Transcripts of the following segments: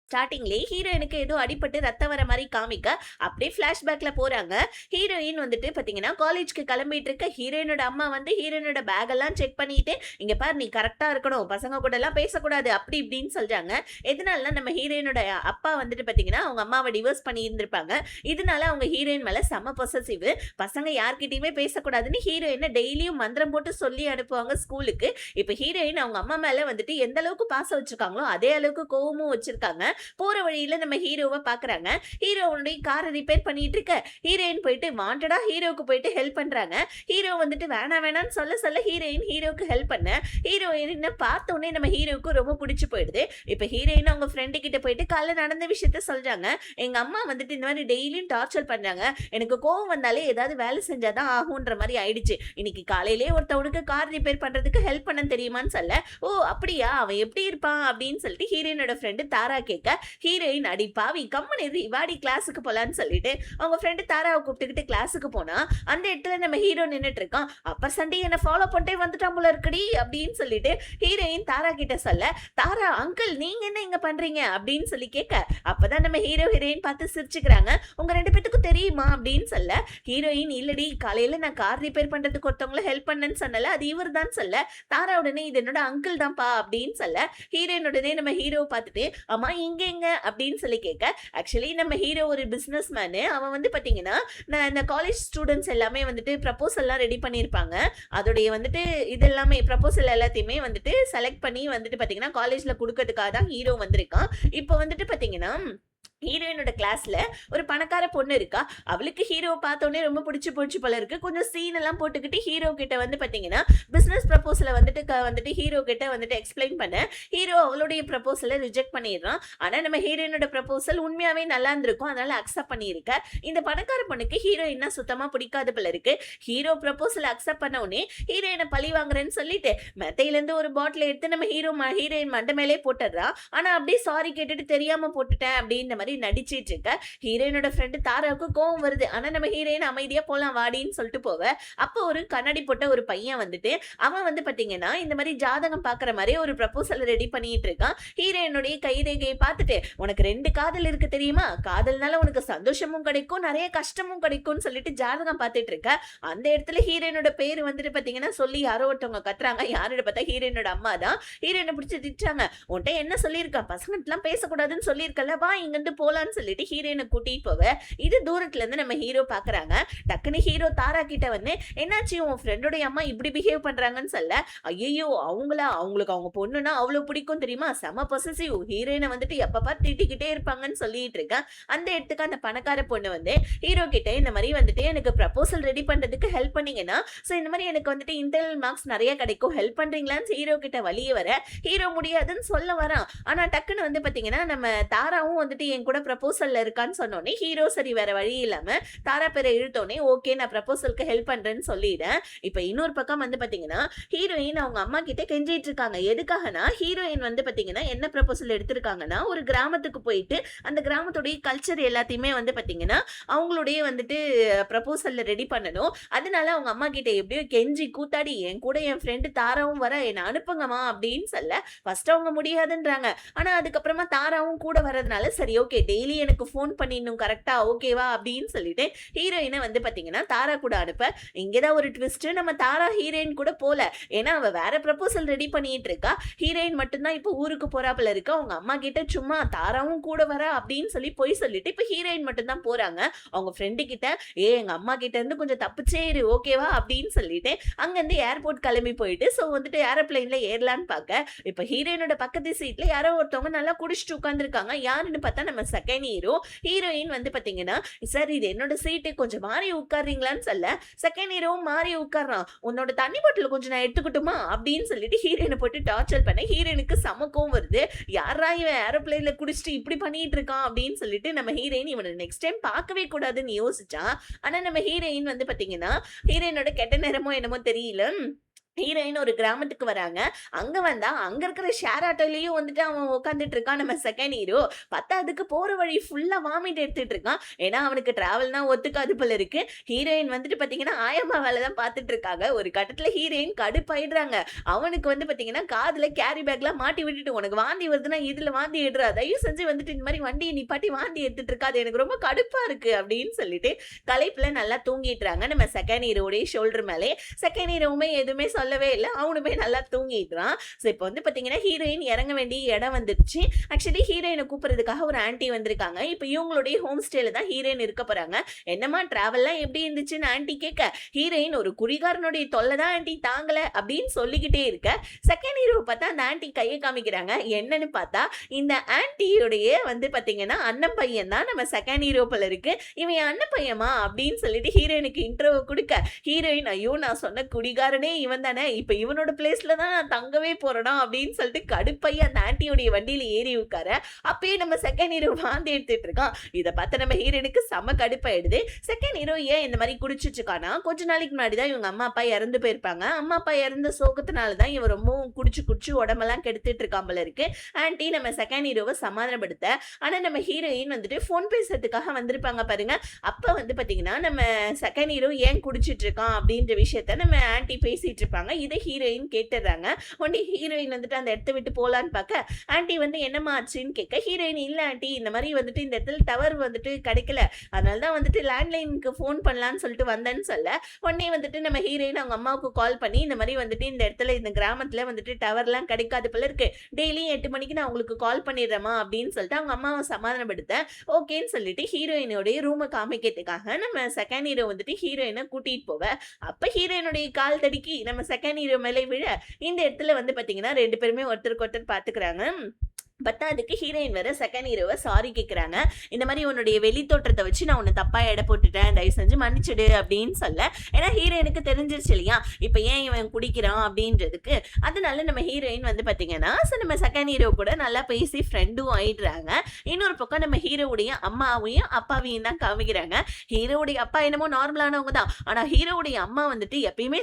ஸ்டார்டிங்லயே ஹீரோயினுக்கு ஏதோ அடிபட்டு ரத்தம் வர மாதிரி காமிக்க அப்படியே பிளாஷ்பேக்ல போறாங்க. ஹீரோயின் வந்துட்டு பாத்தீங்கன்னா காலேஜ்க்கு கிளம்பிட்டு இருக்க ஹீரோயினோட அம்மா வந்து ஹீரோயினோட பேக் எல்லாம் செக் பண்ணிட்டு, இங்க பாரு நீ கரெக்டா இருக்கணும், பசங்க கூட எல்லாம் பேசக்கூடாது அப்படி இப்படின்னு சொல்றாங்க. எதனால நம்ம ஹீரோயினோட அப்பா வந்துட்டு பாத்தீங்கன்னா அவங்க அம்மாவை டிவோர்ஸ் பண்ணி இருந்திருப்பாங்க. இதனால அவங்க ஹீரோயின் மேல செம பொசசிவ். பசங்க யார்கிட்டயுமே பேசக்கூடாதுன்னு ஹீரோயினை டெய்லியும் மந்திரம் போட்டு சொல்லி அனுப்புவாங்க ஸ்கூலுக்கு. இப்ப ஹீரோயின் அவங்க அம்மா மேல வந்துட்டு எந்த அளவுக்கு பாசம் வச்சிருக்காங்களோ அதே அளவுக்கு கோவமும் வச்சிருக்காங்க. போற வழியில நம்ம ஹீரோவை பாக்குறாங்க. ஹீரோவுடைய காரை ரிப்பேர் பண்ணிட்டு இருக்க ஹீரோயின் போயிட்டு வாண்டடா ஹீரோவுக்கு போயிட்டு ஹெல்ப் பண்றாங்க. ஹீரோ வந்துட்டு வேணாம் வேணாம்னு சொல்ல சொல்ல ஹீரோயின் ஹீரோவுக்கு ஹெல்ப் பண்ண ஹீரோயின் பார்த்த உடனே நம்ம ஹீரோவுக்கு ரொம்ப பிடிச்சு போயிடுது. இப்ப ஹீரோயின் அவங்க ஃப்ரெண்டு கிட்ட போயிட்டு காலைல நடந்த விஷயத்த சொல்றாங்க. எங்க அம்மா வந்துட்டு இந்த மாதிரி டெய்லியும் டார்ச்சர் பண்றாங்க, எனக்கு கோவம் வந்தாலே ஏதாவது வேலை செஞ்சாதான் ஆகுன்ற மாதிரி ஆயிடுச்சு. இன்னைக்கு காலையிலேயே ஒருத்தவனுக்கு கார் ரிப்பேர் பண்றதுக்கு ஹெல்ப் பண்ண தெரியுமான்னு சொல்ல, ஓ அப்படியா அவன் எப்படி இருப்பான் அப்படின்னு சொல்லிட்டு ஹீரோயினோட ஃப்ரெண்டு தாரா கேட்க, ஹீரோயின் அடி பாவி கம்மன் வாடி கிளாஸுக்கு போலான்னு சொல்லிட்டு அவங்க ஃப்ரெண்டு தாராவை கூப்பிட்டுக்கிட்டு கிளாஸுக்கு போனா அந்த இடத்துல நம்ம ஹீரோ நின்னுட்டு இருக்கான். அப்ப சண்டி என்ன ஃபாலோ பண்ணிட்டே வந்துட்டான் போல இருக்குடி அப்படின்னு சொல்லிட்டு ஹீரோயின் தாரா கிட்ட சொல்ல, தாரா அங்கிள் நீங்க என்ன இங்க பண்றீங்க அப்படின்னு சொல்லி கேட்க, அப்பதான் நம்ம ஹீரோ ஹீரோயின் பார்த்து சிரிச்சுக்கிறாங்க. உங்க ரெண்டு பேத்துக்கும் தெரியுமா அப்படின்னு சொல்ல, ஹீரோயின் இல்லடி காலையில நான் கார் ரிப்பேர் பண்றதுக்கு ஒருத்தவங்கள ஹெல்ப் பண்ணேன்னு சொன்னல அது இவர் தான் சொல்ல, தாரா உடனே இது என்னோட அங்கிள் தான்ப்பா அப்படின்னு சொல்ல, ஹீரோயின் உடனே நம்ம ஹீரோவை பார்த்துட்டு அம்மா இங்க எங்க அப்படின்னு சொல்லி கேட்க, ஆக்சுவலி நம்ம ஹீரோ ஒரு பிசினஸ் மேனு. அவன் வந்து பாத்தீங்கன்னா இந்த காலேஜ் ஸ்டூடெண்ட்ஸ் எல்லாமே வந்துட்டு ப்ரப்போசல்லாம் ரெடி பண்ணியிருப்பாங்க. அதோடைய வந்துட்டு இது எல்லாமே ப்ரப்போசல் எல்லாத்தையுமே வந்துட்டு செலக்ட் பண்ணி வந்துட்டு பாத்தீங்கன்னா காலேஜ்ல கொடுக்கறதுக்காக தான் ஹீரோ வந்திருக்கான். இப்போ வந்துட்டு பாத்தீங்கன்னா ஹீரோயினோட கிளாஸ்ல ஒரு பணக்கார பொண்ணு இருக்கா. அவளுக்கு ஹீரோவை பார்த்தோன்னே ரொம்ப பிடிச்சு போச்சு போல இருக்கு. கொஞ்சம் சீன் எல்லாம் போட்டுக்கிட்டு ஹீரோ கிட்ட வந்து பாத்தீங்கன்னா பிசினஸ் ப்ரப்போசலை வந்துட்டு ஹீரோ கிட்ட வந்துட்டு எக்ஸ்பிளைன் பண்ண ஹீரோ அவளுடைய ப்ரப்போசலை ரிஜெக்ட் பண்ணிடுறான். ஆனா நம்ம ஹீரோயினோட ப்ரப்போசல் உண்மையாவே நல்லா இருந்திருக்கும், அதனால அக்செப்ட் பண்ணியிருக்க. இந்த பணக்கார பொண்ணுக்கு ஹீரோயின்னா சுத்தமா பிடிக்காத போல இருக்கு. ஹீரோ ப்ரப்போசல் அக்செப்ட் பண்ண உடனே ஹீரோயினை பழி வாங்குறேன்னு சொல்லிட்டு மெத்தையில இருந்து ஒரு பாட்டில் எடுத்து நம்ம ஹீரோயின் மண்டை மேலே போட்டுடுறான். ஆனா அப்படியே சாரி கேட்டுட்டு தெரியாம போட்டுட்டேன் அப்படின்ற மாதிரி நடிச்சிட்டு இருக்க ஹீரோயினோட ஃப்ரெண்டு தாராவுக்கு கோவம் வருது. ஆனா நம்ம ஹீரோயின் அமைதியா போலாம் வாடின்னு சொல்லிட்டு போவ. அப்போ ஒரு கண்ணாடி போட்ட ஒரு பையன் வந்துட்டு அவன் வந்து பாத்தீங்கன்னா இந்த மாதிரி ஜாதகம் பாக்குற மாதிரி ஒரு ப்ரப்போசல் ரெடி பண்ணிட்டு இருக்கான். ஹீரோயினுடைய கைரேகையை பார்த்துட்டு உனக்கு 2 காதல் இருக்கு தெரியுமா, காதல்னால உனக்கு சந்தோஷமும் கிடைக்கும் நிறைய கஷ்டமும் கிடைக்கும்னு சொல்லிட்டு ஜாதகம் பார்த்துட்டு இருக்க. அந்த இடத்துல ஹீரோயினோட பேரு வந்துட்டு பாத்தீங்கன்னா சொல்லி யாரோ ஒருத்தவங்க கத்துறாங்க. யாரோட பார்த்தா ஹீரோயினோட அம்மா தான். ஹீரோயினை பிடிச்சி திட்டுறாங்க, உன்கிட்ட என்ன சொல்லியிருக்கா பசங்கிட்ட எல்லாம் பேசக்கூடாதுன்னு சொல்லியிருக்கல, வா இங்கிருந்து போலான்னு சொல்லிட்டு ஹீரோயினை கூட்டிட்டு போவ. இது தூரத்துல இருந்து நம்ம ஹீரோ பாக்குறாங்க. டக்குன்னு ஹீரோ தாரா கிட்ட வந்து என்னாச்சு உன் ஃப்ரெண்டோட அம்மா இப்படி பிஹேவ் பண்றாங்கன்னு சொல்ல, ஐயோ அவங்களுக்கு அவங்க பொண்ணுன்னா அவ்வளவு பிடிக்கும் தெரியுமா, செம பொசசிவ், ஹீரோயினை வந்துட்டு எப்பப்பா திட்டிக்கிட்டே இருப்பாங்கன்னு சொல்லிட்டு இருக்கேன். அந்த இடத்துக்கு அந்த பணக்கார பொண்ணு வந்து ஹீரோ கிட்ட இந்த மாதிரி வந்துட்டு எனக்கு ப்ரப்போசல் ரெடி பண்றதுக்கு ஹெல்ப் பண்ணீங்கன்னா சோ இந்த மாதிரி எனக்கு வந்துட்டு இன்டர்னல் மார்க்ஸ் நிறைய கிடைக்கும், ஹெல்ப் பண்றீங்களான்னு ஹீரோ கிட்ட வழியே வர ஹீரோ முடியாதுன்னு சொல்ல வரான். ஆனா டக்குன்னு வந்து பாத்தீங்கன்னா நம்ம தாராவும் வந்துட்டு என் கூட ப்ரப்போசல்ல இருக்கான்னு சொன்னோடனே ஹீரோ சரி வேற வழி இல்லாம தாரா பேரை இழுத்தோடனே ஓகே நான் ப்ரப்போசலுக்கு ஹெல்ப் பண்றேன்னு சொல்லிடுறேன். இப்ப இன்னொரு பக்கம் வந்து பாத்தீங்கன்னா ஹீரோயின் அவங்க அம்மா கிட்ட கெஞ்சிட்டு இருக்காங்க. எதுக்காகனா ஹீரோயின் வந்து பாத்தீங்கன்னா என்ன ப்ரப்போசல் எடுத்திருக்காங்கன்னா ஒரு கிராமத்துக்கு போயிட்டு அந்த கிராமத்துடைய கல்ச்சர் எல்லாத்தையுமே வந்து பாத்தீங்கன்னா அவங்களுடைய வந்துட்டு ப்ரப்போசல்ல ரெடி பண்ணணும். அதனால அவங்க அம்மா கிட்ட எப்படியோ கெஞ்சி கூத்தாடி என் கூட என் ஃப்ரெண்டு தாராவும் வர என்ன அனுப்புங்கம்மா அப்படின்னு சொல்ல ஃபர்ஸ்ட் அவங்க முடியாதுன்றாங்க. ஆனா அதுக்கப்புறமா தாராவும் கூட வரதுனால சரி ஓகே டெய்லி எனக்கு ஃபோன் பண்ணிடணும் கரெக்டா ஓகேவா அப்படின்னு சொல்லிட்டு ஹீரோயினை வந்து பாத்தீங்கன்னா தாரா கூட அனுப்ப. இங்கதான் ஒரு ட்விஸ்ட், நம்ம தாரா ஹீரோயின் கூட போல. ஏன்னா அவ வேற ப்ரப்போசல் ரெடி பண்ணிட்டு இருக்கா. ஹீரோயின் மட்டும்தான் இப்ப ஊருக்கு போறாப்புல இருக்கு. அவங்க அம்மா கிட்ட சும்மா தாராவும் கூட வர அப்படின்னு சொல்லி போய் சொல்லிட்டு இப்ப ஹீரோயின் மட்டும்தான் போறாங்க. அவங்க ஃப்ரெண்டு கிட்ட எங்க அம்மா கிட்ட இருந்து கொஞ்சம் தப்பிச்சே இரு ஓகேவா அப்படின்னு சொல்லிட்டு அங்க இருந்து ஏர்போர்ட் கிளம்பி போயிட்டு சோ வந்துட்டு ஏரோப்ளைன்ல ஏறலான்னு பாக்க இப்ப ஹீரோயினோட பக்கத்து சீட்ல யாரோ ஒருத்தவங்க நல்லா குடிச்சிட்டு உட்காந்துருக்காங்க. யாருன்னு பார்த்தா நம்ம செகண்ட் ஹீரோயின் வந்து பாத்தீங்கன்னா சார் இது என்னோட சீட்டு கொஞ்சம் மாறி உட்கார்றீங்களான்னு சொல்ல செகண்ட் ஹீரோவும் மாறி உட்கார்றான். உன்னோட தண்ணி பாட்டில் கொஞ்சம் நான் எடுத்துக்கிட்டுமா அப்படின்னு சொல்லிட்டு ஹீரோயினை போட்டு டார்ச்சர் பண்ண ஹீரோயினுக்கு சமக்கவும் வருது. யாரா இவன் ஏரோப்ளைன்ல குடிச்சிட்டு இப்படி பண்ணிட்டு இருக்கான் அப்படின்னு சொல்லிட்டு நம்ம ஹீரோயின் இவனை நெக்ஸ்ட் டைம் பார்க்கவே கூடாதுன்னு யோசிச்சான். ஆனா நம்ம ஹீரோயின் வந்து பாத்தீங்கன்னா ஹீரோயினோட கெட்ட நேரமோ என்னமோ தெரியல ஹீரோயின் ஒரு கிராமத்துக்கு வராங்க. அங்க வந்தா, அங்க இருக்கிற ஷேர் ஆட்டோலயும் வந்துட்டு அவன் உட்கார்ந்துட்டு இருக்கான் நம்ம செகண்ட் ஹீரோ. பத்தாததுக்கு போற வழி ஃபுல்லா வாமிட் எடுத்துட்டு இருக்கான். ஏன்னா, அவனுக்கு டிராவல்னா ஒத்துக்காது போல இருக்கு. ஹீரோயின் வந்துட்டு பாத்தீங்கன்னா, ஆயம்மா வேல தான் பாத்துட்டு இருக்காங்க. ஒரு கட்டத்துல ஹீரோயின் கடுப்பாயிடுறாங்க. அவனுக்கு வந்து பாத்தீங்கன்னா, காதுல கேரி பேக்லாம் மாட்டி விட்டுட்டு, "உனக்கு வாந்தி வருதுன்னா இதுல வாந்தி எடுறா. தயவு செஞ்சு வந்துட்டு இந்த மாரி வண்டிய நிப்பாட்டி வாந்தி எடுத்துட்டு இருக்காத. எனக்கு ரொம்ப கடுப்பா இருக்கு." அப்படின்னு சொல்லிட்டு களைப்புல நல்லா தூங்கிடுறாங்க நம்ம செகண்ட் ஹீரோவுடைய ஷோல்டர் மேலே. செகண்ட் ஹீரோவுமே எதுவுமே சொல்லவே இல்ல. அவனுமே நல்லா தூங்கிடுறான். ஸோ இப்போ வந்து பார்த்தீங்கன்னா, ஹீரோயின் இறங்க வேண்டிய இடம் வந்துருச்சு. ஆக்சுவலி ஹீரோயின கூப்பிடுறதுக்காக ஒரு ஆன்டி வந்திருக்காங்க. இப்போ இவங்களுடைய ஹோம் ஸ்டேல தான் ஹீரோயின் இருக்க போறாங்க. "என்னம்மா டிராவல்லாம் எப்படி இருந்துச்சுன்னு?" ஆன்டி கேட்க, ஹீரோயின் "ஒரு குடிகாரனுடைய தொல்லை தான் ஆன்டி தாங்கல" அப்படின்னு சொல்லிக்கிட்டே இருக்க, செகண்ட் ஹீரோவ பார்த்தா அந்த ஆன்டி கைய காமிக்கிறாங்க. என்னன்னு பார்த்தா, இந்த ஆன்டியுடைய வந்து பார்த்தீங்கன்னா, அண்ணன் பையன் தான் நம்ம செகண்ட் ஹீரோ போல இருக்கு. "இவன் என் அண்ணன் பையன்மா" அப்படின்னு சொல்லிட்டு ஹீரோயினுக்கு இன்ட்ரோவ குடுக்க, ஹீரோயின் "ஐயோ! நான் சொன்ன குடிகாரனே இவன் தானே. இப்ப இவனோட பிளேஸ்ல தான் நான் தங்கவே போறேனா" அப்படின்னு சொல்லிட்டு கடுப்பாயி அந்த ஆன்டியோடைய வண்டியில ஏறி உட்கார, அப்பயே நம்ம செகண்ட் ஹீரோ வாந்தி எடுத்துட்டு இருக்கான். இத பார்த்து நம்ம ஹீரோயினுக்கு செம்ம கடுப்பாயிடுது. செகண்ட் ஹீரோ ஏன் இந்த மாரி குடிச்சிட்டு இருக்கான்னா, கொஞ்ச நாளைக்கு முன்னாடி தான் இவங்க அம்மா, அப்பா இறந்து போயிருப்பாங்க. அம்மா, அப்பா இறந்த சோகத்தினால தான் இவன் ரொம்பவும் குடிச்சு குடிச்சு உடம்பெல்லாம் கெடுத்துட்டு இருக்கான் போல இருக்கு. ஆன்டி நம்ம செகண்ட் ஹீரோவ சமாதானப்படுத்த, ஆனா நம்ம ஹீரோயின் வந்துட்டு ஃபோன் பேசுறதுக்காக வந்திருப்பாங்க பாருங்க. அப்ப வந்து பாத்தீங்கன்னா, நம்ம செகண்ட் ஹீரோ ஏன் குடிச்சிட்டு இருக்கான் அப்படின்ற விஷயத்த நம்ம ஆன்டி பேசிட்டு இருப்பாங்க. இத ஹீரோயின் கேட்டுறாங்க. உடனே ஹீரோயின் வந்துட்டு அந்த இடத்த விட்டு போலான்னு பார்க்க, ஆன்டி வந்து என்னம்மா ஆச்சுன்னு கேட்க, ஹீரோயின் "இல்ல ஆன்டி, இந்த மாரி வந்துட்டு இந்த இடத்துல டவர் வந்துட்டு கிடைக்கல. அதனால தான் வந்துட்டு லேண்ட்லைனுக்கு ஃபோன் பண்ணலான்னு சொல்லிட்டு வந்தேன்னு" சொல்ல, உடனே வந்துட்டு நம்ம ஹீரோயின் அவங்க அம்மாவுக்கு கால் பண்ணி, "இந்த மாரி வந்துட்டு இந்த இடத்துல இந்த கிராமத்துல வந்துட்டு டவர்லாம் கிடைக்காது போல இருக்கு. டெய்லியும் 8 மணிக்கு நான் உங்களுக்கு கால் பண்ணிடுறேம்மா" அப்படின்னு சொல்லிட்டு அவங்க அம்மாவ சமாதானப்படுத்த, ஓகேன்னு சொல்லிட்டு ஹீரோயினுடைய ரூம காமிக்கிறதுக்காக நம்ம செகண்ட் ஹீரோ வந்துட்டு ஹீரோயின கூட்டிட்டு போவ, அப்ப ஹீரோயினுடைய கால் தடுக்கி நம்ம செகண்ட் ஹீரோ மேல விழ, இந்த இடத்துல வந்து பாத்தீங்கன்னா 2 பேருமே ஒருத்தருக்கு ஒருத்தர் பாத்துக்கிறாங்க. பத்தாததுக்கு ஹீரோயின் வேற செகண்ட் ஹீரோவ சாரி கேட்குறாங்க. இந்த மாரி "உன்னுடைய வெளி தோற்றத்த வச்சு நான் உன்ன தப்பா எடை போட்டுட்டேன். தயவு செஞ்சு மன்னிச்சுடு" அப்படின்னு சொல்ல, ஏன்னா ஹீரோயினுக்கு தெரிஞ்சிருச்சு இல்லையா? இப்ப ஏன் இவன் குடிக்கிறான் அப்படின்றதுக்கு. அதனால நம்ம ஹீரோயின் வந்து பார்த்தீங்கன்னா, நம்ம செகண்ட் ஹீரோ கூட நல்லா பேசி ஃப்ரெண்டும் ஆயிடுறாங்க. இன்னொரு பக்கம் நம்ம ஹீரோவுடைய அம்மாவையும், அப்பாவையும் தான் காமிக்கிறாங்க. ஹீரோவுடைய அப்பா என்னமோ நார்மலானவங்க தான். ஆனா ஹீரோவுடைய அம்மா வந்துட்டு எப்பயுமே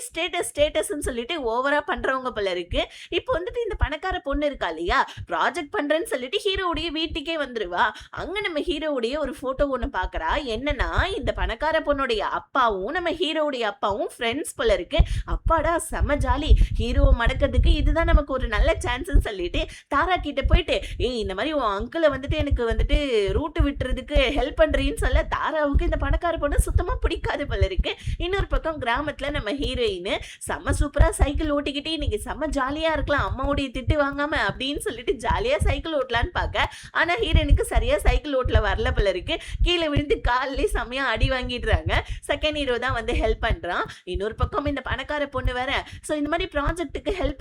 ஸ்டேட்டஸ்ன்னு சொல்லிட்டு ஓவரா பண்றவங்க போல இருக்கு. இப்போ வந்துட்டு இந்த பணக்கார பொண்ணு இருக்கா இல்லையா? ப்ராஜெக்ட் பண்றேன்னு சொல்லிட்டு ஹீரோவுடைய வீட்டுக்கே வந்துருவா. அங்க நம்ம ஹீரோவுடைய ஒரு போட்டோ ஒண்ணு பாக்குறா. என்னன்னா, இந்த பணக்கார பொண்ணுடைய அப்பாவும் நம்ம ஹீரோவுடைய அப்பாவும் ஃப்ரெண்ட்ஸ் போல இருக்கு. அப்பாடா செம ஜாலி. ஹீரோவ மடக்கிறதுக்கு இதுதான் நமக்கு ஒரு நல்ல சான்ஸ்ன்னு சொல்லிட்டு தாரா கிட்ட போயிட்டு, "ஏய், இந்த மாதிரி உன் அங்கிள வந்துட்டு எனக்கு வந்துட்டு ரூட் விட்டுறதுக்கு ஹெல்ப் பண்றீன்னு" சொல்ல, தாராவுக்கு இந்த பணக்கார பொண்ணு சுத்தமா பிடிக்காது போல இருக்கு. இன்னொரு பக்கம் கிராமத்துல நம்ம ஹீரோயின் செம்ம சூப்பரா சைக்கிள் ஓட்டிக்கிட்டு இன்னைக்கு செம்ம ஜாலியா இருக்கலாம் அம்மாவுடைய திட்டு வாங்காம அப்படின்னு சொல்லிட்டு ஜாலியா சைக்கிள் ஓட்டலான்னு பார்க்க, ஆனா ஹீரோயினுக்கு சரியா சைக்கிள் ஓட்டல வரல போல இருக்கு. கீழே விழுந்து கால்லயே செம்மையா அடி வாங்கிடுறாங்க. செகண்ட் ஹீரோ தான் வந்து ஹெல்ப் பண்றான். இன்னொரு பக்கம் இந்த பணக்கார பொண்ணு வேற, சோ இந்த மாதிரி ப்ராஜெக்ட்டுக்கு ஹெல்ப்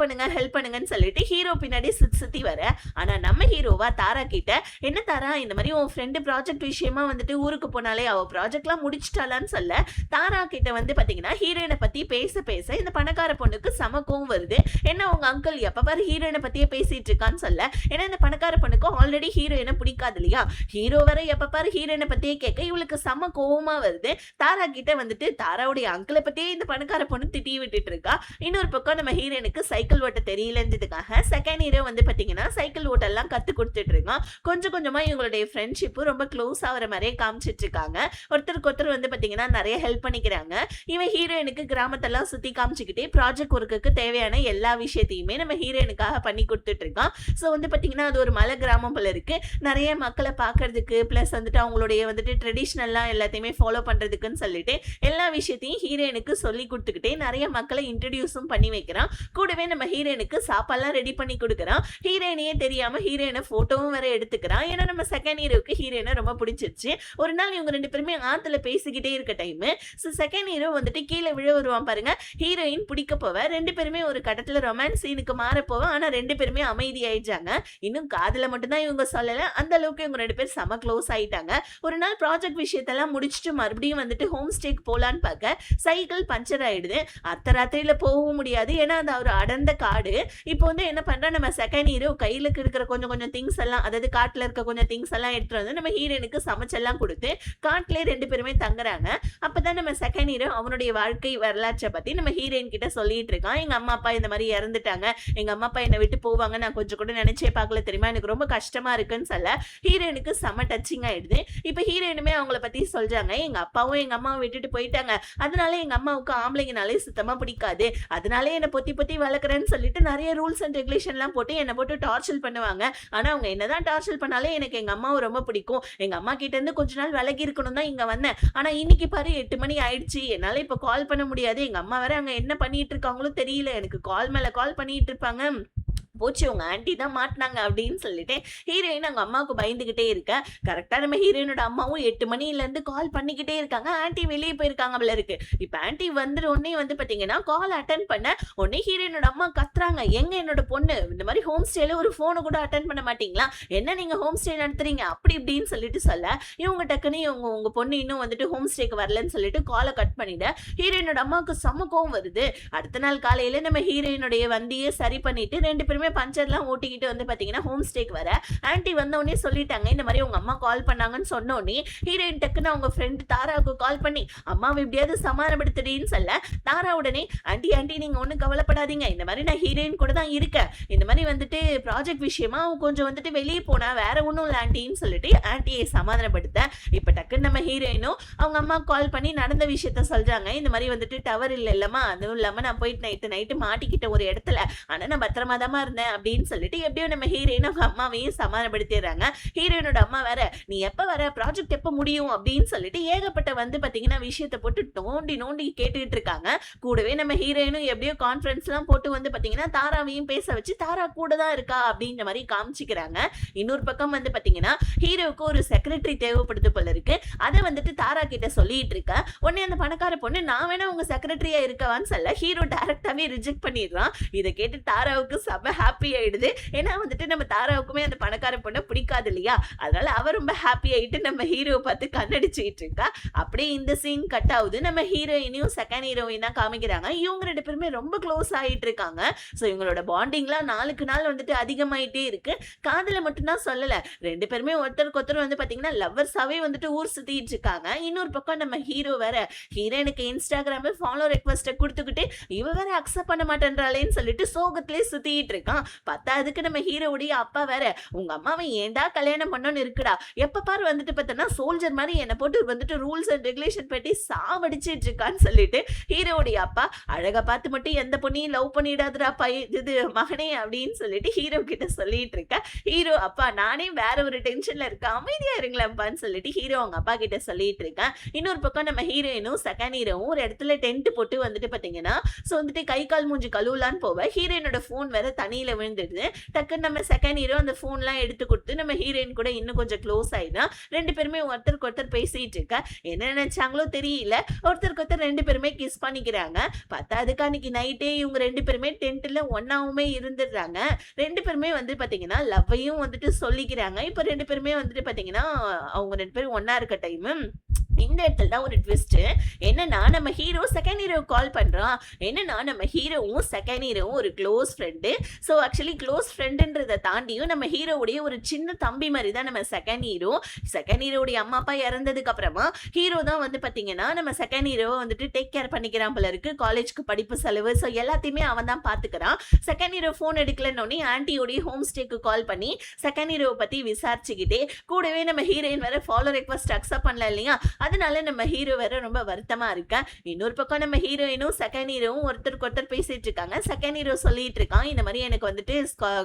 பண்ணுங்கன்னு சொல்லிட்டு ஹீரோ பின்னாடி சுத்தி வர, ஆனா நம்ம ஹீரோவா தாரா கிட்ட, "என்ன தாரா, இந்த மாதிரி உன் ஃப்ரெண்டு ப்ராஜெக்ட் விஷயமா வந்துட்டு ஊருக்கு போனாலே அவ ப்ராஜெக்ட்லாம் முடிச்சிட்டாளான்னு" சொல்ல, தாரா கிட்ட வந்து பாத்தீங்கன்னா ஹீரோயினை பத்தி பேச பேச இந்த பணக்கார பொண்ணுக்கு செம கோவம் வருது. என்ன உங்க அங்கிள் எப்ப பாரு ஹீரோயினை பத்தியே பேசிட்டு இருக்கான்னு சொல்ல, ஏன்னா இந்த பணக்கார பொண்ணுக்கு ஆல்ரெடி ஹீரோயினை பிடிக்காது இல்லையா? ஹீரோ வர எப்ப பாரு ஹீரோயினை பத்தியே கேட்க இவளுக்கு செம கோவமா வருது. தாரா கிட்ட வந்துட்டு தாராவுடைய அங்கிளை பத்தியே இந்த பணக்கார பொண்ணு திட்டி விட்டுட்டு இருக்கா. இன்னொரு பக்கம் நம்ம ஹீரோயினுக்கு சைக்கிள் ஓட்ட தெரியலன்றதுக்காக செகண்ட் ஹீரோ வந்து பாத்தீங்கன்னா சைக்கிள் ஓட்டெல்லாம் கத்து கொடுத்துட்டு இருக்கான். கொஞ்சம் கொஞ்சமா இவங்களுடைய ஃப்ரெண்ட்ஷிப் ரொம்ப க்ளோஸ் ஆகிற மாதிரியே காமிச்சிட்டு இருக்காங்க. ஒருத்தருக்கு ஒருத்தர் வந்து பாத்தீங்கன்னா நிறைய ஹெல்ப் பண்ணிக்கிறாங்க. இவன் ஹீரோயினுக்கு கிராமத்தெல்லாம் சுத்தி காமிச்சுக்கிட்டே ப்ராஜெக்ட் ஒர்க்குக்கு தேவையான எல்லா விஷயத்தையுமே நம்ம ஹீரோயினுக்காக பண்ணி கொடுத்துட்டு இருக்கான். ஸோ வந்து பாத்தீங்கன்னா அது ஒரு மலை கிராமம் போல இருக்கு. நிறைய மக்களை பார்க்கறதுக்கு பிளஸ் வந்துட்டு அவங்களுடைய வந்துட்டு ட்ரெடிஷ்னல்லாம் எல்லாத்தையுமே ஃபாலோ பண்றதுக்குன்னு சொல்லிட்டு எல்லா விஷயத்தையும் ஹீரோயினுக்கு சொல்லி கொடுத்துக்கிட்டே நிறைய மக்களை இன்ட்ரடியூஸும் பண்ணி வைக்கிறான். கூடவே நம்ம ஹீரோயினுக்கு சாப்பாடுலாம் ரெடி பண்ணி கொடுக்குறான். ஹீரோயினையே தெரியாம ஹீரோயினை போட்டோவும் வேற எடுத்துக்கிறான். ஏன்னா நம்ம செகண்ட் ஹீரோக்கு ஹீரோயினை ரொம்ப பிடிச்சிருச்சு. ஒரு நாள் இவங்க 2 பேருமே ஆத்துல பேசிக்கிட்டே இருக்க டைம் செகண்ட் ஹீரோ வந்துட்டு கீழே விழ வருவான் பாருங்க. ஹீரோயின் பிடிக்க போவ 2 பேருமே ஒரு கட்டத்துல ரொமான்ஸ் சீனுக்கு மாற போவ. ஆனா 2 பேருமே அமைதியாயிடுறாங்க. இன்னும் வெறும் காதுல மட்டும் தான் இவங்க சொல்லல. அந்த அளவுக்கு இவங்க 2 பேரும் செம க்ளோஸ் ஆயிட்டாங்க. ஒரு நாள் ப்ராஜெக்ட் விஷயத்தெல்லாம் முடிச்சுட்டு மறுபடியும் வந்துட்டு ஹோம் ஸ்டேக்கு போலான்னு பார்க்க, சைக்கிள் பஞ்சர் ஆயிடுது. அர்த்தராத்திரியில போகவும் முடியாது. ஏன்னா, அது ஒரு அடர்ந்த காடு. இப்போ வந்து என்ன பண்றா, நம்ம செகண்ட் ஹீரோ கையில இருக்கிற கொஞ்சம் கொஞ்சம் திங்ஸ் எல்லாம், அதாவது காட்டுல இருக்க கொஞ்சம் திங்ஸ் எல்லாம் எடுத்துட்டு வந்து நம்ம ஹீரோயினுக்கு சமைச்செல்லாம் குடுத்து, காட்டுலயே 2 பேருமே தங்குறாங்க. அப்பதான் நம்ம செகண்ட் ஹீரோ அவனுடைய வாழ்க்கை வரலாற்றை பத்தி நம்ம ஹீரோயின் கிட்ட சொல்லிட்டு இருக்கான். எங்க அம்மா அப்பா இந்த மாதிரி இறந்துட்டாங்க. எங்க அம்மா அப்பா என்னை விட்டு போவாங்க. நான் கொஞ்சம் கூட நினைச்சே பார்க்கல தெரியுமா? எனக்கு ரொம்ப கஷ்டமா இருக்குன்னு சொல்ல, ஹீரோயினுக்கு செம டச்சிங் ஆயிடுது. இப்ப ஹீரோயினுமே அவங்கள பத்தி சொல்றாங்க. எங்க அப்பாவும் எங்க அம்மாவும் விட்டுட்டு போயிட்டாங்க. அதனால எங்க அம்மாவுக்கு ஆம்பளைங்கனாலே சுத்தமா பிடிக்காது. அதனால என்ன பொத்தி பொத்தி வளர்க்குறேன்னு சொல்லிட்டு நிறைய ரூல்ஸ் அண்ட் ரெகுலேஷன்லாம் போட்டு என்ன போட்டு டார்ச்சர் பண்ணுவாங்க. ஆனா அவங்க என்னதான் டார்ச்சர் பண்ணாலே எனக்கு எங்க அம்மாவை ரொம்ப பிடிக்கும். எங்க அம்மா கிட்ட இருந்து கொஞ்ச நாள் விலகி இருக்கணும் தான் இங்க வந்தேன். ஆனா இன்னைக்கு பாரு 8 மணி ஆயிடுச்சு. என்னால இப்ப கால் பண்ண முடியாது. எங்க அம்மா வேற அங்க என்ன பண்ணிட்டு இருக்காங்களோ தெரியல. எனக்கு கால் மேல கால் பண்ணிட்டு இருப்பாங்க. போச்சு உங்க ஆன்ட்டி தான் மாட்டினாங்க அப்படின்னு சொல்லிட்டு ஹீரோயின் அவங்க அம்மாவுக்கு பயந்துகிட்டே இருக்க. கரெக்டா நம்ம ஹீரோயினோட அம்மாவும் 8 மணில இருந்து கால் பண்ணிக்கிட்டே இருக்காங்க. ஆன்ட்டி வெளியே போயிருக்காங்க போல இருக்கு. இப்ப ஆன்ட்டி வந்துட்டு உடனே வந்து பாத்தீங்கன்னா கால் அட்டன் பண்ண உடனே ஹீரோயினோட அம்மா கத்துறாங்க, எங்க என்னோட பொண்ணு இந்த மாதிரி ஹோம் ஸ்டேல ஒரு போனை கூட அட்டன் பண்ண மாட்டீங்களா? என்ன நீங்க ஹோம் ஸ்டே நடத்துறீங்க அப்படி இப்படின்னு சொல்லிட்டு சொல்ல, இவங்க டக்குன்னு உங்க பொண்ணு இன்னும் வந்துட்டு ஹோம் ஸ்டேக்கு வரலன்னு சொல்லிட்டு காலை கட் பண்ணிட ஹீரோயினோட அம்மாவுக்கு செம கோவம் வருது. அடுத்த நாள் காலையில நம்ம ஹீரோயினுடைய வண்டியை சரி பண்ணிட்டு 2 பேருமே பஞ்சர்லாம் ஓட்டிக்கிட்டு வந்து பாத்தீங்கன்னா ஹோம் ஸ்டேக்கு வர ஆன்ட்டி வந்த உடனே சொல்லிட்டாங்க, இந்த மாதிரி உங்க அம்மா கால் பண்ணாங்கன்னு சொன்ன உடனே ஹீரோயின் டக்குன்னு அவங்க ஃப்ரெண்ட் தாராவுக்கு கால் பண்ணி அம்மாவை எப்படியாவது சமாதானப்படுத்துறேன்னு சொல்ல, தாரா உடனே ஆன்ட்டி ஆன்ட்டி நீங்க ஒன்றும் கவலைப்படாதீங்க, இந்த மாதிரி நான் ஹீரோயின் கூட தான் இருக்கேன், இந்த மாதிரி வந்துட்டு ப்ராஜெக்ட் விஷயமா கொஞ்சம் வந்துட்டு வெளியே போனா வேற ஒன்றும் இல்லை ஆன்ட்டின்னு சொல்லிட்டு ஆன்ட்டியை சமாதானப்படுத்த, இப்ப டக்குன்னு நம்ம ஹீரோயினும் அவங்க அம்மா கால் பண்ணி நடந்த விஷயத்த சொல்றாங்க. இந்த மாதிரி வந்துட்டு டவர் இல்லம்மா, அதுவும் இல்லாம நான் போயிட்டு நைட்டு மாட்டிக்கிட்ட ஒரு இடத்துல, ஆனா நான் பத்திரமா தான் இருந்தேன் அப்படின்னு சொல்லிட்டு எப்படியோ நம்ம ஹீரோயின் அவங்க அம்மாவையும் சமாதானப்படுத்திடுறாங்க. ஹீரோயினோட அம்மா வேற நீ எப்ப வர, ப்ராஜெக்ட் எப்ப முடியும் அப்படின்னு சொல்லிட்டு ஏகப்பட்ட வந்து பாத்தீங்கன்னா விஷயத்தை போட்டு நோண்டி நோண்டி கேட்டுக்கிட்டு இருக்காங்க. கூடவே நம்ம ஹீரோயினும் எப்படியோ கான்ஃபரன்ஸ் எல்லாம் போட்டு வந்து பாத்தீங்கன்னா தாராவையும் பேச வச்சு தாரா கூட தான் இருக்கா அப்படின்ற மாதிரி காமிச்சிக்கிறாங்க. இன்னொரு பக்கம் வந்து பாத்தீங்கன்னா ஹீரோவுக்கு ஒரு செக்ரட்டரி தேவைப்படுது போல இருக்கு. அதை வந்துட்டு தாரா கிட்ட சொல்லிட்டு இருக்க உடனே அந்த பணக்கார பொண்ணு நான் வேணா உங்க செக்ரட்டரியா இருக்கவான்னு சொல்ல ஹீரோ டைரக்டாவே ரிஜெக்ட் பண்ணிடுறான். இதை கேட்டு தாராவுக்கு செம ஹாப்பி ஆயிடுது. ஏன்னா வந்துட்டு நம்ம தாராவுக்குமே அந்த பணக்கார பொண்ணை பிடிக்காது இல்லையா? அதனால அவ ரொம்ப ஹாப்பி ஆயிட்டு நம்ம ஹீரோவை பார்த்து கண்ணடிச்சுட்டு இருக்கா. அப்படியே இந்த சீன் கட் ஆகுது. நம்ம ஹீரோயினையும் செகண்ட் ஹீரோயின் தான் காமிக்கிறாங்க. இவங்க 2 பேருமே ரொம்ப க்ளோஸ் ஆயிட்டு இருக்காங்க. ஸோ இவங்களோட பாண்டிங்லாம் நாளுக்கு நாள் வந்துட்டு அதிகமாயிட்டே இருக்கு. காதல மட்டும்தான் சொல்லல, 2 பேருமே ஒருத்தருக்கு ஒருத்தர் வந்து பாத்தீங்கன்னா லவ்வர்ஸாவே வந்துட்டு ஊர் சுத்திட்டு இருக்காங்க. இன்னொரு பக்கம் நம்ம ஹீரோ வேற ஹீரோயினுக்கு இன்ஸ்டாகிராம்ல ஃபாலோ ரெக்வெஸ்ட்டை கொடுத்துக்கிட்டு இவ வேற அக்செப்ட் பண்ண மாட்டேன்றாளேன்னு சொல்லிட்டு சோகத்திலே சுத்திட்டு இருக்கான். பத்தாவதுக்கு நம்ம ஹீரோவுடைய அப்பா வேற உங்க அம்மாவை ஏண்டா கல்யாணம் பண்ணணும்னு இருக்குடா, எப்ப பாரு வந்துட்டு பார்த்தனா சோல்ஜர் மாதிரி என்ன போட்டு வந்துட்டு ரூல்ஸ் அண்ட் ரெகுலேஷன் பற்றி சாவடிச்சிட்டு இருக்கான்னு சொல்லிட்டு ஹீரோவுடைய அப்பா அழகா பார்த்து மட்டும் எந்த பொண்ணையும் லவ் பண்ணிடாதுடா இது மகனே அப்படின்னு சொல்லிட்டு ஹீரோ கிட்ட சொல்லிட்டு இருக்க. ஹீரோ அப்பா நானே வேற ஒரு டென்ஷன்ல இருக்கேன், அமைதியா இருங்களேன்ப்பான்னு சொல்லிட்டு ஹீரோ அவங்க அப்பா கிட்ட சொல்லிட்டு இருக்கேன். இன்னொரு பக்கம் நம்ம ஹீரோயினும் செகண்ட் ஹீரோவும் ஒரு இடத்துல டென்ட் போட்டு வந்துட்டு பாத்தீங்கன்னா சோ வந்துட்டு கை கால் மூஞ்சி கழுவலான்னு போவ ஹீரோயினோட போன் வேற தண்ணியில விழுந்துடுது. டக்குன்னு நம்ம செகண்ட் ஹீரோ அந்த போன்லாம் எடுத்து கொடுத்து நம்ம ஹீரோயின் கூட இன்னும் கொஞ்சம் க்ளோஸ் ஆயிடும். 2 பேருமே ஒருத்தருக்கு ஒருத்தர் பேசிட்டு இருக்க. என்ன நினைச்சாங்களோ தெரியல, ஒருத்தருக்கு ஒருத்தர் 2 பேருமே கிஸ் பண்ணிக்கிறாங்க. பத்தாவதுக்கு அன்னைக்கு நைட்டே இவங்க 2 பேருமே டென்ட்ல ஒன்னாவுமே இருந்துடுறாங்க. 2 பேருமே வந்து பாத்தீங்கன்னா லவ்வையும் வந்துட்டு சொல்லிக்கிறாங்க. இப்ப 2 பேருமே வந்துட்டு பாத்தீங்கன்னா அவங்க 2 பேரும் ஒன்னா இருக்க டைம் இந்த இடத்துல தான் ஒரு ட்விஸ்ட். என்னன்னா நம்ம ஹீரோ செகண்ட் ஹீரோ கால் பண்றான். என்னன்னா நம்ம ஹீரோவும் செகண்ட் ஹீரோவும் ஒரு close friend. So actually close ஃப்ரெண்டுன்றதை தாண்டியும் நம்ம ஹீரோவுடைய ஒரு சின்ன தம்பி மாதிரி தான் நம்ம செகண்ட் ஹீரோ. செகண்ட் ஹீரோடைய அம்மா அப்பா இறந்ததுக்கு அப்புறமா ஹீரோ தான் வந்து பாத்தீங்கன்னா நம்ம செகண்ட் ஹீரோவை வந்துட்டு டேக் கேர் பண்ணிக்கிறான் போல இருக்கு. காலேஜ்க்கு படிப்பு செலவு ஸோ எல்லாத்தையுமே அவன் தான் பாத்துக்கிறான். செகண்ட் ஹீரோ போன் எடுக்கலன்னு ஆன்டியோடைய ஹோம் ஸ்டேக்கு கால் பண்ணி செகண்ட் ஹீரோவை பத்தி விசாரிச்சுக்கிட்டே கூடவே நம்ம ஹீரோயின் வேற ஃபாலோ ரெக்வஸ்ட் அக்செப்ட் பண்ணல இல்லையா, அதனால நம்ம ஹீரோ வேற ரொம்ப வருத்தமா இருக்கா. இன்னொரு பக்கம் நம்ம ஹீரோயினும் செகண்ட் ஹீரோவும் ஒருத்தருக்கு ஒருத்தர் பேசிட்டு இருக்காங்க. செகண்ட் ஹீரோ சொல்லிட்டு இருக்கான், இந்த மாதிரி எனக்கு வந்துட்டு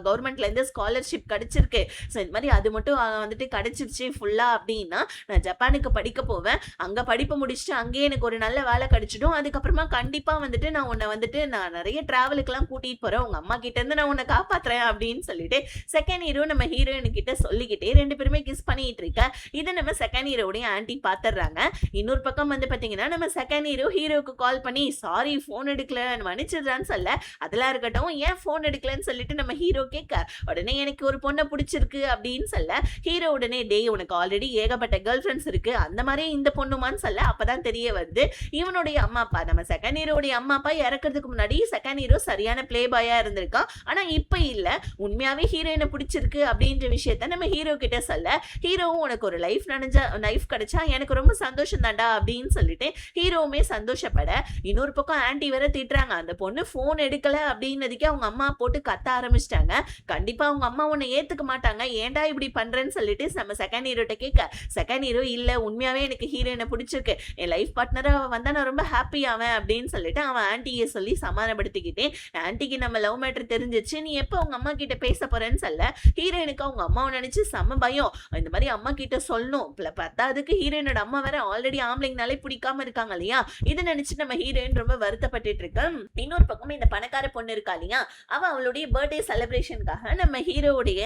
கவர்மெண்ட்ல இருந்து ஸ்காலர்ஷிப் கிடைச்சிருக்கு. ஸோ இந்த மாதிரி அது மட்டும் வந்துட்டு கிடைச்சிருச்சு ஃபுல்லா அப்படின்னா நான் ஜப்பானுக்கு படிக்க போவேன். அங்க படிப்பு முடிச்சுட்டு அங்கேயே எனக்கு ஒரு நல்ல வேலை கிடைச்சிடும். அதுக்கப்புறமா கண்டிப்பா வந்துட்டு நான் உன்னை வந்துட்டு நான் நிறைய டிராவலுக்கு எல்லாம் கூட்டிட்டு போறேன், உங்க அம்மா கிட்ட இருந்து நான் உன்னை காப்பாத்துறேன் அப்படின்னு சொல்லிட்டு செகண்ட் ஹீரோ நம்ம ஹீரோயின் கிட்ட சொல்லிக்கிட்டே 2 பேருமே கிஸ் பண்ணிட்டு இருக்க. இதை நம்ம செகண்ட் ஹீரோடைய ஆன்டி பாத்துறாங்க. சொல்றாங்க. இன்னொரு பக்கம் வந்து பாத்தீங்கன்னா நம்ம செகண்ட் ஹீரோக்கு கால் பண்ணி சாரி ஃபோன் எடுக்கல மன்னிச்சிடுறான்னு சொல்ல, அதெல்லாம் இருக்கட்டும் ஏன் ஃபோன் எடுக்கலன்னு சொல்லிட்டு நம்ம ஹீரோ கேட்க, உடனே எனக்கு ஒரு பொண்ணை பிடிச்சிருக்கு அப்படின்னு சொல்ல, ஹீரோ உடனே டேய் உனக்கு ஆல்ரெடி ஏகப்பட்ட கேர்ள் ஃப்ரெண்ட்ஸ் இருக்கு அந்த மாதிரி இந்த பொண்ணுமான்னு சொல்ல, அப்பதான் தெரிய வருது இவனுடைய அம்மா அப்பா நம்ம செகண்ட் ஹீரோடைய அம்மா அப்பா இறக்கிறதுக்கு முன்னாடி செகண்ட் ஹீரோ சரியான பிளே பாயா இருந்திருக்கான். ஆனா இப்ப இல்ல உண்மையாவே ஹீரோயினை பிடிச்சிருக்கு அப்படின்ற விஷயத்த நம்ம ஹீரோ கிட்ட சொல்ல, ஹீரோவும் உனக்கு ஒரு லைஃப் கிடைச்சா எனக்கு ரொம்ப சந்தோஷம் தாண்டா அப்படின்னு சொல்லிட்டு ஹீரோவுமே சந்தோஷப்பட, இன்னொரு பக்கம் ஆன்டி வேற திட்டுறாங்க அந்த பொண்ணு போன் எடுக்கல அப்படின்னதுக்கே அவங்க அம்மா போட்டு கத்த ஆரம்பிச்சிட்டாங்க. கண்டிப்பா அவங்க அம்மா உன்னை ஏத்துக்க மாட்டாங்க ஏன்டா இப்படி பண்றேன்னு சொல்லிட்டு நம்ம செகண்ட் ஹீரோட்ட கேட்க, செகண்ட் ஹீரோ இல்ல உண்மையாவே எனக்கு ஹீரோயினை பிடிச்சிருக்கு என் லைஃப் பார்ட்னரா வந்தா நான் ரொம்ப ஹாப்பி ஆவேன் அப்படின்னு சொல்லிட்டு அவன் ஆன்டியை சொல்லி சமாதானப்படுத்திக்கிட்டேன். ஆன்டிக்கு நம்ம லவ் மேட்டர் தெரிஞ்சிச்சு நீ எப்ப உங்க அம்மா கிட்ட பேச போறேன்னு சொல்ல, ஹீரோயினுக்கு அவங்க அம்மாவை நினைச்சு செம்ம பயம். இந்த மாதிரி அம்மா கிட்ட சொல்லணும் பத்தாவதுக்கு ஹீரோயினோட அம்மா வேற ஆல்ரெடி ஆம்பளைங்கனாலே பிடிக்காம இருக்காங்க இல்லையா, இதை நினைச்சு நம்ம ஹீரோயின் ரொம்ப வருத்தப்பட்டு இருக்கு. இன்னொரு பக்கம் இந்த பணக்கார பொண்ணு இருக்கா இல்லையா, அவ அவளுடைய பர்த்டே செலிப்ரேஷனுக்காக நம்ம ஹீரோவுடைய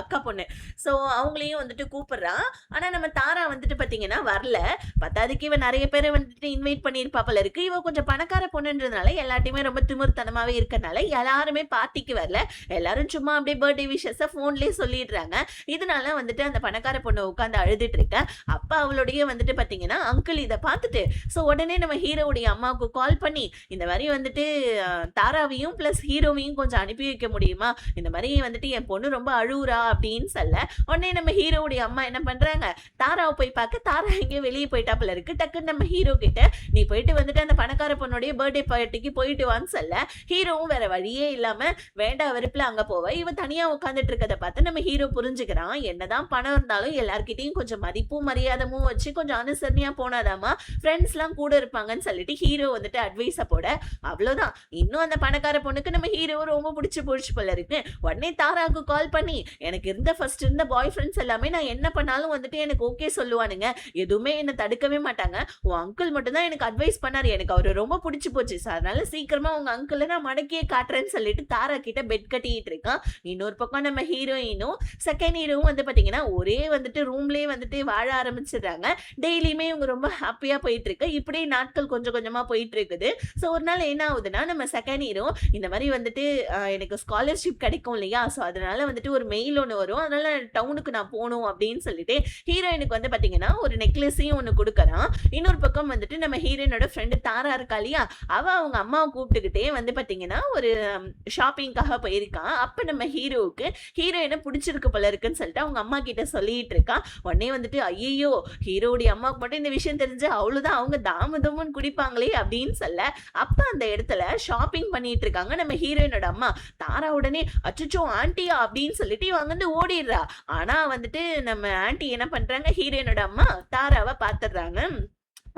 அக்கா பொண்ணு சோ அவங்களையும் வந்துட்டு கூப்பிடுறான். ஆனா நம்ம தாரா வந்துட்டு பாத்தீங்கன்னா வரல. பத்தாவதுக்கு இவன் நிறைய பேரை வந்துட்டு இன்வைட் பண்ணிருப்பாப்பல இருக்கு. இவ கொஞ்சம் பணக்கார பொண்ணுன்றதுனால எல்லாத்தையுமே ரொம்ப திமிர்த்தனமாவே இருக்கனால யாருமே பார்ட்டிக்கு வரல. எல்லாரும் சும்மா அப்படியே பர்த்டே விஷஸ் போன்லயே சொல்லிடுறாங்க. இதனால வந்துட்டு அந்த பணக்கார பொண்ணு உட்காந்து அழுதுட்டு இருக்க. அப்ப அவளுடைய வந்துட்டு பாத்தீங்கன்னா அங்கிள் இதை பார்த்துட்டு சோ உடனே நம்ம ஹீரோவுடைய அம்மாவுக்கு கால் பண்ணி இந்த மாதிரி வந்துட்டு தாராவையும் பிளஸ் ஹீரோவையும் கொஞ்சம் அனுப்பி வைக்க முடியுமா, இந்த மாதிரி வந்துட்டு என் பொண்ணு ரொம்ப அழுவுறா அப்படின்னு சொல்ல, உடனே நம்ம ஹீரோவுடைய அம்மா என்ன பண்றாங்க, தாராவை போய் பார்க்க தாரா எங்கேயோ வெளியே போயிட்டாப்புல இருக்கு. டக்குன்னு நம்ம ஹீரோ கிட்ட நீ போயிட்டு வந்துட்டு அந்த பணக்கார பொண்ணுடைய பர்த்டே பார்ட்டிக்கு போயிட்டு வான்னு சொல்ல, ஹீரோவும் வேற வழியே இல்லாம வேண்டாம் வெறுப்புல அங்க போவ இவ தனியா உட்காந்துட்டு இருக்கதை பார்த்து நம்ம ஹீரோ புரிஞ்சுக்கிறான் என்னதான் பணம் இருந்தாலும் எல்லார்கிட்டையும் கொஞ்சம் மதிப்பும் மரியாதமும் வச்சு கொஞ்சம் அனுசரணையா போனாதாமா ஃப்ரெண்ட்ஸ் எல்லாம் கூட இருப்பாங்கன்னு சொல்லிட்டு ஹீரோ வந்துட்டு அட்வைஸ போட, அவ்வளவுதான் இன்னும் அந்த பணக்கார பொண்ணுக்கு நம்ம ஹீரோ ரொம்ப பிடிச்சு போல இருக்கு. உடனே தாராவுக்கு கால் பண்ணி எனக்கு ஃபர்ஸ்ட் இருந்த பாய் ஃப்ரெண்ட்ஸ் எல்லாமே நான் என்ன பண்ணாலும் வந்துட்டு எனக்கு ஓகே சொல்லுவானுங்க, எதுவுமே என்ன தடுக்கவே மாட்டாங்க. உன் அங்கிள் மட்டும் தான் எனக்கு அட்வைஸ் பண்ணாரு, எனக்கு அவரு ரொம்ப பிடிச்சு போச்சு சார், அதனால சீக்கிரமா உங்க அங்கிள் நான் மடக்கியே காட்டுறேன்னு சொல்லிட்டு தாரா கிட்ட பெட் கட்டிட்டு இருக்கான். இன்னொரு பக்கம் நம்ம ஹீரோயினும் செகண்ட் ஹீரோவும் வந்து பாத்தீங்கன்னா ஒரே வந்துட்டு ரூம்லயே வந்துட்டு வாழ ஆரம்பிச்சிடுறாங்க. டெய்லியுமே இவங்க ரொம்ப ஹாப்பியா போயிட்டு இருக்கு. இப்படியே நாட்கள் கொஞ்சம் கொஞ்சமா போயிட்டு இருக்குது. சோ ஒரு நாள் என்ன ஆகுதுன்னா நம்ம செகண்ட் ஹீரோ இந்த மாதிரி வந்துட்டு எனக்கு ஸ்காலர்ஷிப் கிடைக்கும் இல்லையா, சோ அதனால வந்துட்டு ஒரு மெயில் ஒன்று வரும், அதனால டவுனுக்கு நான் போகணும் அப்படின்னு சொல்லிட்டு ஹீரோயினுக்கு வந்து பாத்தீங்கன்னா ஒரு நெக்லஸையும் ஒன்று கொடுக்கறான். இன்னொரு பக்கம் வந்துட்டு நம்ம ஹீரோயினோட ஃப்ரெண்டு தாரா இருக்கா இல்லையா, அவ அவங்க அம்மாவை கூப்பிட்டுக்கிட்டே வந்து பாத்தீங்கன்னா ஒரு ஷாப்பிங்காக போயிருக்கான். அப்ப நம்ம ஹீரோவுக்கு ஹீரோயினை பிடிச்சிருக்கு போல இருக்குன்னு சொல்லிட்டு அவங்க அம்மா கிட்ட சொல்லிட்டு இருக்கான். உடனே வந்துட்டு ஐயோ ஹீரோடைய அம்மாவுக்கு மட்டும் இந்த விஷயம் தெரிஞ்சு அவ்வளவுதான் அவங்க தாமதமும் குடிப்பாங்களே அப்படின்னு சொல்ல, அப்ப அந்த இடத்துல ஷாப்பிங் பண்ணிட்டு இருக்காங்க நம்ம ஹீரோயினோட அம்மா. தாரா உடனே அச்சோ ஆண்டியா அப்படின்னு சொல்லிட்டு இவங்க வந்து ஓடிடுறா. ஆனா வந்துட்டு நம்ம ஆண்டி என்ன பண்றாங்க, ஹீரோயினோட அம்மா தாராவை பாத்துடுறாங்க.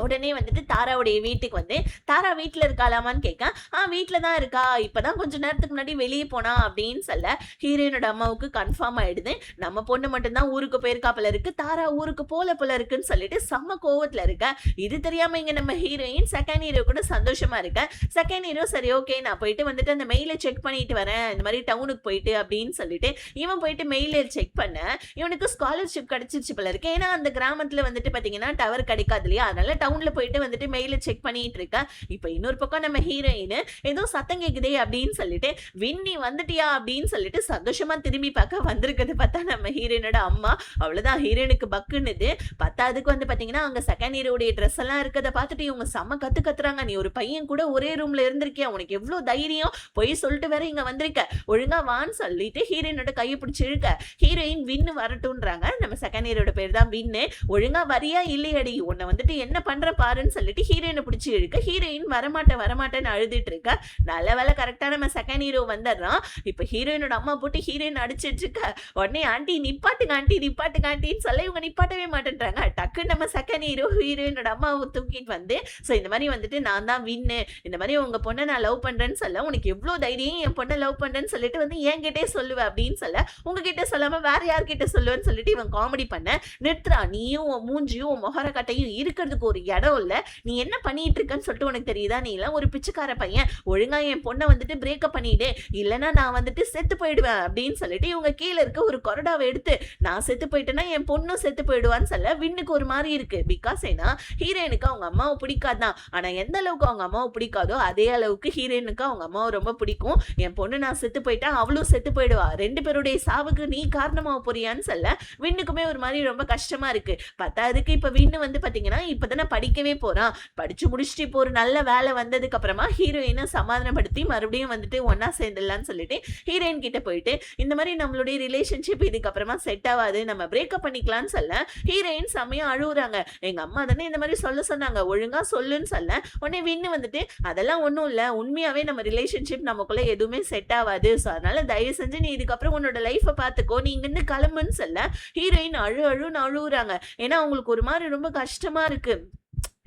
உடனே வந்துட்டு தாராவுடைய வீட்டுக்கு வந்து தாரா வீட்டுல இருக்காளாமான்னு கேட்க, வீட்டுல தான் இருக்கா, இப்பதான் கொஞ்ச நேரத்துக்கு முன்னாடி வெளியே போனா அப்படின்னு சொல்ல, ஹீரோயினோட அம்மாவுக்கு கன்ஃபார்ம் ஆயிடுது நம்ம பொண்ணு மட்டும்தான் ஊருக்கு போயிருக்காப்புல இருக்கு, தாரா ஊருக்கு போல இருக்குன்னு சொல்லிட்டு செம்ம கோவத்துல இருக்க. இது தெரியாம இங்க நம்ம ஹீரோயின் செகண்ட் ஹீரோ கூட சந்தோஷமா இருக்க. செகண்ட் ஹீரோ சரி ஓகே நான் போயிட்டு வந்துட்டு அந்த மெயில செக் பண்ணிட்டு வரேன் இந்த மாதிரி டவுனுக்கு போயிட்டு அப்படின்னு சொல்லிட்டு இவன் போயிட்டு மெயில செக் பண்ண இவனுக்கு ஸ்காலர்ஷிப் கிடைச்சிருச்சு போல இருக்கு. ஏன்னா அந்த கிராமத்துல வந்துட்டு பாத்தீங்கன்னா டவர் கிடைக்காது இல்லையா, அதனால டவுன்ல போயிட்டு வந்துட்டு மெயில செக் பண்ணிட்டு இருக்கா. இப்ப இன்னொரு பக்கம் நம்ம ஹீரோயின் ஏதோ சத்தம் கேக்குதே அப்படின்னு சொல்லிட்டு வின்னி வந்துட்டியா அப்படின்னு சொல்லிட்டு சந்தோஷமா திரும்பி பார்க்க வந்திருக்கிறது பார்த்தா நம்ம ஹீரோயினோட அம்மா. அவ்வளவுதான் ஹீரோயினுக்கு பக்குன்னுது. பத்தாவதுக்கு வந்து பாத்தீங்கன்னா அங்க செகண்ட் ஹீரோடைய ட்ரெஸ் எல்லாம் இருக்கதை பார்த்துட்டு இவங்க செம்ம கத்துறாங்க, நீ ஒரு பையன் கூட ஒரே ரூம்ல இருந்திருக்கியா, உனக்கு எவ்வளவு தைரியம், போய் சொல்லிட்டு வேற இங்க வந்திருக்க, ஒழுங்கா வான்னு சொல்லிட்டு ஹீரோயினோட கையை பிடிச்சி இழுக்க ஹீரோயின் வின்னு வரட்டும்ன்றாங்க. நம்ம செகண்ட் ஹீரோட பேர் தான் வின்னு. ஒழுங்கா வரியா இல்லையடி, உன்னை வந்துட்டு என்ன பண்ற பாருன்னு சொல்லிட்டு ஹீரோயினை பிடிச்சி இழுக்க ஹீரோயின் வரமாட்டேன்னு அழுதுட்டு இருக்கா. நல்ல வேலை கரெக்டா நம்ம செகண்ட் ஹீரோ வந்துடுறான். இப்ப ஹீரோயினோட அம்மா போட்டு ஹீரோயின் அடிச்சிட்டு இருக்க. உடனே ஆண்டி நிப்பாட்டுங்க ஆண்டின்னு சொல்ல இவங்க நிப்பாட்டவே மாட்டேன்றாங்க. டக்கு நம்ம செகண்ட் ஹீரோயினோட அம்மாவை தூக்கிட்டு வந்து சோ இந்த மாதிரி வந்துட்டு நான் தான் வின்னு, இந்த மாதிரி உங்க பொண்ணை நான் லவ் பண்றேன்னு சொல்ல, உனக்கு எவ்வளவு தைரியம் என் பொண்ணை லவ் பண்றேன்னு சொல்லிட்டு வந்து என்கிட்டே சொல்லுவ அப்படின்னு சொல்ல, உங்ககிட்ட சொல்லாம வேற யார்கிட்ட சொல்லுவேன்னு சொல்லிட்டு இவன் காமெடி பண்ண நிறுத்துறா. நீயும் மூஞ்சியும் முகர கட்டையும் இருக்கிறதுக்கு ஒரு இடம் இல்ல. நீ என்ன பண்ணிட்டு இருக்கன்னு சொல்லிட்டு உனக்கு தெரியுதா? நீ எல்லாம் ஒரு பிச்சைக்கார பையன். ஒழுங்கா என் பொண்ண வந்துட்டு பிரேக்கப் பண்ணிடு. இல்லன்னா நான் வந்துட்டு செத்து போயிடுவேன் அப்படின்னு சொல்லிட்டு இவங்க கீழ இருக்க ஒரு கொறடாவ எடுத்து நான் செத்து போயிட்டேன்னா என் பொண்ணும் செத்து போயிடுவான்னு சொல்ல வின்னுக்கு ஒரு மாரி இருக்கு. பிகாஸ் ஏன்னா ஹீரோயினுக்கு அவங்க அம்மாவ பிடிக்காதுதான். ஆனா எந்த அளவுக்கு அவங்க அம்மாவ பிடிக்காதோ அதே அளவுக்கு ஹீரோயினுக்கு அவங்க அம்மாவ ரொம்ப பிடிக்கும். என் பொண்ணு நான் செத்து போயிட்டா அவளும் செத்து போயிடுவா. 2 பேருடைய சாவுக்கு நீ காரணமாவ போறியான்னு சொல்ல வின்னுக்குமே ஒரு மாரி ரொம்ப கஷ்டமா இருக்கு. பத்தாததுக்கு இப்ப வின்னு வந்து பாத்தீங்கன்னா இப்பதானே படிக்கவே போறான். படிச்சு முடிச்சுட்டு இப்போ ஒரு நல்ல வேலை வந்ததுக்கு அப்புறமா ஹீரோயினை சமாதானப்படுத்தி மறுபடியும் வந்துட்டு ஒன்னா சேர்ந்துடலாம்னு சொல்லிட்டு ஹீரோயின் கிட்ட போயிட்டு இந்த மாதிரி நம்மளுடைய ரிலேஷன்ஷிப் இதுக்கப்புறமா செட் ஆகாது, நம்ம பிரேக்கப் பண்ணிக்கலாம்னு சொல்ல ஹீரோயின் செம்மையா அழுகுறாங்க. எங்க அம்மா தானே இந்த மாதிரி சொல்ல சொன்னாங்க, ஒழுங்கா சொல்லுன்னு சொல்ல உடனே வின்னு வந்துட்டு அதெல்லாம் ஒண்ணும் இல்ல, உண்மையாவே நம்ம ரிலேஷன்ஷிப் நமக்குள்ள எதுவுமே செட் ஆகாது, ஸோ அதனால தயவு செஞ்சு நீ இதுக்கப்புறம் உன்னோட லைஃபை பார்த்துக்கோ, நீ இங்கிருந்து கிளம்புன்னு சொல்ல ஹீரோயின் அழுன்னு அழுகுறாங்க. ஏன்னா அவங்களுக்கு ஒரு மாதிரி ரொம்ப கஷ்டமா இருக்கு.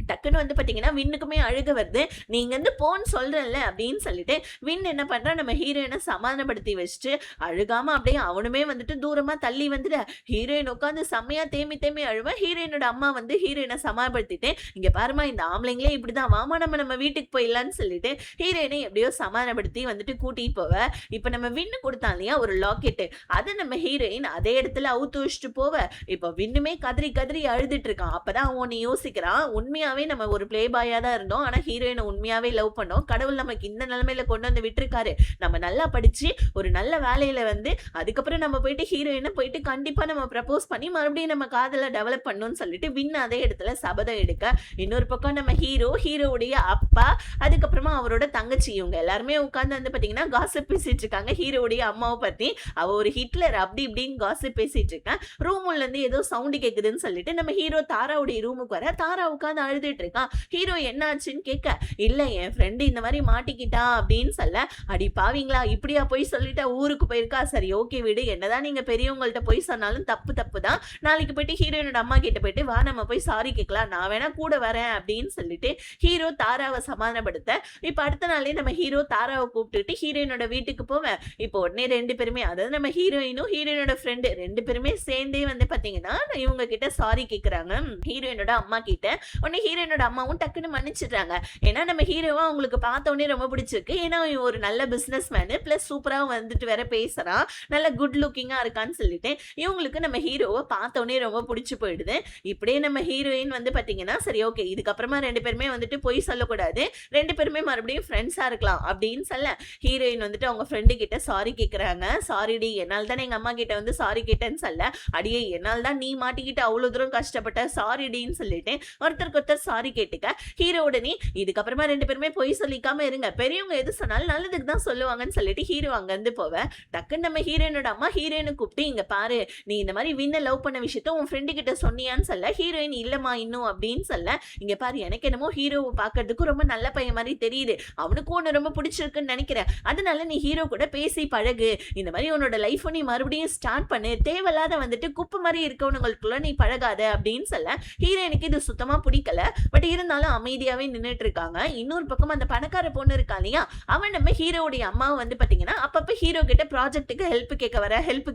டக்குன்னு வந்து பாத்தீங்கன்னா வின்னுக்குமே அழுக வருது. நீங்க வந்து போன்னு சொல்றேன்ல அப்படின்னு சொல்லிட்டு வின் என்ன பண்றா, நம்ம ஹீரோயினை சமாதானப்படுத்தி வச்சுட்டு அழுகாம அப்படியே அவனுமே வந்துட்டு தூரமா தள்ளி வந்துட்டு ஹீரோயின் உட்காந்து செம்மையா தேம்பி தேம்பி அழுவ. ஹீரோயினோட அம்மா வந்து ஹீரோயினை சமாதானப்படுத்திட்டு இங்க பாருமா இந்த ஆம்பளைங்களே இப்படிதான், வாமா நம்ம வீட்டுக்கு போயிடலான்னு சொல்லிட்டு ஹீரோயினை எப்படியோ சமாதானப்படுத்தி வந்துட்டு கூட்டிட்டு போவ. இப்ப நம்ம வின்னு கொடுத்தான் இல்லையா ஒரு லாக்கெட்டு, அதை நம்ம ஹீரோயின் அதே இடத்துல அவுத்து வச்சுட்டு போவ. இப்ப வின்னுமே கதறி கதறி அழுதுட்டு இருக்கான். அப்பதான் அவன் யோசிக்கிறான், உண்மையாவே நம்ம ஒரு பிளே பாயா தான் இருந்தோம், ஆனா ஹீரோயினை உண்மையாவே லவ் பண்ணோம், கடவுள் நமக்கு இந்த நிலைமையில கொண்டு வந்து விட்டுருக்காரு, நம்ம நல்லா படிச்சு ஒரு நல்ல வேலையில வந்து அதுக்கப்புறம் நம்ம போயிட்டு ஹீரோயினை போயிட்டு கண்டிப்பா நம்ம ப்ரப்போஸ் பண்ணி மறுபடியும் நம்ம காதல டெவலப் பண்ணணும்னு சொல்லிட்டு வின் அதே இடத்துல சபதம் எடுக்க, இன்னொரு பக்கம் நம்ம ஹீரோவுடைய அப்பா அதுக்கப்புறமா அவரோட தங்கச்சி இவங்க எல்லாருமே உட்கார்ந்து வந்து பாத்தீங்கன்னா காசிப் பேசிட்டு இருக்காங்க ஹீரோவுடைய அம்மாவை பத்தி. அவ ஒரு ஹிட்லர் அப்படி இப்படின்னு காசிப் பேசிட்டு இருக்கேன். ரூம்ல இருந்து ஏதோ சவுண்ட் கேக்குதுன்னு சொல்லிட்டு நம்ம ஹீரோ தாராவுடைய ரூமுக்கு வர, தாரா உட்காந்து அழுதுட்டு இருக்கான். ஹீரோ என்ன ஆச்சுன்னு கேட்க, இல்ல என் ஃப்ரெண்டு இந்த மாதிரி மாட்டிக்கிட்டா அப்படின்னு சொல்ல, அடி பாவீங்களா இப்படியா போய் சொல்லிட்டா ஊருக்கு போயிருக்கா, சரி ஓகே விடு, என்னதான் நீங்க பெரியவங்கள்ட்ட போய் சொன்னாலும் தப்பு தான், நாளைக்கு போயிட்டு ஹீரோயினோட அம்மா கிட்ட போயிட்டு வா நம்ம போய் சாரி கேட்கலாம், நான் வேணா கூட வரேன் அப்படின்னு சொல்லிட்டு ஹீரோ தாராவை சமாதானப்படுத்த, இப்ப அடுத்த நாளே நம்ம ஹீரோ தாராவை கூப்பிட்டுட்டு ஹீரோயினோட வீட்டுக்கு போவேன். இப்போ உடனே 2 பேருமே, அதாவது நம்ம ஹீரோயினும் ஹீரோயினோட ஃப்ரெண்டு 2 பேருமே சேர்ந்தே வந்து பாத்தீங்கன்னா இவங்க கிட்ட சாரி கேக்குறாங்க ஹீரோயினோட அம்மா கிட்ட. உடனே ஹீரோயினோட அம்மாவும் டக்குன்னு மன்னிச்சிடுறாங்க. ஏன்னா நம்ம ஹீரோவா அவங்களுக்கு பார்த்த உடனே ரொம்ப பிடிச்சிருக்கு. ஏன்னா இவன் ஒரு நல்ல பிசினஸ் மேனு பிளஸ் சூப்பரா வந்துட்டு வேற பேசுறான், நல்ல குட் லுக்கிங்கா இருக்கான்னு சொல்லிட்டு இவங்களுக்கு நம்ம ஹீரோவை பார்த்த உடனே ரொம்ப பிடிச்சு போயிடுது. இப்படியே நம்ம ஹீரோயின் வந்து பாத்தீங்கன்னா சரி ஓகே இதுக்கப்புறமா 2 பேருமே வந்துட்டு பொய் சொல்லக்கூடாது, 2 பேருமே மறுபடியும் ஃப்ரெண்ட்ஸா இருக்கலாம் அப்படின்னு சொல்ல ஹீரோயின் வந்துட்டு அவங்க ஃப்ரெண்டு கிட்ட சாரி கேக்குறாங்க. சாரி டி, என்னால் தானே எங்க அம்மா கிட்ட வந்து சாரி கேட்டேன்னு சொல்ல, அடியே என்னால் தான் நீ மாட்டிக்கிட்டு அவ்வளவு தூரம் கஷ்டப்பட்ட, சாரி டின்னு சொல்லிட்டு ஒருத்தருக்கு ஒருத்தர் சாரி கேட்டுக்க. ஹீரோ உடனே இதுக்கப்புறமா 2 பேருமே பொய் சொல்லிக்காம இருங்க, பெரியவங்க எது சொன்னாலும் நல்லதுக்கு தான் சொல்லுவாங்கன்னு சொல்லிட்டு ஹீரோ அங்க இருந்து போவ. டக்குன்னு நம்ம ஹீரோயினோட அம்மா ஹீரோயினை கூப்பிட்டு இங்க பாரு, நீ இந்த மாதிரி வின்ன லவ் பண்ண விஷயத்த உன் ஃப்ரெண்டு கிட்ட சொன்னியான்னு சொல்ல, ஹீரோயின் இல்லம்மா இன்னும் அப்படின்னு சொல்ல, இங்க பாரு எனக்கு என்னமோ ஹீரோவை பாக்குறதுக்கு ரொம்ப நல்ல பையன் மாதிரி தெரியுது, அவனுக்கும் ஒன்னு ரொம்ப பிடிச்சிருக்குன்னு நினைக்கிறேன், அதனால நீ ஹீரோ கூட பேசி பழகு, இந்த மாதிரி உன்னோட லைஃப் நீ மறுபடியும் ஸ்டார்ட் பண்ணு, தேவையில்லாத வந்துட்டு குப்பு மாதிரி இருக்கவனுங்களுக்குள்ள நீ பழகாத அப்படின்னு சொல்ல ஹீரோயினுக்கு இது சுத்தமா பிடிக்கல. பட் இருந்தாலும் அமைதியாவே நின்னுட்டு இருக்காங்க. இன்னொரு பக்கம் அந்த பணக்கார பொண்ணு இருக்கா இல்லையா, அவன் நம்ம ஹீரோவுடைய அம்மாவை வந்து பாத்தீங்கன்னா அப்பப்ப ஹீரோ கிட்ட ப்ராஜெக்ட்டுக்கு ஹெல்ப்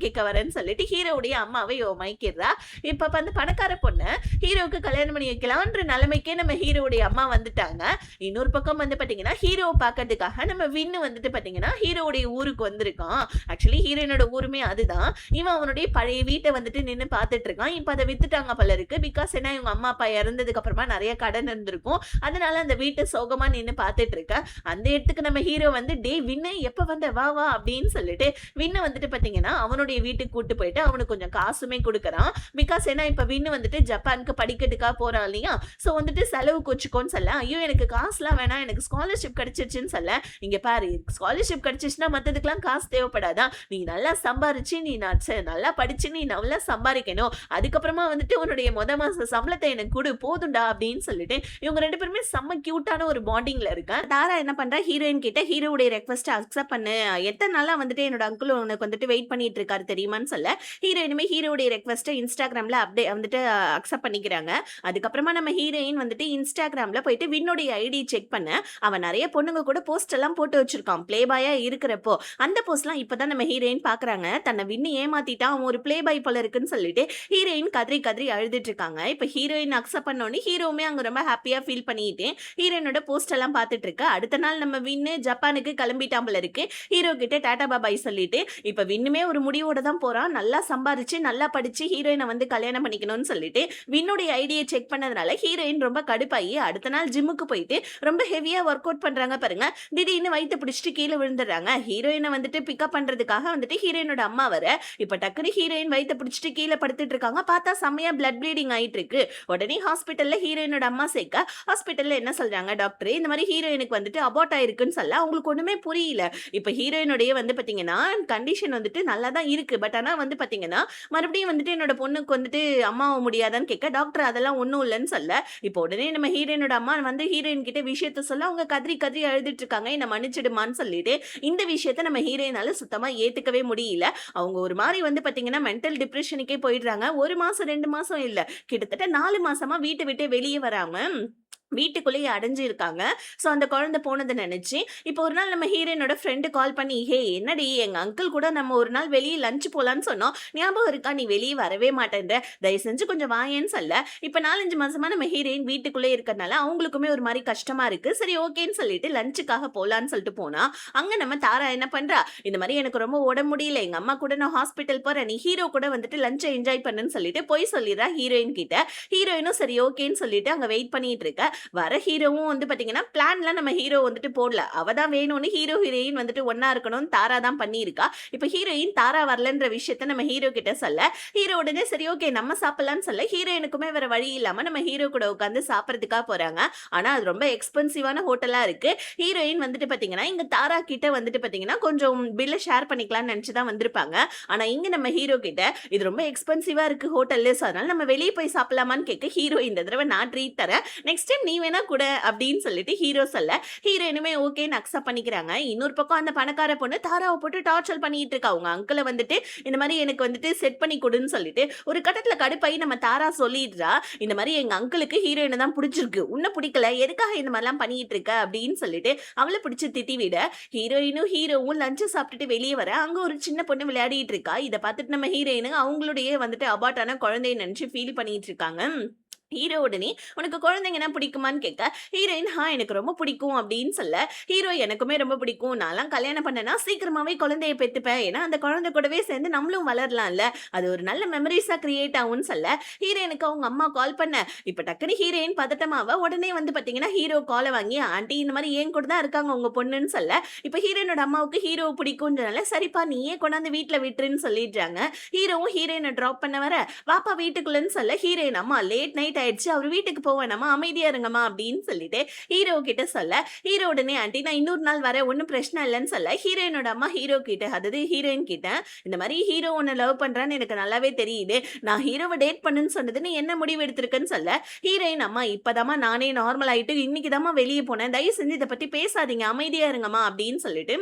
கேட்க வரேன்னு சொல்லிட்டு ஹீரோவுடைய அம்மாவை மயக்கிடுறா. இப்ப அந்த பணக்கார பொண்ணு ஹீரோவுக்கு கல்யாணம் பண்ணி வைக்கலான்ற நிலைமைக்கே நம்ம ஹீரோவுடைய அம்மா வந்துட்டாங்க. இன்னொரு பக்கம் வந்து பாத்தீங்கன்னா ஹீரோவை பாக்கிறதுக்காக நம்ம வின்னு வந்துட்டு பாத்தீங்கன்னா ஹீரோவுடைய ஊருக்கு வந்திருக்கான். ஆக்சுவலி ஹீரோனோட ஊருமே அதுதான். இவன் அவனுடைய பழைய வீட்டை வந்துட்டு நின்னு பாத்துட்டு இருக்கான். இப்ப அதை வித்துட்டாங்க போல இருக்கு. பிகாஸ் ஏன்னா இவங்க அம்மா அப்பா இறந்ததுக்கு அப்புறமா நிறைய கடன் இருந்திருக்கும், அதனால அந்த வீட்டை சோகமா நின்னு பாத்துட்டு இருக்க. அந்த இடத்துக்கு நம்ம ஹீரோ வந்து டே வின்னு எப்ப வந்த வா வா அப்படின்னு சொல்லிட்டு வின்னு வந்துட்டு பாத்தீங்கன்னா அவனுடைய வீட்டுக்கு கூட்டு போயிட்டு அவனுக்கு கொஞ்சம் காசுமே கொடுக்கறான். பிகாஸ் ஏன்னா இப்ப வின்னு வந்துட்டு ஜப்பானுக்கு படிக்கிறதுக்காக போறான் இல்லையா, சோ வந்துட்டு செலவுக்கு வச்சுக்கோன்னு சொல்ல, ஐயோ எனக்கு காசுலாம் வேணாம், எனக்கு ஸ்காலர்ஷிப் கிடைச்சிருச்சுன்னு சொல்ல, இங்க பாரு ஸ்காலர்ஷிப் கிடைச்சிச்சுன்னா மத்ததுக்கெல்லாம் காசு தேவைப்படாதா, நீ நல்லா சம்பாரிச்சு நீ நல்லா படிச்சு நீ நல்லா சம்பாதிக்கணும், அதுக்கப்புறமா வந்துட்டு உன்னுடைய மாச சம்பளத்தை எனக்கு கொடு போதுண்டா அப்படின்னு சொல்லிட்டு இவங்க 2 பேருமே செம்ம கியூட்டான ஒரு பாண்டிங்ல இருக்க. தாரா என்ன பண்றா, ஹீரோயின் கிட்ட ஹீரோவுடைய ரெக்வெஸ்ட் அக்செப்ட் பண்ணு, எத்தனை நாளா வந்துட்டு என்னோட அங்கிள் உனக்கு வந்துட்டு வெயிட் பண்ணிட்டு இருக்காரு தெரியுமான்னு சொல்ல, ஹீரோயினுமே ஹீரோவுடைய ரெக்வெஸ்ட்டை இன்ஸ்டாகிராம்ல அப்படியே வந்துட்டு அக்செப்ட் பண்ணிக்கிறாங்க. அதுக்கப்புறமா நம்ம ஹீரோயின் வந்துட்டு இன்ஸ்டாகிராம்ல போயிட்டு வின்னுடைய ஐடி செக் பண்ண, அவன் நிறைய பொண்ணுங்க கூட போஸ்ட் எல்லாம் போட்டு வச்சிருக்கான் பிளே பாயா இருக்கிறப்போ. அந்த போஸ்ட்லாம் இப்பதான் நம்ம ஹீரோயின் பாக்குறாங்க, தன்னை வின்னு ஏமாத்திட்டான், அவன் ஒரு பிளே பாய் போல இருக்குன்னு சொல்லிட்டு ஹீரோயின் கதறி கதறி அழுதுட்டு இருக்காங்க. இப்ப ஹீரோயின் அக்செப்ட் பண்ணோன்னு ஹீரோவுமே அங்க ரொம்ப ஹாப்பியா ஃபீல் பண்ணிட்டு ஹீரோயினோட போஸ்ட் எல்லாம் பார்த்துட்டு இருக்க. அடுத்த நாள் நம்ம வின்னு ஜப்பானுக்கு கிளம்பிட்டான் போல இருக்கு. ஹீரோ கிட்ட டாடா பாபாய் சொல்லிட்டு இப்ப வின்னுமே ஒரு முடிவோட தான் போறான். நல்லா சம்பாரிச்சு நல்லா படிச்சு ஹீரோயினை வந்து கல்யாணம் பண்ணிக்கணும்னு சொல்லிட்டு வின்னுடைய ஐடியை செக் பண்ணதுனால ஹீரோயின் ரொம்ப கடுப்பாயி அடுத்த நாள் ஜிம்முக்கு போயிட்டு ரொம்ப ஹெவியா ஒர்க் அவுட் பண்றாங்க பாருங்க. திடீர்னு வயிற்று பிடிச்சிட்டு கீழே விழுந்துடுறாங்க. ஹீரோயினை வந்துட்டு பிக்கப் பண்றதுக்காக வந்துட்டு ஹீரோயினோட அம்மா வர இப்ப டக்குனு ஹீரோயின் வயிற்று பிடிச்சிட்டு கீழே படுத்துட்டு இருக்காங்க. பார்த்தா செம்மையா பிளட் ப்ளீடிங் ஆயிட்டு இருக்கு. உடனே ஹாஸ்பிட்டல்ல ஹீரோயினோட அம்மா சேர்க்க ஹாஸ்பிட்டல்ல என்ன சொல்றாங்க டாக்டர் இந்த மாதிரி ஹீரோயினுக்கு வந்துட்டு அபார்ட் ஆயிருக்குன்னு சொல்ல அவங்களுக்கு ஒண்ணுமே புரியல. இப்ப ஹீரோயினுடைய வந்து பாத்தீங்கன்னா கண்டிஷன் வந்துட்டு நல்லா தான் இருக்கு. பட் ஆனா வந்து பாத்தீங்கன்னா மறுபடியும் வந்துட்டு என்னோட பொண்ணுக்கு வந்துட்டு அம்மாவ முடியாதான்னு கேட்க டாக்டர் அதெல்லாம் ஒண்ணும் இல்லைன்னு சொல்ல இப்போ உடனே நம்ம ஹீரோயினோட அம்மா வந்து ஹீரோயின் கிட்ட விஷயத்த சொல்ல அவங்க கதறி கதறி அழுதுட்டு இருக்காங்க. என்ன மன்னிச்சிடுமான்னு சொல்லிட்டு இந்த விஷயத்த நம்ம ஹீரோயினால சுத்தமா ஏத்துக்கவே முடியல. அவங்க ஒரு மாதிரி வந்து பாத்தீங்கன்னா மென்டல் டிப்ரெஷனுக்கே போயிடுறாங்க. 1 மாசம் 2 மாசம் இல்ல கிட்டத்தட்ட 4 மாசமா வீட்டை விட்டு வெளியே வராம வீட்டுக்குள்ளேயே அடைஞ்சு இருக்காங்க. ஸோ அந்த குழந்தை போனதை நினைச்சு இப்போ ஒரு நாள் நம்ம ஹீரோயினோட ஃப்ரெண்டு கால் பண்ணி ஹே என்னடி எங்க அங்கிள் கூட நம்ம ஒரு நாள் வெளியே லஞ்ச் போலான்னு சொன்னோம் ஞாபகம் இருக்கா நீ வெளியே வரவே மாட்டேன்ற தயவு செஞ்சு கொஞ்சம் வாயேன்னு சொல்ல இப்போ 4-5 மாசமா நம்ம ஹீரோயின் வீட்டுக்குள்ளே இருக்கறனால அவங்களுக்குமே ஒரு மாதிரி கஷ்டமா இருக்கு. சரி ஓகேன்னு சொல்லிட்டு லஞ்சுக்காக போலான்னு சொல்லிட்டு போனா அங்க நம்ம தாரா என்ன பண்றா இந்த மாதிரி எனக்கு ரொம்ப உடம்பு முடியல எங்க அம்மா கூட நான் ஹாஸ்பிட்டல் போறேன் நீ ஹீரோ கூட வந்துட்டு லஞ்சை என்ஜாய் பண்ணுன்னு சொல்லிட்டு போய் சொல்லிடுறா ஹீரோயின் கிட்ட. ஹீரோயினும் சரி ஓகேன்னு சொல்லிட்டு அங்க வெயிட் பண்ணிட்டு இருக்க. வர ஹீரோவும் வந்து பாத்தீங்கன்னா பிளான்ல நம்ம ஹீரோ வந்துட்டு போடல. அவ தான் வேணும்னு ஹீரோ ஹீரோயின் வந்துட்டு ஒன்னா இருக்கணும்னு தாரா தான் பண்ணியிருக்கா. இப்ப ஹீரோயின் தாரா வரலன்ற விஷயத்த நம்ம ஹீரோ கிட்ட சொல்ல ஹீரோ உடனே சரி ஓகே நம்ம சாப்பிடலாம்னு சொல்ல ஹீரோயினுக்குமே வேற வழி இல்லாம நம்ம ஹீரோ கூட உட்காந்து சாப்பிடறதுக்காக போறாங்க. ஆனா அது ரொம்ப எக்ஸ்பென்சிவான ஹோட்டலா இருக்கு. ஹீரோயின் வந்துட்டு பாத்தீங்கன்னா இங்க தாரா கிட்ட வந்துட்டு பாத்தீங்கன்னா கொஞ்சம் பில்ல ஷேர் பண்ணிக்கலாம்னு நினைச்சுதான் வந்திருப்பாங்க. ஆனா இங்க நம்ம ஹீரோ கிட்ட இது ரொம்ப எக்ஸ்பென்சிவா இருக்கு ஹோட்டல்ல அதனால நம்ம வெளியே போய் சாப்பிடலாமான்னு கேட்க ஹீரோ இந்த தடவை நான் ட்ரீட் தரேன் நெக்ஸ்ட் டைம் நீ வேணா கூட அப்படின்னு சொல்லிட்டு ஹீரோ சொல்ல ஹீரோயினுமே ஓகேன்னு அக்செப்ட் பண்ணிக்கிறாங்க. இன்னொரு பக்கம் அந்த பணக்கார பொண்ணு தாராவை போட்டு டார்ச்சர் பண்ணிட்டு இருக்கா. அவங்க அங்கிளை வந்துட்டு இந்த மாதிரி எனக்கு வந்துட்டு செட் பண்ணி கொடுன்னு சொல்லிட்டு ஒரு கட்டத்துல கடுப்பாയി நம்ம தாரா சொல்லிடுறா இந்த மாதிரி எங்க அங்கிளுக்கு ஹீரோயினை தான் பிடிச்சிருக்கு உன்ன பிடிக்கல எதுக்காக இந்த மாதிரிலாம் பண்ணிட்டு இருக்க அப்படின்னு சொல்லிட்டு அவளை பிடிச்சி திட்டி விட ஹீரோயினும் ஹீரோவும் லஞ்ச் சாப்பிட்டுட்டு வெளியே வர அங்க ஒரு சின்ன பொண்ணு விளையாடிட்டு இருக்கா. இதை பார்த்துட்டு நம்ம ஹீரோயினு அவங்களுடைய வந்துட்டு அபார்ட்டான குழந்தைய நினைச்சு ஃபீல் பண்ணிட்டு இருக்காங்க. ஹீரோ உடனே உனக்கு குழந்தைங்கன்னா பிடிக்குமான்னு கேட்க ஹீரோயின் எனக்கு ரொம்ப பிடிக்கும் அப்படின்னு சொல்ல ஹீரோ எனக்குமே ரொம்ப பிடிக்கும் நான்லாம் கல்யாணம் பண்ணனா சீக்கிரமாவே குழந்தைய பெற்றுப்பேன் ஏன்னா அந்த குழந்தை கூடவே சேர்ந்து நம்மளும் வளரலாம்ல அது ஒரு நல்ல மெமரிஸா கிரியேட் ஆகும்னு சொல்ல ஹீரோயினுக்கு அவங்க அம்மா கால் பண்ண இப்ப டக்குனு ஹீரோயின் பதட்டமாவ உடனே வந்து பாத்தீங்கன்னா ஹீரோ காலை வாங்கி ஆண்டி இந்த மாதிரி ஏன் கூட தான் இருக்காங்க உங்க பொண்ணுன்னு சொல்ல இப்ப ஹீரோயினோட அம்மாவுக்கு ஹீரோ பிடிக்கும்ன்றனால சரிப்பா நீயே கொண்டாந்து வீட்டுல விட்டுருன்னு சொல்லிடுறாங்க. ஹீரோவும் ஹீரோயினை டிராப் பண்ண வர வாப்பா வீட்டுக்குள்ளன்னு சொல்ல ஹீரோயின் அம்மா லேட் நைட் ஆயிடுச்சு அவர் வீட்டுக்கு போவேணாமா அமைதியா இருங்கம்மா அப்படின்னு சொல்லிட்டு ஹீரோ கிட்ட சொல்ல ஹீரோ உடனே ஆண்டி நான் இன்னொரு நாள் வர ஒன்னும் பிரச்சனை இல்லைன்னு சொல்ல ஹீரோயினோட அம்மா ஹீரோ கிட்ட அதாவது ஹீரோயின் கிட்ட இந்த மாதிரி ஹீரோ உன்னை லவ் பண்றான்னு எனக்கு நல்லாவே தெரியுது நான் ஹீரோவை டேட் பண்ணுன்னு சொன்னது நீ என்ன முடிவு எடுத்திருக்கன்னு சொல்ல ஹீரோயின் அம்மா இப்பதாம்மா நானே நார்மல் ஆயிட்டு இன்னைக்குதாம்மா வெளியே போனேன் தயவு செஞ்சு இதை பத்தி பேசாதீங்க அமைதியா இருங்கம்மா அப்படின்னு சொல்லிட்டு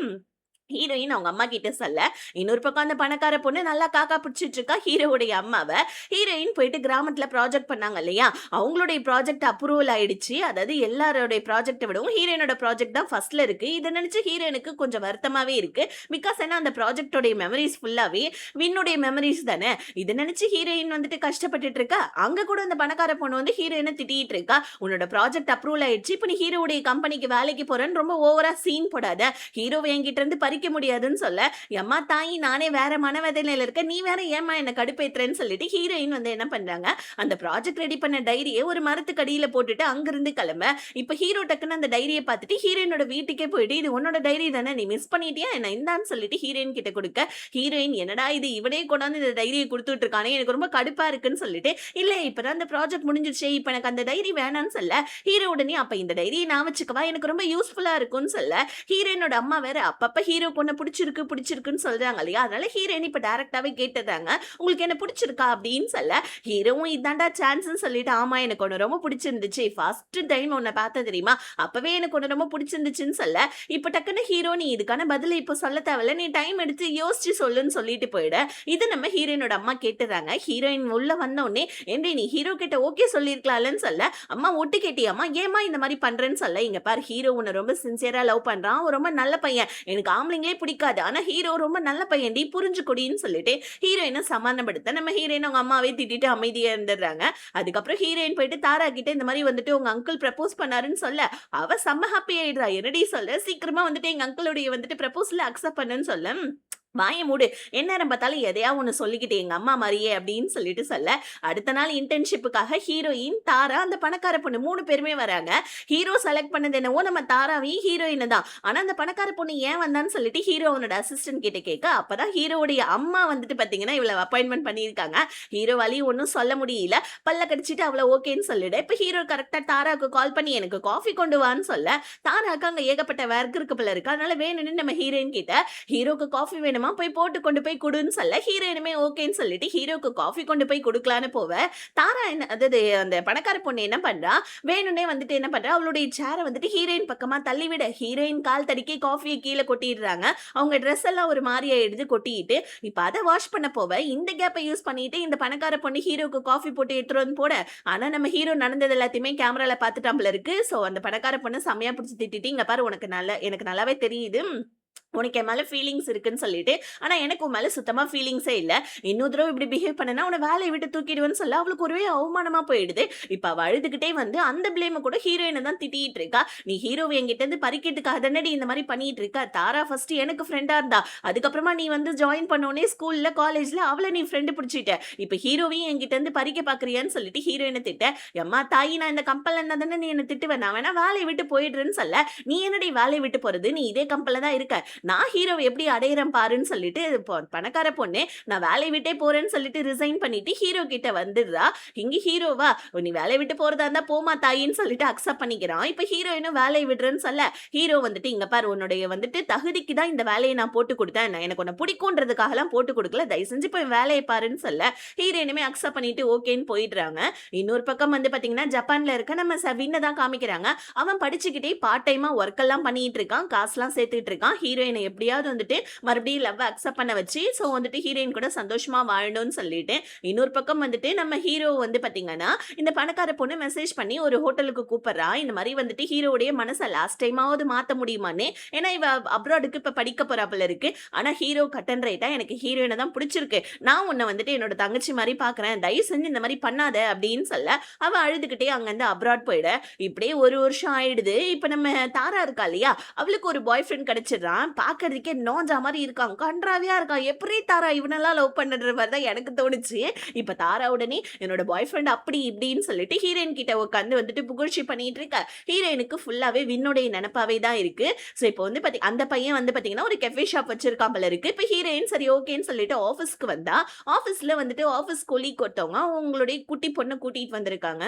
ஹீரோயின் அவங்க அம்மா கிட்ட சொல்ல இன்னொரு பக்கம் அந்த பணக்கார பொண்ணு நல்லா காக்கா பிடிச்சிட்டு இருக்கா ஹீரோவுடைய அம்மாவை. ஹீரோயின் போயிட்டு கிராமத்துல ப்ராஜெக்ட் பண்ணாங்க இல்லையா அவங்களுடைய ப்ராஜெக்ட் அப்ரூவல் ஆயிடுச்சு. அதாவது எல்லாரோட ப்ராஜெக்டை விடவும் ஹீரோயினோட ப்ராஜெக்ட் தான் ஃபர்ஸ்ட்ல இருக்கு. இதை நினைச்சு ஹீரோயினுக்கு கொஞ்சம் வருத்தமாவே இருக்கு. பிகாஸ் ஏன்னா அந்த ப்ராஜெக்டோடைய மெமரிஸ் ஃபுல்லாவே வின்னுடைய மெமரிஸ் தானே. இதை நினைச்சு ஹீரோயின் வந்துட்டு கஷ்டப்பட்டுட்டு இருக்கா. அங்க கூட அந்த பணக்கார பொண்ணு வந்து ஹீரோயினை திட்டிட்டு இருக்கா உன்னோட ப்ராஜெக்ட் அப்ரூவல் ஆயிடுச்சு இப்ப நீ ஹீரோவுடைய கம்பெனிக்கு வேலைக்கு போறேன்னு ரொம்ப ஓவரா சீன் போடாத ஹீரோவை என்கிட்ட இருந்து முடியாதுன்னு சொல்ல அம்மா தாயி நானே வேற மனவேதனையில இருக்க நீ வேற ஏமா என்ன கடுப்பேத்துறேன்னு சொல்லிட்டு ஹீரோயின் வந்து என்ன பண்றாங்க அந்த ப்ராஜெக்ட் ரெடி பண்ண டைரியை ஒரு மரத்துக்கு அடியில போட்டுட்டு அங்கிருந்து கிளம்ப இப்ப ஹீரோ டக்குன்னு அந்த டைரியை பார்த்துட்டு ஹீரோயினோட வீட்டுக்கே போயிட்டு இது உன்னோட டைரி தானே நீ மிஸ் பண்ணிட்டியா என்ன இந்தான்னு சொல்லிட்டு ஹீரோயின் கிட்ட கொடுக்க ஹீரோயின் என்னடா இது இவனே கொண்டாந்து இந்த டைரியை கொடுத்துட்டு இருக்கானே எனக்கு ரொம்ப கடுப்பா இருக்குன்னு சொல்லிட்டு இல்ல இப்பதான் அந்த ப்ராஜெக்ட் முடிஞ்சிருச்சு இப்ப எனக்கு அந்த டைரி வேணான்னு சொல்ல ஹீரோ உடனே அப்ப இந்த டைரியை நான் வச்சுக்கவா எனக்கு ரொம்ப யூஸ்ஃபுல்லா இருக்கும்னு சொல்ல ஹீரோயினோட அம்மா வேற அப்பப்ப ஹீரோ கொண்டு பிடிச்சிருக்குன்னு சொல்றாங்க இல்லையா அதனால ஹீரோயின் இப்ப டைரக்டாவே கேட்டுறாங்க உங்களுக்கு என்ன பிடிச்சிருக்கா அப்படின்னு சொல்ல ஹீரோவும் இதாண்டா சான்ஸ்னு சொல்லிட்டு ஆமா எனக்கு ஒன்னு ரொம்ப பிடிச்சிருந்துச்சு ஃபர்ஸ்ட் டைம் உன்னை பார்த்த தெரியுமா அப்பவே எனக்கு ஒன்னு ரொம்ப பிடிச்சிருந்துச்சுன்னு சொல்ல இப்ப டக்குன்னு ஹீரோ நீ இதுக்கான பதில இப்போ சொல்ல தேவையில்ல நீ டைம் எடுத்து யோசிச்சு சொல்லுன்னு சொல்லிட்டு போயிட இது நம்ம ஹீரோயினோட அம்மா கேட்டுறாங்க. ஹீரோயின் உள்ள வந்த உடனே ஏண்டி நீ ஹீரோ கிட்ட ஓகே சொல்லிருக்கலாம்னு சொல்ல அம்மா ஒட்டு கேட்டியாமா ஏமா இந்த மாதிரி பண்றேன்னு சொல்ல இங்க பாரு ஹீரோ உன்னை ரொம்ப சின்சியரா லவ் பண்றான் ரொம்ப நல்ல பையன் எனக்கு ஆம்பளை ஸ்டார்டிங்லயே பிடிக்காது. ஆனா ஹீரோ ரொம்ப நல்ல பையன்டி புரிஞ்சுக்கோடின்னு சொல்லிட்டு ஹீரோயின சமாதானப்படுத்த நம்ம ஹீரோயின் அவங்க அம்மாவே திட்டிட்டு அமைதியா இருந்துடுறாங்க. அதுக்கப்புறம் ஹீரோயின் போயிட்டு தாரா கிட்ட இந்த மாரி வந்துட்டு உங்க அங்கிள் ப்ரப்போஸ் பண்ணாருன்னு சொல்ல, அவ செம்ம ஹாப்பி ஆயிடுறா. என்னடி சொல்ல? சீக்கிரமா வந்துட்டு எங்க அங்கிளுடைய வந்துட்டு ப்ரப்போசல அக்செப்ட் பண்ணுன்னு சொல்ல, வாய மூடு. எந்நேரம் பார்த்தாலும் எதையா ஒண்ணு சொல்லிக்கிட்டு எங்க அம்மா மாரியே அப்படின்னு சொல்லிட்டு சொல்ல, அடுத்த நாள் இன்டர்ன்ஷிப்புக்காக ஹீரோயின், தாரா, அந்த பணக்கார பொண்ணு 3 பேருமே வராங்க. ஹீரோ செலக்ட் பண்ணது என்னவோ நம்ம தாராவையும் ஹீரோயின தான். ஆனா அந்த பணக்கார பொண்ணு ஏன் வந்தான்னு சொல்லிட்டு ஹீரோ அவனோட அசிஸ்டன்ட் கிட்ட கேட்க, அப்பதான் ஹீரோவுடைய அம்மா வந்துட்டு பார்த்தீங்கன்னா, இவள அப்பாயின்ட்மென்ட் பண்ணியிருக்காங்க. ஹீரோவாலயும் ஒண்ணும் சொல்ல முடியல. பல்ல கடிச்சிட்டு அவள ஓகேன்னு சொல்லிட. இப்ப ஹீரோ கரெக்ட்டா தாராக்கு கால் பண்ணி எனக்கு காஃபி கொண்டு வான்னு சொல்ல, தாராக்கு அங்க ஏகப்பட்ட ஒர்க் இருக்கு போல இருக்கு. அதனால வேணும்னு நம்ம ஹீரோயின் கிட்ட ஹீரோக்கு காஃபி வேணுமா போய் போட்டு கொண்டு போய் குடுன்னு சொல்ல ஹீரோயினுமே ஓகேன்னு சொல்லிட்டு ஹீரோக்கு காஃபி கொண்டு போய் குடுக்கலான்னு போவ தாரா என்ன அதாவது அந்த பணக்கார பொண்ணு என்ன பண்றா வேணும்னே வந்துட்டு என்ன பண்றா அவளுடைய சேரை வந்துட்டு ஹீரோயின் பக்கமா தள்ளி விட ஹீரோயின் கால் தடிக்கி காஃபியை கீழே கொட்டிடுறாங்க. அவங்க ட்ரெஸ் எல்லாம் ஒரு மாதிரி எடுத்து கொட்டிட்டு இப்ப அதை வாஷ் பண்ண போவ இந்த கேப்பை யூஸ் பண்ணிட்டு இந்த பணக்கார பொண்ணு ஹீரோக்கு காஃபி போட்டு எடுத்துட்டு வந்து போட ஆனா நம்ம ஹீரோ நடந்தது எல்லாத்தையுமே கேமரால பாத்துட்டாம்பல இருக்கு. சோ அந்த பணக்கார பொண்ணு செம்மையா பிடிச்சி திட்டிட்டு இங்க பாரு எனக்கு நல்லாவே தெரியுது உனக்கு என் மேல ஃபீலிங்ஸ் இருக்குன்னு சொல்லிட்டு ஆனா எனக்கு உன் மேல சுத்தமா ஃபீலிங்ஸே இல்ல. இன்னொரு தடவை இப்படி பிஹேவ் பண்ணனா உன்னை வேலையை விட்டு தூக்கிடுவேன்னு சொல்ல அவளுக்கு ஒருவே அவமானமா போயிடுது. இப்ப அவ அழுதுகிட்டே வந்து அந்த பிளேம கூட ஹீரோயினை தான் திட்டிட்டு இருக்கா. நீ ஹீரோவை என்கிட்ட இருந்து பறிக்கிறதுக்காக தானடி இந்த மாதிரி பண்ணிட்டு இருக்கா. தாரா ஃபர்ஸ்ட் எனக்கு ஃப்ரெண்டா இருந்தா அதுக்கப்புறமா நீ வந்து ஜாயின் பண்ணோடனே ஸ்கூல்ல காலேஜ்ல அவளை நீ ஃப்ரெண்டு பிடிச்சிட்ட. இப்ப ஹீரோவையும் என்கிட்ட இருந்து பறிக்க பாக்குறியான்னு சொல்லிட்டு ஹீரோயினை திட்ட எம்மா தாயி நான் இந்த கம்பெனில இருந்தா தானே நீ என்ன திட்டுவேன் நான் வேணா வேலையை விட்டு போயிடுறேன்னு சொல்ல நீ என்னடி வேலையை விட்டு போறது நீ இதே கம்பெனில தான் இருக்க நான் ஹீரோவை எப்படி அடையிறேன் பாருன்னு சொல்லிட்டு பணக்கார பொண்ணு நான் வேலையை விட்டே போறேன்னு சொல்லிட்டு ரிசைன் பண்ணிட்டு ஹீரோ கிட்ட வந்துடுறா. இங்க ஹீரோவா நீ வேலையை விட்டு போறதா இருந்தா போமா தாயின்னு சொல்லிட்டு அக்செப்ட் பண்ணிக்கிறான். இப்ப ஹீரோயினும் வேலையை விடுறேன்னு சொல்ல ஹீரோ வந்துட்டு இங்க பாரு உன்னுடைய வந்துட்டு தகுதிக்கு தான் இந்த வேலையை நான் போட்டு கொடுத்தேன் எனக்கு உன்னை பிடிக்கும்ன்றதுக்காக எல்லாம் போட்டு கொடுக்கல தயவு செஞ்சு போய் வேலையை பாருன்னு சொல்ல ஹீரோயினுமே அக்செப்ட் பண்ணிட்டு ஓகேன்னு போயிடுறாங்க. இன்னொரு பக்கம் வந்து பாத்தீங்கன்னா ஜப்பான்ல இருக்க நம்ம சவினை தான் காமிக்கிறாங்க. அவன் படிச்சுக்கிட்டே பார்ட் டைமா ஒர்க் எல்லாம் பண்ணிட்டு இருக்கான் காசுலாம் சேர்த்துட்டு இருக்கான். ஹீரோயினை எப்படியாவது வந்துட்டு மறுபடியும் லவ் அக்செப்ட் பண்ண வச்சு சோ வந்துட்டு ஹீரோயின் கூட சந்தோஷமா வாழணும்னு சொல்லிட்டு இன்னொரு பக்கம் வந்துட்டு நம்ம ஹீரோ வந்து பாத்தீங்கன்னா இந்த பணக்கார பொண்ணு மெசேஜ் பண்ணி ஒரு ஹோட்டலுக்கு கூப்பிடுறா. இந்த மாதிரி வந்துட்டு ஹீரோடைய மனசை லாஸ்ட் டைமாவது மாத்த முடியுமான்னு ஏன்னா இவ அப்ராடுக்கு இப்ப படிக்க போறாப்புல இருக்கு. ஆனா ஹீரோ கட்டன் ரைட்டா எனக்கு ஹீரோயினை தான் பிடிச்சிருக்கு நான் உன்னை வந்துட்டு என்னோட தங்கச்சி மாதிரி பாக்குறேன் தயவு செஞ்சு இந்த மாதிரி பண்ணாத அப்படின்னு சொல்ல அவ அழுதுகிட்டே அங்கிருந்து அப்ராட் போயிட. இப்படியே ஒரு வருஷம் ஆயிடுது. இப்ப நம்ம தாரா இருக்கா இல்லையா அவளுக்கு ஒரு பாய் ஃப்ரெண்ட் கிடைச்சிடுறான். பாக்குறதுக்கே நோஞ்சா மாதிரி இருக்கான் கன்றாவியா இருக்கான் எப்படி தாரா இவனெல்லாம் லவ் பண்ணுற மாதிரி தான் எனக்கு தோணுச்சு. இப்ப தாரா உடனே என்னோட பாய் ஃப்ரெண்ட் அப்படி இப்படின்னு சொல்லிட்டு ஹீரோயின் கிட்ட உட்காந்து வந்துட்டு புகழ்ச்சி பண்ணிட்டு இருக்க ஹீரோயினுக்கு ஃபுல்லாவே விண்ணுடைய நினப்பாவே தான் இருக்கு. ஸோ இப்போ வந்து அந்த பையன் வந்து பாத்தீங்கன்னா ஒரு கெஃபே ஷாப் வச்சிருக்கான் போல இருக்கு. இப்போ ஹீரோயின் சரி ஓகேன்னு சொல்லிட்டு ஆஃபீஸ்க்கு வந்தா ஆஃபீஸ்ல வந்துட்டு ஆஃபீஸ் கொலீக் ஒருத்தவங்க அவங்களுடைய குட்டி பொண்ணை கூட்டிட்டு வந்திருக்காங்க.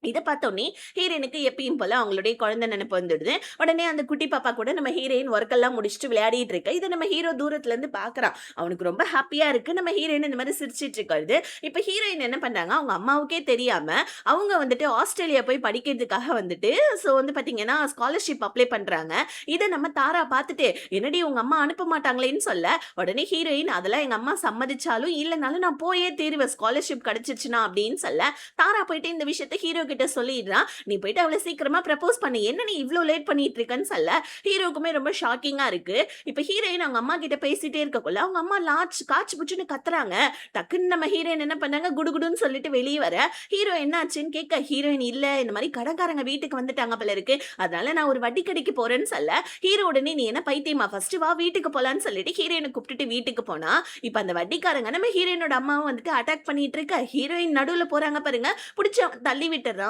இதை பார்த்தோன்னே ஹீரோயினுக்கு எப்பயும் போல அவங்களுடைய குழந்தை நினைப்பு வந்துடுது. உடனே அந்த குட்டி பாப்பா கூட நம்ம ஹீரோயின் ஒர்க் எல்லாம் முடிச்சுட்டு விளையாடிட்டு இருக்க இதை நம்ம ஹீரோ தூரத்துல இருந்து பாக்குறான். அவனுக்கு ரொம்ப ஹாப்பியா இருக்கு. நம்ம ஹீரோயின் இந்த மாதிரி சிரிச்சிட்டு இருக்கிறது. இப்ப ஹீரோயின் என்ன பண்றாங்க அவங்க அம்மாவுக்கே தெரியாம அவங்க வந்துட்டு ஆஸ்திரேலியா போய் படிக்கிறதுக்காக வந்துட்டு ஸோ வந்து பாத்தீங்கன்னா ஸ்காலர்ஷிப் அப்ளை பண்றாங்க. இதை நம்ம தாரா பார்த்துட்டு என்னடி உங்க அம்மா அனுப்ப மாட்டாங்களேன்னு சொல்ல உடனே ஹீரோயின் அதெல்லாம் எங்க அம்மா சம்மதிச்சாலும் இல்லைனாலும் நான் போயே தேருவேன் ஸ்காலர்ஷிப் கிடைச்சிச்சுனா அப்படின்னு சொல்ல தாரா போயிட்டு இந்த விஷயத்தை ஹீரோ கிட்ட சொல்லிடுறான். நீ போயிட்டு அவளை சீக்கிரமா ப்ரப்போஸ் பண்ணி என்ன நீ இவ்ளோ லேட் பண்ணிட்டு இருக்கன்னு சொல்ல ஹீரோக்குமே ரொம்ப ஷாக்கிங்கா இருக்கு. இப்ப ஹீரோயின் அவங்க அம்மா கிட்ட பேசிட்டே இருக்கக்குள்ள அவங்க அம்மா காய்ச்சி புச்சுன்னு கத்துறாங்க. டக்குன்னு நம்ம ஹீரோயின் என்ன பண்ணாங்க குடுகுடுன்னு சொல்லிட்டு வெளியே வர ஹீரோ என்ன ஆச்சுன்னு கேட்க ஹீரோயின் இல்ல இந்த மாதிரி கடைக்காரங்க வீட்டுக்கு வந்துட்டாங்க போல இருக்கு அதனால நான் ஒரு வட்டி கடைக்கு போறேன்னு சொல்ல ஹீரோ உடனே நீ என்ன பைத்தியமா ஃபர்ஸ்ட் வா வீட்டுக்கு போலான்னு சொல்லிட்டு ஹீரோயினை கூப்பிட்டுட்டு வீட்டுக்கு போனா இப்ப அந்த வட்டிக்காரங்க நம்ம ஹீரோயினோட அம்மாவும் வந்துட்டு அட்டாக் பண்ணிட்டு இருக்க ஹீரோயின் நடுவுல போறாங்க பாருங்க பிடிச்ச தள்ளி விட்டுறான்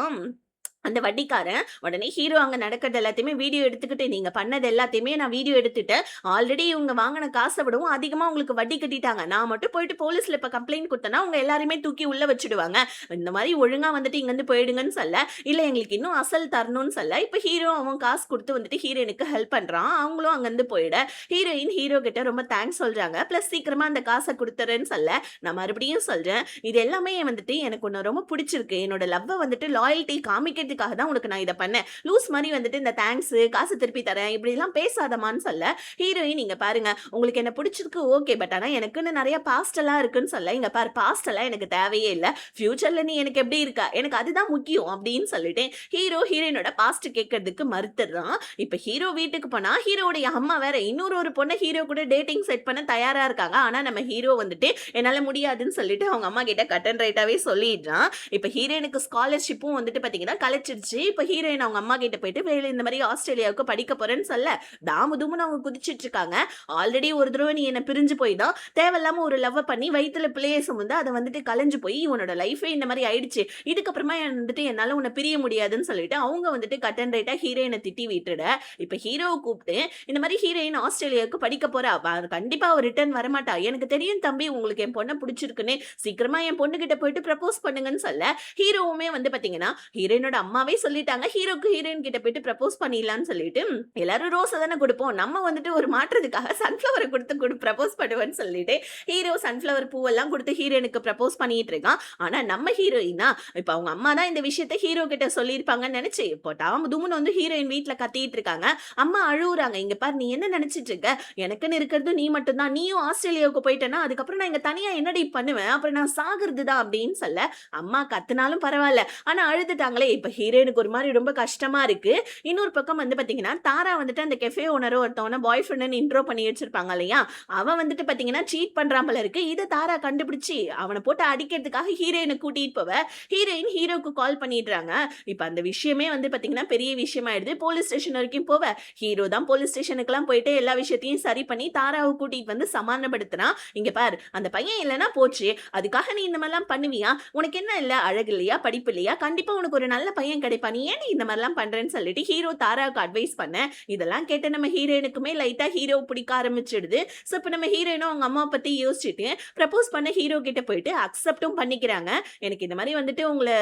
அந்த வட்டிக்காரன். உடனே ஹீரோ அங்க நடக்கிறது எல்லாத்தையுமே வீடியோ எடுத்துக்கிட்டு நீங்க பண்ணது எல்லாத்தையுமே நான் வீடியோ எடுத்துட்டு ஆல்ரெடி இவங்க வாங்கின காசை விடவும் அதிகமா உங்களுக்கு வட்டி கட்டிட்டாங்க நான் மட்டும் போயிட்டு போலீஸ்ல இப்ப கம்ப்ளைண்ட் கொடுத்தனா அவங்க எல்லாருமே தூக்கி உள்ள வச்சுடுவாங்க இந்த மாதிரி ஒழுங்கா வந்துட்டு இங்க இருந்து போயிடுங்கன்னு சொல்ல இல்ல எங்களுக்கு இன்னும் அசல் தரணும்னு சொல்ல இப்ப ஹீரோ அவன் காசு கொடுத்து வந்துட்டு ஹீரோயினுக்கு ஹெல்ப் பண்றான். அவங்களும் அங்க இருந்து போயிட ஹீரோயின் ஹீரோ கிட்ட ரொம்ப தேங்க்ஸ் சொல்றாங்க. பிளஸ் சீக்கிரமா அந்த காசை கொடுத்துறேன்னு சொல்ல நான் மறுபடியும் சொல்றேன் இது எல்லாமே வந்துட்டு எனக்கு ஒன்னு ரொம்ப பிடிச்சிருக்கு. என்னோட லவ்வை வந்துட்டு லாயல்ட்டி காமிக்கிறதுக்கு விஷயத்துக்காக தான் உனக்கு நான் இத பண்ணேன். லூஸ் மாரி வந்துட்டு இந்த தேங்க்ஸ், காசு திருப்பி தரேன் இப்படிலாம் பேசாதம்மான்னு சொல்ல, ஹீரோயின் இங்க பாருங்க உங்களுக்கு என்ன பிடிச்சிருக்கு ஓகே. பட் ஆனா எனக்குன்னு நெறைய பாஸ்ட் எல்லாம் இருக்குன்னு சொல்ல, இங்க பாரு பாஸ்ட் எல்லாம் எனக்கு தேவையே இல்ல. ஃபியூச்சர்ல நீ எனக்கு எப்படி இருக்க? எனக்கு அதுதான் முக்கியம் அப்படின்னு சொல்லிட்டு ஹீரோ ஹீரோயினோட பாஸ்ட் கேட்கறதுக்கு மறுத்துடுறான். இப்ப ஹீரோ வீட்டுக்கு போனா ஹீரோவுடைய அம்மா வேற இன்னொரு ஒரு பொண்ண ஹீரோ கூட டேட்டிங் செட் பண்ண தயாரா இருக்காங்க. ஆனா நம்ம ஹீரோ வந்துட்டு என்னால முடியாதுன்னு சொல்லிட்டு அவங்க அம்மா கிட்ட கட் அண்ட் ரைட்டாவே சொல்லிடுறான். இப்ப ஹீரோயினுக்கு ஸ்காலர்ஷிப்பும் வந்துட்டு பாத்தீங்கன்னா கிடைச்சிருச்சு. இப்ப ஹீரோயின் அவங்க அம்மா கிட்ட போயிட்டு வேலை இந்த மாதிரி ஆஸ்திரேலியாவுக்கு படிக்க போறேன்னு சொல்ல தாமு துமுன்னு அவங்க குதிச்சிட்டு இருக்காங்க. ஆல்ரெடி ஒரு தடவை நீ என்ன பிரிஞ்சு போய் தான் தேவையில்லாம ஒரு லவ் பண்ணி வயித்துல பிள்ளைய சுமந்து அதை வந்துட்டு கலைஞ்சு போய் உன்னோட லைஃபே இந்த மாதிரி ஆயிடுச்சு. இதுக்கப்புறமா வந்துட்டு என்னால உன்னை பிரிய முடியாதுன்னு சொல்லிட்டு அவங்க வந்துட்டு கட் அண்ட் ரைட்டா ஹீரோயினை திட்டி விட்டுட. இப்ப ஹீரோவை கூப்பிட்டு இந்த மாதிரி ஹீரோயின் ஆஸ்திரேலியாவுக்கு படிக்க போறா, கண்டிப்பா அவ ரிட்டர்ன் வரமாட்டா. எனக்கு தெரியும் தம்பி உங்களுக்கு என் பொண்ணை பிடிச்சிருக்குன்னு, சீக்கிரமா என் பொண்ணு கிட்ட போயிட்டு ப்ரப்போஸ் பண்ணுங்கன்னு சொல்ல ஹீரோவுமே வந்து பாத்தீங்கன்னா ஹீரோயினோட அம்மாவே சொல்லிட்டாங்க ஹீரோக்கு ஹீரோயின் கிட்ட போயிட்டு ப்ரப்போஸ் பண்ணிடலாம்னு சொல்லிட்டு எல்லாரும் ரோஸ் தானே கொடுப்போம், நம்ம வந்துட்டு ஒரு மாற்றத்துக்காக சன்ஃபிளவரை கொடுத்து ப்ரப்போஸ் பண்ணுவேன்னு சொல்லிட்டு ஹீரோ சன்ஃபிளவர் பூவெல்லாம் கொடுத்து ஹீரோயினுக்கு ப்ரப்போஸ் பண்ணிட்டு இருக்கான். ஆனா நம்ம ஹீரோயினா இப்ப அவங்க அம்மா தான் இந்த விஷயத்த ஹீரோ கிட்ட சொல்லியிருப்பாங்கன்னு நினைச்சு இப்போ டாம் தும்னு வந்து ஹீரோயின் வீட்டுல கத்திட்டு இருக்காங்க. அம்மா அழுவுறாங்க. இங்க பாரு நீ என்ன நினைச்சிட்டு இருக்க, எனக்குன்னு இருக்கிறது நீ மட்டும் தான், நீயும் ஆஸ்திரேலியாவுக்கு போயிட்டேன்னா அதுக்கப்புறம் நான் இங்க தனியா என்னடி பண்ணுவேன், அப்புறம் நான் சாகுறது தான் அப்படின்னு சொல்ல அம்மா கத்துனாலும் பரவாயில்ல ஆனா அழுதுட்டாங்களே. இப்ப ஹீரோயினுக்கு ஒரு மாதிரி ரொம்ப கஷ்டமா இருக்கு. இன்னொரு பக்கம் வந்து பாத்தீங்கன்னா தாரா வந்துட்டு அந்த கெஃபே ஓனரோ ஒருத்தவன பாய் ஃப்ரெண்ட் இன்ட்ரோ பண்ணி வச்சிருப்பாங்க இல்லையா, அவன் வந்துட்டு பாத்தீங்கன்னா சீட் பண்றான் போல இருக்கு. இதை தாரா கண்டுபிடிச்சு அவனை போட்டு அடிக்கிறதுக்காக ஹீரோயினை கூட்டிட்டு போவ ஹீரோயின் ஹீரோக்கு கால் பண்ணிடுறாங்க. இப்ப அந்த விஷயமே வந்து பாத்தீங்கன்னா பெரிய விஷயமாயிடுது. போலீஸ் ஸ்டேஷன் வரைக்கும் போவ ஹீரோ தான் போலீஸ் ஸ்டேஷனுக்கு எல்லாம் போயிட்டு எல்லா விஷயத்தையும் சரி பண்ணி தாராவை கூட்டிட்டு வந்து சமாதானப்படுத்துறான். இங்க பாரு அந்த பையன் இல்லைன்னா போச்சு, அதுக்காக நீ இந்த மாதிரிலாம் பண்ணுவியா, உனக்கு என்ன இல்ல அழகு இல்லையா படிப்பு இல்லையா, கண்டிப்பா உனக்கு ஒரு நல்ல பையன் கிடைப்பா, நீ ஏன் இந்த மாதிரிலாம் பண்றேன்னு சொல்லிட்டு ஹீரோ தாராவுக்கு அட்வைஸ் பண்ண இதெல்லாம் கேட்டு நம்ம ஹீரோயினுக்குமே லைட்டா ஹீரோ பிடிக்க ஆரம்பிச்சிடுது. சோ இப்ப நம்ம ஹீரோயினும் அவங்க அம்மா பத்தி யோசிச்சுட்டு ப்ரப்போஸ் பண்ண ஹீரோ கிட்ட போயிட்டு அக்செப்டும் பண்ணிக்கிறாங்க. எனக்கு இந்த மாதிரி வந்துட்டு உங்களை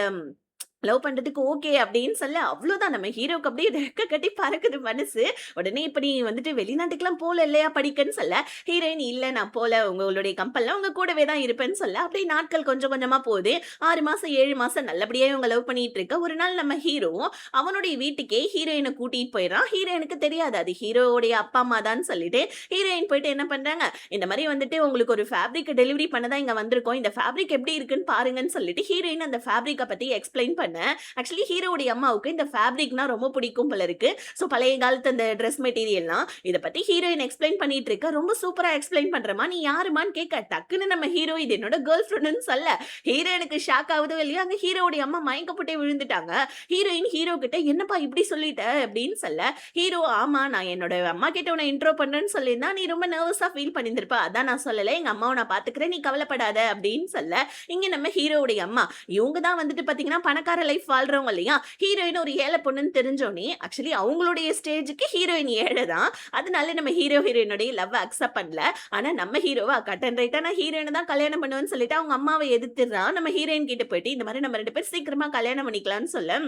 லவ் பண்றதுக்கு ஓகே அப்படின்னு சொல்ல அவ்வளவுதான் நம்ம ஹீரோக்கு அப்படியே ரெக்க கட்டி பறக்குது மனசு. உடனே இப்ப நீ வந்துட்டு வெளிநாட்டுக்கெல்லாம் போல இல்லையா படிக்கன்னு சொல்ல ஹீரோயின் இல்ல நான் போல உங்களுடைய கம்பெனில உங்க கூடவே தான் இருப்பேன்னு சொல்ல அப்படியே நாட்கள் கொஞ்சம் கொஞ்சமா போகுது. 6 மாசம் 7 மாசம் நல்லபடியா இவங்க லவ் பண்ணிட்டு இருக்க ஒரு நாள் நம்ம ஹீரோ அவனுடைய வீட்டுக்கே ஹீரோயினை கூட்டிட்டு போயிடறான். ஹீரோயினுக்கு தெரியாது அது ஹீரோடைய அப்பா அம்மா தான் சொல்லிட்டு ஹீரோயின் போயிட்டு என்ன பண்றாங்க, இந்த மாதிரி வந்துட்டு உங்களுக்கு ஒரு ஃபேப்ரிக் டெலிவரி பண்ணதான் இங்க வந்திருக்கோம், இந்த ஃபேப்ரிக் எப்படி இருக்குன்னு பாருங்கன்னு சொல்லிட்டு ஹீரோயின் அந்த ஃபேப்ரிக்கை பத்தி எக்ஸ்பிளைன் பண்ண ஆக்சுவலி ஹீரோவுடைய அம்மாவுக்கு இந்த ஃபேப்ரிக்னா ரொம்ப பிடிக்கும் போல இருக்கு. சோ பழைய காலத்து அந்த ட்ரெஸ் மெட்டீரியல்லாம் இத பத்தி ஹீரோயின் எக்ஸ்பிளைன் பண்ணிட்டு இருக்க. ரொம்ப சூப்பரா எக்ஸ்பிளைன் பண்றமா, நீ யாருமான்னு கேட்க டக்குன்னு நம்ம ஹீரோ இது என்னோட கேர்ள் ஃப்ரெண்ட்னு சொல்ல ஹீரோயினுக்கு ஷாக் ஆகுதோ இல்லையா அங்க ஹீரோவுடைய அம்மா மயக்கப்பட்டே விழுந்துட்டாங்க. ஹீரோயின் ஹீரோ கிட்ட என்னப்பா இப்படி சொல்லிட்ட அப்படின்னு சொல்ல ஹீரோ ஆமா நான் என்னோட அம்மா கிட்ட உன்னை இன்ட்ரோ பண்றேன்னு சொல்லியிருந்தா நீ ரொம்ப நர்வஸா ஃபீல் பண்ணியிருந்திருப்ப, அதான் நான் சொல்லல, எங்க அம்மாவை நான் பாத்துக்கிறேன் நீ கவலைப்படாத அப்படின்னு சொல்ல இங்க நம்ம ஹீரோவுடைய அம்மா இவங்க தான் வந்துட்டு பாத்தீங்கன்னா பணக்கார லைஃப் வாழ்றவங்க இல்லையா, ஹீரோயின் ஒரு ஏழை பொண்ணுன்னு தெரிஞ்சோனே ஆக்சுவலி அவங்களுடைய ஸ்டேஜுக்கு ஹீரோயின் ஏழை தான், அதனால நம்ம ஹீரோ ஹீரோயினுடைய லவ் அக்செப்ட் பண்ணல. ஆனா நம்ம ஹீரோவா கட் அண்ட் ரைட்டா நான் ஹீரோயினை தான் கல்யாணம் பண்ணுவேன்னு சொல்லிட்டு அவங்க அம்மாவை எதிர்த்துறான். நம்ம ஹீரோயின் கிட்ட போயிட்டு இந்த மாதிரி நம்ம 2 பேரும் சீக்கிரமா கல்யாணம் பண்ணிக்கலாம்னு சொல்ல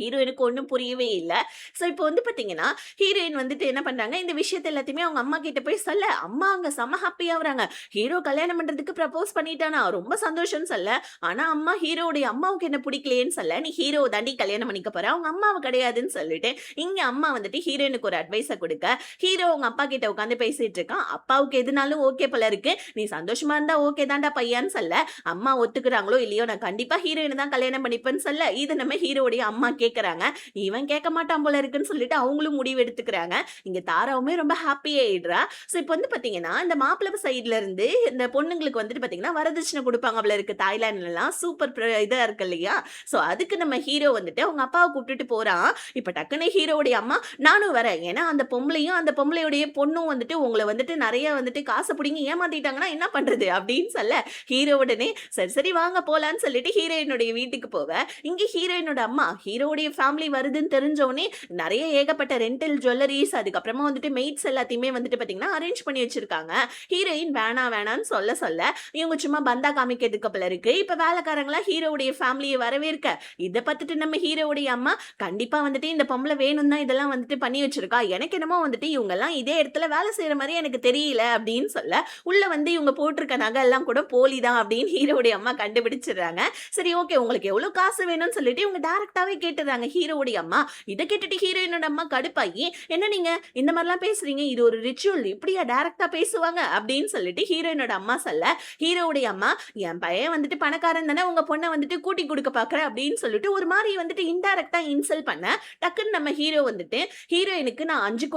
ஹீரோயினுக்கு ஒன்றும் புரியவே இல்லை. ஸோ இப்போ வந்து பார்த்தீங்கன்னா ஹீரோயின் வந்துட்டு என்ன பண்ணுறாங்க, இந்த விஷயத்த எல்லாத்தையுமே அவங்க அம்மா கிட்ட போய் சொல்ல அம்மா அங்கே செம்ம ஹாப்பியாகிறாங்க. ஹீரோ கல்யாணம் பண்ணுறதுக்கு ப்ரப்போஸ் பண்ணிட்டானா ரொம்ப சந்தோஷம்னு சொல்ல, ஆனால் அம்மா ஹீரோடைய அம்மாவுக்கு என்ன பிடிக்கலையேன்னு சொல்ல நீ ஹீரோ தாண்டி கல்யாணம் பண்ணிக்க போற அவங்க அம்மாவை கிடையாதுன்னு சொல்லிட்டு இங்கே அம்மா வந்துட்டு ஹீரோயினுக்கு ஒரு அட்வைஸை கொடுக்க ஹீரோ அவங்க அப்பா கிட்ட உட்காந்து பேசிட்டு இருக்கான். அப்பாவுக்கு எதுனாலும் ஓகே போல இருக்கு, நீ சந்தோஷமா இருந்தா ஓகே தான்டா பையான்னு சொல்ல அம்மா ஒத்துக்கிறாங்களோ இல்லையோ நான் கண்டிப்பா ஹீரோயின் தான் கல்யாணம் பண்ணிப்பேன்னு சொல்ல இது நம்ம ஹீரோடைய அம்மா கேக்குறாங்க. இவன் கேட்க மாட்டான் போல இருக்குன்னு சொல்லிட்டு அவங்களும் முடிவு எடுத்துக்கிறாங்க. இங்க தாராவுமே ரொம்ப ஹாப்பி ஆயிடுறா. சோ இப்போ வந்து பாத்தீங்கன்னா இந்த மாப்பிள்ளை சைடுல இருந்து இந்த பொண்ணுங்களுக்கு வந்துட்டு பாத்தீங்கன்னா வரதட்சணை கொடுப்பாங்க போல இருக்கு தாய்லாந்துல எல்லாம் சூப்பர் இதா இருக்கு இல்லையா. சோ அதுக்கு நம்ம ஹீரோ வந்துட்டு அவங்க அப்பாவை கூப்பிட்டுட்டு போறான். இப்ப டக்குனு ஹீரோடைய அம்மா நானும் வரேன், ஏன்னா அந்த பொம்பளையும் அந்த பொம்பளையுடைய பொண்ணும் வந்துட்டு உங்களை வந்துட்டு நிறைய வந்துட்டு காசு பிடிங்கி ஏமாத்திட்டாங்கன்னா என்ன பண்றது அப்படின்னு சொல்ல ஹீரோ உடனே சரி சரி வாங்க போலான்னு சொல்லிட்டு ஹீரோயினுடைய வீட்டுக்கு போவ இங்க ஹீரோயினோட அம்மா ஹீரோடைய ஃபேமிலி வருதுன்னு தெரிஞ்சோடனே நிறைய ஏகப்பட்ட ரெண்டல் ஜுவல்லரிஸ் அதுக்கப்புறமா வந்துட்டு மெய்ட்ஸ் எல்லாத்தையுமே வந்துட்டு பாத்தீங்கன்னா அரேஞ்ச் பண்ணி வச்சிருக்காங்க. ஹீரோயின் வேணான்னு சொல்ல இவங்க சும்மா பந்தா காமிக்கிறதுக்கு போல இருக்கு. இப்ப வேலைக்காரங்களா ஹீரோவுடைய ஃபேமிலியை வரவேற்க இதை பார்த்துட்டு நம்ம ஹீரோவுடைய அம்மா கண்டிப்பா வந்துட்டு இந்த பொம்பளை வேணும் தான் இதெல்லாம் வந்துட்டு பண்ணி வச்சிருக்கா, எனக்கு என்னமோ வந்துட்டு இவங்க எல்லாம் இதே இடத்துல வேலை செய்யற மாதிரி எனக்கு தெரியல அப்படின்னு சொல்ல உள்ள வந்து இவங்க போட்டிருக்க நகை எல்லாம் கூட போலிதான் அப்படின்னு ஹீரோவுடைய அம்மா கண்டுபிடிச்சிடுறாங்க. சரி ஓகே உங்களுக்கு எவ்வளவு காசு வேணும்னு சொல்லிட்டு இவங்க டைரக்டாவே கேட்டு கேட்டுறாங்க ஹீரோவுடைய அம்மா. இத கேட்டுட்டு ஹீரோயினோட அம்மா கடுப்பாயி, "என்ன நீங்க இந்த மாரிலாம் பேசுறீங்க? இது ஒரு ரிச்சுவல். இப்படியா டைரக்ட்டா பேசுவாங்க?" அப்படின்னு சொல்லிட்டு ஹீரோயினோட அம்மா சொல்ல, ஹீரோவுடைய அம்மா, "என் பையன் வந்துட்டு பணக்காரன் தானே, உங்க பொண்ண வந்துட்டு கூட்டி குடுக்க பாக்குற" அப்படின்னு சொல்லிட்டு ஒரு மாரி வந்துட்டு இன்டைரக்ட்டா இன்சல்ட் பண்ண, டக்குன்னு நம்ம ஹீரோ வந்துட்டு, "ஹீரோயினுக்கு நான் 5,00,00,000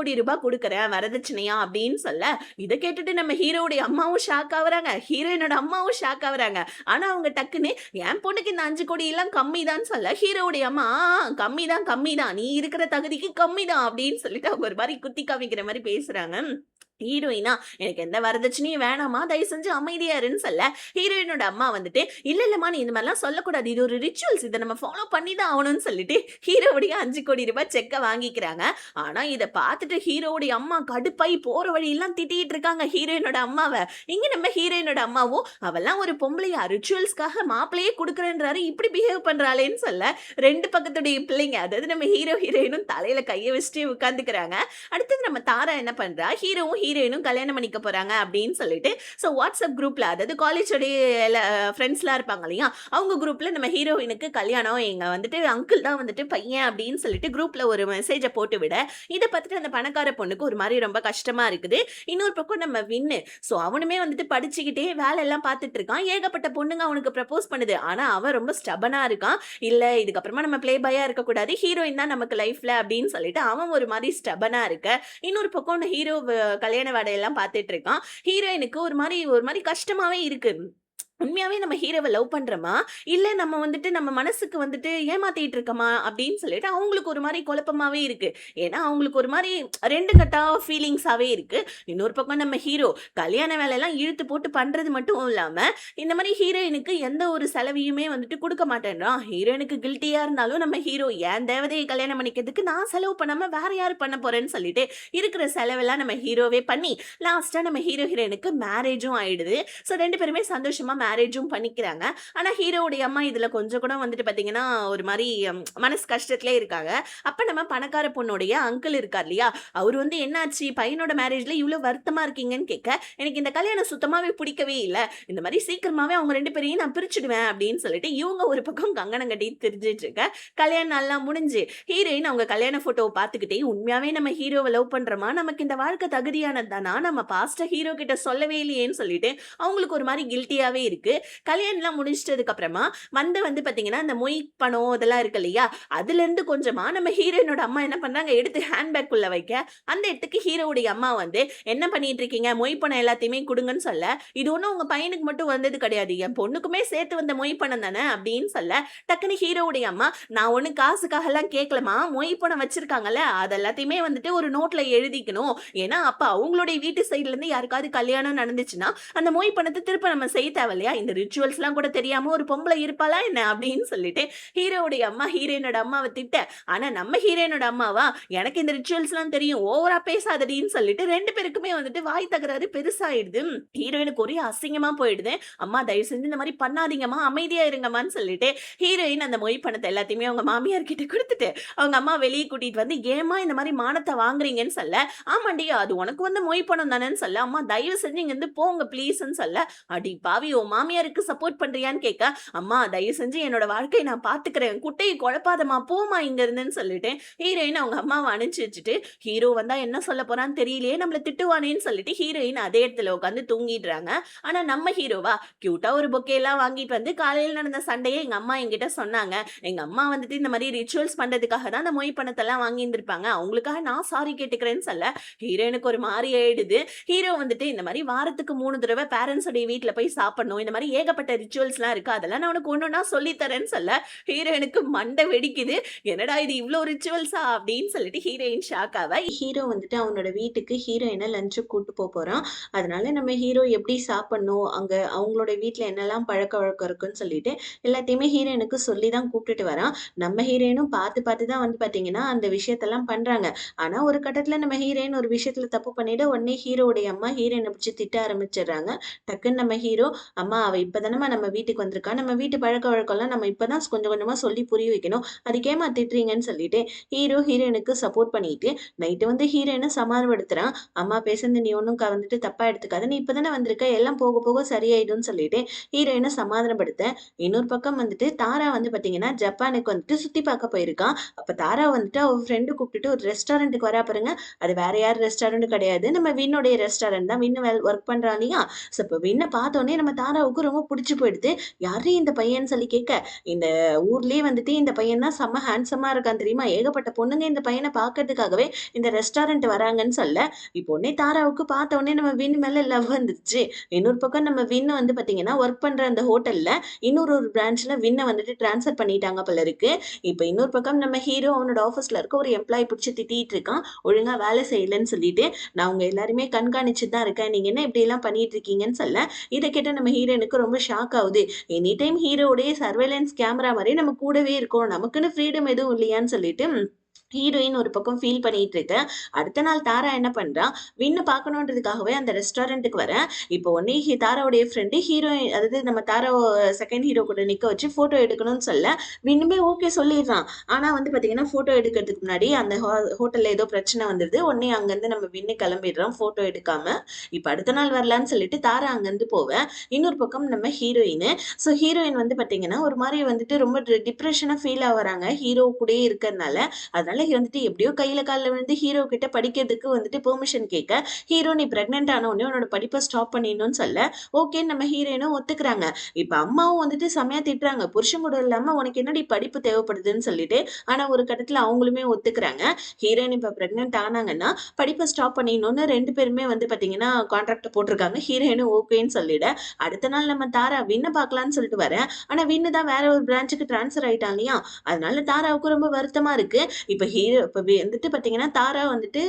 குடுக்குறேன் வரதட்சணையா" அப்படின்னு சொல்ல, இத கேட்டுட்டு நம்ம ஹீரோவுடைய அம்மாவும் ஷாக் ஆவுறாங்க. ஹீரோயினோட அம்மாவும் ஷாக் ஆவுறாங்க. ஆனா அவங்க டக்குன்னு என் பொண்ணுக்கு இந்த 5,00,00,000 எல்லாம் கம்மிதான்னு சொல்ல, ஹீரோவுடைய அம்மா கம்மிதான், கம்மிதான். நீ இருக்கிற தகுதிக்கு கம்மிதான் அப்படின்னு சொல்லிட்டு அவங்க ஒரு மாரி குத்தி காமிக்கிற மாரி பேசுறாங்க. ஹீரோயினா, "எனக்கு எந்த வரதட்சணையும் வேணாம்மா. தயவு செஞ்சு அமைதியா இருன்னு" சொல்ல, ஹீரோயினோட அம்மா வந்துட்டு, "இல்ல இல்லம்மா நீ இந்த மாரிலாம் சொல்லக்கூடாது. இது ஒரு ரிச்சுவல்ஸ். இத நம்ம ஃபாலோ பண்ணி தான் ஆவணும்னு" சொல்லிட்டு ஹீரோவுடைய ரூ. 5,00,00,000 செக்க வாங்கிக்கிறாங்க. ஆனா இத பார்த்துட்டு ஹீரோவுடைய அம்மா கடுப்பாயி போற வழியெல்லாம் திட்டிட்டு இருக்காங்க ஹீரோயினோட அம்மாவ. இங்க நம்ம ஹீரோயினோட அம்மாவும், "அவள்லாம் ஒரு பொம்பளையா? ரிச்சுவல்ஸ்க்காக மாப்பிள்ளையே குடுக்குறேன்றாரு. இப்படி பிஹேவ் பண்றாளேன்னு" சொல்ல, 2 பக்கத்துடைய பிள்ளைங்க, அதாவது நம்ம ஹீரோயினும் தலையில கைய வச்சுட்டே உட்கார்ந்துக்கிறாங்க. அடுத்தது நம்ம தாரா என்ன பண்றா, ஹீரோயினும் கல்யாணம் பண்ணிக்க போறாங்க அப்படின்னு சொல்லிட்டு, ஸோ வாட்ஸ்அப் குரூப்ல, அதாவது காலேஜோடைய ஃப்ரெண்ட்ஸ்லாம் இருப்பாங்க இல்லையா? அவங்க குரூப்ல நம்ம ஹீரோயினுக்கு கல்யாணம், எங்க வந்துட்டு அங்கிள் தான் வந்துட்டு பையன் அப்படின்னு சொல்லிட்டு குரூப்ல ஒரு மெசேஜ போட்டு விட, இத பார்த்துட்டு அந்த பணக்கார பொண்ணுக்கு ஒரு மாரி ரொம்ப கஷ்டமா இருக்குது. இன்னொரு பக்கம் நம்ம வின்னு, ஸோ அவனுமே வந்துட்டு படிச்சுக்கிட்டே வேலை எல்லாம் பார்த்துட்டு இருக்கான். ஏகப்பட்ட பொண்ணுங்க அவனுக்கு ப்ரப்போஸ் பண்ணுது. ஆனா அவன் ரொம்ப ஸ்டபனா இருக்கான். இல்ல இதுக்கப்புறமா நம்ம பிளே பாயா இருக்கக்கூடாது. ஹீரோயின் தான் நமக்கு லைஃப்ல அப்படின்னு சொல்லிட்டு அவன் ஒரு மாரி ஸ்டபனா இருக்க. இன்னொரு பக்கம் ஹீரோ கல்யாண வேலையெல்லாம் பார்த்துட்டு இருக்கான். ஹீரோயினுக்கு ஒரு மாரி கஷ்டமாவே இருக்கு. உண்மையாவே நம்ம ஹீரோவ லவ் பண்றோமா? இல்ல நம்ம வந்துட்டு நம்ம மனசுக்கு வந்துட்டு ஏமாத்திட்டு இருக்கோமா? அப்படின்னு சொல்லிட்டு அவங்களுக்கு ஒரு மாரி குழப்பமாவே இருக்கு. ஏன்னா, அவங்களுக்கு ஒரு மாரி 2 கட்டா ஃபீலிங்ஸாவே இருக்கு. இன்னொரு பக்கம் நம்ம ஹீரோ கல்யாண வேலையெல்லாம் இழுத்து போட்டு பண்றது மட்டும் இல்லாம, இந்த மாரி ஹீரோயினுக்கு எந்த ஒரு செலவையுமே வந்துட்டு குடுக்க மாட்டேன்றான். ஹீரோயினுக்கு கில்ட்டியா இருந்தாலும் நம்ம ஹீரோ என் தேவதைய கல்யாணம் பண்ணிக்கிறதுக்கு நான் செலவு பண்ணாம வேற யாரு பண்ண போறேன்னு சொல்லிட்டு, இருக்கிற செலவெல்லாம் நம்ம ஹீரோவே பண்ணி, லாஸ்ட்டா நம்ம ஹீரோயினுக்கு மேரேஜும் ஆயிடுது. ஸோ 2 பேருமே சந்தோஷமா மேரேஜும் பண்ணிக்கிறாங்க. ஆனா ஹீரோவுடைய அம்மா இதுல கொஞ்சம் கூட வந்துட்டு பார்த்தீங்கன்னா, ஒரு மாரி மனசு கஷ்டத்திலே இருக்காங்க. அப்ப நம்ம பணக்கார பொண்ணுடைய அங்கிள் இருக்கார் இல்லையா? அவரு வந்து என்னாச்சு பையனோட மேரேஜ்ல இவ்ளோ வருத்தமா இருக்கீங்கன்னு கேட்க, எனக்கு இந்த கல்யாணம் சுத்தமாவே பிடிக்கவே இல்ல. இந்த மாரி சீக்கிரமாவே அவங்க 2 பேரையும் நான் பிரிச்சுடுவேன் அப்படின்னு சொல்லிட்டு, இவங்க ஒரு பக்கம் கங்கணம் கட்டிட்டு திரிஞ்சுட்டு இருக்க. கல்யாண நாள்லாம் முடிஞ்சு, ஹீரோயின் அவங்க கல்யாண ஃபோட்டோவ பார்த்துக்கிட்டே, உண்மையாவே நம்ம ஹீரோவ லவ் பண்றோமா? நமக்கு இந்த வாழ்க்கை தகுதியானது தானா? நம்ம பாஸ்ட்ட ஹீரோ கிட்ட சொல்லவே இல்லையேன்னு சொல்லிட்டு, அவங்களுக்கு ஒரு மாரி கில்ட்டியாவே இருக்கு. கல்யாணம்லாம் முடிச்சிட்டதுக்கு அப்புறமா வந்து பார்த்தீங்கன்னா, அந்த மொய் பணம் இதெல்லாம் இருக்கு இல்லையா? அதுலேருந்து கொஞ்சமா நம்ம ஹீரோயினோட அம்மா என்ன பண்றாங்க, எடுத்து ஹேண்ட் பேக்குள்ள வைக்க, அந்த இடத்துக்கு ஹீரோவுடைய அம்மா வந்து, "என்ன பண்ணிட்டு இருக்கீங்க? மொய் பணம் எல்லாத்தையுமே குடுங்கன்னு" சொல்ல, "இது ஒண்ணும் உங்க பையனுக்கு மட்டும் வந்தது கிடையாது. என் பொண்ணுக்குமே சேர்த்து வந்த மொய் பணம் தானே" அப்படின்னு சொல்ல, டக்குனு ஹீரோவுடைய அம்மா, "நான் ஒண்ணும் காசுக்காகலாம் கேட்கலம்மா. மொய் பணம் வச்சிருக்காங்கல்ல, அது எல்லாத்தையுமே வந்துட்டு ஒரு நோட்ல எழுதிக்கணும். ஏன்னா, அப்ப அவங்களுடைய வீட்டு சைடுல இருந்து யாருக்காவது கல்யாணம் நடந்துச்சுன்னா, அந்த மொய் பணத்த திருப்ப நம்ம செய்ய தேவையில்லையா? இந்த ரிச்சுவல்ஸ்லாம் கூட தெரியாம ஒரு பொம்பளை இருப்பாளா என்ன?" அப்படின்னு சொல்லிட்டு ஹீரோவுடைய அம்மா ஹீரோயினோட அம்மாவ திட்ட, ஆனா நம்ம ஹீரோயினோட அம்மாவா, "எனக்கு இந்த ரிச்சுவல்ஸ்லாம் தெரியும். ஓவரா பேசாதடின்னு" சொல்லிட்டு 2 பேருக்குமே வந்துட்டு வாய் தகராறு பெருசாயிடுது. ஹீரோயினுக்கு ஒரே அசிங்கமா போயிடுது. "அம்மா தயவு செஞ்சு இந்த மாரி பண்ணாதீங்கம்மா. அமைதியா இருங்கம்மான்னு" சொல்லிட்டு ஹீரோயின் அந்த மொய் பணத்த எல்லாத்தையுமே அவங்க மாமியார் கிட்ட குடுத்துட்டு, அவங்க அம்மா வெளிய கூட்டிட்டு வந்து, "ஏம்மா இந்த மாரி மானத்த வாங்குறீங்கன்னு" சொல்ல, "ஆமாண்டி அது உனக்கு வந்த மொய் பணம் தானேன்னு" சொல்ல, "அம்மா தயவு செஞ்சு இங்கருந்து போங்க ப்ளீஸ்ன்னு" சொல்ல, "அடி பாவி உன் மாமியாருக்கு சப்போர்ட் பண்றியான்னு" கேட்க, "அம்மா தயவு செஞ்சு என்னோட வாழ்க்கைய நான் பார்த்துக்கிறேன். குட்டைய குழப்பாதம்மா போம்மா இங்க இருந்துன்னு" சொல்லிட்டு ஹீரோயின் அவங்க அம்மாவ அனுப்பிச்சு வச்சுட்டு, ஹீரோ வந்தா என்ன சொல்ல போறான்னு தெரியலையே, நம்மள திட்டுவானேன்னு சொல்லிட்டு ஹீரோயின் அதே இடத்துல உட்காந்து தூங்கிடுறாங்க. ஆனா நம்ம ஹீரோவா கியூட்டா ஒரு பொக்கேலாம் வாங்கிட்டு வந்து காலையில நடந்த சண்டைய எங்க அம்மா என்கிட்ட சொன்னாங்க. எங்க அம்மா வந்துட்டு இந்த மாரி ரிச்சுவல்ஸ் பண்றதுக்காக தான் அந்த மொய் பணத்தெல்லாம் வாங்கியிருந்திருப்பாங்க. அவங்களுக்காக நான் சாரி கேட்டுக்கிறேன்னு சொல்ல, ஹீரோயினுக்கு ஒரு மாரி ஆயிடுது. ஹீரோ வந்துட்டு இந்த மாரி வாரத்துக்கு 3 தடவ பேரண்ட்ஸ் உடைய வீட்ல போய் சாப்பிடணும். இந்த மாரி ஏகப்பட்ட ரிச்சுவல்ஸ்லாம் இருக்கு. அதெல்லாம் நான் உனக்கு ஒண்ணொன்னா சொல்லி தரேன்னு சொல்ல, ஹீரோயினுக்கு மண்டை வெடிக்குது. என்னடா இது இவ்ளோ ரிச்சுவல்ஸா அப்படின்னு சொல்லிட்டு ஹீரோயின் ஷாக் ஆவ. ஹீரோ வந்துட்டு அவனோட வீட்டுக்கு ஹீரோயின லஞ்சுக்கு கூட்டு போறான். அதனால நம்ம ஹீரோ எப்படி சாப்பிடணும், அங்க அவங்களோட வீட்ல என்னலாம் பழக்கவழக்கம் இருக்குன்னு சொல்லிட்டு எல்லாத்தையுமே ஹீரோயினுக்கு சொல்லி தான் கூப்பிட்டுட்டு வரான். நம்ம ஹீரோயினும் பார்த்து பார்த்து தான் வந்து பார்த்தீங்கன்னா, அந்த விஷயத்தெல்லாம் பண்றாங்க. ஆனா ஒரு கட்டத்துல நம்ம ஹீரோயின் ஒரு விஷயத்துல தப்பு பண்ணிட்டு உடனே ஹீரோவுடைய அம்மா ஹீரோயின பிடிச்சு திட்ட ஆரம்பிச்சுடுறாங்க. டக்குன்னு நம்ம ஹீரோ, "அம்மா "அம்மா அவ இப்ப தானம்மா நம்ம வீட்டுக்கு வந்திருக்கா. நம்ம வீட்டு பழக்கவழக்கம்லாம் நம்ம இப்ப தான் கொஞ்சம் கொஞ்சமா சொல்லி புரிய வைக்கணும். அதுக்கேம்மா திட்டுறீங்கன்னு?" சொல்லிட்டு ஹீரோ ஹீரோயினுக்கு சப்போர்ட் பண்ணிட்டு நைட்டு வந்து ஹீரோயின சமாதானப்படுத்துறான். "அம்மா பேசுனது நீ ஒண்ணும் வந்துட்டு தப்பா எடுத்துக்காத. நீ இப்ப தானே வந்திருக்க. எல்லாம் போக போக சரியாயிடும்னு" சொல்லிட்டு ஹீரோயின சமாதானப்படுத்த, இன்னொரு பக்கம் வந்துட்டு தாரா வந்து பாத்தீங்கன்னா, ஜப்பானுக்கு வந்துட்டு சுத்தி பார்க்க போயிருக்கா. அப்ப தாரா வந்துட்டு அவ ஃப்ரெண்ட் கூப்பிட்டுட்டு ஒரு ரெஸ்டாரண்ட்டுக்கு வரா பாருங்க. அது வேற யார் ரெஸ்டாரண்ட் கிடையாது. நம்ம வின்னுடைய ரெஸ்டாரண்ட் தான். வின்னு ஒர்க் பண்றான் இல்லையா? ஸோ இப்ப வின்ன பார்த்தோனே நம்ம தாராவுக்கு ரொம்ப புடிச்சு போயிடுது. "யார்ரி இந்த பையன்னு?" சொல்லி கேட்க, "இந்த ஊர்லயே வந்துட்டு இந்த பையன் தான் செம்ம ஹேண்ட்ஸமா இருக்கான் தெரியுமா? ஏகப்பட்ட பொண்ணுங்க இந்த பையன பார்க்கறதுக்காகவே இந்த ரெஸ்டாரண்ட் வராங்கன்னு" சொல்ல, இப்போ உடனே தாராவுக்கு பார்த்த உடனே நம்ம வின் மேல லவ் வந்துருச்சு. இன்னொரு பக்கம் நம்ம வின் வந்து பார்த்தீங்கன்னா, ஒர்க் பண்ற அந்த ஹோட்டல்ல இன்னொரு ஒரு பிரான்ச்ல வின்ன வந்துட்டு ட்ரான்ஸ்ஃபர் பண்ணிட்டாங்க போல இருக்கு. இப்ப இன்னொரு பக்கம் நம்ம ஹீரோ அவனோட ஆஃபீஸ்ல இருக்க ஒரு எம்ப்ளாயி புடிச்சு திட்டிட்டு இருக்கான். ஒழுங்கா வேலை செய்யலன்னு சொல்லிட்டு. "நான் உங்க எல்லாரையுமே கண்காணிச்சுட்டு தான் இருக்கேன். நீங்க என்ன இப்படியெல்லாம் பண்ணிட்டு இருக்கீங்கன்னு" சொல்ல, இத கேட்ட நம்ம ஹீரோயினுக்கு ரொம்ப ஷாக் ஆவுது. எனி டைம் ஹீரோவுடைய சர்வேலன்ஸ் கேமரா மாரி நம்ம கூடவே இருக்கோம். நமக்குன்னு ஃப்ரீடம் எதுவும் இல்லையான்னு சொல்லிட்டு ஹீரோயின் ஒரு பக்கம் ஃபீல் பண்ணிட்டு இருக்க. அடுத்த நாள் தாரா என்ன பண்றா, விண்ண பார்க்கணுன்றதுக்காகவே அந்த ரெஸ்டாரண்ட்டுக்கு வரா. இப்போ உடனே தாராவுடைய ஃப்ரெண்டு ஹீரோயின் அதாவது நம்ம தாரா செகண்ட் ஹீரோ கூட நிக்க வச்சு ஃபோட்டோ எடுக்கணும்னு சொல்ல, விண்ணுமே ஓகே சொல்லிடுறான். ஆனா வந்து பார்த்தீங்கன்னா, ஃபோட்டோ எடுக்கிறதுக்கு முன்னாடி அந்த ஹோட்டல்ல ஏதோ பிரச்சனை வந்துருது. உடனே அங்கருந்து நம்ம விண்ணு கிளம்பிடுறான் ஃபோட்டோ எடுக்காம. இப்ப அடுத்த நாள் வரலான்னு சொல்லிட்டு தாரா அங்கருந்து போவ. இன்னொரு பக்கம் நம்ம ஹீரோயின். ஸோ ஹீரோயின் வந்து பார்த்தீங்கன்னா, ஒரு மாரி வந்துட்டு ரொம்ப டிப்ரஷனா ஃபீல் ஆவறாங்க. ஹீரோ கூடயே இருக்கறனால. அதனால வந்துட்டு எப்படியோ கையில கால்ல விழுந்து ஹீரோ கிட்ட படிக்கிறதுக்கு வந்துட்டு பெர்மிஷன் கேட்க, ஹீரோ "நீ பிரெக்னன்ட் ஆன உடனே உன்னோட படிப்ப ஸ்டாப் பண்ணிடணும்னு" சொல்ல, ஓகேன்னு நம்ம ஹீரோயினும் ஒத்துக்கிறாங்க. இப்ப அம்மாவும் வந்துட்டு செமையா திட்டுறாங்க. "புருஷன் கூட இல்லாம உனக்கு என்னடி படிப்பு தேவைப்படுதுன்னு" சொல்லிட்டு. ஆனா ஒரு கட்டத்துல அவங்களுமே ஒத்துக்கிறாங்க. ஹீரோயின் இப்ப பிரெக்னன்ட் ஆனாங்கன்னா, படிப்ப ஸ்டாப் பண்ணிடணும்னு 2 பேருமே வந்து பாத்தீங்கன்னா கான்ட்ராக்ட் போட்டிருக்காங்க. ஹீரோயினும் ஓகேன்னு சொல்லிட, அடுத்த நாள் நம்ம தாரா விண்ண பார்க்கலான்னு சொல்லிட்டு வரேன். ஆனா விண்ணு தான் வேற ஒரு பிரான்ச்சுக்கு ட்ரான்ஸ்ஃபர் ஆயிட்டான் இல்லையா? அதனால தாராவுக்கு ரொம்ப வருத்தமா இருக்கு. இப்ப வந்துட்டு பார்த்தீங்கன்னா, தாரா வந்துட்டு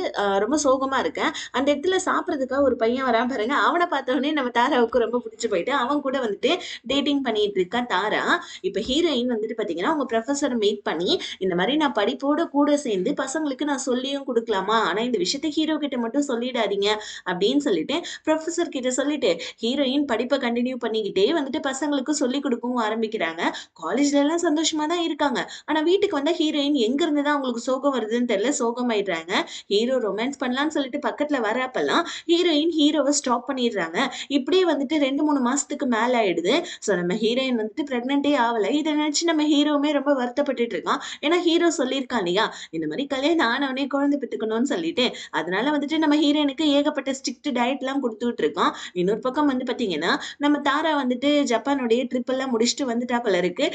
ரொம்ப சோகமா இருக்கேன். அந்த இடத்துல சாப்பிடுறதுக்காக ஒரு பையன் வரான் பாருங்க. அவன பார்த்தோனே நம்ம தாராவுக்கு ரொம்ப புடிச்சு போயிட்டு, அவன் கூட வந்துட்டு டேட்டிங் பண்ணிட்டு இருக்கா தாரா. இப்ப ஹீரோயின் வந்துட்டு பார்த்தீங்கன்னா, அவங்க புரொஃபசர மீட் பண்ணி, இந்த மாரி நான் படிப்போட கூட சேர்ந்து பசங்களுக்கு நான் சொல்லியும் குடுக்கலாமா? ஆனா இந்த விஷயத்த ஹீரோ கிட்ட மட்டும் சொல்லிடாதீங்க அப்படின்னு சொல்லிட்டு, புரொஃபசர் கிட்ட சொல்லிட்டு, ஹீரோயின் படிப்ப கன்டின்யூ பண்ணிக்கிட்டே வந்துட்டு பசங்களுக்கு சொல்லிக் குடுக்கவும் ஆரம்பிக்கிறாங்க. காலேஜ்லலாம் சந்தோஷமா தான் இருக்காங்க. ஆனா வீட்டுக்கு வந்தா ஹீரோயின் எங்க இருந்து தான் அவங்களுக்கு சோகம் வருதுன்னு தெரியல. சோகமாயிடுறாங்க. ஹீரோ ரொமான்ஸ் பண்ணலான்னு சொல்லிட்டு பக்கத்துல வரப்பலாம், ஹீரோயின் ஹீரோவ ஸ்டாப் பண்ணிடுறாங்க. இப்படியே வந்துட்டு 2, 3 மாசத்துக்கு மேல ஆயிடுது. ஸோ நம்ம ஹீரோயின் வந்துட்டு பிரெக்னன்ட்டே ஆவல. இத நினைச்சு நம்ம ஹீரோவுமே ரொம்ப வருத்தப்பட்டுட்டு இருக்கான். ஏன்னா ஹீரோ சொல்லியிருக்கான் இல்லையா? இந்த மாரி கல்யாணம் ஆனவுனே குழந்தை பெத்துக்கணும்னு சொல்லிட்டு. அதனால வந்துட்டு நம்ம ஹீரோயினுக்கு ஏகப்பட்ட ஸ்ட்ரிக்ட் டயட்லாம் குடுத்துட்டு இருக்கான். இன்னொரு பக்கம் வந்து பார்த்தீங்கன்னா, நம்ம தாரா வந்துட்டு ஜப்பானுடைய ட்ரிப் எல்லாம் முடிச்சுட்டு வந்துட்டா போல இருக்கு.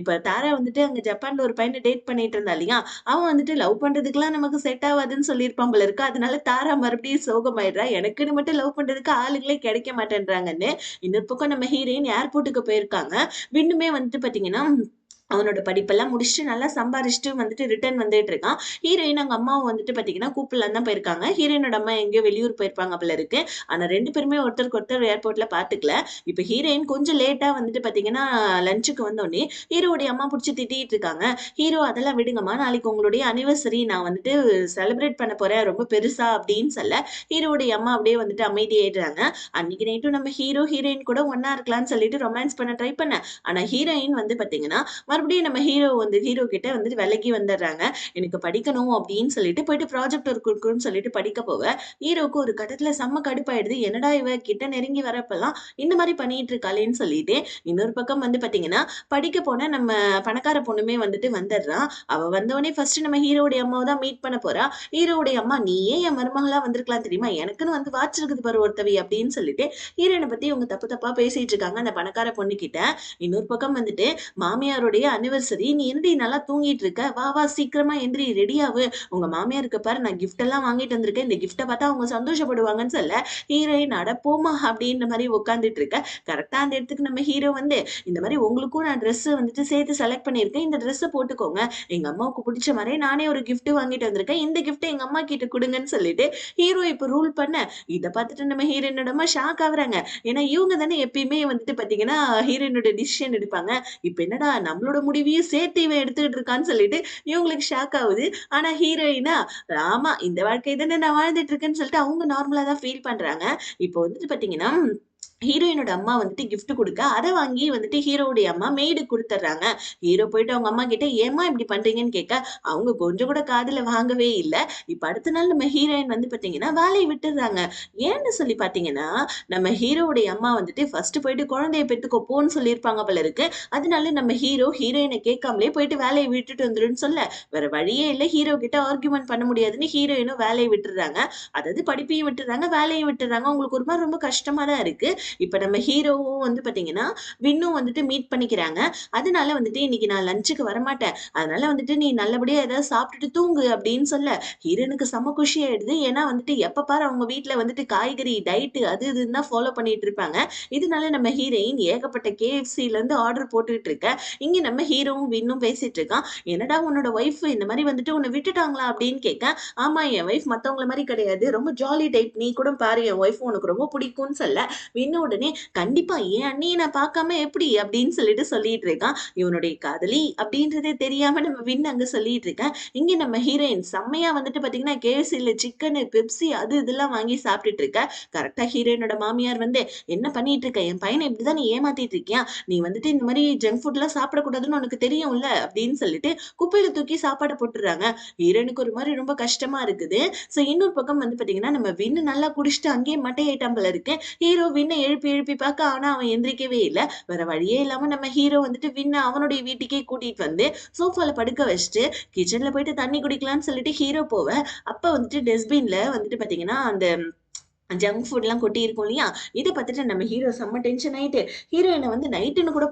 இப்ப தாரா வந்துட்டு அங்க ஜப்பான்ல ஒரு பையன டேட் பண்ணிட்டு இருந்தா இல்லையா? அவன் வந்துட்டு லவ் பண்றதுக்குலாம் நமக்கு செட் ஆவாதுன்னு சொல்லியிருப்பான் போல இருக்கு. அதனால தாரா மறுபடியும் சோகமாயிடுறா. எனக்குன்னு மட்டும் லவ் பண்றதுக்கு ஆளுங்களே கிடைக்க மாட்டேன்றாங்கன்னு. இன்னொரு பக்கம் நம்ம ஹீரோயின் ஏர்போர்ட்டுக்கு போயிருக்காங்க. விண்ணுமே வந்துட்டு பார்த்தீங்கன்னா அவனோட படிப்பெல்லாம் முடிச்சுட்டு நல்லா சம்பாரிச்சுட்டு வந்துட்டு ரிட்டர்ன் வந்துட்டு இருக்கான். ஹீரோயின் அவங்க அம்மாவும் வந்துட்டு பார்த்தீங்கன்னா, கூப்பிடலான்னு தான் போயிருக்காங்க. ஹீரோயினோட அம்மா எங்கேயோ வெளியூர் போயிருப்பாங்க போல இருக்கு. ஆனா 2 பேருமே ஒருத்தருக்கு ஒருத்தர் ஏர்போர்ட்ல பார்த்துக்கல. இப்ப ஹீரோயின் கொஞ்சம் லேட்டா வந்துட்டு பார்த்தீங்கன்னா, லஞ்சுக்கு வந்தோனே ஹீரோவுடைய அம்மா புடிச்சு திட்டிட்டு இருக்காங்க. ஹீரோ "அதெல்லாம் விடுங்கம்மா. நாளைக்கு உங்களுடைய அனிவர்சரி நான் வந்துட்டு செலிப்ரேட் பண்ண போறேன். ரொம்ப பெருசா" அப்படின்னு சொல்ல, ஹீரோவுடைய அம்மா அப்படியே வந்துட்டு அமைதியாயிடுறாங்க. அன்னைக்கு நைட்டும் நம்ம ஹீரோ, ஹீரோயின் கூட ஒண்ணா இருக்கலாம்னு சொல்லிட்டு ரொமான்ஸ் பண்ண ட்ரை பண்ண. ஆனா ஹீரோயின் வந்து பார்த்தீங்கன்னா, மறுபடியும் நம்ம ஹீரோ கிட்ட வந்துட்டு விலகி வந்துடுறாங்க. எனக்கு படிக்கணும் அப்படின்னு சொல்லிட்டு போயிட்டு ப்ராஜெக்ட் ஒர்க் இருக்குன்னு சொல்லிட்டு படிக்க போவ. ஹீரோவுக்கு ஒரு கட்டத்துல செம்ம கடுப்பாயிடுது. என்னடா இவ கிட்ட நெருங்கி வரப்பலாம் இந்த மாரி பண்ணிட்டு இருக்காளேன்னு சொல்லிட்டு. இன்னொரு பக்கம் வந்து பார்த்தீங்கன்னா, படிக்க போன நம்ம பணக்கார பொண்ணுமே வந்துட்டு வந்துடுறா. அவ வந்தோனே ஃபர்ஸ்ட் நம்ம ஹீரோவுடைய அம்மாவ தான் மீட் பண்ண போறா. ஹீரோவுடைய அம்மா "நீ ஏன் என் மருமகளா வந்திருக்கலாம் தெரியுமா? எனக்குன்னு வந்து வாச்சிருக்குது பாரு ஒருத்தவி" அப்படின்னு சொல்லிட்டு ஹீரோயின பத்தி இவங்க தப்பு தப்பா பேசிட்டு இருக்காங்க அந்த பணக்கார பொண்ணுகிட்ட. இன்னொரு பக்கம் வந்துட்டு மாமியாருடைய அனிவர்சரி. "நீ என்னடி நல்லா தூங்கிட்டு இருக்க? வா வா சீக்கிரமா எந்திரி ரெடி ஆவு. உங்க மாமியாருக்கு பாரு நான் கிஃப்ட் எல்லாம் வாங்கிட்டு வந்திருக்கேன். இந்த கிஃப்ட்ட பார்த்தா அவங்க சந்தோஷப்படுவாங்கன்னு" சொல்ல, ஹீரோயின் "அட போம்மா" அப்படின்ற மாரி உட்கார்ந்துட்டு இருக்க. கரெக்ட்டா அந்த இடத்துக்கு நம்ம ஹீரோ வந்து, "இந்த மாரி உங்களுக்கும் நான் ட்ரெஸ் வந்துட்டு சேர்த்து செலக்ட் பண்ணியிருக்கேன். இந்த ட்ரெஸ்ஸ போட்டுக்கோங்க. எங்க அம்மாவுக்கு புடிச்ச மாரி நானே ஒரு கிஃப்ட் வாங்கிட்டு வந்திருக்கேன். இந்த கிஃப்ட்ட எங்க அம்மா கிட்ட குடுங்கன்னு" சொல்லிட்டு ஹீரோ இப்ப ரூல் பண்ண, இத பார்த்துட்டு நம்ம ஹீரோயினோட அம்மா ஷாக் ஆகுறாங்க. ஏன்னா இவங்க தானே எப்பயுமே வந்துட்டு பார்த்தீங்கன்னா, ஹீரோயினோட டிசிஷன் எடுப்பாங்க. இப்ப என்னடா நம்மளோட முடிவையும் சேர்த்து இவன் எடுத்துக்கிட்டு இருக்கான்னு சொல்லிட்டு இவங்களுக்கு ஷாக் ஆகுது. ஆனா ஹீரோயினா, ஆமா இந்த வாழ்க்கை தானே நான் வாழ்ந்துட்டு இருக்கேன்னு சொல்லிட்டு அவங்க நார்மலா தான் ஃபீல் பண்றாங்க. இப்போ வந்துட்டு பார்த்தீங்கன்னா ஹீரோயினோட அம்மா வந்துட்டு கிஃப்ட் குடுக்க, அத வாங்கி வந்துட்டு ஹீரோவுடைய அம்மா மெய்டுக்கு குடுத்துர்றாங்க. ஹீரோ போயிட்டு அவங்க அம்மா கிட்ட, "ஏம்மா இப்படி பண்றீங்கன்னு?" கேட்க, அவங்க கொஞ்சம் கூட காதுல வாங்கவே இல்ல. இப்ப அடுத்த நாள் நம்ம ஹீரோயின் வந்து பாத்தீங்கன்னா, வேலைய விட்டுர்றாங்க. ஏன்னு சொல்லி பாத்தீங்கன்னா, நம்ம ஹீரோவுடைய அம்மா வந்துட்டு ஃபர்ஸ்ட் போயிட்டு குழந்தைய பெத்துக்கோ போன்னு சொல்லியிருப்பாங்க போல இருக்கு. அதனால நம்ம ஹீரோ ஹீரோயின கேட்காமலே போயிட்டு வேலைய விட்டுட்டு வந்துருன்னு சொல்ல, வேற வழியே இல்ல ஹீரோ கிட்ட ஆர்கியூமென்ட் பண்ண முடியாதுன்னு ஹீரோயினும் வேலைய விட்டுர்றாங்க. அதாவது படிப்பையும் விட்டுர்றாங்க, வேலையும் விட்டுர்றாங்க. அவங்களுக்கு ஒரு மாரி ரொம்ப கஷ்டமா தான் இருக்கு. இப்ப நம்ம ஹீரோவும் வந்து பாத்தீங்கன்னா, வின்னும் வந்துட்டு மீட் பண்ணிக்கிறாங்க. அதனால வந்துட்டு "இன்னைக்கு நான் லஞ்சுக்கு வரமாட்டேன். அதனால வந்துட்டு நீ நல்லபடியா ஏதாவது சாப்பிட்டுட்டு தூங்கு" அப்படின்னு சொல்ல, ஹீரோனுக்கு செம்ம குஷி ஆயிடுது. ஏன்னா வந்துட்டு எப்ப பாரு அவங்க வீட்ல வந்துட்டு காய்கறி டயட் அது இதுன்னு தான் ஃபாலோ பண்ணிட்டு இருப்பாங்க. இதனால நம்ம ஹீரோயின் ஏகப்பட்ட KFCலருந்து ஆர்டர் போட்டுட்டு இருக்க. இங்க நம்ம ஹீரோவும் வின்னும் பேசிட்டு இருக்கான். "என்னடா உன்னோட ஒய்ஃப் இந்த மாரி வந்துட்டு உன்ன விட்டுட்டாங்களா?" அப்படின்னு கேட்க, "ஆமா என் ஒய்ஃப் மத்தவங்கள மாரி கிடையாது. ரொம்ப ஜாலி டைப். நீ கூட பாரு என் ஒய்ஃப் உனக்கு ரொம்ப பிடிக்கும்னு" சொல்ல, வின்னு உடனே கண்டிப்பா என் அண்ணிய நான் பார்க்காம எப்படி அப்படின்னு சொல்லிட்டு சொல்லிட்டு இருக்கான். இவனுடைய காதலி அப்படின்றதே தெரியாம நம்ம வின் அங்க சொல்லிட்டு இருக்கேன். இங்க நம்ம ஹீரோயின் செம்மையா வந்துட்டு பார்த்தீங்கன்னா, KFCல சிக்கனு, பெப்சி அது இதெல்லாம் வாங்கி சாப்பிட்டுட்டு இருக்க. கரெக்ட்டா ஹீரோயினோட மாமியார் வந்து, "என்ன பண்ணிட்டு இருக்க? என் பையன இப்படிதான் நீ ஏமாத்திட்டு இருக்கியா? நீ வந்துட்டு இந்த மாரி ஜங்க் ஃபுட்லாம் சாப்பிடக்கூடாதுன்னு உனக்கு தெரியும்ல" அப்படின்னு சொல்லிட்டு குப்பையில தூக்கி சாப்பாட போட்டுர்றாங்க. ஹீரோயினுக்கு ஒரு மாரி ரொம்ப கஷ்டமா இருக்குது. இன்னொரு பக்கம் வந்து பார்த்தீங்கன்னா, நம்ம வின்னு நல்லா குடிச்சுட்டு அங்கேயே மட்டையாயிட்டான் போல இருக்கு. ஹீரோ வின்ன எழுப்பி எழுப்பி பாக்க, ஆனா அவன் எந்திரிக்கவே இல்ல. வேற வழியே இல்லாம நம்ம ஹீரோ வந்துட்டு வின்ன அவனுடைய வீட்டுக்கே கூட்டிட்டு வந்து சோஃபால படுக்க வச்சுட்டு, கிச்சன்ல போயிட்டு தண்ணி குடிக்கலான்னு சொல்லிட்டு ஹீரோ போவ, அப்ப வந்துட்டு டஸ்ட்பின்ல வந்துட்டு பாத்தீங்கன்னா, அந்த ஜங்க் ஃபுட்லாம் கொட்டியிருக்கும் இல்லையா? இத பாத்துட்டு நம்ம ஹீரோ செம்ம டென்ஷன் ஆயிட்டு, ஹீரோயின வந்து நைட்டுன்னு கூட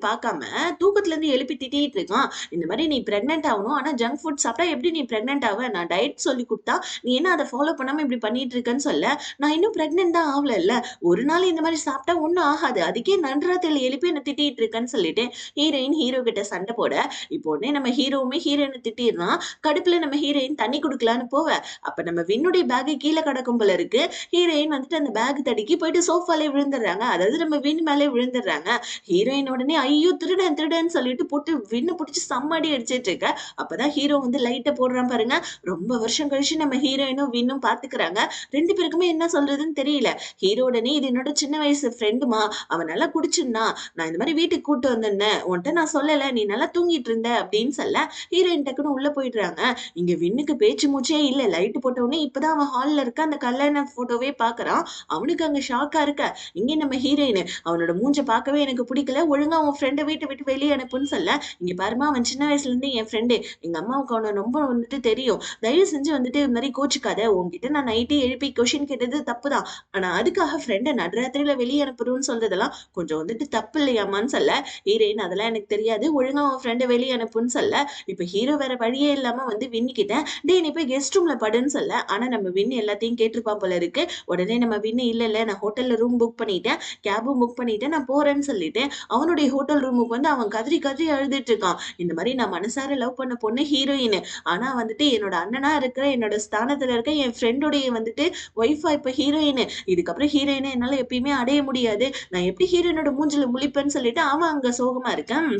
பாக்காம தூக்கத்துலருந்து எழுப்பி திட்டிட்டு இருக்கான். இந்த மாரி "நீ பிரெக்னன்ட் ஆவணும். ஆனா ஜங்க் ஃபுட் சாப்பிட்டா எப்படி நீ பிரெக்னன்ட் ஆவ? நான் டயட் சொல்லிக் குடுத்தா, நீ என்ன அத ஃபாலோ பண்ணாம இப்படி பண்ணிட்டு இருக்கன்னு" சொல்ல, "நான் இன்னும் பிரெக்னன்ட் தான் ஆவலல்ல. ஒரு நாள் இந்த மாரி சாப்பிட்டா ஒண்ணும் ஆகாது. அதுக்கே நடுராத்திரில எழுப்பி என்ன திட்டிட்டு இருக்கன்னு" சொல்லிட்டு ஹீரோயின் ஹீரோ கிட்ட சண்ட போட, இப்போ உடனே நம்ம ஹீரோவுமே ஹீரோயின திட்டிர்றான். கடுப்புல நம்ம ஹீரோயின் தண்ணி குடுக்கலான்னு போவ, அப்ப நம்ம வின்னுடைய பேக் கீழ கிடக்கும் போல இருக்கு. ஹீரோயின் வந்துட்டு அந்த பேக் தடுக்கி போயிட்டு சோஃபாலே விழுந்துடுறாங்க. அதாவது நம்ம வின் மேலே விழுந்துடுறாங்க. ஹீரோயின் உடனே ஐயோ! திருடன் திருடன்னு சொல்லிட்டு போட்டு வின்ன புடிச்சு செம்ம அடி அடிச்சிட்டு இருக்க. அப்பதான் ஹீரோ வந்து லைட்ட போடுறான் பாருங்க. ரொம்ப வருஷம் கழிச்சு நம்ம ஹீரோயினும் வின்னும் பாத்துக்கிறாங்க. 2 பேருக்குமே என்ன சொல்றதுன்னு தெரியல. ஹீரோ உடனே இது என்னோட சின்ன வயசு ஃப்ரெண்டுமா. அவன் நல்லா குடிச்சிருந்தான். நான் இந்த மாரி வீட்டுக்கு கூட்டு வந்திருந்தேன். உன்ட்ட நான் சொல்லல. நீ நல்லா தூங்கிட்டு இருந்த அப்படின்னு சொல்ல, ஹீரோயின் டக்குனு உள்ள போயிடுறாங்க. இங்க வின்னுக்கு பேச்சு மூச்சே இல்ல. லைட் போட்ட உடனே இப்பதான் அவன் ஹால்ல இருக்க அந்த கல்யாண ஃபோட்டோவே பார்க்குறான். அவனுக்கு அங்க ஷாக்கா இருக்க. இங்க நம்ம ஹீரோயின் அவனோட மூஞ்ச பார்க்கவே எனக்கு பிடிக்கல. ஒழுங்கா உன் ஃப்ரெண்ட வீட்ட விட்டு வெளிய அனுப்புன்னு சொல்ல, இங்க பாரும்மா அவன் சின்ன வயசுலேருந்து என் ஃப்ரெண்டு. எங்க அம்மாவுக்கு அவன ரொம்ப வந்துட்டு தெரியும். தயவு செஞ்சு வந்துட்டு இது மாரி கோச்சுக்காத. உன்கிட்ட நான் நைட்டே எழுப்பி கொஸ்டின் கேட்டது தப்பு தான். ஆனா அதுக்காக ஃப்ரெண்ட நடுராத்திரில வெளிய அனுப்புறோம்ன்னு சொல்றதெல்லாம் கொஞ்சம் வந்துட்டு தப்பு இல்லையாம்மான்னு சொல்ல, ஹீரோயின் அதெல்லாம் எனக்கு தெரியாது. ஒழுங்கா உன் ஃப்ரெண்ட வெளிய அனுப்புன்னு சொல்ல, இப்ப ஹீரோ வேற வழியே இல்லாம வந்து வின்னி கிட்ட, "டேய் நீ போய் கெஸ்ட் ரூம்ல படுன்னு" சொல்ல, ஆனா நம்ம வின்னு எல்லாத்தையும் கேட்டுருப்பான் போல இருக்கு. உடனே நம்ம வின்னு இல்ல, இல்ல நான் ஹோட்டல்ல ரூம் புக் பண்ணிட்டேன். கேபும் புக் பண்ணிட்டேன். நான் போறேன்னு சொல்லிட்டு, அவனுடைய ஹோட்டல் ரூமுக்கு வந்து அவன் கதறி கதறி அழுதுட்டு இருக்கான். இந்த மாரி நான் மனசார லவ் பண்ண பொண்ணு ஹீரோயின். ஆனா வந்துட்டு என்னோட அண்ணனா இருக்கிற, என்னோட ஸ்தானத்துல இருக்க என் ஃப்ரெண்டுடைய வந்துட்டு ஒய்ஃபா இப்ப ஹீரோயின். இதுக்கப்புறம் ஹீரோயின என்னால எப்பயுமே அடைய முடியாது. நான் எப்படி ஹீரோயினோட மூஞ்சில முழிப்பேன்னு சொல்லிட்டு அவன் அங்க சோகமா இருக்கான்.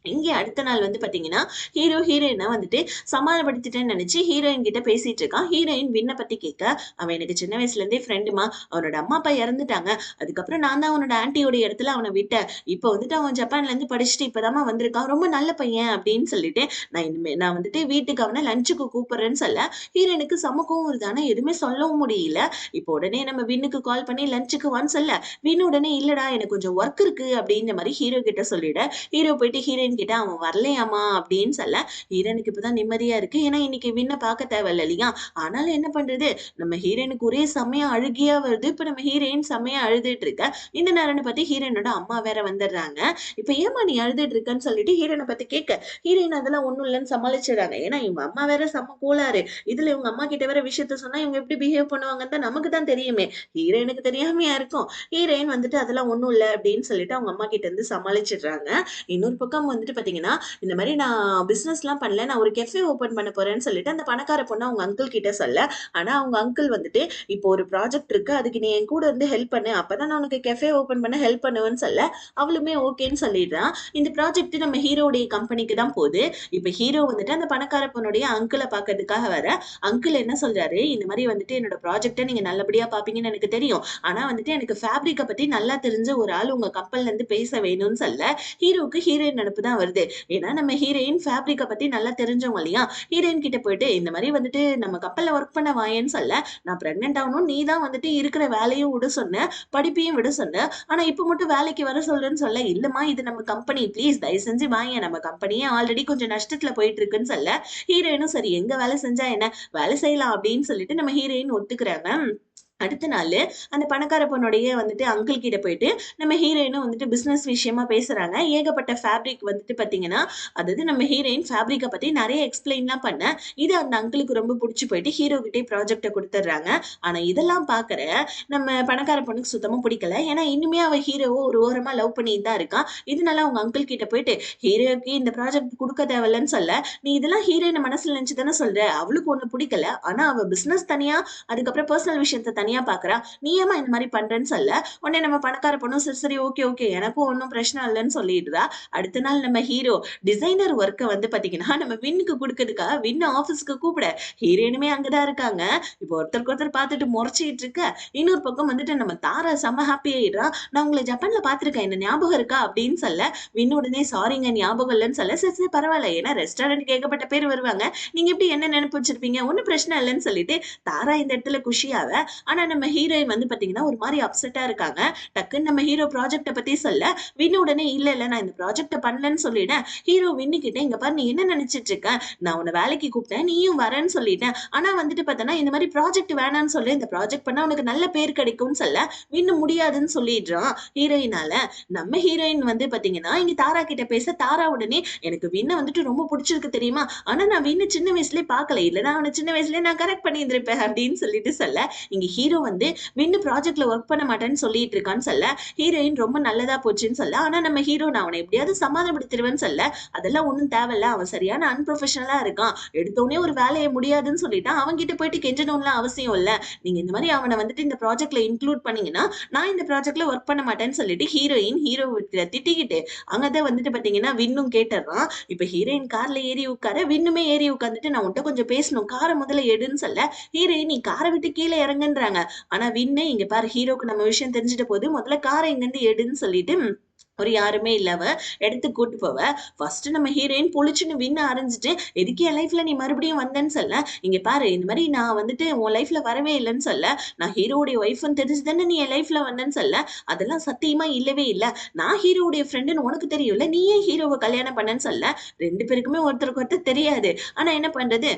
இங்கே அடுத்த நாள் வந்து பார்த்தீங்கன்னா, ஹீரோ ஹீரோயின வந்துட்டு சமாதானப்படுத்திட்டேன்னு நெனச்சு ஹீரோயின் கிட்ட பேசிட்டு இருக்கான். ஹீரோயின் வின்ன பத்தி கேட்க, "அவன் எனக்கு சின்ன வயசுலேருந்தே ஃப்ரெண்டுமா. அவனோட அம்மா, அப்பா இறந்துட்டாங்க. அதுக்கப்புறம் நான் தான் அவனோட ஆன்டியோட இடத்துல அவன விட்டேன். இப்போ வந்துட்டு அவன் ஜப்பான்லேருந்து படிச்சுட்டு இப்பதாம்மா வந்திருக்கான். ரொம்ப நல்ல பையன்" அப்படின்னு சொல்லிட்டு, நான் வந்துட்டு வீட்டுக்கு அவன லஞ்சுக்கு கூப்பிடுறேன்னு சொல்ல, ஹீரோயினுக்கு செம கோவம் வருது. ஆனா எதுவுமே சொல்லவும் முடியல. இப்போ உடனே நம்ம வின்னுக்கு கால் பண்ணி லஞ்சுக்கு வான்னு சொல்ல, வின்னு உடனே "இல்லடா எனக்கு கொஞ்சம் ஒர்க் இருக்கு" அப்படின்ற மாரி ஹீரோ கிட்ட சொல்லிட, ஹீரோ போயிட்டு ஹீரோயின் கிட்ட அவன் வரலையாமா அப்படின்னு சொல்ல, ஹீரோயினுக்கு இப்பதான் நிம்மதியா இருக்கு. ஏன்னா இன்னைக்கு வின்ன பார்க்க தேவையில்ல இல்லையா? ஆனாலும் என்ன பண்றது? நம்ம ஹீரோயினுக்கு ஒரே செம்மையா அழுகையா வருது. இப்ப நம்ம ஹீரோயின் செம்மையா அழுதுட்டு இருக்க. இந்த நேரம்னு பார்த்து ஹீரோயினோட அம்மா வேற வந்துடுறாங்க. இப்ப ஏம்மா நீ அழுதுட்டு இருக்கன்னு சொல்லிட்டு ஹீரோயின பார்த்து கேட்க, ஹீரோயின் அதெல்லாம் ஒண்ணும் இல்லன்னு சமாளிச்சுடுறாங்க. ஏன்னா இவங்க அம்மா வேற செம்ம கோளாறு. இதுல இவங்க அம்மா கிட்ட வேற விஷயத்த சொன்னா இவங்க எப்படி பிஹேவ் பண்ணுவாங்கன்னு தான் நமக்கு தான் தெரியுமே. ஹீரோயினுக்கு தெரியாமையா இருக்கும். ஹீரோயின் வந்துட்டு அதெல்லாம் ஒண்ணும் இல்ல அப்படின்னு சொல்லிட்டு அவங்க அம்மா கிட்ட இருந்து சமாளிச்சுடுறாங்க. இன்னொரு பக்கம் வந்துட்டு பாத்தீங்கன்னா இந்த மாதிரி நான் பிசினஸ்லாம் பண்ணல, நான் ஒரு கெஃபே ஓபன் பண்ண போறேன்னு சொல்லிட்டு அந்த பணக்கார பொண்ணு அவங்க அங்கிள் கிட்ட சொல்ல. ஆனா அவங்க அங்கிள் வந்துட்டு இப்போ ஒரு ப்ராஜெக்ட் இருக்கு, அதுக்கு நீ என் கூட இருந்து ஹெல்ப் பண்ணு, அப்பதான் நான் உனக்கு கெஃபே ஓபன் பண்ண ஹெல்ப் பண்ணுவேன்னு சொல்ல. அவளுமே ஓகேன்னு சொல்லிடுறான். இந்த ப்ராஜெக்ட் நம்ம ஹீரோடைய கம்பெனிக்கு தான் போகுது. இப்ப ஹீரோ வந்துட்டு அந்த பணக்கார பொண்ணுடைய அங்கிளை பாக்கிறதுக்காக வர. அங்கிள் என்ன சொல்றாரு, இந்த மாதிரி வந்துட்டு என்னோட ப்ராஜெக்ட்டை நீங்க நல்லபடியா பாப்பீங்கன்னு எனக்கு தெரியும், ஆனா வந்துட்டு எனக்கு ஃபேப்ரிக்கை பத்தி நல்லா தெரிஞ்ச ஒரு ஆள் உங்க கப்பல்ல இருந்து பேச வேணும்னு சொல்ல. ஹீரோக்கு ஹீரோயின் நினப்பு தான் வருது. ஏன்னா நம்ம ஹீரோயின் ஃபேப்ரிக்கை பத்தி நல்லா தெரிஞ்சவங்க இல்லையா. ஹீரோயின் கிட்ட போயிட்டு இந்த மாதிரி வந்துட்டு நம்ம கப்பல்ல ஒர்க் பண்ண வாயேன்னு சொல்ல. நான் பிரெக்னென்ட் ஆகணும், நீ தான் வந்துட்டு இருக்கிற வேலையும் விட சொன்ன, படிப்பையும் விட சொன்ன, ஆனா இப்ப மட்டும் வேலைக்கு வர சொல்றேன்னு சொல்ல. இல்லம்மா இது நம்ம கம்பெனி, ப்ளீஸ் தயவு செஞ்சு வாங்க, நம்ம கம்பெனியே ஆல்ரெடி கொஞ்சம் நஷ்டத்துல போயிட்டு இருக்குன்னு சொல்ல. ஹீரோயினும் சரி எங்க வேலை செஞ்சா என்ன, வேலை செய்யலாம் அப்படின்னு சொல்லிட்டு நம்ம ஹீரோயின் ஒத்துக்கிறாங்க. அடுத்த நாளு அந்த பணக்கார பொண்ணுடைய வந்துட்டு அங்கிள் கிட்ட போயிட்டு நம்ம ஹீரோயினும் வந்துட்டு பிசினஸ் விஷயமா பேசுறாங்க. ஏகப்பட்ட ஃபேப்ரிக் வந்துட்டு பாத்தீங்கன்னா, அதாவது நம்ம ஹீரோயின் ஃபேப்ரிக்கை பத்தி நிறைய எக்ஸ்பிளைன்லாம் பண்ண. இது அந்த அங்கிளுக்கு ரொம்ப பிடிச்சு போயிட்டு ஹீரோ கிட்டே ப்ராஜெக்ட்டை கொடுத்துட்றாங்க. ஆனா இதெல்லாம் பாக்குற நம்ம பணக்கார பொண்ணுக்கு சுத்தமா பிடிக்கல. ஏன்னா இன்னுமே அவ ஹீரோவை ஒரு ஓரமா லவ் பண்ணிட்டு தான் இருக்கா. இதனால அவங்க அங்கிள் கிட்ட போயிட்டு ஹீரோக்கு இந்த ப்ராஜெக்ட் கொடுக்க தேவையில்லன்னு சொல்ல. நீ இதெல்லாம் ஹீரோயின் மனசுல நினைச்சு தானே சொல்ற, அவளுக்கு ஒண்ணு பிடிக்கல, ஆனா அவ பிசினஸ் தனியா அதுக்கப்புறம் பர்சனல் விஷயத்த தனியா பாக்குறா, நீ ஏமா இந்த மாதிரி பண்றேன்னு சொல்ல. உடனே நம்ம பணக்கார பொண்ணும் சரி சரி ஓகே ஓகே எனக்கும் ஒன்னும் பிரச்சனை இல்லைன்னு சொல்லிடுறா. அடுத்த நாள் நம்ம ஹீரோ டிசைனர் ஒர்க்கை வந்து பாத்தீங்கன்னா நம்ம வின்னுக்கு கொடுக்கறதுக்காக வின் ஆபீஸ்க்கு கூப்பிட. ஹீரோயினுமே அங்கதான் இருக்காங்க. இப்போ ஒருத்தருக்கு ஒருத்தர் பார்த்துட்டு முறைச்சிட்டு இருக்க. இன்னொரு பக்கம் வந்துட்டு நம்ம தாரா செம்ம ஹாப்பி ஆயிடுறா. நான் உங்களை ஜப்பான்ல பாத்திருக்கேன், என்ன ஞாபகம் இருக்கா அப்படின்னு சொல்ல. வின் உடனே சாரிங்க ஞாபகம் இல்லைன்னு சொல்ல. சரி சரி பரவாயில்ல, ஏன்னா ரெஸ்டாரண்ட் ஏகப்பட்ட பேர் வருவாங்க, நீங்க எப்படி என்ன நினைப்பு வச்சிருப்பீங்க, ஒன்னும் பிரச்சனை இல்லைன்னு சொல்லிட்டு தாரா இந்த இடத்துல குஷியாவ. ஆனா நம்ம ஹீரோயின் வந்து பாத்தீங்கன்னா ஒரு மாதிரி அப்செட்டா இருக்காங்க. டக்குன்னு நம்ம ஹீரோ ப்ராஜெக்ட பத்தி சொல்ல. வின்னு உடனே இல்ல இல்ல நான் இந்த ப்ராஜெக்ட பண்ணலன்னு சொல்லிட்டேன். ஹீரோ வின்னு கிட்ட இங்க பாரு நீ என்ன நினைச்சிட்டு இருக்க, நான் உன்னை வேலைக்கு கூப்பிட்டேன், நீயும் வரேன்னு சொல்லிட்டேன், ஆனா வந்துட்டு பார்த்தனா இந்த மாதிரி ப்ராஜெக்ட் வேணான்னு சொல்லு, இந்த ப்ராஜெக்ட் பண்ணா உனக்கு நல்ல பேர் கிடைக்கும்னு சொல்ல. வின்னு முடியாதுன்னு சொல்லிடுறான் ஹீரோயினால. நம்ம ஹீரோயின் வந்து பாத்தீங்கன்னா இங்க தாரா கிட்ட பேச. தாரா உடனே எனக்கு வின்ன வந்துட்டு ரொம்ப பிடிச்சிருக்கு தெரியுமா, ஆனா நான் வின்னு சின்ன வயசுலயே பார்க்கல, இல்லைன்னா அவனை சின்ன வயசுலயே நான் கரெக்ட் பண்ணி இருந்திருப்பேன் அப்படின்னு சொல்லிட்டு சொல்ல. இங்க ஹீரோ வந்து வின்னு ப்ராஜெக்ட்ல ஒர்க் பண்ண மாட்டேன்னு சொல்லிட்டு இருக்கான்னு சொல்ல. ஹீரோயின் ரொம்ப நல்லதா போச்சுன்னு சொல்ல. ஆனா நம்ம ஹீரோ நான் அவனை எப்படியாவது சமாதானப்படுத்திடுவேன்னு சொல்ல. அதெல்லாம் ஒண்ணும் தேவையில்ல, அவன் சரியான அன்ப்ரொஃபஷனலா இருக்கான், எடுத்தோடனே ஒரு வேலையை முடியாதுன்னு சொல்லிட்டான், அவன்கிட்ட போயிட்டு கெஞ்சணும்லாம் அவசியம் இல்ல, நீங்க இந்த மாதிரி அவனை வந்துட்டு இந்த ப்ராஜெக்ட்ல இன்க்ளூட் பண்ணீங்கன்னா நான் இந்த ப்ராஜெக்ட்ல ஒர்க் பண்ண மாட்டேன்னு சொல்லிட்டு ஹீரோயின் ஹீரோ திட்டிக்கிட்டு அங்கதான் வந்துட்டு பாத்தீங்கன்னா வின்னும் கேட்டுறான். இப்ப ஹீரோயின் கார்ல ஏறி உட்கார. வின்னுமே ஏறி உட்காந்துட்டு நான் உன்கிட்ட கொஞ்சம் பேசணும், காரை முதல்ல எடுன்னு சொல்ல. ஹீரோயின் நீ காரை விட்டு கீழே இறங்குன்றாங்க. ஆனா வின்னு இங்க பாரு ஹீரோக்கு நம்ம விஷயம் தெரிஞ்சுட்ட போது முதல்ல காரை இங்கிருந்து எடுன்னு சொல்லிட்டு ஒரு யாருமே இல்லவ இடத்துக்கு கூட்டு போவ. ஃபர்ஸ்ட் நம்ம ஹீரோயின் பொழிச்சுன்னு வின்ன அரைஞ்சிட்டு எதுக்கு என் லைஃப்ல நீ மறுபடியும் வந்தேன்னு சொல்ல. இங்க பாரு இந்த மாதிரி நான் வந்துட்டு உன் லைஃப்ல வரவே இல்லைன்னு சொல்ல. நான் ஹீரோடைய ஒய்ஃப்னு தெரிஞ்சு தானே நீ என் லைஃப்ல வந்தேன்னு சொல்ல. அதெல்லாம் சத்தியமா இல்லவே இல்ல, நான் ஹீரோடைய ஃப்ரெண்டுன்னு உனக்கு தெரியும்ல, நீ ஏன் ஹீரோவை கல்யாணம் பண்ணேன்னு சொல்ல. ரெண்டு பேருக்குமே ஒருத்தருக்கு ஒருத்தர் தெரியாது. ஆனா என்ன பண்றது,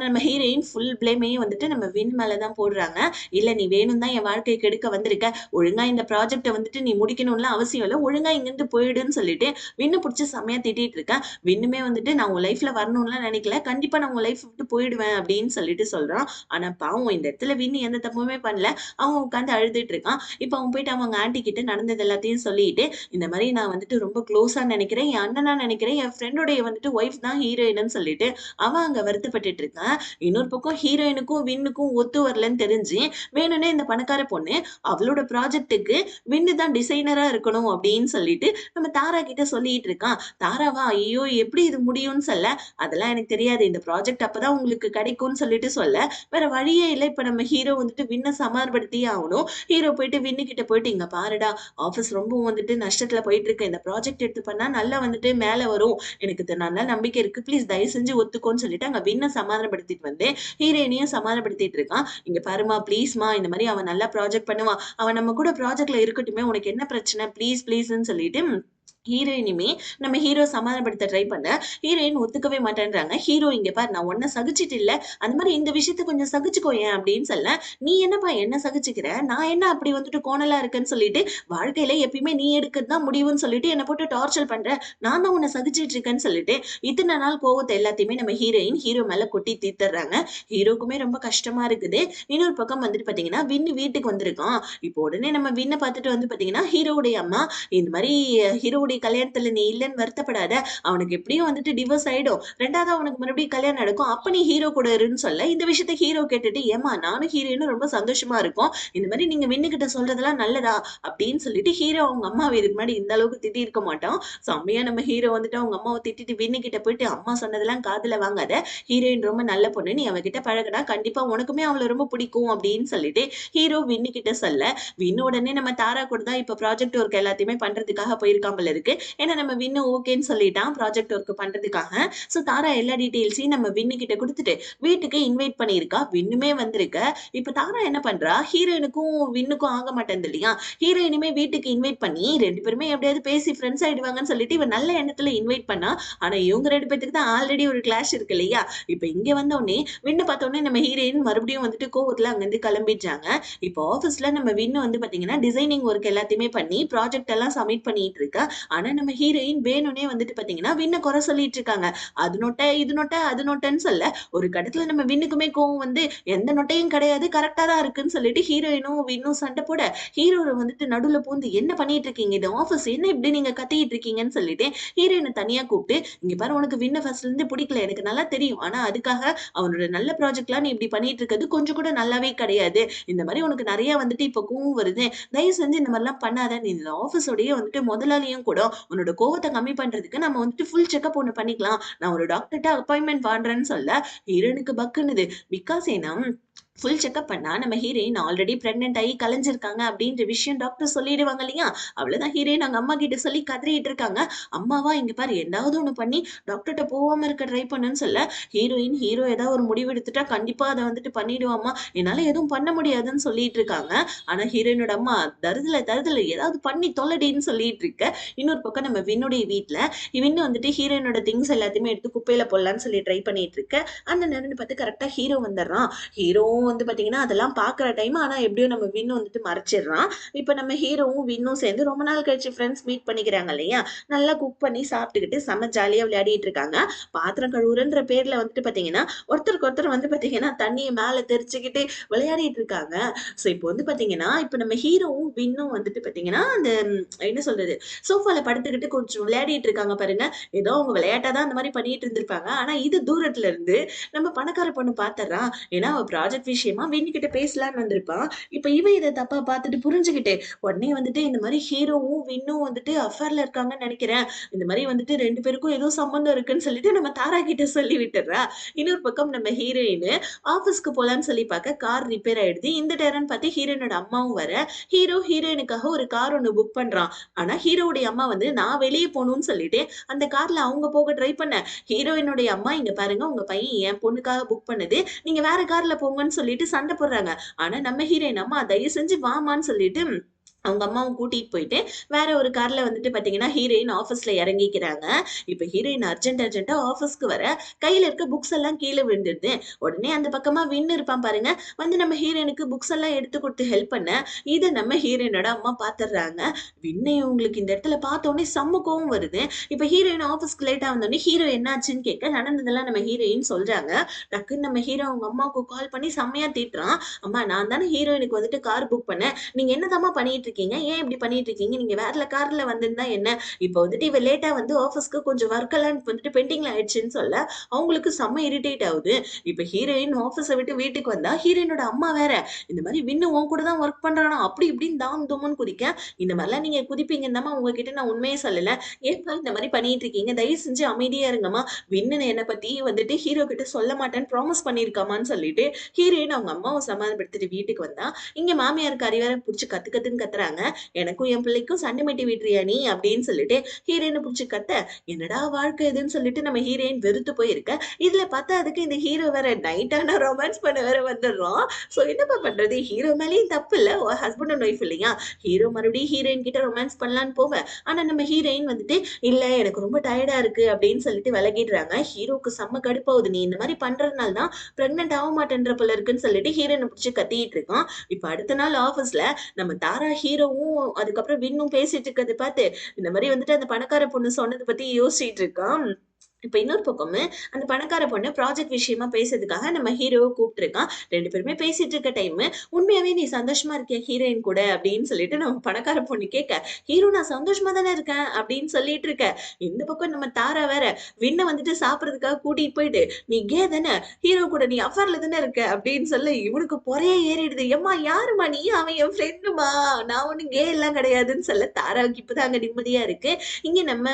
நம்ம ஹீரோயின் ஃபுல் பிளேமையும் வந்துட்டு நம்ம வின் மேலதான் போடுறாங்க. இல்ல நீ வேணும் தான் என் வாழ்க்கையை கெடுக்க வந்திருக்க, ஒழுங்கா இந்த ப்ராஜெக்ட வந்துட்டு நீ முடிக்கணும்லாம் அவசியம் இல்ல, ஒழுங்கா இங்கிருந்து போயிடுன்னு சொல்லிட்டு வின்னு புடிச்சு செம்மையா திட்டிட்டு இருக்கேன். வின்னுமே வந்துட்டு நான் உன் லைஃப்ல வரணும்லாம் நினைக்கல, கண்டிப்பா நான் உன் லைஃப் விட்டு போயிடுவேன் அப்படின்னு சொல்லிட்டு சொல்றான். ஆனா பாவம் இந்த இடத்துல வின்னு எந்த தப்புமே பண்ணல, அவன் உட்காந்து அழுதுட்டு இருக்கான். இப்ப அவன் போயிட்டு அவங்க ஆன்ட்டி கிட்ட நடந்தது எல்லாத்தையும் சொல்லிட்டு இந்த மாதிரி நான் வந்துட்டு ரொம்ப க்ளோஸா நினைக்கிறேன், என் அண்ணனா நினைக்கிறேன், என் ஃப்ரெண்டோடைய வந்துட்டு ஒய்ஃப் தான் ஹீரோயின்னு சொல்லிட்டு அவன் அங்க வருத்தப்பட்டுட்டு இருக்கான். இன்னொரு பக்கம் ஹீரோயினுக்கும் வின்னுக்கும் ஒத்து வரலன்னு தெரிஞ்சு வேணும்னே இந்த பணக்கார பொண்ணு அவளோட ப்ராஜெக்ட்டுக்கு வின்னு தான் டிசைனரா இருக்கணும் அப்படின்னு சொல்லிட்டு நம்ம தாரா கிட்ட சொல்லிட்டு இருக்கான். தாராவா ஐயோ எப்படி இது முடியும்னு சொல்ல. அதெல்லாம் எனக்கு தெரியாது, இந்த ப்ராஜெக்ட் அப்பதான் உங்களுக்கு கிடைக்கும்னு சொல்லிட்டு சொல்ல. வேற வழியே இல்லை, இப்ப நம்ம ஹீரோ வந்துட்டு வின்ன சமாதானப்படுத்தியே ஆகணும். ஹீரோ போயிட்டு வின்னு கிட்ட போயிட்டு இங்க பாருடா ஆபீஸ் ரொம்ப வந்துட்டு நஷ்டத்துல போயிட்டு இருக்கு, இந்த ப்ராஜெக்ட் எடுத்து பண்ணா நல்லா வந்துட்டு மேல வரும், எனக்கு நல்ல நம்பிக்கை இருக்கு, ப்ளீஸ் தயவு செஞ்சு ஒத்துக்கோன்னு சொல்லிட்டு அங்க வின்ன சமாதானப்படுத்திட்டு வந்து ஹீரோயினையும் சமாதானப்படுத்திட்டு இருக்கான். இங்க பாருமா ப்ளீஸ்மா இந்த மாதிரி அவன் நல்லா ப்ராஜெக்ட் பண்ணுவான், அவன் நம்ம கூட ப்ராஜெக்ட்ல இருக்கட்டுமே, உனக்கு என்ன பிரச்சனை ப்ளீஸ் ப்ளீஸ்ன்னு சொல்லிட்டு ஹீரோயினுமே நம்ம ஹீரோ சமாதானப்படுத்த ட்ரை பண்ண. ஹீரோயின் ஒத்துக்கவே மாட்டேன்றாங்க. ஹீரோ இங்க பாரு நான் உன்ன சகிச்சிட்டு இல்ல, அந்த மாதிரி இந்த விஷயத்த கொஞ்சம் சகிச்சுக்கோயேன் அப்படின்னு சொல்ல. நீ என்னப்பா என்ன சகிச்சுக்கிற, நான் என்ன அப்படி வந்துட்டு கோணலா இருக்கேன்னு சொல்லிட்டு வாழ்க்கையில எப்பயுமே நீ எடுக்கிறது தான் முடிவுன்னு சொல்லிட்டு என்ன போட்டு டார்ச்சர் பண்ற, நான் தான் உன்னை சகிச்சிட்டு இருக்கேன்னு சொல்லிட்டு இத்தனை நாள் கோவத்தை எல்லாத்தையுமே நம்ம ஹீரோயின் ஹீரோ மேல கொட்டி தீர்த்துறாங்க. ஹீரோக்குமே ரொம்ப கஷ்டமா இருக்குது. இன்னொரு பக்கம் வந்துட்டு பாத்தீங்கன்னா வின்னு வீட்டுக்கு வந்திருக்கான். இப்போ உடனே நம்ம வின்ன பார்த்துட்டு வந்து பாத்தீங்கன்னா ஹீரோவுடைய அம்மா இந்த மாதிரி ஹீரோவுடைய கல்யாணத்துல நீ இல்லன்னு வருத்தப்படாத. அவனுக்கு எப்படியும் வந்துட்டு டிவோர்ஸ் ஆயிடும். 2வது அவனுக்கு மறுபடியும் கல்யாணம் நடக்கும். அப்ப நீ ஹீரோ கூட இருன்னு சொல்ல, இந்த விஷயத்த ஹீரோ கேட்டுட்டு, "ஏம்மா நானும் ஹீரோயினும் ரொம்ப சந்தோஷமா இருக்கோம். இந்த மாரி நீங்க வின்னு கிட்ட சொல்றதெல்லாம் நல்லதா?" அப்படின்னு சொல்லிட்டு ஹீரோ அவங்க அம்மாவ இதுக்கு முன்னாடி இந்த அளவுக்கு திட்டியிருக்க மாட்டான். செம்மையா நம்ம ஹீரோ வந்துட்டு அவங்க அம்மாவ திட்டிட்டு வின்னு கிட்ட போயிட்டு, "அம்மா சொன்னதெல்லாம் காதுல வாங்காத. ஹீரோயின் ரொம்ப நல்ல பொண்ணு. நீ அவகிட்ட பழகுனா கண்டிப்பா உனக்குமே அவள ரொம்ப பிடிக்கும்." அப்படின்னு சொல்லிட்டு ஹீரோ வின்னு கிட்ட சொல்ல, வின்னு உடனே நம்ம தாரா கூட தான் இப்ப ப்ராஜெக்ட் ஒர்க் எல்லாத்தையுமே பண்றதுக்காக போயிருக்கான் போல இருக்கு. ஏன்னா நம்ம வின்னு ஓகேன்னு சொல்லிட்டான் ப்ராஜெக்ட் ஒர்க் பண்றதுக்காக. ஸோ தாரா எல்லா டீட்டெயில்ஸையும் நம்ம வின்னு கிட்ட குடுத்துட்டு, வீட்டுக்கு இன்வைட் பண்ணியிருக்கா. வின்னுமே வந்திருக்க. இப்ப தாரா என்ன பண்றா, ஹீரோயினுக்கும் வின்னுக்கும் ஆக மாட்டேன்து இல்லையா? ஹீரோயினுமே வீட்டுக்கு இன்வைட் பண்ணி 2 பேருமே எப்படியாவது பேசி ஃப்ரெண்ட்ஸ் ஆயிடுவாங்கன்னு சொல்லிட்டு இவ நல்ல எண்ணத்துல இன்வைட் பண்ணா. ஆனா இவங்க 2 பேத்துக்கு தான் ஆல்ரெடி ஒரு கிளாஷ் இருக்கு இல்லையா? இப்ப இங்க வந்தோனே வின்ன பார்த்தோனே நம்ம ஹீரோயின் மறுபடியும் வந்துட்டு கோவத்துல அங்கருந்து கிளம்பிடுறாங்க. இப்போ ஆஃபீஸ்ல நம்ம வின்னு வந்து பார்த்தீங்கன்னா, டிசைனிங் ஒர்க் எல்லாத்தையுமே பண்ணி ப்ராஜெக்ட் எல்லாம் சப்மிட் பண்ணிட்டு இருக்கா. ஆனா நம்ம ஹீரோயின் வேணும்னே வந்துட்டு பார்த்தீங்கன்னா, வின்ன குறை சொல்லிட்டு இருக்காங்க. அது நொட்ட, இது நொட்ட, அது நொட்டன்னு சொல்ல, ஒரு கட்டத்துல நம்ம வின்னுக்குமே கோவம் வந்து, எந்த நொட்டையும் கிடையாது, கரெக்ட்டா தான் இருக்குன்னு சொல்லிட்டு ஹீரோயினும் வின்னும் சண்டை போட, ஹீரோ வந்துட்டு நடுவுல பூந்து, "என்ன பண்ணிட்டு இருக்கீங்க? இது ஆஃபீஸ். என்ன இப்படி நீங்க கத்திக்கிட்டு இருக்கீங்கன்னு?" சொல்லிட்டு ஹீரோயின தனியா கூப்பிட்டு, "இங்க பாரு உனக்கு வின்ன ஃபர்ஸ்ட்ல இருந்து பிடிக்கல. எனக்கு நல்லா தெரியும். ஆனா அதுக்காக அவனோட நல்ல ப்ராஜெக்ட்லாம் நீ இப்படி பண்ணிட்டு இருக்கிறது கொஞ்சம் கூட நல்லாவே கிடையாது. இந்த மாரி உனக்கு நெறைய வந்துட்டு இப்ப கோவம் வருது. தயவு செஞ்சு இந்த மாரிலாம் பண்ணாத. நீ இந்த ஆஃபீஸோடயே வந்துட்டு முதலாளியும் கூட உன்னோட கோவத்த கம்மி பண்றதுக்கு நம்ம வந்துட்டு ஃபுல் செக்கப் ஒண்ணு பண்ணிக்கலாம். நான் ஒரு டாக்டர்ட்ட அப்பாயின்ட்மென்ட் வாங்குறேன்னு சொல்ல, ஹீரோயினுக்கு பக்குன்னுது. பிகாஸ் ஏன்னா ஃபுல் செக்கப் பண்ணா நம்ம ஹீரோயின் ஆல்ரெடி பிரெக்னன்ட் ஆகி கலைஞ்சிருக்காங்க அப்படின்ற விஷயம் டாக்டர் சொல்லிடுவாங்க இல்லையா? அவ்வளோதான் ஹீரோயின் அவங்க அம்மா கிட்ட சொல்லி கதறிட்டு இருக்காங்க. அம்மாவா இங்க பாரு ஏதாவது ஒண்ணு பண்ணி டாக்டர்ட்ட போகாம இருக்க ட்ரை பண்ணுன்னு சொல்ல, ஹீரோ ஏதாவது ஒரு முடிவு எடுத்துட்டா கண்டிப்பா அத வந்துட்டு பண்ணிடுவாம்மா. என்னால எதுவும் பண்ண முடியாதுன்னு சொல்லிட்டு இருக்காங்க. ஆனா ஹீரோயினோட அம்மா தருதல ஏதாவது பண்ணி தொலைடின்னு சொல்லிட்டு இருக்க. இன்னொரு பக்கம் நம்ம வின்னுடைய வீட்ல வின்னு வந்துட்டு ஹீரோயினோட திங்ஸ் எல்லாத்தையுமே எடுத்து குப்பையில போடலான்னு சொல்லி ட்ரை பண்ணிட்டு இருக்க. அந்த நேரம்னு பார்த்து கரெக்ட்டா ஹீரோ வந்துடுறான். ஹீரோவும் வந்து பார்த்தீங்கன்னா, அதெல்லாம் பார்க்குற டைம். ஆனா எப்படியோ நம்ம வின்னு வந்துட்டு மறைச்சிடுறான். இப்ப நம்ம ஹீரோவும் வின்னும் சேர்ந்து ரொம்ப நாள் கழிச்சு ஃப்ரெண்ட்ஸ் மீட் பண்ணிக்கிறாங்க இல்லையா? நல்லா குக் பண்ணி சாப்பிட்டுக்கிட்டு செம்ம ஜாலியா விளையாடிட்டு இருக்காங்க. பாத்திரம் கழுவுறன்ற பேர்ல வந்துட்டு பார்த்தீங்கன்னா, ஒருத்தருக்கு ஒருத்தர் வந்து பார்த்தீங்கன்னா, தண்ணிய மேல தெளிச்சுக்கிட்டு விளையாடிட்டு இருக்காங்க. ஸோ இப்போ வந்து பார்த்தீங்கன்னா, இப்ப நம்ம ஹீரோவும் வின்னும் வந்துட்டு பார்த்தீங்கன்னா, அந்த என்ன சொல்றது? சோஃபால படுத்துக்கிட்டு கொஞ்சம் விளையாடிட்டு இருக்காங்க பாருங்க. ஏதோ அவங்க விளையாட்டா தான் அந்த மாரி பண்ணிட்டு இருந்திருப்பாங்க. ஆனா இது தூரத்துல இருந்து நம்ம பணக்கார பொண்ணு பாத்துர்றா. ஏன்னா அவ ப்ராஜெக்ட் விஷயமா வின்னு கிட்ட பேசலான்னு வந்திருப்பா. இப்ப இவ இத தப்பா பாத்துட்டு புரிஞ்சுகிட்டு, உடனே வந்துட்டு இந்த மாரி ஹீரோவும், வின்னும் வந்துட்டு அஃபேர்ல இருக்காங்கன்னு நெனைக்கிறேன். இந்த மாரி வந்துட்டு 2 பேருக்கும் ஏதோ சம்மந்தம் இருக்குன்னு சொல்லிட்டு நம்ம தாரா கிட்ட சொல்லி விட்டுர்றா. இன்னொரு பக்கம் நம்ம ஹீரோயின் ஆஃபீஸ்க்கு போலான்னு சொல்லி பாக்க கார் ரிப்பேர் ஆயிடுது. இந்த நேரம்னு பாத்து ஹீரோயினோட அம்மாவும் வர, ஹீரோயினுக்காக ஒரு கார் ஒண்ணு புக் பண்றான். ஆனா ஹீரோவுடைய அம்மா வந்து நான் வெளிய போணும்னு சொல்லிட்டு, அந்த கார்ல அவங்க போக ட்ரை பண்ண, ஹீரோயினுடைய அம்மா இங்க பாருங்க உங்க பையன் என் பொண்ணுக்காக புக் பண்ணது. நீங்க வேற கார்ல போங்கன்னு சொல்லிட்டு சண்டை போடுறாங்க. ஆனா நம்ம ஹீரோயின் அம்மா தயவு செஞ்சு வாமான்னு சொல்லிட்டு அவங்க அம்மாவும் கூட்டிட்டு போயிட்டு, வேற ஒரு கார்ல வந்துட்டு பாத்தீங்கன்னா, ஹீரோயின் ஆஃபீஸ்ல இறங்கிக்கிறாங்க. இப்ப ஹீரோயின் அர்ஜென்ட்டா ஆஃபீஸ்க்கு வர, கையில இருக்க புக்ஸ் எல்லாம் கீழ விழுந்துடுது. உடனே அந்த பக்கமா வின்னு இருப்பான் பாருங்க, வந்து நம்ம ஹீரோயினுக்கு புக்ஸ் எல்லாம் எடுத்து குடுத்து ஹெல்ப் பண்ண, இத நம்ம ஹீரோயினோட அம்மா பாத்துர்றாங்க. விண்ண இவங்களுக்கு இந்த இடத்துல பார்த்தோனே செம்ம கோவம் வருது. இப்ப ஹீரோயின் ஆஃபீஸ்க்கு லேட்டா வந்தோனே, ஹீரோ என்னாச்சுன்னு கேட்க, நடந்ததெல்லாம் நம்ம ஹீரோயின் சொல்றாங்க. டக்குன்னு நம்ம ஹீரோ அவங்க அம்மாவுக்கு கால் பண்ணி செம்மையா திட்டுறான். "அம்மா நான் தானே ஹீரோயினுக்கு வந்துட்டு கார் புக் பண்ணேன். நீங்க என்னதாம்மா பண்ணிட்டு இருக்கீங்க? ஏன் இப்படி பண்ணிட்டு இருக்கீங்க? நீங்க வேற கார்ல வந்திருந்தா என்ன? இப்ப வந்துட்டு இவ லேட்டா வந்து ஆஃபீஸ்க்கு கொஞ்சம் ஒர்க் எல்லாம் வந்துட்டு பெண்டிங்ல ஆயிடுச்சுன்னு சொல்ல, அவங்களுக்கு செம்ம இரிட்டேட் ஆகுது. இப்ப ஹீரோயின் ஆஃபீஸ விட்டு வீட்டுக்கு வந்தா, ஹீரோயினோட அம்மா வேற, இந்த மாரி வின்னு உன் கூட தான் ஒர்க் பண்றானா? அப்படி இப்படின்னு தாம் தூம்ன்னு குதிக்க, இந்த மாரிலாம் நீங்க குதிப்பீங்கன்னு தாம்மா உங்ககிட்ட நான் உண்மைய சொல்லல. ஏன்ப்பா இந்த மாரி பண்ணிட்டு இருக்கீங்க? தயவு செஞ்சு அமைதியா இருங்கம்மா. வின்னு என்ன பத்தி வந்துட்டு ஹீரோ கிட்ட சொல்ல மாட்டேன்னு ப்ராமிஸ் பண்ணியிருக்காமான்னு சொல்லிட்டு, ஹீரோயின் அவங்க அம்மாவ சமாதானப்படுத்திட்டு வீட்டுக்கு வந்தா, இங்க மாமியாருக்கு வேற புடிச்சு கத்து கத்துன்னு கத்துறாங்க. "எனக்கும் என் பிள்ளைக்கும் சண்டை மேட்டி விடுறியா நீ?" அப்படின்னு சொல்லிட்டு ஹீரோயின புடிச்சு கத்த, என்னடா வாழ்க்கை இதுன்னு சொல்லிட்டு நம்ம ஹீரோயின் வெறுத்து போயிருக்க. இதுல பத்தாததுக்கு இந்த ஹீரோ வேற நைட் ஆனா ரொமான்ஸ் பண்ண வேற வந்துடுறான். சோ என்னப்பா பண்றது? ஹீரோ மேலயும் தப்பு இல்ல. ஹஸ்பண்ட் அண்ட் ஒய்ஃப் இல்லையா? ஹீரோ மறுபடியும் ஹீரோயின் கிட்ட ரொமான்ஸ் பண்ணலான்னு போவ, ஆனா நம்ம ஹீரோயின் வந்துட்டு, "இல்ல எனக்கு ரொம்ப டயர்டா இருக்கு" அப்படின்னு சொல்லிட்டு விலகிடுறாங்க. ஹீரோக்கு செம்ம கடுப்பாவுது. "நீ இந்த மாரி பண்றதுனால தான் பிரெக்னன்ட் ஆக மாட்டேன்ற போல இருக்குன்னு" சொல்லிட்டு ஹீரோயின புடிச்சு கத்திட்டு இருக்கான். இப்ப அடுத்த நாள் ஆஃபீஸ்ல நம்ம தாரா ஹீரோவும், அதுக்கப்புறம் வின்னும் பேசிட்டு இருக்கிறத பார்த்து, இந்த மாரி வந்துட்டு அந்த பணக்கார பொண்ணு சொன்னத பத்தி யோசிச்சுட்டு இருக்கான். இப்ப இன்னொரு பக்கமு, அந்த பணக்கார பொண்ணு ப்ராஜெக்ட் விஷயமா பேசுறதுக்காக நம்ம ஹீரோவ கூப்ட்டுருக்கான். 2 பேருமே பேசிட்டு இருக்க டைமு, "உண்மையாவே நீ சந்தோஷமா இருக்கியா ஹீரோயின் கூட?" அப்படின்னு சொல்லிட்டு நம்ம பணக்கார பொண்ணு கேட்க, "ஹீரோ நான் சந்தோஷமா தானே இருக்கேன்" அப்படின்னு சொல்லிட்டு இருக்க. இந்த பக்கம் நம்ம தாரா வேற, விண்ண வந்துட்டு சாப்பிடுறதுக்காக கூட்டிட்டு போயிட்டு, "நீ கே தானே? ஹீரோ கூட நீ அஃபேர்ல தானே இருக்க" அப்படின்னு சொல்ல, இவனுக்கு பொறையே ஏறிடுது. "எம்மா யாரும்மா நீ? அவன் என் ஃப்ரெண்டும்மா. நான் ஒண்ணும் கே எல்லாம் கிடையாதுன்னு" சொல்ல, தாராவுக்கு இப்பதான் அங்க நிம்மதியா இருக்கு. இங்க நம்ம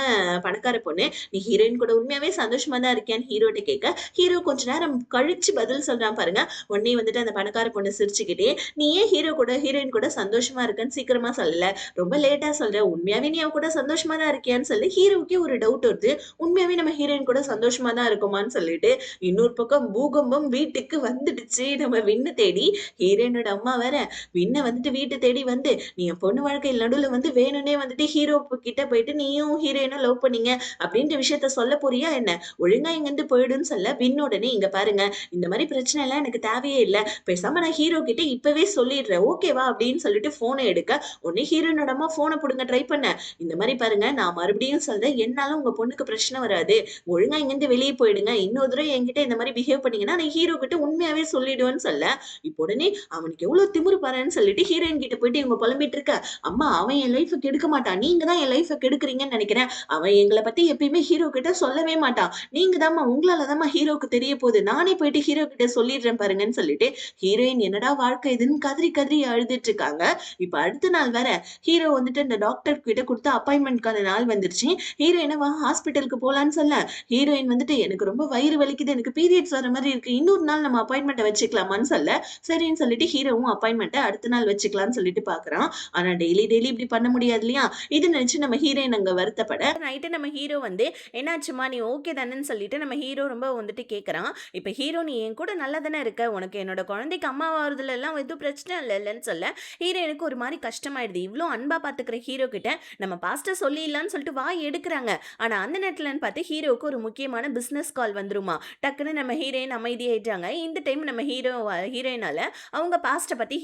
பணக்கார பொண்ணு, "நீ ஹீரோயின் கூட உண்மையாவே சந்தோஷமா தான் இருக்கியான்னு?" ஹீரோட்ட கேட்க, ஹீரோ கொஞ்ச நேரம் கழிச்சு பதில் சொல்றான் பாருங்க. உடனே வந்துட்டு அந்த பணக்கார பொண்ணு சிரிச்சுக்கிட்டே, "நீ ஏன் ஹீரோயின் கூட சந்தோஷமா இருக்கன்னு சீக்கிரமா சொல்லல? ரொம்ப லேட்டா சொல்ற. உண்மையாவே நீ அவ கூட சந்தோஷமா தான் இருக்கியான்னு சொல்லு." ஹீரோவுக்கே ஒரு டவுட் வருது. உண்மையாவே நம்ம ஹீரோயின் கூட சந்தோஷமா தான் இருக்கோமான்னு சொல்லிட்டு. இன்னொரு பக்கம் பூகம்பம் வீட்டுக்கு வந்துடுச்சு. நம்ம விண்ண தேடி. ஹீரோயினோட அம்மா வேற, விண்ண வந்துட்டு வீட்ட தேடி வந்து, "நீ என் பொண்ணு வாழ்க்கையில நடுவுல வந்து வேணும்னே வந்துட்டு ஹீரோ கிட்ட போயிட்டு நீயும் ஹீரோயினும் லவ் பண்ணீங்க அப்படின்ற விஷயத்த சொல்ல போறியா என்ன? ஒழுங்கா இங்கருந்து போயிடுன்னு சொல்ல, வின் உடனே இங்க பாருங்க, இந்த மாரி பிரச்சனைலாம் எனக்கு தேவையே இல்ல. பேசாம நான் ஹீரோ கிட்ட இப்பவே சொல்லிடுறேன். ஓகேவா? அப்படின்னு சொல்லிட்டு ஃபோன எடுக்க, உடனே ஹீரோயினோட அம்மா ஃபோன புடுங்க ட்ரை பண்ண. இந்த மாரி பாருங்க, நான் மறுபடியும் சொல்றேன். என்னால உங்க பொண்ணுக்கு பிரச்சனை வராது. ஒழுங்கா இங்கருந்து வெளிய போயிடுங்க. இன்னொரு தடவ என்கிட்ட இந்த மாரி பிஹேவ் பண்ணீங்கன்னா, நான் ஹீரோ கிட்ட உண்மையாவே சொல்லிடுவேன்னு சொல்ல, இப்போ உடனே அவனுக்கு எவ்வளவு திமிரு பாரேன்னு சொல்லிட்டு ஹீரோயின் கிட்ட போயிட்டு இவங்க புலம்பிட்டு இருக்க, "அம்மா அவன் என் லைஃப கெடுக்க மாட்டான். நீங்க தான் என் லைஃப கெடுக்குறீங்கன்னு நெனைக்கிறேன். அவன் எங்கள பத்தி எப்பயுமே ஹீரோ கிட்ட சொல்லவே மாட்டான். நீங்க தாம்மா உங்களால தாம்மா ஹீரோக்கு தெரிய போகுது. நானே போயிட்டு ஹீரோ கிட்ட சொல்லிடுறேன் பாருங்கன்னு" சொல்லிட்டு, ஹீரோயின் என்னடா வாழ்க்கை இதுன்னு கதறி கதறி அழுதுட்டு இருக்காங்க. இப்ப அடுத்த நாள் வேற ஹீரோ வந்துட்டு இந்த டாக்டர் கிட்ட குடுத்த அப்பாயின்ட்மென்ட்க்கான நாள் வந்துருச்சு. ஹீரோயின வா ஹாஸ்பிட்டலுக்கு போலான்னு சொல்ல, ஹீரோயின் வந்துட்டு எனக்கு ரொம்ப வயிறு வலிக்குது. எனக்கு பீரியட்ஸ் வர மாரி இருக்கு. இன்னொரு நாள் நம்ம அப்பாயின்ட்மென்ட்ட வச்சுக்கலாமான்னு சொல்ல, சரின்னு சொல்லிட்டு ஹீரோவும் அப்பாயின்ட்மென்ட்ட அடுத்த நாள் வச்சுக்கலான்னு சொல்லிட்டு பார்க்குறான். ஆனா டெய்லி டெய்லி இப்படி பண்ண முடியாது இல்லையா? இத நினைச்சு நம்ம ஹீரோயின் அங்க வருத்தப்பட, நைட்டு நம்ம ஹீரோ வந்து என்னாச்சும்மா நீ ஓகே தானேன்னு சொல்லிட்டு நம்ம ஹீரோ ரொம்ப வந்துட்டு கேட்குறான். இப்போ ஹீரோ நீ என் கூட நல்லா தானே இருக்க, உனக்கு என்னோட குழந்தைக்கு அம்மா ஆகுறதுல எல்லாம் எதுவும் பிரச்சனை இல்லைன்னு சொல்ல, ஹீரோயினுக்கு ஒரு மாதிரி கஷ்டமாயிடுது. இவ்வளோ அன்பா பார்த்துக்கிற ஹீரோ கிட்ட நம்ம பாஸ்ட்டை சொல்லிடலான்னு சொல்லிட்டு வாய் எடுக்கிறாங்க. ஆனால் அந்த நேரத்துலன்னு பார்த்து ஹீரோவுக்கு ஒரு முக்கியமான பிஸ்னஸ் கால் வந்துருமா. டக்குன்னு நம்ம ஹீரோயின் அமைதியாயிட்டாங்க. இந்த டைம் நம்ம ஹீரோயினால அவங்க பாஸ்ட்டை பற்றி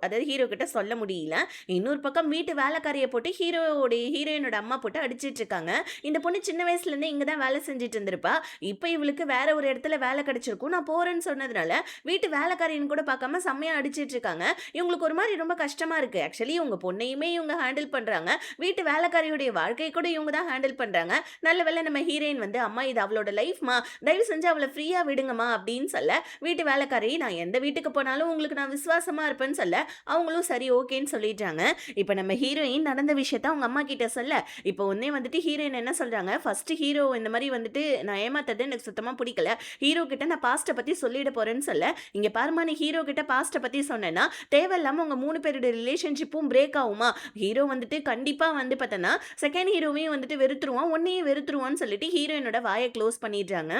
அதாவது ஹீரோ கிட்ட சொல்ல முடியல. இன்னொரு பக்கம் வீட்டு வேலைக்காரியை போட்டு ஹீரோயினோட அம்மா போட்டு அடிச்சிட்டு இருக்காங்க. இந்த பொண்ணு சின்ன வயசுலேருந்தே இங்கே தான் வேலை செஞ்சுட்டு இருந்திருப்பா. இப்போ இவளுக்கு வேற ஒரு இடத்துல வேலை கிடைச்சிருக்கும். நான் போறேன்னு சொன்னதுனால வீட்டு வேலைக்காரின்னு கூட பார்க்காம செம்மையா அடிச்சிட்டு இருக்காங்க. இவங்களுக்கு ஒரு மாதிரி ரொம்ப கஷ்டமா இருக்கு. ஆக்சுவலி உங்க பொண்ணையுமே இவங்க ஹேண்டில் பண்றாங்க. வீட்டு வேலைக்காரியுடைய வாழ்க்கை கூட இவங்க தான் ஹேண்டில் பண்றாங்க. நல்ல வேளை நம்ம ஹீரோயின் வந்து அம்மா இது அவளோட லைஃப்மா, தயவு செஞ்சு அவளை ஃப்ரீயா விடுங்கம்மா அப்படின்னு சொல்ல, வீட்டு வேலைக்காரி நான் எந்த வீட்டுக்கு போனாலும் உங்களுக்கு நான் விசுவாசமா இருப்பேன்னு சொல்ல, அவங்களும் சரி ஓகேன்னு சொல்லிட்டாங்க. இப்போ நம்ம ஹீரோயின் நடந்த விஷயத்த அவங்க அம்மா கிட்ட சொல்ல, இப்போ உடனே வந்துட்டு ஹீரோயின் என்ன சொல்றாங்க, ஃபர்ஸ்ட் ஹீரோ இந்த மாதிரி வந்துட்டு நான் ஏமாத்தது எனக்கு சுத்தமா பிடிக்கல. ஹீரோ கிட்ட நான் பாஸ்ட்டை பத்தி சொல்லிட போறேன்னு சொல்ல, இங்க பாருமா நீ ஹீரோ கிட்ட பாஸ்ட்டை பத்தி சொன்னேன்னா தேவையில்லாம உங்க 3 பேரோட ரிலேஷன்ஷிப்பும் பிரேக் ஆகுமா. ஹீரோ வந்துட்டு கண்டிப்பா வந்து பார்த்தனா செகண்ட் ஹீரோவையும் வந்துட்டு வெறுத்துருவான், உன்னையும் வெறுத்துருவான்னு சொல்லிட்டு ஹீரோயினோட வாயை க்ளோஸ் பண்ணிடுறாங்க.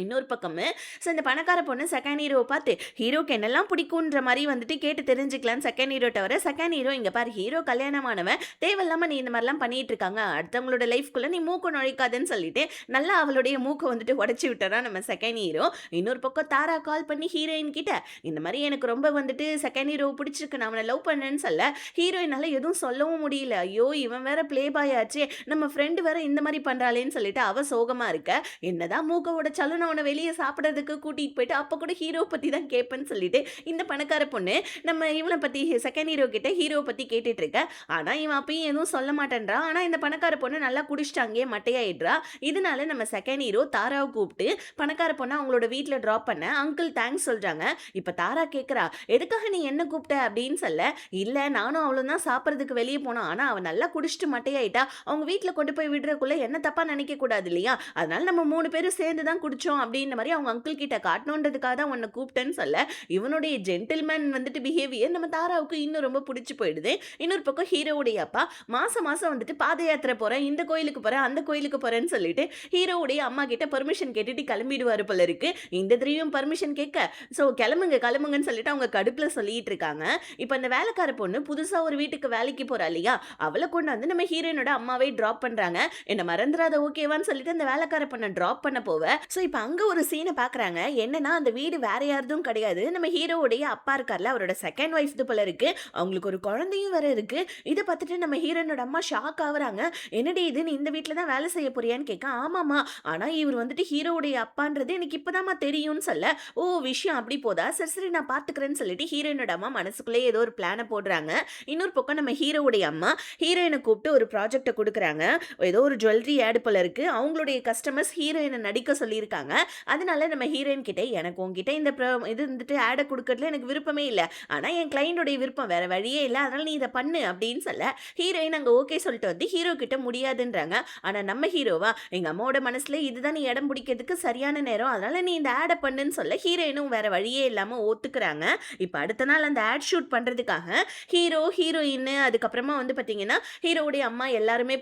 இன்னொரு பக்கமு இந்த பணக்கார பொண்ணு செகண்ட் ஹீரோவை பார்த்து ஹீரோக்கு என்னெல்லாம் பிடிக்குன்ற மாதிரி வந்துட்டு கேட்டு தெரிஞ்சுக்கலான்னு செகண்ட் ஹீரோ தவிர, செகண்ட் ஹீரோ இங்கே பாரு ஹீரோ கல்யாணமானவன் தேவையில்லாமல் நீ இந்த மாதிரிலாம் பண்ணிட்டு இருக்காங்க, அடுத்தவங்களோட லைஃப்குள்ளே நீ மூக்கு நுழைக்காதுன்னு சொல்லிட்டு நல்லா அவளுடைய மூக்கை வந்துட்டு உடச்சி விட்டுறா நம்ம செகண்ட் ஹீரோ. இன்னொரு பக்கம் தாரா கால் பண்ணி ஹீரோயின் கிட்ட இந்த மாதிரி எனக்கு ரொம்ப வந்துட்டு செகண்ட் ஹீரோ பிடிச்சிருக்கு, நான் அவனை லவ் பண்ணேன்னு சொல்ல, ஹீரோயினால எதுவும் சொல்லவும் முடியல. ஐயோ இவன் வேற ப்ளே பாய் ஆச்சு, நம்ம ஃப்ரெண்டு வேற இந்த மாதிரி பண்ணுறாளேன்னு சொல்லிட்டு அவ சோகமா இருக்க. என்னதான் மூக்க உடைச்சாலும் நான் உன்னை வெளியே சாப்பிட்றதுக்கு கூட்டிகிட்டு போயிட்டு அப்போ கூட ஹீரோ பற்றி தான் கேட்பேன்னு சொல்லிட்டு இந்த பணக்கார பொண்ணு நம்ம இவனை பற்றி செகண்ட் ஹீரோ கிட்ட ஹீரோவை பற்றி கேட்டுட்டு இருக்க. ஆனால் இவன் அப்பயும் எதுவும் சொல்ல மாட்டேன்றா. ஆனால் இந்த பணக்கார பொண்ணு நல்லா குடிச்சிட்டு அங்கேயே மட்டையாயிடுறா. இதனால நம்ம செகண்ட் ஹீரோ தாராவை கூப்பிட்டு பணக்கார பொண்ணை அவங்களோட வீட்டில் ட்ராப் பண்ண அங்கிள் தேங்க்ஸ் சொல்கிறாங்க. இப்போ தாரா கேட்குறா எதுக்காக நீ என்ன கூப்பிட்ட அப்படின்னு சொல்ல, இல்லை நானும் அவளும் தான் சாப்பிட்றதுக்கு வெளியே போனோம், ஆனால் அவன் நல்லா குடிச்சிட்டு மட்டையாயிட்டா, அவங்க வீட்டில் கொண்டு போய் விடுறதுக்குள்ளே என்ன தப்பாக நினைக்க கூடாது இல்லையா, அதனால நம்ம 3 பேரும் சேர்ந்து தான் குடிச்சோம் அப்படின்ற மாதிரி அவங்க அங்கிள் கிட்ட காட்டணுன்றதுக்காக தான் உன்னை கூப்பிட்டேன்னு சொல்ல, இவனுடைய ஜென்டில்மேன் வந்துட்டு பிஹேவியர் நம்ம தாராவுக்கு இன்னும் ரொம்ப பிடிச்சி போயிடுது. இன்னொரு பக்கம் ஹீரோவுடைய அப்பா மாசம் மாசம் வந்துட்டு பாத யாத்திரை போறேன், இந்த கோயிலுக்கு போறேன், அந்த கோயிலுக்கு போறேன்னு சொல்லிட்டு ஹீரோவுடைய அம்மா கிட்ட பெர்மிஷன் கேட்டுட்டு கிளம்பிடுவாரு போல இருக்கு. இந்த தடவையும் பர்மிஷன் கேட்க, ஸோ கிளம்புங்கன்னு சொல்லிட்டு அவங்க கடுப்புல சொல்லிட்டு இருக்காங்க. இப்போ அந்த வேலைக்கார பொண்ணு புதுசா ஒரு வீட்டுக்கு வேலைக்கு போறா இல்லையா, அவளை கொண்டு வந்து நம்ம ஹீரோயினோட அம்மாவே டிராப் பண்றாங்க. என்ன மறந்துடாத ஓகேவான்னு சொல்லிட்டு அந்த வேலைக்கார பொண்ணை டிராப் பண்ண போவ. ஸோ இப்போ அங்க ஒரு சீனை பாக்குறாங்க. என்னன்னா அந்த வீடு வேற யாரதும் கிடையாது. நம்ம ஹீரோவுடைய அப்பா இருக்கார்ல, அவரோட செகண்ட் ஒய்ஃப் போல இருக்கு. அவங்களுக்கு ஒரு குழந்தையும் வேற இருக்கு. இத பார்த்துட்டு நம்ம ஹீரோயினோட அம்மா ஷாக் ஆகுறாங்க. "என்னடி இது? நீ இந்த வீட்ல தான் வேலை செய்ய போறியான்னு?" கேட்க, "ஆமாம்மா. ஆனா இவர் வந்துட்டு ஹீரோவுடைய அப்பான்றது எனக்கு இப்பதாம்மா தெரியும்னு" சொல்ல, "ஓ! விஷயம் அப்படி போதா? சரி, சரி நான் பார்த்துக்கிறேன்னு" சொல்லிட்டு ஹீரோயினோட அம்மா மனசுக்குள்ளேயே ஏதோ ஒரு பிளான போடுறாங்க. இன்னொரு பக்கம் நம்ம ஹீரோவுடைய அம்மா ஹீரோயின கூப்பிட்டு ஒரு ப்ராஜெக்ட்ட குடுக்குறாங்க. ஏதோ ஒரு ஜுவல்லரி ஆட் போல இருக்கு. அவங்களுடைய கஸ்டமர்ஸ் ஹீரோயின நடிக்க சொல்லியிருக்காங்க. அதனால நம்ம ஹீரோயின் கிட்ட, "எனக்கு உன்கிட்ட இந்த இது வந்துட்டு ஆட குடுக்கறதுல எனக்கு விருப்பமே இல்ல. ஆனா என் கிளையண்டோட விருப்பம். வேற வழியே இல்ல. அதனால நீ இத பண்ணு" அப்படின்னு சொல்ல, ஹீரோயின் அங்க ஓகே சொல்லிட்டு வந்து ஹீரோ கிட்ட முடியாதுன்றாங்க. ஆனா நம்ம ஹீரோவா, "எங்க அம்மாவோட மனசுல இதுதான் நீ இடம் பிடிக்கிறதுக்கு சரியான நேரம். அதனால நீ இந்த ஆட பண்ணுன்னு" சொல்ல, ஹீரோயினும் வேற வழியே இல்லாம ஒத்துக்கிறாங்க. இப்ப அடுத்த நாள் அந்த ஆட் ஷூட் பண்றதுக்காக ஹீரோ, ஹீரோயின் அதுக்கப்புறமா வந்து பார்த்தீங்கன்னா, ஹீரோவுடைய அம்மா எல்லாருமே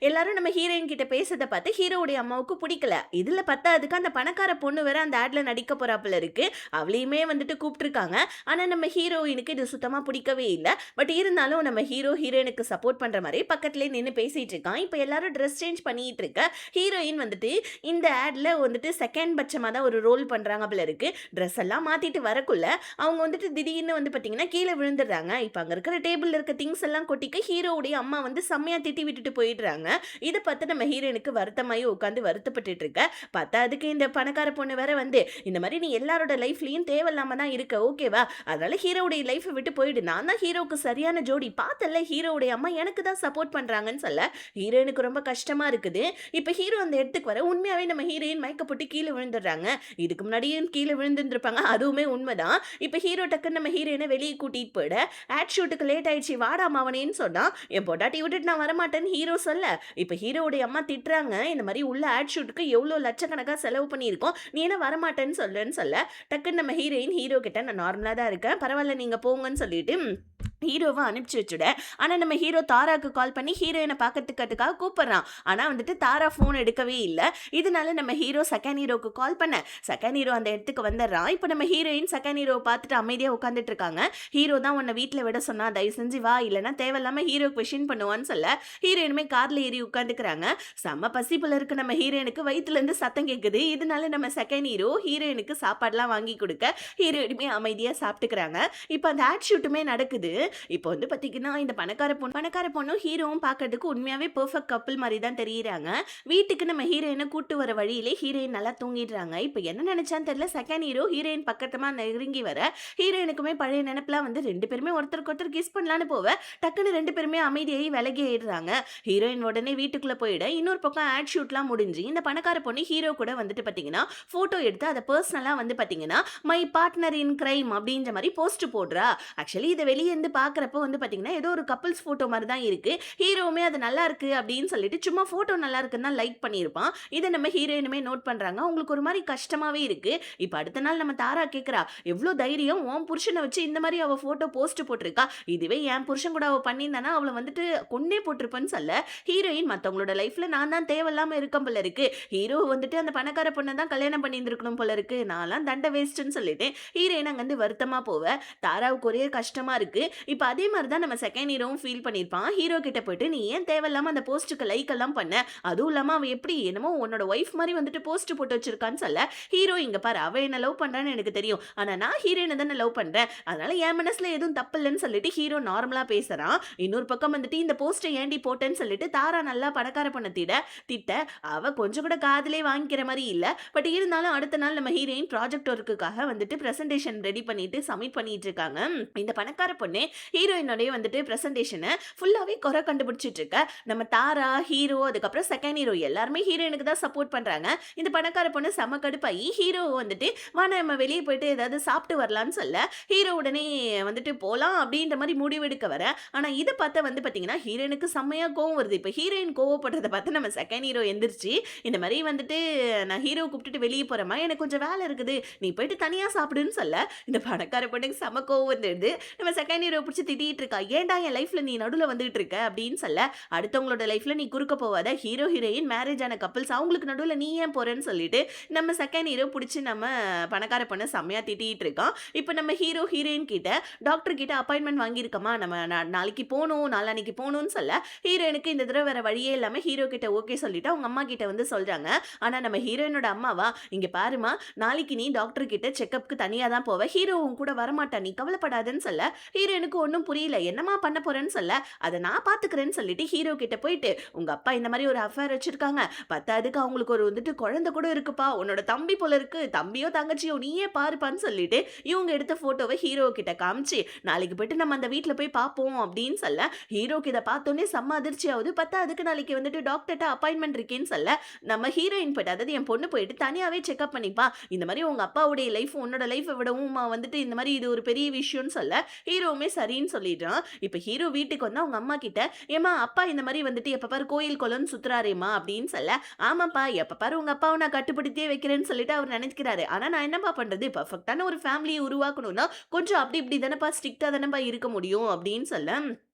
எல்லாரும் நம்ம ஹீரோயின் கிட்ட பேசுறத பார்த்து ஹீரோவுடைய அம்மாவுக்கு பிடிக்கல. இதுல பத்தாததுக்கு அந்த பணக்கார பொண்ணு வேற அந்த ஆட்ல நடிக்க போறாப்புல இருக்கு. அவளையுமே வந்துட்டு கூப்பிட்டுருக்காங்க. ஆனா நம்ம ஹீரோயினுக்கு இது சுத்தமா பிடிக்கவே இல்ல. பட் இருந்தாலும் நம்ம ஹீரோ ஹீரோயினுக்கு சப்போர்ட் பண்ற மாரி பக்கத்திலேயே நின்னு பேசிட்டு இருக்கான். இப்ப எல்லாரும் ட்ரெஸ் சேஞ்ச் பண்ணிட்டு இருக்க. ஹீரோயின் வந்துட்டு இந்த ஆட்ல வந்துட்டு செகண்ட் பட்சமா தான் ஒரு ரோல் பண்றாங்க போல இருக்கு. ட்ரெஸ் எல்லாம் மாத்திட்டு வரக்குள்ள அவங்க வந்துட்டு திடீர்னு வந்து பார்த்தீங்கன்னா கீழ விழுந்துடுறாங்க. இப்ப அங்க இருக்கிற டேபிள்ல இருக்க திங்ஸ் எல்லாம் கொட்டிக்க ஹீரோவுடைய அம்மா வந்து செம்மையா திட்டி விட்டுட்டு போயிடுறாங்க. இத பார்த்து நம்ம ஹீரோயினுக்கு வருத்தமாயி உட்காந்து வருத்தப்பட்டுட்டு இருக்க. பத்தாததுக்கு இந்த பணக்கார பொண்ணு வேற வந்து, "இந்த மாரி நீ எல்லாரோட லைஃப்லயும் தேவையில்லாம தான் இருக்க. ஓகேவா? அதனால ஹீரோவுடைய லைஃப்ப விட்டு போயிடு. நான் தான் ஹீரோவுக்கு சரியான ஜோடி. பார்த்தல்ல ஹீரோவுடைய அம்மா எனக்கு தான் சப்போர்ட் பண்றாங்கன்னு" சொல்ல, ஹீரோயினுக்கு ரொம்ப கஷ்டமா இருக்குது. இப்ப ஹீரோ அந்த இடத்துக்கு வர உண்மையாவே நம்ம ஹீரோயின் மயக்கப்பட்டு கீழ விழுந்துடுறாங்க. இதுக்கு முன்னாடியும் கீழ விழுந்திருந்திருப்பாங்க. அதுவுமே உண்மைதான். இப்ப ஹீரோ டக்குன்னு நம்ம ஹீரோயின வெளிய கூட்டிட்டு போயிட, ஆட் ஷூட்டுக்கு லேட் ஆயிடுச்சு வாடா மவனேன்னு சொன்னா, "என் பொண்டாட்டி விட்டுட்டு நான் வரமாட்டேன்னு" ஹீரோ சொல்ல, இப்ப ஹீரோவுடைய அம்மா திட்டுறாங்க. "இந்த மாரி உள்ள ஆட் ஷூட்டுக்கு எவ்ளோ லட்சக்கணக்கா செலவு பண்ணியிருக்கோம். நீ என்ன வரமாட்டேன்னு சொல்லுன்னு" சொல்ல, டக்குன்னு நம்ம ஹீரோயின் ஹீரோ கிட்ட, "நான் நார்மலா தான் இருக்கேன். பரவால்ல நீங்க போங்கன்னு" சொல்லிட்டு ஹீரோவ அனுப்பிச்சு வச்சுட. ஆனா நம்ம ஹீரோ தாராக்கு கால் பண்ணி ஹீரோயின பார்க்கறதுக்காக கூப்பிடுறான். ஆனா வந்துட்டு தாரா ஃபோன் எடுக்கவே இல்ல. இதனால நம்ம ஹீரோ செகண்ட் ஹீரோக்கு கால் பண்ண, செகண்ட் ஹீரோ அந்த இடத்துக்கு வந்துடுறான். இப்ப நம்ம ஹீரோயின் செகண்ட் ஹீரோவ பார்த்துட்டு அமைதியா உட்கார்ந்துட்டு இருக்காங்க. ஹீரோ தான் உன்ன வீட்ல விட சொன்னா, தயவு செஞ்சு வா, இல்லன்னா தேவையில்லாம ஹீரோக்கு விஷன் பண்ணுவான்னு சொல்ல, ஹீரோயினுமே கார்ல ஏறி உட்கார்ந்துக்கிறாங்க. செம்ம பசி போல இருக்கு நம்ம ஹீரோயினுக்கு. வயித்துல இருந்து சத்தம் கேட்குது. இதனால நம்ம செகண்ட் ஹீரோ ஹீரோயினுக்கு சாப்பாடுலாம் வாங்கி கொடுக்க, ஹீரோயினுமே அமைதியா சாப்பிட்டுக்கிறாங்க. இப்ப அந்த ஆட் ஷூட்டுமே நடக்குது. இப்போ வந்து பார்த்தீங்கன்னா, இந்த பணக்கார பொண்ணும் ஹீரோவும் பார்க்கறதுக்கு உண்மையாவே பெர்ஃபெக்ட் கப்பிள் மாரி தான் தெரியிறாங்க. வீட்டுக்கு நம்ம ஹீரோயின கூட்டு வர வழியிலே ஹீரோயின் நல்லா தூங்கிடுறாங்க. இப்போ என்ன நினைச்சான்னு தெரியல, செகண்ட் ஹீரோ ஹீரோயின் பக்கமா நெருங்கி வர, ஹீரோயினுக்குமே பழைய நினைப்புலாம் வந்து 2 பேருமே ஒருத்தருக்கு ஒருத்தர் கிஸ் பண்ணலான்னு போவ, டக்குன்னு 2 பேருமே அமைதியாகி விலகி ஆயிடுறாங்க. ஹீரோயின் உடனே வீட்டுக்குள்ள போயிட, இன்னொரு பக்கம் ஆட் ஷூட்லாம் முடிஞ்சு இந்த பணக்கார பொண்ணு ஹீரோ கூட வந்துட்டு பார்த்தீங்கன்னா, ஃபோட்டோ எடுத்து அதை பர்சனலா வந்து பார்த்தீங்கன்னா, மை பார்ட்னர் இன் கிரைம் அப்படின்ற மாரி போஸ்ட் போடுறா. ஆக்சுவலி இத வெளிய இருந்து பார்க்குறப்போ வந்து பார்த்தீங்கன்னா, ஏதோ ஒரு கப்பிள்ஸ் ஃபோட்டோ மாரி தான் இருக்கு. ஹீரோவுமே அது நல்லா இருக்கு அப்படின்னு சொல்லிட்டு சும்மா ஃபோட்டோ நல்லா இருக்குன்னு தான் லைக் பண்ணியிருப்பான். இத நம்ம ஹீரோயினுமே நோட் பண்றாங்க. அவங்களுக்கு ஒரு மாரி கஷ்டமாவே இருக்கு. இப்ப அடுத்த நாள் நம்ம தாரா கேட்கிறா, "எவ்ளோ தைரியம் உன் புருஷன வச்சு இந்த மாரி அவ ஃபோட்டோ போஸ்ட் போட்டிருக்கா. இதுவே என் புருஷன் கூட அவ பண்ணியிருந்தானா அவள வந்துட்டு கொன்னே போட்டிருப்பேன்னு" சொல்ல, ஹீரோயின், "மத்தவங்களோட லைஃப்ல நான் தான் தேவையில்லாம இருக்கேன் போல இருக்கு. ஹீரோ வந்துட்டு அந்த பணக்கார பொண்ண தான் கல்யாணம் பண்ணியிருந்திருக்கணும் போல இருக்கு. நான்லாம் தண்ட வேஸ்ட்டுன்னு" சொல்லிட்டு ஹீரோயின் அங்கருந்து வருத்தமா போவ, தாராவுக்கு ஒரே கஷ்டமா இருக்கு. இப்ப அதே மாரி தான் நம்ம செகண்ட் ஹீரோவும் ஃபீல் பண்ணியிருப்பான். ஹீரோ கிட்ட போயிட்டு, "நீ ஏன் தேவையில்லாம அந்த போஸ்ட்டுக்கு லைக் எல்லாம் பண்ண? அதுவும் இல்லாம அவ எப்படி என்னமோ உன்னோட ஒய்ஃப் மாரி வந்துட்டு போஸ்ட் போட்டு வச்சிருக்கான்னு" சொல்ல, ஹீரோ, "இங்க பாரு, அவ என்ன லவ் பண்றான்னு எனக்கு தெரியும். ஆனா நான் ஹீரோயின தானே லவ் பண்றேன். அதனால என் மனசுல எதுவும் தப்பு இல்லன்னு" சொல்லிட்டு ஹீரோ நார்மலா பேசுறான். இன்னொரு பக்கம் வந்துட்டு இந்த போஸ்ட்ட ஏன்டி போட்டேன்னு சொல்லிட்டு தாரா நல்லா பணக்கார பொண்ண திட்ட, அவ கொஞ்சம் கூட காதுலே வாங்கிக்கிற மாரி இல்ல. பட் இருந்தாலும் அடுத்த நாள் நம்ம ஹீரோயின் ப்ராஜெக்ட் ஒர்க்குக்காக வந்துட்டு பிரசன்டேஷன் ரெடி பண்ணிட்டு சப்மிட் பண்ணிட்டு இருக்காங்க. இந்த பணக்கார பொண்ணு ஹீரோயினோடய வந்துட்டு பிரசன்டேஷனை ஃபுல்லாவே குறை கண்டுபிடிச்சிட்டு இருக்க. நம்ம தாரா, ஹீரோ, அதுக்கப்புறம் செகண்ட் ஹீரோ எல்லாருமே ஹீரோயினுக்கு தான் சப்போர்ட் பண்றாங்க. இந்த பணக்கார பொண்ணு செம கடுப்பாயி ஹீரோ வந்துட்டு, "வா நம்ம வெளியே போயிட்டு ஏதாவது சாப்பிட்டு வரலான்னு" சொல்ல, ஹீரோ உடனே வந்துட்டு போலாம் அப்படின்ற மாதிரி முடிவெடுக்க வர, ஆனா இதை பார்த்த வந்து பாத்தீங்கன்னா ஹீரோயினுக்கு செம்மையா கோவம் வருது. இப்ப ஹீரோயின் கோவப்படுறத பார்த்து நம்ம செகண்ட் ஹீரோ எந்திரிச்சு, "இந்த மாதிரி வந்துட்டு நான் ஹீரோ கூப்பிட்டுட்டு வெளியே போறேம்மா, எனக்கு கொஞ்சம் வேலை இருக்குது, நீ போயிட்டு தனியா சாப்பிடுன்னு" சொல்ல, இந்த பணக்கார பொண்ணுக்கு செம கோவம் வந்துடுது. நம்ம செகண்ட் ஹீரோ பிடிச்சு திட்டிட்டு இருக்கா. ஏன்டா என் லைஃப்ல நீ நடுவுல வந்துட்டு இருக்க அப்படின்னு சொல்ல, அடுத்தவங்களோட லைஃப்ல நீ குறுக்க போவாத. ஹீரோ ஹீரோயின் மேரேஜ் ஆன கப்பிள்ஸ், அவங்களுக்கு நடுவுல நீ ஏன் போறேன்னு சொல்லிட்டு நம்ம செகண்ட் ஹீரோ பிடிச்சி நம்ம பணக்கார பொண்ணை செம்மையா திட்டிட்டு இருக்கான். இப்போ நம்ம ஹீரோ ஹீரோயின் கிட்ட டாக்டர் கிட்ட அப்பாயின்மெண்ட் வாங்கியிருக்கமா, நம்ம நாளைக்கு போகணும் நாளான்னைக்கு போகணும்னு சொல்ல, ஹீரோயினுக்கு இந்த தடவை வேற வழியே இல்லாம ஹீரோ கிட்ட ஓகே சொல்லிட்டு அவங்க அம்மா கிட்ட வந்து சொல்றாங்க. ஆனா நம்ம ஹீரோயினோட அம்மாவா, இங்க பாருமா, நாளைக்கு நீ டாக்டர் கிட்ட செக்கப்க்கு தனியா தான் போவ, ஹீரோ உன் கூட வரமாட்டா, நீ கவலைப்படாதன்னு சொல்ல, ஹீரோயினுக்கு ஒன்றும் புரியல. என்னம்மா பண்ண போறேன்னு சொல்ல, அதை நான் பாத்துக்கிறேன்னு சொல்லிட்டு ஹீரோ கிட்ட போயிட்டு, உங்க அப்பா இந்த மாதிரி ஒரு அஃபேர் வச்சிருக்காங்க, பத்தாதுக்கு அவங்களுக்கு ஒரு வந்துட்டு குழந்தை கூட இருக்குப்பா, உன்னோட தம்பி போல இருக்கு, தம்பியோ தங்கச்சியோ நீயே பாருப்பான்னு சொல்லிட்டு இவங்க எடுத்த போட்டோவை ஹீரோ கிட்ட காமிச்சு, நாளைக்கு போயிட்டு நம்ம அந்த வீட்டுல போய் பார்ப்போம் அப்படின்னு சொல்ல, ஹீரோக்கு இதை பார்த்தோன்னே செம்ம அதிர்ச்சி ஆகுது. பத்தாதுக்கு நாளைக்கு வந்துட்டு டாக்டர்கிட்ட அப்பாயின்மெண்ட் இருக்கேன்னு சொல்ல, நம்ம ஹீரோயின் போயிட்டு, அதாவது என் பொண்ணு போயிட்டு தனியாவே செக்அப் பண்ணிப்பா, இந்த மாதிரி உங்க அப்பாவுடைய லைஃப் உன்னோட லைஃபை விடவும் வந்துட்டு இந்த மாதிரி இது ஒரு பெரிய விஷயம்னு சொல்ல, ஹீரோவுமே சரின்னு சொல்லிடுறான். இப்ப ஹீரோ வீட்டுக்கு வந்து அவங்க அம்மா கிட்ட, ஏமா அப்பா இந்த மாதிரி வந்துட்டு எப்ப பாரு கோயில் குளம்னு சுத்துறாரேமா அப்படின்னு சொல்ல, ஆமாப்பா எப்ப பாரு உங்க அப்பாவை நான் கட்டுப்படுத்தியே வைக்கிறேன்னு சொல்லிட்டு அவர் நினைக்கிறாரு. ஆனா நான் என்னப்பா பண்றது, பெர்ஃபெக்ட்டான ஒரு ஃபேமிலியை உருவாக்கணும்னா கொஞ்சம் அப்படி இப்படி தானப்பா, ஸ்ட்ரிக்டா தானப்பா இருக்க முடியும் அப்படின்னு சொல்ல,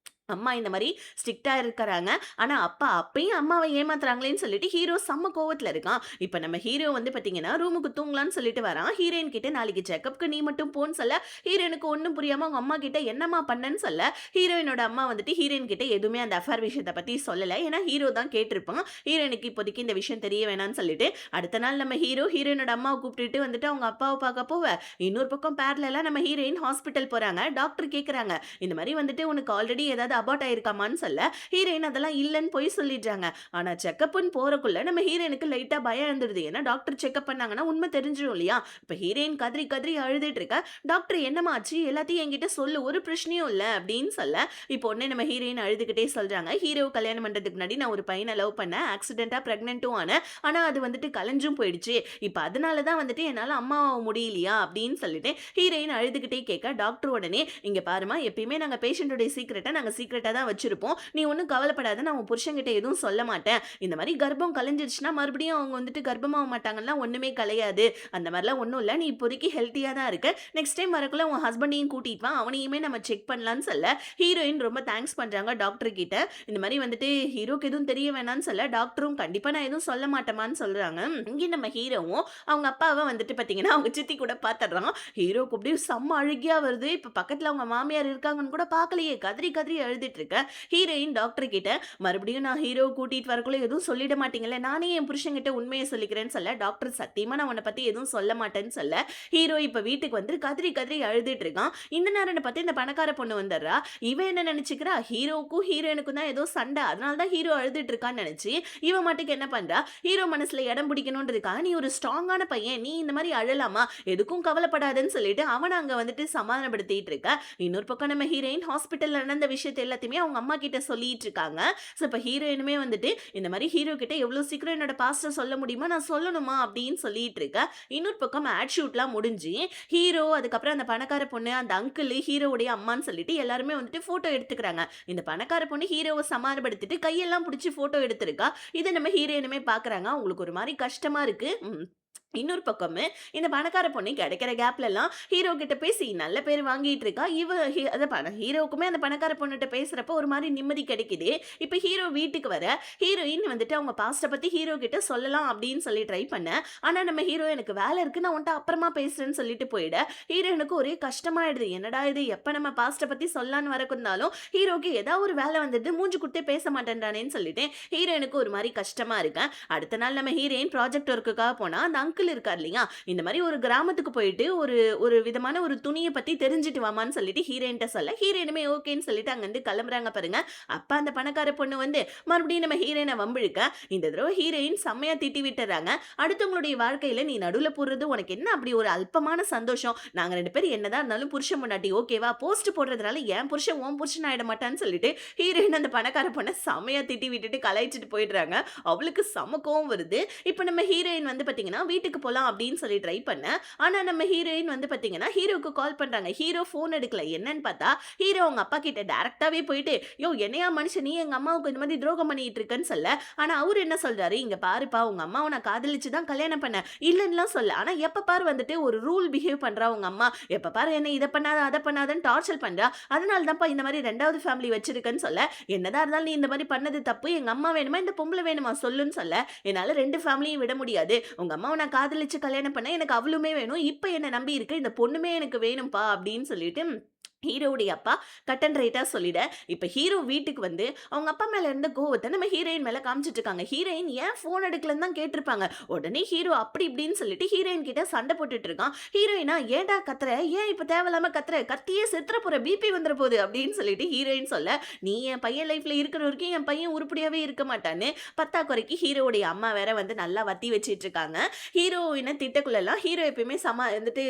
அம்மா இந்த மாதிரி ஸ்ட்ரிக்டா இருக்கிறாங்க. ஆனா அப்பா அப்பயும் அம்மாவை ஏமாத்துறாங்களேன்னு சொல்லிட்டு ஹீரோ செம்ம கோவத்துல இருக்கான். இப்ப நம்ம ஹீரோ வந்து பாத்தீங்கன்னா ரூமுக்கு தூங்கலாம்னு சொல்லிட்டு வரான். ஹீரோயின் கிட்ட நாளைக்கு செக்கப்க்கு நீ மட்டும் போன்னு சொல்ல, ஹீரோயினுக்கு ஒண்ணும் புரியாம அவங்க அம்மா கிட்ட என்னம்மா பண்ணன்னு சொல்ல, ஹீரோயினோட அம்மா வந்துட்டு ஹீரோயின் கிட்ட எதுவுமே அந்த அஃபேர் விஷயத்தை பத்தி சொல்லல. ஏன்னா ஹீரோ தான் கேட்டிருப்பான். ஹீரோயினுக்கு இப்போதைக்கு இந்த விஷயம் தெரிய வேணாம்னு சொல்லிட்டு, அடுத்த நாள் நம்ம ஹீரோ ஹீரோயினோட அம்மாவை கூப்பிட்டுட்டு வந்துட்டு அவங்க அப்பாவை பார்க்க போவ, இன்னொரு பக்கம் பேரலா நம்ம ஹீரோயின் ஹாஸ்பிட்டல் போறாங்க. டாக்டர் கேக்குறாங்க, இந்த மாதிரி வந்துட்டு உனக்கு ஆல்ரெடி ஏதாவது அபார்ட் ஆயிருக்காமான்னு சொல்ல, ஹீரோயின் அதெல்லாம் இல்லன்னு போய் சொல்லிடுறாங்க. ஆனா செக்கப்னு போறக்குள்ள நம்ம ஹீரோயினுக்கு லைட்டா பயம் இருந்துருது. ஏன்னா டாக்டர் செக்அப் பண்ணாங்கன்னா உண்மை தெரிஞ்சிடும் இல்லையா. இப்ப ஹீரோயின் கதறி கதறி அழுதுட்டு இருக்க, டாக்டர் என்னமாச்சு எல்லாத்தையும் என்கிட்ட சொல்லு, ஒரு பிரச்சனையும் இல்ல அப்படின்னு சொல்ல, இப்போ உடனே நம்ம ஹீரோயின் அழுதுகிட்டே சொல்றாங்க, ஹீரோ கல்யாணம் பண்றதுக்கு முன்னாடி நான் ஒரு பையனை லவ் பண்ணேன், ஆக்சிடென்டா பிரெக்னென்ட்டும் ஆனேன், ஆனா அது வந்துட்டு கலைஞ்சும் போயிடுச்சு, இப்ப அதனாலதான் வந்துட்டு என்னால அம்மாவாக முடியலையா அப்படின்னு சொல்லிட்டு ஹீரோயின் அழுதுகிட்டே கேட்க, டாக்டர் உடனே, இங்க பாருமா, எப்பயுமே நாங்க பேஷண்டோட சீக்கிரட்டை நாங்க சீக்கிரட்டா தான் வச்சிருப்போம், நீ ஒன்றும் கவலைப்படாத, நான் உன் புருஷன்கிட்ட எதுவும் சொல்ல மாட்டேன், இந்த மாதிரி கர்ப்பம் கலைஞ்சிருச்சுன்னா மறுபடியும் அவங்க வந்துட்டு கர்ப்பமாக மாட்டாங்கன்னா ஒண்ணுமே கலையாது, அந்த மாதிரிலாம் ஒன்றும் இல்லை, நீ இப்போதைக்கு ஹெல்த்தியாக தான் இருக்க, நெக்ஸ்ட் டைம் வரக்குள்ள உன் ஹஸ்பண்டையும் கூட்டிட்டு வா, அவனையுமே நம்ம செக் பண்ணலான்னு சொல்ல, ஹீரோயின் ரொம்ப தேங்க்ஸ் பண்றாங்க டாக்டர் கிட்ட. இந்த மாதிரி வந்துட்டு ஹீரோக்கு எதுவும் தெரிய வேணாம்னு சொல்ல, டாக்டரும் கண்டிப்பா நான் எதுவும் சொல்ல மாட்டேமான்னு சொல்றாங்க. இங்கே நம்ம ஹீரோவும் அவங்க அப்பாவை வந்துட்டு பார்த்தீங்கன்னா அவங்க சித்தி கூட பார்த்துடுறான். ஹீரோக்கு அப்படியே செம்ம அழுகியா வருது. இப்போ பக்கத்தில் அவங்க மாமியார் இருக்காங்கன்னு கூட பார்க்கலையே, கதறி கதறி அழுதுட்டு இருக்க. ஹீரோயின் டாக்டர் கிட்ட, மறுபடியும் நான் ஹீரோ கூட்டிட்டு வரக்குள்ள எதுவும் சொல்லிட மாட்டீங்கல்ல, நானே என் புருஷன்கிட்ட உண்மையை சொல்லிக்கிறேன்னு சொல்ல, டாக்டர் சத்தியமா நான் உன்னை பத்தி எதுவும் சொல்ல மாட்டேன்னு சொல்ல, ஹீரோ இப்ப வீட்டுக்கு வந்து கதறி கதறி அழுதுட்டு இருக்கான். இந்த நேரம் பார்த்து இந்த பணக்கார பொண்ணு வந்துடுறா. இவ என்ன நினைச்சுக்கிறா, ஹீரோவுக்கும் ஹீரோயினுக்கும் தான் ஏதோ சண்டை, அதனால தான் ஹீரோ அழுதுட்டு இருக்கான்னு நினைச்சு இவ மட்டுக்கு என்ன பண்றா, ஹீரோ மனசுல இடம் பிடிக்கணும்ன்றதுக்காக, நீ ஒரு ஸ்ட்ராங்கான பையன், நீ இந்த மாதிரி அழலாமா, எதுக்கும் கவலைப்படாதுன்னு சொல்லிட்டு அவனை அங்க வந்துட்டு சமாதானப்படுத்திட்டு இருக்க. இன்னொரு பக்கம் நம்ம ஹீரோயின் ஹாஸ்பிட்டல்ல நடந்த விஷயத்தை எல்லாத்தையுமே அவங்க அம்மா கிட்ட சொல்லிட்டு இருக்காங்க. ஸோ இப்போ ஹீரோயினுமே வந்துட்டு இந்த மாதிரி ஹீரோ கிட்ட எவ்வளோ சீக்கிரம் என்னோட பாஸ்ட்டை சொல்ல முடியுமா, நான் சொல்லணுமா அப்படின்னு சொல்லிட்டு இருக்க. இன்னொரு பக்கம் ஆட் ஷூட்லாம் முடிஞ்சு ஹீரோ, அதுக்கப்புறம் அந்த பணக்கார பொண்ணு, அந்த அங்கிள், ஹீரோவுடைய அம்மான்னு சொல்லிட்டு எல்லாருமே வந்துட்டு ஃபோட்டோ எடுத்துக்கிறாங்க. இந்த பணக்கார பொண்ணு ஹீரோவை சமாதானப்படுத்திட்டு கையெல்லாம் பிடிச்சி ஃபோட்டோ எடுத்திருக்கா. இதை நம்ம ஹீரோயினுமே பார்க்குறாங்க. அவங்களுக்கு ஒரு மாதிரி கஷ்டமா இருக்கு. இன்னொரு பக்கமே இந்த பணக்கார பொண்ணு கிடைக்கிற கேப்ல எல்லாம் ஹீரோ கிட்ட பேசி நல்ல பேர் வாங்கிட்டு இருக்கா. ஹீரோவுக்குமே அந்த பணக்கார பொண்ணுகிட்ட பேசுறப்ப ஒரு மாதிரி நிம்மதி கிடைக்குது. இப்ப ஹீரோ வீட்டுக்கு வர, ஹீரோயின் வந்துட்டு அவங்க பாஸ்ட பத்தி ஹீரோ கிட்ட சொல்லலாம் அப்படின்னு சொல்லி ட்ரை பண்ண. ஆனா நம்ம ஹீரோ, எனக்கு வேலை இருக்கு, நான் உன்ட்ட அப்புறமா பேசுறேன்னு சொல்லிட்டு போயிட. ஹீரோனுக்கு ஒரே கஷ்டமாயிடுது. என்னடா இது, எப்ப நம்ம பாஸ்ட பத்தி சொல்லான்னு வரக்குந்தாலும் ஹீரோக்கு ஏதாவது ஒரு வேலை வந்துட்டு மூஞ்சி கொடுத்தே பேச மாட்டேன்றானேன்னு சொல்லிட்டு ஹீரோனுக்கு ஒரு மாதிரி கஷ்டமா இருக்கு. அடுத்த நாள் நம்ம ஹீரோயின் ப்ராஜெக்ட் ஒர்க்குக்காக போனா, அந்த அங்கிள் இருக்கார் இல்லையா, இந்த மாதிரி ஒரு கிராமத்துக்கு போயிட்டு ஒரு விதமான ஒரு துணியை பத்தி தெரிஞ்சுட்டு வாமான்னு சொல்லிட்டு ஹீரோயின்ட்ட சொல்ல, ஹீரோயினுமே ஓகேன்னு சொல்லிட்டு அங்கிருந்து கிளம்புறாங்க பாருங்க. அப்ப அந்த பணக்கார பொண்ணு வந்து மறுபடியும் நம்ம ஹீரோயினை வம்பிழுக்க, இந்த தடவை ஹீரோயின் செம்மையா திட்டி விட்டுறாங்க. அடுத்தவங்களுடைய வாழ்க்கையில நீ நடுவுல போடுறது உனக்கு என்ன அப்படி ஒரு அல்பமான சந்தோஷம், நாங்க ரெண்டு பேரும் என்னதான் இருந்தாலும் புருஷன் முன்னாடி ஓகேவா, போஸ்ட் போடுறதுனால என் புருஷன் உன் புருஷன் ஆயிட மாட்டான்னு சொல்லிட்டு ஹீரோயின் அந்த பணக்கார பொண்ணை செம்மையா திட்டி விட்டுட்டு கலாய்ச்சிட்டு போயிடுறாங்க. அவளுக்கு செம கோவம் வருது. இப்ப நம்ம ஹீரோயின் வந்து பாத்தீங்கன்னா வீட்டுக்கு வீட்டுக்கு போலாம் அப்படின்னு சொல்லி ட்ரை பண்ணேன். ஆனா நம்ம ஹீரோயின் வந்து பாத்தீங்கன்னா, ஹீரோவுக்கு கால் பண்றாங்க. ஹீரோ ஃபோன் எடுக்கல. என்னன்னு பார்த்தா, ஹீரோ அவங்க அப்பா கிட்ட டைரக்ட்டாவே போயிட்டு, "யோவ் என்னையா மனுஷன் நீ எங்க அம்மாவுக்கு இந்த மாதிரி துரோகம் பண்ணிட்டு இருக்கன்னு" சொல்ல, ஆனா அவரு என்ன சொல்றாரு, "இங்க பாருப்பா உங்க அம்மாவ நான் காதலிச்சு தான் கல்யாணம் பண்ணேன். இல்லன்னுலாம் சொல்ல. ஆனா எப்ப பாரு வந்துட்டு ஒரு ரூல் பிஹேவ் பண்றா உங்க அம்மா. எப்ப பாரு என்ன இத பண்ணாத, அத பண்ணாதன்னு டார்ச்சர் பண்றா. அதனால தான்ப்பா இந்த மாதிரி 2வது ஃபேமிலி வச்சிருக்கன்னு" சொல்ல, "என்னதான் இருந்தாலும் நீ இந்த மாதிரி பண்ணது தப்பு. எங்க அம்மா வேணுமா, இந்த பொம்பள வேணுமா சொல்லுன்னு" சொல்ல, "என்னால 2 ஃபேமிலியும் விட முடியாது. உங்க அம்மாவ நான் காதலிச்சு கல்யாணம் பண்ணேன். எனக்கு அவளுமே வேணும். இப்ப என்ன நம்பி இருக்க இந்த பொண்ணுமே எனக்கு வேணும்பா" அப்படின்னு சொல்லிட்டு ஹீரோவுடைய அப்பா கட் அண்ட் ரைட்டா சொல்லிட, இப்ப ஹீரோ வீட்டுக்கு வந்து அவங்க அப்பா மேல இருந்த கோவத்த நம்ம ஹீரோயின் மேல காமிச்சிட்டு இருக்காங்க. ஹீரோயின் ஏன் ஃபோன் எடுக்கலன்னு தான் கேட்டிருப்பாங்க. உடனே ஹீரோ அப்படி இப்படின்னு சொல்லிட்டு ஹீரோயின் கிட்ட சண்டை போட்டுட்டு இருக்கான். ஹீரோயினா "ஏன்டா கத்துற? ஏன் இப்ப தேவையில்லாம கத்துற? கத்தியே செத்துற போற. பிபி வந்துற போகுது" அப்படின்னு சொல்லிட்டு ஹீரோயின் சொல்ல, "நீ என் பையன் லைஃப்ல இருக்கிற வரைக்கும் என் பையன் உருப்படியாவே இருக்க மாட்டான்னு" பத்தாக்குறைக்கு ஹீரோவுடைய அம்மா வேற வந்து நல்லா வத்தி வச்சிட்டு இருக்காங்க. ஹீரோயின திட்டக்குள்ளலாம் ஹீரோ எப்பயுமே வந்துட்டு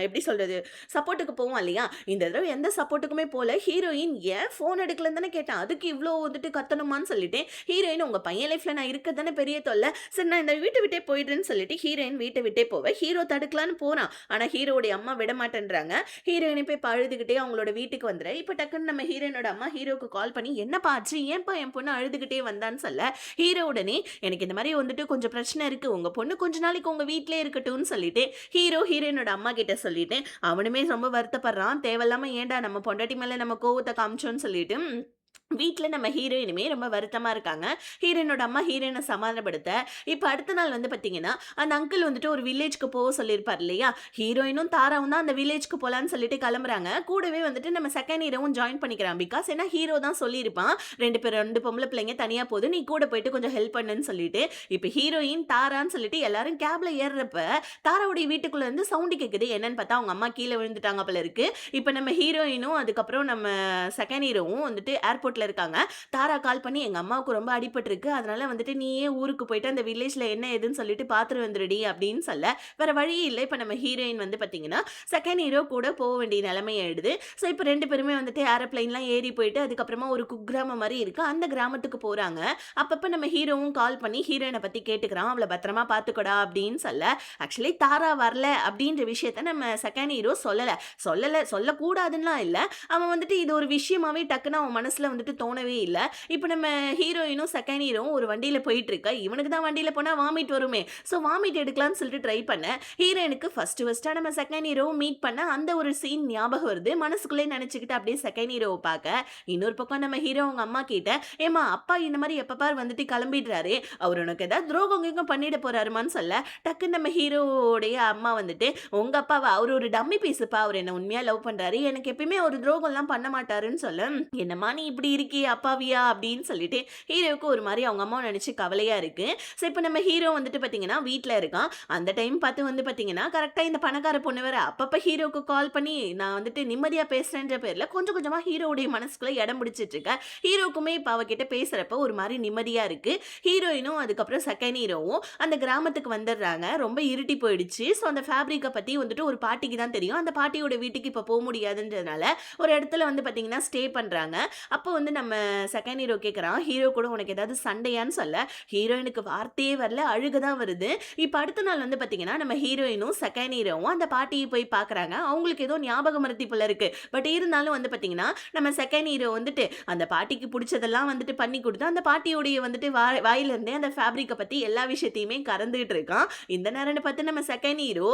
எப்படி சொல்றது? சப்போர்ட்டுக்கு போவான் இல்லையா? இந்த தடவ எந்த சப்போர்ட்டுக்குமே போல. ஹீரோயின் ஏன் ஃபோன் எடுக்கலன்னு தானே கேட்டேன். அதுக்கு இவ்ளோ வந்துட்டு கத்தணுமான்னு சொல்லிட்டேன். ஹீரோயின் "உங்க பையன் லைஃப்ல நான் இருக்கிறது தானே பெரிய தொல்ல. சரி நான் இந்த வீட்ட விட்டே போயிடுறேன்னு" சொல்லிட்டு ஹீரோயின் வீட்ட விட்டே போவ. ஹீரோ தடுக்கலான்னு போறான். ஆனா ஹீரோவுடைய அம்மா விட மாட்டேன்றாங்க. ஹீரோயினி போய் அழுதுகிட்டே அவங்களோட வீட்டுக்கு வந்துற. இப்ப டக்குன்னு நம்ம ஹீரோயினோட அம்மா ஹீரோக்கு கால் பண்ணி, "என்னப்பா ஆச்சு? ஏன்பா என் பொண்ணு அழுதுகிட்டே வந்தான்னு" சொல்ல, ஹீரோ உடனே "எனக்கு இந்த மாதிரி வந்துட்டு கொஞ்சம் பிரச்சனை இருக்கு. உங்க பொண்ணு கொஞ்ச நாளைக்கு உங்க வீட்லயே இருக்கட்டும்னு" சொல்லிட்டு ஹீரோ ஹீரோயினோட அம்மா கிட்ட சொல்லிட்டு, அவனுமே ரொம்ப வருத்தப்படுறான். தேவையில்லாம ஏன்டா நம்ம பொண்டாட்டி மேல நம்ம கோவத்த காமிச்சோம்ன்னு சொல்லிட்டு, வீட்ல நம்ம ஹீரோயினுமே ரொம்ப வருத்தமா இருக்காங்க. ஹீரோயினோட அம்மா ஹீரோயின சமாதானப்படுத்த, இப்ப அடுத்த நாள் வந்து பாத்தீங்கன்னா, அந்த அங்கிள் வந்துட்டு ஒரு வில்லேஜ்க்கு போக சொல்லியிருப்பார் இல்லையா? ஹீரோயினும் தாராவும் தான் அந்த வில்லேஜ்க்கு போலான்னு சொல்லிட்டு கிளம்புறாங்க. கூடவே வந்துட்டு நம்ம செகண்ட் ஹீரோவும் ஜாயின் பண்ணிக்கிறான். பிகாஸ் ஏன்னா ஹீரோ தான் சொல்லியிருப்பான். 2 பொம்பள பிள்ளைங்க தனியா போகுது. நீ கூட போயிட்டு கொஞ்சம் ஹெல்ப் பண்ணுன்னு சொல்லிட்டு. இப்ப ஹீரோயின், தாரான்னு சொல்லிட்டு எல்லாரும் கேப்ல ஏறுறப்ப, தாராவுடைய வீட்டுக்குள்ள இருந்து சவுண்ட் கேக்குது. என்னன்னு பார்த்தா அவங்க அம்மா கீழ விழுந்துட்டாங்க போல இருக்கு. இப்ப நம்ம ஹீரோயினும் அதுக்கப்புறம் நம்ம செகண்ட் ஹீரோவும் வந்துட்டு ஏர்போர்ட்ல இருக்காங்க. தாரா கால் பண்ணி, "எங்க அம்மாவுக்கு ரொம்ப அடிபட்டிருக்கு. அதனால வந்துட்டு நீயே ஊருக்கு போயிட்டு அந்த வில்லேஜ்ல என்ன ஏதுன்னு சொல்லிட்டு பார்த்துட்டு வந்துருடி" அப்படின்னு சொல்ல, வேற வழி இல்ல. இப்ப நம்ம ஹீரோயின் வந்து பாத்தீங்கன்னா, செகண்ட் ஹீரோ கூட போக வேண்டிய நிலைமை ஆயிடுது. ஸோ இப்ப 2 பேருமே வந்துட்டு ஏரோப்ளேன்லாம் ஏறி போயிட்டு, அதுக்கப்புறமா ஒரு குக்கிராமம் மாரி இருக்கு. அந்த கிராமத்துக்கு போறாங்க. அப்பப்ப நம்ம ஹீரோவும் கால் பண்ணி ஹீரோயின பத்தி கேட்டுக்கிறான். "அவள பத்திரமா பார்த்துக்கோடா" அப்படின்னு சொல்ல, ஆக்சுவலி தாரா வரல அப்படின்ற விஷயத்த நம்ம செகண்ட் ஹீரோ சொல்லக்கூடாதுன்னுலாம் இல்ல. அவன் வந்துட்டு இது ஒரு விஷயமாவே டக்குன்னு அவன் மனசுல வந்துட்டு தோணவே இல்ல. இப்ப நம்ம ஹீரோயினும் செகண்ட் ஹீரோவும் ஒரு வண்டியில போயிட்டு இருக்க. இவனுக்கு தான் வண்டியில போனா வாமிட் வருமே. சோ வாமிட் எடுக்கலாம்னு சொல்லிட்டு ட்ரை பண்ண. ஹீரோயினுக்கு ஃபர்ஸ்ட்டா நம்ம செகண்ட் ஹீரோவ மீட் பண்ண அந்த ஒரு சீன் ஞாபகம் வருது. மனசுக்குள்ளே நினைச்சுக்கிட்டு அப்படியே செகண்ட் ஹீரோவ பார்க்க, இன்னொரு பக்கம் நம்ம ஹீரோ அவங்க அம்மா கிட்ட, "ஏம்மா அப்பா இந்த மாரி எப்ப பாரு வந்துட்டு கிளம்பிடுறாரே. அவர் உனக்கு ஏதாவது துரோகம் கீகம் பண்ணிட போறாருமான்னு" சொல்ல, டக்குன்னு நம்ம ஹீரோவுடைய அம்மா வந்துட்டு, "உங்க அப்பாவா? அவரு ஒரு டம்மி பீஸுப்பா. அவர் என்ன உண்மையா லவ் பண்றாரு. எனக்கு எப்பயுமே ஒரு துரோகம்லாம் பண்ண மாட்டாருன்னு" சொல்ல, "என்னம்மா நீ இப்படி இருக்கியே அப்பாவியா?" அப்படின்னு சொல்லிட்டு ஹீரோவுக்கு ஒரு மாரி அவங்க அம்மாவ நினைச்சு கவலையா இருக்கு. ஸோ இப்ப நம்ம ஹீரோ வந்துட்டு பாத்தீங்கன்னா வீட்ல இருக்கான். அந்த டைம் பார்த்து வந்து பாத்தீங்கன்னா, கரெக்ட்டா இந்த பணக்கார பொண்ணு வேற அப்பப்ப ஹீரோவுக்கு கால் பண்ணி, நான் வந்துட்டு நிம்மதியா பேசுறேன்ற பேர்ல கொஞ்சம் கொஞ்சமா ஹீரோவுடைய மனசுக்குள்ள இடம் பிடிச்சிட்டு இருக்கா. ஹீரோவுக்குமே இப்ப அவகிட்ட பேசுறப்ப ஒரு மாரி நிம்மதியா இருக்கு. ஹீரோயினும் அதுக்கப்புறம் செகண்ட் ஹீரோவும் அந்த கிராமத்துக்கு வந்துடுறாங்க. ரொம்ப இருட்டி போயிடுச்சு. ஸோ அந்த ஃபேப்ரிக்க பத்தி வந்துட்டு ஒரு பாட்டிக்கு தான் தெரியும். அந்த பாட்டியோட வீட்டுக்கு இப்ப போ முடியாதுன்றதுனால ஒரு இடத்துல வந்து பாத்தீங்கன்னா ஸ்டே பண்றாங்க. அப்போ வந்து நம்ம செகண்ட் ஹீரோ கேட்குறான், "ஹீரோ கூட உனக்கு ஏதாவது சண்டையான்னு?" சொல்ல, ஹீரோயினுக்கு வார்த்தையே வரல, அழுக தான் வருது. இப்ப அடுத்த நாள் வந்து பாத்தீங்கன்னா, நம்ம ஹீரோயினும் செகண்ட் ஹீரோவும் அந்த பாட்டிய போய் பார்க்குறாங்க. அவங்களுக்கு ஏதோ ஞாபக மறதி போல இருக்கு. பட் இருந்தாலும் வந்து பாத்தீங்கன்னா, நம்ம செகண்ட் ஹீரோ வந்துட்டு அந்த பாட்டிக்கு புடிச்சதெல்லாம் வந்துட்டு பண்ணி குடுத்து, அந்த பாட்டியோடைய வந்துட்டு வாயிலிருந்தே அந்த ஃபேப்ரிக்க பத்தி எல்லா விஷயத்தையுமே கறந்துட்டு இருக்கான். இந்த நேரம்னு பார்த்து நம்ம செகண்ட் ஹீரோ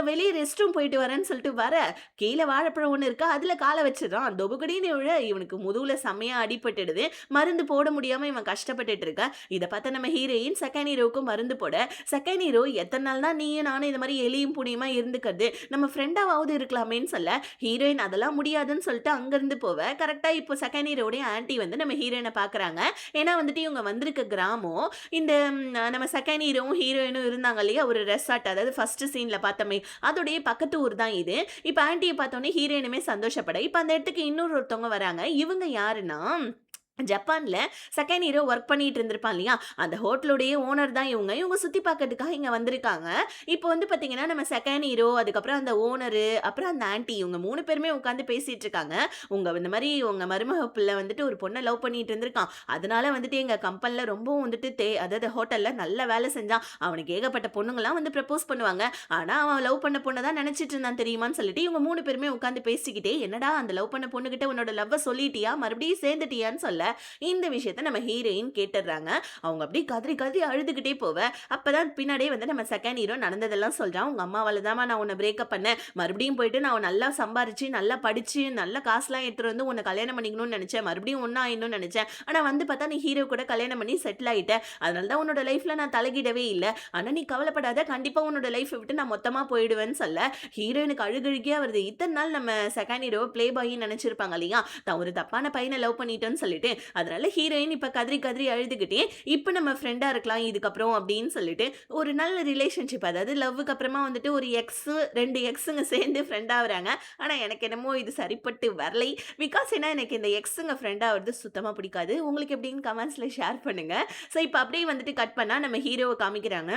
வெளிய ரெஸ்ட் ரூம் போயிட்டு வரேன்னு சொல்லிட்டு வர, கீழ வாழைப்பழம் ஒண்ணு இருக்கா, அதுல கால வச்சுடுறான். தொபுகடின்னு விழ இவனுக்கு முதுகுல செம்மையா அடிபட்டுடுது. மருந்து போட முடியாம இவன் கஷ்டப்பட்டுட்டு இருக்கான். இத பார்த்த நம்ம ஹீரோயின் செகண்ட் ஹீரோவுக்கு மருந்து போட, செகண்ட் ஹீரோ எத்தன நாள் தான் நீயும் நானும் இந்த மாரி எலியும் புனியுமா இருந்துக்கிறது, நம்ம ஃப்ரெண்டாவாவது இருக்கலாமேன்னு சொல்ல, ஹீரோயின் அதெல்லாம் முடியாதுன்னு சொல்லிட்டு அங்கிருந்து போவ. கரெக்ட்டா இப்போ செகண்ட் ஹீரோவுடைய ஆன்டி வந்து நம்ம ஹீரோயின பார்க்குறாங்க. ஏன்னா வந்துட்டு இவங்க வந்திருக்க கிராமம் இந்த நம்ம செகண்ட் ஹீரோவும் ஹீரோயினும் இருந்தாங்க இல்லையா ஒரு ரெசார்ட், அதாவது ஃபர்ஸ்ட் சீன்ல பார்த்தோமே அதோடைய பக்கத்து ஊர் தான் இது. இப்ப ஆன்ட்டிய பார்த்தோனே ஹீரோயினுமே சந்தோஷப்பட, இப்ப அந்த இடத்துக்கு இன்னொருத்தவங்க வராங்க. இவங்க யாருன்னா ஜப்பான்ல செகண்ட் ஹீரோ ஒர்க் பண்ணிட்டு இருந்திருப்பான் இல்லையா, அந்த ஹோட்டலுடைய ஓனர் தான் இவங்க. இவங்க சுத்தி பார்க்கறதுக்காக இங்க வந்திருக்காங்க. இப்போ வந்து பார்த்தீங்கன்னா, நம்ம செகண்ட் ஹீரோ, அதுக்கப்புறம் அந்த ஓனரு, அப்புறம் அந்த ஆன்டி இவங்க 3 பேருமே உட்காந்து பேசிட்டு இருக்காங்க. இந்த மாரி உங்க மருமக பிள்ளை வந்துட்டு ஒரு பொண்ண லவ் பண்ணிட்டு இருந்திருக்கான். அதனால வந்துட்டு எங்க கம்பெனில ரொம்பவும் வந்துட்டு அதாவது ஹோட்டல்ல நல்ல வேலை செஞ்சான். அவனுக்கு ஏகப்பட்ட பொண்ணுங்கலாம் வந்து ப்ரப்போஸ் பண்ணுவாங்க. ஆனா அவன் லவ் பண்ண பொண்ண தான் நினைச்சிட்டு இருந்தான் தெரியுமான்னு சொல்லிட்டு இவங்க 3 பேருமே உட்காந்து பேசிக்கிட்டே, "என்னடா அந்த லவ் பண்ண பொண்ணுகிட்ட உன்னோட லவ்வ சொல்லிட்டியா? மறுபடியும் சேர்ந்துட்டியான்னு?" சொல்ல இந்த விஷயத்த நம்ம ஹீரோயின் கேட்டுடுறாங்க. அவங்க அப்படியே கதறி கதறி அழுதுகிட்டே போவ. அப்பதான் பின்னாடியே வந்து நம்ம செகண்ட் ஹீரோ நடந்ததெல்லாம் சொல்றான். "உங்க அம்மாவால தாம்மா நான் உன்ன பிரேக்கப் பண்ணேன். மறுபடியும் போயிட்டு நான் நல்லா சம்பாரிச்சு, நல்லா படிச்சு, நல்ல காசுலாம் எடுத்துட்டு வந்து உன்ன கல்யாணம் பண்ணிக்கணும்னு நினைச்சேன். மறுபடியும் ஒண்ணா ஆயிடணும்னு நினைச்சேன். ஆனா வந்து பார்த்தா நீ ஹீரோ கூட கல்யாணம் பண்ணி செட்டில் ஆயிட்ட. அதனால தான் உன்னோட லைஃப்ல நான் தலையிடவே இல்ல. ஆனா நீ கவலைப்படாத. கண்டிப்பா உன்னோட லைஃப்ப விட்டு நான் மொத்தமா போயிடுவேன்னு" சொல்ல, ஹீரோயினுக்கு அழுகழுகையா வருது. இத்தன நாள் நம்ம செகண்ட் ஹீரோ ப்ளே பாய்ன்னு நினைச்சிருப்பாங்க இல்லையா? தான் ஒரு தப்பான பையன லவ் பண்ணிட்டேன்னு சொல்லிட்டு. அதனால ஹீரோயின் இப்ப கதறி கதறி அழுதுகிட்டே, "இப்ப நம்ம ஃப்ரெண்டா இருக்கலாம் இதுக்கப்புறம்" அப்படின்னு சொல்லிட்டு, ஒரு நல்ல ரிலேஷன்ஷிப் அதாவது லவ்வுக்கு அப்புறமா வந்துட்டு ஒரு 2 எக்ஸுங்க சேர்ந்து ஃப்ரெண்ட் ஆகுறாங்க. ஆனா எனக்கு என்னமோ இது சரிப்பட்டு வரலை. பிகாஸ் ஏன்னா எனக்கு இந்த எக்ஸுங்க ஃப்ரெண்ட் ஆகுறது சுத்தமா பிடிக்காது. உங்களுக்கு எப்படின்னு கமெண்ட்ஸ்ல ஷேர் பண்ணுங்க. ஸோ இப்ப அப்படியே வந்துட்டு கட் பண்ணா நம்ம ஹீரோவ காமிக்கிறாங்க.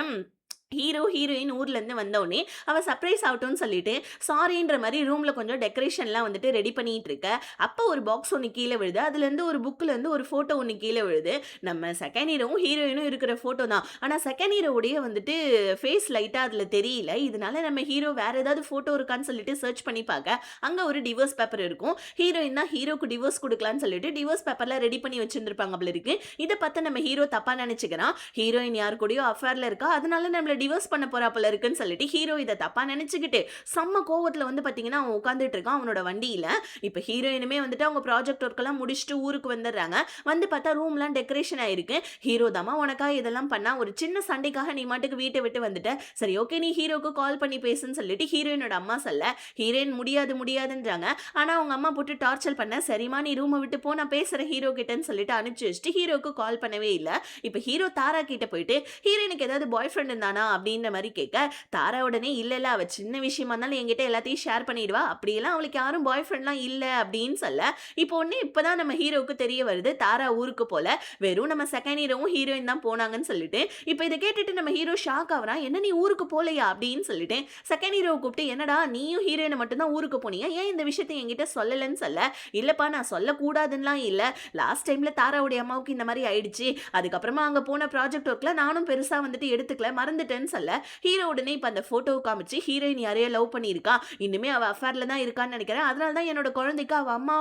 ஹீரோ, ஹீரோயின் ஊர்லேருந்து வந்தோனே, அவ சர்ப்ரைஸ் ஆகட்டும்னு சொல்லிட்டு, சாரின்ற மாரி ரூம்ல கொஞ்சம் டெக்கரேஷன்லாம் வந்துட்டு ரெடி பண்ணிட்டு இருக்க. அப்ப ஒரு பாக்ஸ் ஒண்ணு கீழ விழுது. அதுலேருந்து ஒரு புக்லேருந்து ஒரு ஃபோட்டோ ஒண்ணு கீழ விழுது. நம்ம செகண்ட் ஹீரோவும், ஹீரோயினும் இருக்கிற ஃபோட்டோ தான். ஆனா செகண்ட் ஹீரோவுடைய வந்துட்டு ஃபேஸ் லைட்டா அதுல தெரியல. இதனால நம்ம ஹீரோ வேற ஏதாவது ஃபோட்டோ இருக்கான்னு சொல்லிட்டு சர்ச் பண்ணி பாக்க, அங்க ஒரு டிவோர்ஸ் பேப்பர் இருக்கும். ஹீரோயின் தான் ஹீரோக்கு டிவோர்ஸ் குடுக்கலான்னு சொல்லிட்டு டிவோர்ஸ் பேப்பர்லாம் ரெடி பண்ணி வச்சிருந்திருப்பாங்க போல இருக்கு. இத பார்த்து நம்ம ஹீரோ தப்பா நெனச்சுக்கிறான். ஹீரோயின் யார் கூடயோ அஃபேர்ல இருக்கா. அதனால நம்மள டிவோர்ஸ் பண்ண போறா போல இருக்குன்னு சொல்லிட்டு ஹீரோ இத தப்பா நினைச்சுக்கிட்டு செம்ம கோவத்துல வந்து பாத்தீங்கன்னா அவன் உட்கார்ந்துட்டு இருக்கான் அவனோட வண்டியில. இப்ப ஹீரோயினுமே வந்துட்டு அவங்க ப்ராஜெக்ட் ஒர்க் எல்லாம் முடிச்சுட்டு ஊருக்கு வந்துடுறாங்க. வந்து பார்த்தா ரூம்லாம் டெக்கரேஷன் ஆயிருக்கு. ஹீரோ தாமா உனக்கா இதெல்லாம் பண்ணா, ஒரு சின்ன சண்டைக்காக நீ மாட்டுக்கு வீட்டை விட்டு வந்துட்ட. சரி ஓகே நீ ஹீரோக்கு கால் பண்ணி பேசுன்னு சொல்லிட்டு ஹீரோயினோட அம்மா சொல்ல, ஹீரோயின் முடியாது முடியாதுன்றாங்க. ஆனா அவங்க அம்மா போட்டு டார்ச்சர் பண்ண, சரிமா நீ ரூமை விட்டு போ நான் பேசுறேன் ஹீரோ கிட்டன்னு சொல்லிட்டு அனுப்பிச்சு வச்சுட்டு ஹீரோக்கு கால் பண்ணவே இல்ல. இப்ப ஹீரோ தாரா கிட்ட போயிட்டு ஹீரோயினுக்கு ஏதாவது பாய் ஃப்ரெண்ட் இருந்தானா அப்படின்ற மாதிரி கேட்க, தாரா உடனே இல்ல அவ சின்ன விஷயமா இருந்தாலும் என்கிட்ட எல்லாத்தையும் ஷேர் பண்ணிடுவா, அப்படியெல்லாம் அவளுக்கு யாரும் பாய் ஃப்ரெண்ட்லாம் இல்ல அப்படின்னு சொல்ல, இப்போ ஒண்ணு இப்பதான் நம்ம ஹீரோவுக்கு தெரிய வருது தாரா ஊருக்கு போல, வெறும் நம்ம செகண்ட் ஹீரோவும் ஹீரோயின் தான் போனாங்கன்னு சொல்லிட்டு. இப்போ இதை கேட்டுட்டு நம்ம ஹீரோ ஷாக் ஆகுறான். என்ன நீ ஊருக்கு போலையா அப்படின்னு சொல்லிட்டு செகண்ட் ஹீரோவை கூப்பிட்டு, என்னடா நீயும் ஹீரோயினை மட்டும் தான் ஊருக்கு போனீங்க, ஏன் இந்த விஷயத்தை என்கிட்ட சொல்லலன்னு சொல்ல, இல்லப்பா நான் சொல்லக்கூடாதுன்னெலாம் இல்ல, லாஸ்ட் டைம்ல தாராவுடைய அம்மாவுக்கு இந்த மாதிரி ஆயிடுச்சு, அதுக்கப்புறமா அங்க போன ப்ராஜெக்ட் ஒர்க்ல நானும் பெருசா வந்துட்டு எடுத்துக்கல மறந்துட்டேன்னு சொல்ல, ஹீரோ உடனே இப்ப அந்த போட்டோவை காமிச்சு ஹீரோயின் யாரையோ லவ் பண்ணியிருக்கா, இன்னுமே அவ அஃபேர்ல தான் இருக்கான்னு நினைக்கிறேன், அதனால தான் என்னோட குழந்தைக்கு அவ அம்மா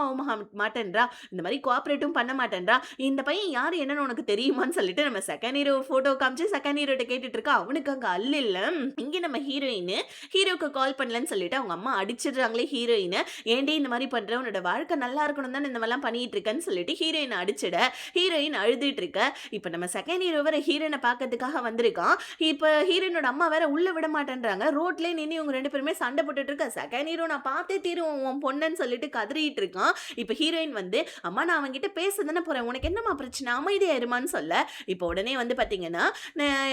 மாட்டேன்றா, இந்த மாதிரி கோஆபரேட்டும் பண்ண மாட்டேன்றா, இந்த பையன் யாரு என்னன்னு உனக்கு தெரியுமான்னு சொல்லிட்டு நம்ம செகண்ட் ஹீரோ போட்டோ காமிச்சு செகண்ட் ஹீரோட்ட கேட்டுட்டு இருக்கா. அவனுக்கு அங்க அல்ல இல்ல. இங்க நம்ம ஹீரோயின் ஹீரோக்கு கால் பண்ணலன்னு சொல்லிட்டு அவங்க அம்மா அடிச்சிடுறாங்களே ஹீரோயின், ஏண்டி இந்த மாதிரி பண்ற, உன்னோட வாழ்க்கை நல்லா இருக்கணும் தான் இந்த மாதிரிலாம் பண்ணிட்டு இருக்கேன்னு சொல்லிட்டு ஹீரோயின் அடிச்சிட, ஹீரோயின் அழுதுட்டு இருக்க. இப்ப நம்ம செகண்ட் ஹீரோ வேற ஹீரோயினை பார்க்கறதுக்காக வந்திருக்கான். இப்ப ஹீரோயினோட அம்மா வேற உள்ள விட மாட்டேன்றாங்க. ரோட்லயே நின்னு இவங்க 2 பேருமே சண்டை போட்டுட்டு இருக்க. செகண்ட் ஹீரோ நான் பார்த்தே தீருவேன் உன் பொண்ணுன்னு சொல்லிட்டு கதறிட்டு இருக்கான். இப்ப ஹீரோயின் வந்து, அம்மா நான் அவன்கிட்ட பேச தானே போறேன், உனக்கு என்னம்மா பிரச்சனை, அமைதியா இருமான்னு சொல்ல, இப்போ உடனே வந்து பாத்தீங்கன்னா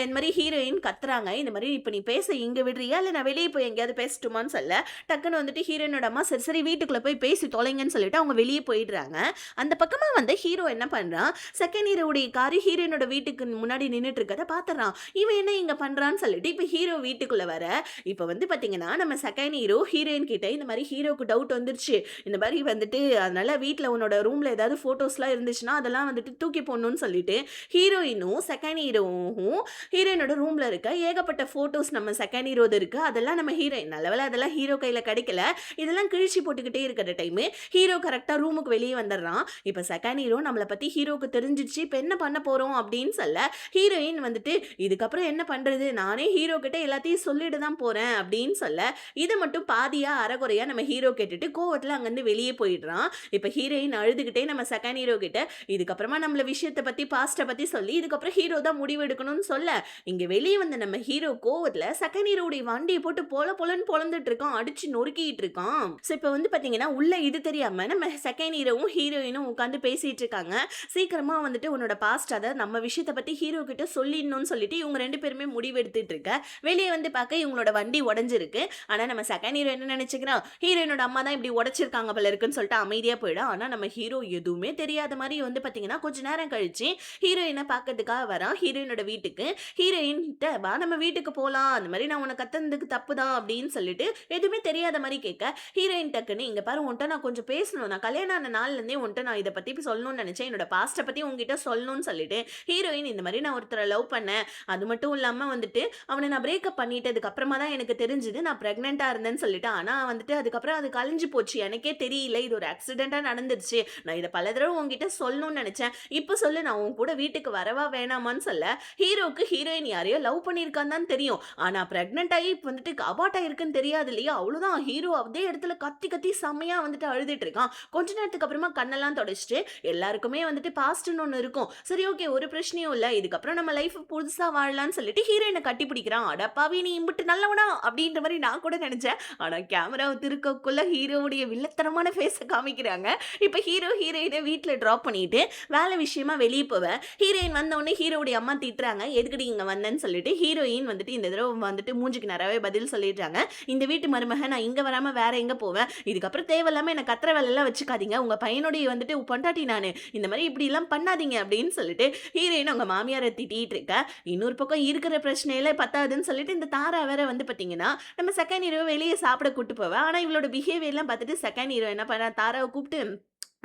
இந்த மாதிரி ஹீரோயின் கத்துறாங்க, இந்த மாதிரி இப்ப நீ பேச இங்க விடுறியா இல்ல நான் வெளியே போய் எங்கேயாவது பேசட்டுமான்னு சொல்ல, டக்குன்னு வந்துட்டு ஹீரோயினோட அம்மா சரி சரி வீட்டுக்குள்ள போய் பேசி தொலைங்கன்னு சொல்லிட்டு அவங்க வெளியே போயிடுறாங்க. அந்த பக்கமா வந்து ஹீரோ என்ன பண்றான், செகண்ட் ஹீரோவுடைய காரு ஹீரோயினோட வீட்டுக்கு முன்னாடி நின்னுட்டு இருக்கத பாத்துறான். இவன் என்ன இங்க பண்றான்னு சொல்லிட்டு இப்ப ஹீரோ வீட்டுக்குள்ள வர, இப்ப வந்து பாத்தீங்கன்னா நம்ம செகண்ட் ஹீரோ ஹீரோயின் கிட்ட இந்த மாதிரி ஹீரோக்கு டவுட் வந்துருச்சு, இந்த மாதிரி வந்துட்டு அதனால வீட்ல உன்னோட ரூம்ல ஏதாவது போட்டோஸ்லாம் இருந்துச்சுன்னா அதெல்லாம் வந்துட்டு தூக்கி போடணும்னு சொல்லிட்டு ஹீரோயினும் செகண்ட் ஹீரோவும் ஹீரோயினோட ரூம்ல இருக்க ஏகப்பட்ட போட்டோஸ் நம்ம செகண்ட் ஹீரோது இருக்கு, அதெல்லாம் நம்ம ஹீரோயின் நல்லவேளை அதெல்லாம் ஹீரோ கையில கிடைக்கல, இதெல்லாம் கிழிச்சு போட்டுக்கிட்டே இருக்கிற டைம் ஹீரோ கரெக்டா ரூமுக்கு வெளியே வந்துடுறான். இப்ப செகண்ட் ஹீரோ நம்மளை பத்தி ஹீரோக்கு தெரிஞ்சிச்சு, இப்ப என்ன பண்ண போறோம் அப்படின்னு சொல்ல, ஹீரோயின் வந்துட்டு இதுக்கப்புறம் என்ன பண்றது, நானே ஹீரோ கிட்ட எல்லாத்தையும் சொல்லிட்டு தான் போறேன் அப்படின்னு சொல்ல, இதை மட்டும் பாதியா அரைகுறையா நம்ம ஹீரோ கேட்டுட்டு கோவத்துல அங்கிருந்து வெளியே போயிடுறான். இப்ப ஹீரோயின் அழுதுகிட்டே நம்ம செகண்ட் ஹீரோ கிட்ட இதுக்கப்புறமா நம்மள விஷயத்தை பத்தி பாஸ்ட பத்தி சொல்லி இதுக்கப்புறம் ஹீரோ தான் முடிவு எடுக்கணும்னு சொல்ல, இங்க வெளியே வந்த நம்ம ஹீரோ கோவத்துல செகண்ட் ஹீரோடைய வண்டியை போட்டு பொலன்னு பொழந்துட்டு இருக்கான், அடிச்சு நொறுக்கிட்டு இருக்கான். சோ இப்ப வந்து பாத்தீங்கன்னா உள்ள இது தெரியாம நம்ம செகண்ட் ஹீரோவும் ஹீரோயினும் உட்காந்து பேசிட்டு இருக்காங்க. சீக்கிரமா வந்துட்டு உன்னோட பாஸ்ட் அத நம்ம விஷயத்தை பத்தி ஹீரோ கிட்ட சொல்லிடணும்னு சொல்லிட்டு இவங்க 2 பேருமே முடிவு முடிவெடுத்துட்டு இருக்க. வெளிய வந்து பார்க்க இவங்களோட வண்டி உடைஞ்சிருக்கு. ஆனா நம்ம செகண்ட் ஹீரோ என்ன நினைச்சுக்கிறான், ஹீரோயினோட அம்மா தான் இப்படி உடைச்சிருக்காங்க போல இருக்குன்னு சொல்லிட்டு அமைதியா போயிடும். ஆனா நம்ம ஹீரோ எதுவுமே தெரியாத மாரி வந்து பார்த்தீங்கன்னா, கொஞ்ச நேரம் கழிச்சு ஹீரோயின பார்க்கறதுக்காக வரான் ஹீரோயினோட வீட்டுக்கு. ஹீரோயின் கிட்ட "வா நம்ம வீட்டுக்கு போலாம். அந்த மாரி நான் உன்ன கத்துனதுக்கு தப்பு தான்" அப்படின்னு சொல்லிட்டு எதுவுமே தெரியாத மாரி கேட்க, ஹீரோயின் டக்குன்னு "இங்க பாரு உன்ட்ட நான் கொஞ்சம் பேசணும். நான் கல்யாணம் ஆன நாள்ல இருந்தே உன்ட்ட நான் இத பத்தி சொல்லணும்னு நினைச்சேன். என்னோட பாஸ்ட்ட பத்தி உன்கிட்ட சொல்லணும்னு" சொல்லிட்டு ஹீரோயின் இந்த மாரி "நான் ஒருத்தர லவ் பண்ணேன். அது மட்டும் இல்லாம வந்துட்டு அவன நான் பிரேக்கப் பண்ணிட்டதுக்கு அப்புறமா தான் எனக்கு தெரிஞ்சது நான் பிரெக்னன்ட்டா இருந்தேன்னு சொல்லிட்டு. ஆனா வந்துட்டு அதுக்கப்புறம் அது கலைஞ்சு போச்சு. எனக்கே தெரியல. இது ஒரு ஆக்சிடென்ட்டா நடந்துருச்சு. நான் இத பல தடவ உன்கிட்ட சொல்லணும்னு நெனச்சேன். இப்ப சொல்லு நான் உன் கூட வீட்டுக்கு வரவா வேணாமான்னு சொல்ல, ஹீரோக்கு ஹீரோயின் யாரையோ லவ் பண்ணியிருக்கான்னு தான் தெரியும். ஆனா பிரெக்னன்ட் ஆயி இப்ப வந்துட்டு அபார்ட் ஆயிருக்குன்னு தெரியாது இல்லையா? அவ்வளோதான் ஹீரோ அதே இடத்துல கத்தி கத்தி செம்மையா வந்துட்டு அழுதுட்டு இருக்கான். கொஞ்ச நேரத்துக்கு அப்புறமா கண்ணெல்லாம் தொடச்சுட்டு எல்லாருக்குமே வந்துட்டு பாஸ்ட்ன்னு ஒண்ணு இருக்கும். சரி ஓகே ஒரு பிரச்சனையும் இல்ல. இதுக்கப்புறம் நம்ம லைஃப் புதுசா வாழலாம்ன்னு சொல்லிட்டு ஹீரோயின கட்டி பிடிக்கிறான். அடப்பாவி நீ இம்புட்டு நல்லவனா? அப்படின்ற மாரி நான் கூட நெனச்சேன். ஆனா கேமராவ திருக்கக்குள்ள ஹீரோவுடைய வில்லத்தனமான ஃபேஸ காமிக்கிறாங்க. இப்ப ஹீரோ ஹீரோயின வீட்ல டிராப் பண்ணிட்டு வேலை விஷயமா வெளிய போவேன். ஹீரோயின் வந்தவுடனே ஹீரோவுடைய அம்மா திட்டுறாங்க. "எதுக்குடி இங்க வந்தேன்னு?" சொல்லிட்டு ஹீரோயின் வந்துட்டு இந்த தடவ வந்துட்டு மூஞ்சிக்கு நேராவே பதில் சொல்லிடுறாங்க. "இந்த வீட்டு மருமக நான் இங்க வராம வேற எங்க போவேன்? இதுக்கப்புறம் தேவையில்லாம என்ன கத்துற வேலைலாம் வச்சுக்காதீங்க. உங்க பையனுடைய வந்துட்டு பொண்டாட்டி நானு. இந்த மாரி இப்படிலாம் பண்ணாதீங்க" அப்படின்னு சொல்லிட்டு ஹீரோயின் அவங்க மாமியார திட்டிட்டு இருக்க. இன்னொரு பக்கம் இருக்கிற பிரச்சனையில பத்தாதுன்னு சொல்லிட்டு இந்த தாரா வேற வந்து பார்த்தீங்கன்னா, நம்ம செகண்ட் ஹீரோவ வெளிய சாப்பிட கூட்டு போவா. ஆனா இவளோட பிஹேவியர்லாம் பார்த்துட்டு செகண்ட் ஹீரோ என்ன பண்ணா, தாராவ கூப்ட்டு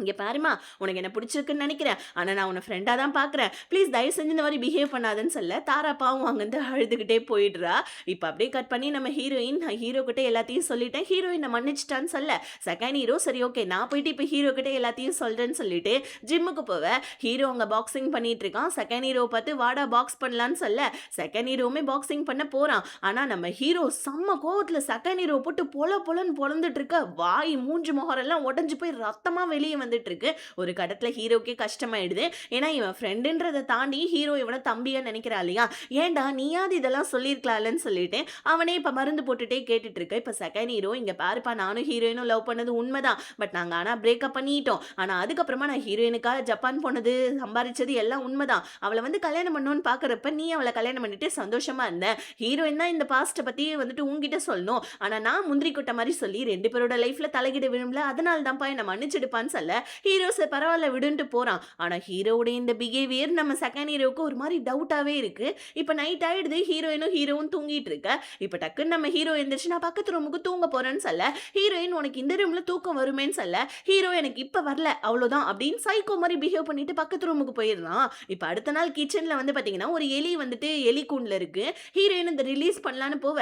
"இங்க பாரும்மா, உனக்கு என்ன பிடிச்சிருக்குன்னு நெனைக்கிறேன். ஆனா நான் உன்ன ஃப்ரெண்டா தான் பார்க்குறேன். ப்ளீஸ் தயவு செஞ்சு இந்த மாரி பிஹேவ் பண்ணாதன்னு" சொல்ல, தாரா பாவம் அங்கருந்து அழுதுகிட்டே போயிடுறா. இப்ப அப்படியே கட் பண்ணி நம்ம ஹீரோயின், நான் ஹீரோ கிட்ட எல்லாத்தையும் சொல்லிட்டேன். ஹீரோயின மன்னிச்சுட்டான்னு சொல்ல, செகண்ட் ஹீரோ சரி ஓகே நான் போயிட்டு இப்ப ஹீரோ கிட்ட எல்லாத்தையும் சொல்றேன்னு சொல்லிட்டு ஜிம்முக்கு போவ. ஹீரோ அங்க பாக்ஸிங் பண்ணிட்டு இருக்கான். செகண்ட் ஹீரோவ பார்த்து வாடா பாக்ஸ் பண்ணலான்னு சொல்ல, செகண்ட் ஹீரோவுமே பாக்ஸிங் பண்ண போறான். ஆனா நம்ம ஹீரோ செம்ம கோவத்துல செகண்ட் ஹீரோவ போட்டு பொல பொலன்னு பொளந்துட்டு இருக்க. வாய், மூஞ்சி, முகரெல்லாம் உடைஞ்சு போய் ரத்தமா வெளிய வந்துட்டு இருக்கு. ஒரு கட்டத்துல ஹீரோக்கே கஷ்டமாயிடுது. ஏன்னா இவன் ஃப்ரெண்டுன்றத தாண்டி ஹீரோ இவன தம்பியா நினைக்கிறா இல்லையா? "ஏன்டா நீயாவது இதெல்லாம் சொல்லியிருக்கலாம்லன்னு" சொல்லிட்டு அவனே இப்ப மருந்து போட்டுட்டே கேட்டுட்டு இருக்க. இப்ப செகண்ட் ஹீரோ "இங்க பாருப்பா நானும் ஹீரோயினும் லவ் பண்ணது உண்மைதான். பட் நாங்க ஆனா பிரேக்கப் பண்ணிட்டோம். ஆனா அதுக்கப்புறமா நான் ஹீரோயினுக்காக ஜப்பான் போனது, சம்பாரிச்சது எல்லாம் உண்மைதான். அவள வந்து கல்யாணம் பண்ணணும்னு பார்க்கறப்ப நீ அவள கல்யாணம் பண்ணிட்டு சந்தோஷமா இருந்த. ஹீரோயின் தான் இந்த பாஸ்ட்ட பத்தி வந்துட்டு உன்கிட்ட சொல்லணும். ஆனா நான் முந்திரி கொட்டை மாரி சொல்லி 2 பேரோட லைஃப்ல தலையிட விரும்பல. அதனால தான்ப்பா என்ன மன்னிச்சிடுப்பான்னு" சொல்ல, ஹீரோ "சரி பரவால்ல விடுன்ட்டு" போறான். ஆனா ஹீரோவுடைய இந்த பிஹேவியர் நம்ம செகண்ட் ஹீரோவுக்கு ஒரு மாரி டவுட்டாவே இருக்கு. இப்ப நைட் ஆயிடுது. ஹீரோவும் தூங்கிட்டு இருக்க. இப்ப டக்குன்னு நம்ம ஹீரோ எந்திரிச்சு "நான் பக்கத்து ரூமுக்கு தூங்க போறேன்னு" சொல்ல, ஹீரோயின் "உனக்கு இந்த ரூம்ல தூக்கம் வருமேன்னு" சொல்ல, ஹீரோ "எனக்கு இப்ப வரல அவ்வளோதான்" அப்படின்னு சைக்கோ மாரி பிஹேவ் பண்ணிட்டு பக்கத்து ரூமுக்கு போயிடுறான். இப்ப அடுத்த நாள் கிச்சன்ல வந்து பாத்தீங்கன்னா, ஒரு எலி வந்துட்டு எலி கூண்டுல இருக்கு. ஹீரோயின் இத ரிலீஸ் பண்ணலான்னு போவ,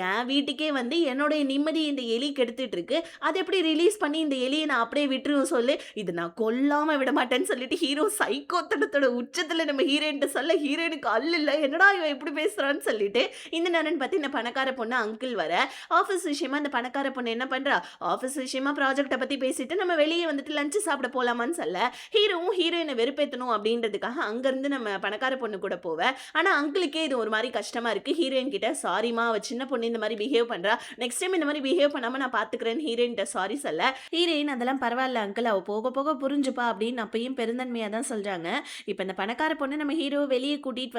என் வீட்டுக்கே வந்து என்னுடைய நிம்மதி இந்த எலி கெடுத்துட்டு இருக்கு. அத எப்படி ரிலீஸ் பண்ணி இந்த எலிய நான் அப்படியே விட்டுருவேன் சொல்லு. "இத நான் கொல்லாம விட மாட்டேன்னு" சொல்லிட்டு ஹீரோ சைக்கோத்தனத்தோட உச்சத்துல நம்ம ஹீரோயின்ட்ட சொல்ல, ஹீரோயினுக்கு அல்ல என்னடா இவன் இப்படி பேசுறான்னு சொல்லிட்டு இந்த நேரம்னு பார்த்து இந்த பணக்கார பொண்ணு அங்கிள் வர, ஆஃபீஸ் விஷயமா இந்த பணக்கார பொண்ணு என்ன பண்றா, ஆஃபீஸ் விஷயமா ப்ராஜெக்ட்ட பத்தி பேசிட்டு நம்ம வெளிய வந்துட்டு லஞ்ச் சாப்பிட போலாமான்னு சொல்ல, ஹீரோவும் ஹீரோயின வெறுப்பேத்தணும் அப்படின்றதுக்காக அங்கருந்து நம்ம பணக்கார பொண்ணு கூட போவ. ஆனா அங்கிளுக்கே இது ஒரு மாரி கஷ்டமா இருக்கு. ஹீரோயின் கிட்ட "சாரிம்மா அவ சின்ன பொண்ணு இந்த மாரி பிஹேவ் பண்றா. நெக்ஸ்ட் டைம் இந்த மாரி பிஹேவ் பண்ணாம நான் பார்த்துக்கிறேன்னு" ஹீரோயின்ட்ட சாரி சொல்ல, ஹீரோயின் "அதெல்லாம் பரவால்ல அங்கிள். அவ போக போக புரிஞ்சுப்பா" அப்படின்னு அப்பயும் பெருந்தன்மையா தான் சொல்றாங்க. இப்ப இந்த பணக்கார பொண்ணு நம்ம ஹீரோவ வெளிய கூட்டிட்டு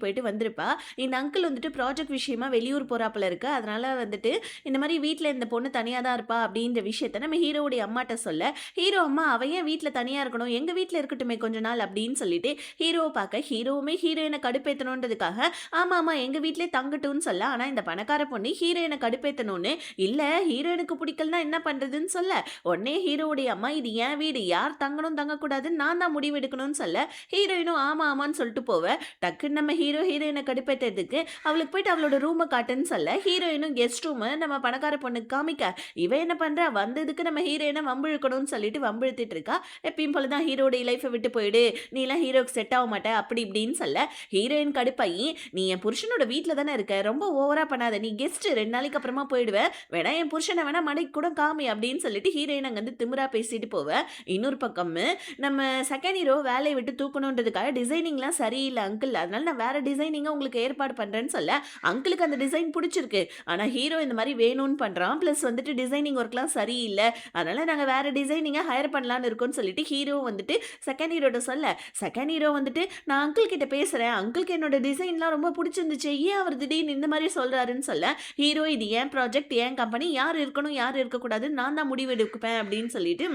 போயிட்டு வந்திருப்பா. இந்த அங்கிள் வந்துட்டு ப்ராஜெக்ட் விஷயமா வெளியூர் போறாப்புல இருக்கு. அதனால வந்துட்டு இந்த மாரி வீட்ல இந்த பொண்ணு தனியா தான் இருப்பா அப்படின்ற விஷயத்த நம்ம ஹீரோவுடைய அம்மாட்ட சொல்ல, ஹீரோ அம்மா "அவ ஏன் வீட்ல தனியா இருக்கணும்? எங்க வீட்ல இருக்கட்டுமே கொஞ்ச நாள்" அப்படின்னு சொல்லிட்டு ஹீரோவ பார்க்க, ஹீரோவுமே ஹீரோயின கடுப்பேத்தணுன்றதுக்காக "ஆமா எங்க வீட்லயே தங்கட்டும்னு" சொல்ல, ஆனா இந்த பணக்கார பொண்ணு ஹீரோயின கடுப்பேத்தணும்னு "இல்ல ஹீரோயினுக்கு பிடிக்கலனா என்ன பண்றதுன்னு" சொல்ல, உடனே ஹீரோவுடைய அம்மா "இது என் வீடு. யார் தங்கணும் தங்கக்கூடாதுன்னு நான் தான் முடிவு எடுக்கணும்னு" சொல்ல, ஹீரோயினும் ஆமான்னு சொல்லிட்டு போவ. டக்குன்னு நம்ம ஹீரோயின கடுப்பேத்துறதுக்கு அவளுக்கு போயிட்டு அவளோட ரூம காட்டுன்னு சொல்ல, ஹீரோயினும் கெஸ்ட் ரூம நம்ம பணக்கார பொண்ணுக்கு காமிக்க, இவ என்ன பண்றா, வந்ததுக்கு நம்ம ஹீரோயின வம்பு இழுக்கணும்னு சொல்லிட்டு வம்பு இழுத்துட்டு இருக்கா. எப்பயும் போல தான் "ஹீரோடைய லைஃப விட்டு போயிடு. நீலாம் ஹீரோக்கு செட் ஆக மாட்ட" அப்படி இப்படின்னு சொல்ல, ஹீரோயின் கடுப்பாயி "நீ என் புருஷனோட வீட்ல தானே இருக்க. ரொம்ப ஓவரா பண்ணாத. நீ கெஸ்ட் 2 நாளைக்கு அப்புறமா போயிடுவ. வேணா என் புருஷன வேணா மடைக்கு கூட காமி" அப்படின்னு சொல்லிட்டு ஹீரோயின் அங்கருந்து திமிரா பேசிட்டு பேசிட்டு போவ. இன்னொரு பக்கம் நம்ம செகண்ட் ஹீரோ வேலைய விட்டு தூக்கணுன்றதுக்காக டிசைனிங்லாம் சரியில்ல அங்கிள். அதனால நான் வேற டிசைனிங்கா உங்களுக்கு ஏற்பாடு பண்றேன்னு சொல்ல, அங்கிளுக்கு அந்த டிசைன் புடிச்சிருக்கு. ஆனா ஹீரோ இந்த மாரி வேணும்னு பண்றான். பிளஸ் வந்துட்டு டிசைனிங் ஒர்க்லாம் சரியில்ல. அதனால நாங்க வேற டிசைனிங்கா ஹையர் பண்ணலான்னு இருக்கோம்னு சொல்லிட்டு ஹீரோ வந்துட்டு செகண்ட் ஹீரோட்ட சொல்ல, செகண்ட் ஹீரோ வந்துட்டு நான் அங்கிள் கிட்ட பேசுறேன். அங்கிள்க்கு என்னோட டிசைன்லாம் ரொம்ப புடிச்சிருந்துச்சு. ஏன் அவர் திடீர்னு இந்த மாரி சொல்றாருன்னு சொல்ல, ஹீரோ இது என் ப்ராஜெக்ட், என் கம்பெனி. யார் இருக்கணும், யார் இருக்கக்கூடாதுன்னு நான் தான் முடிவெடுப்பேன் அப்படின்னு சொல்லிட்டு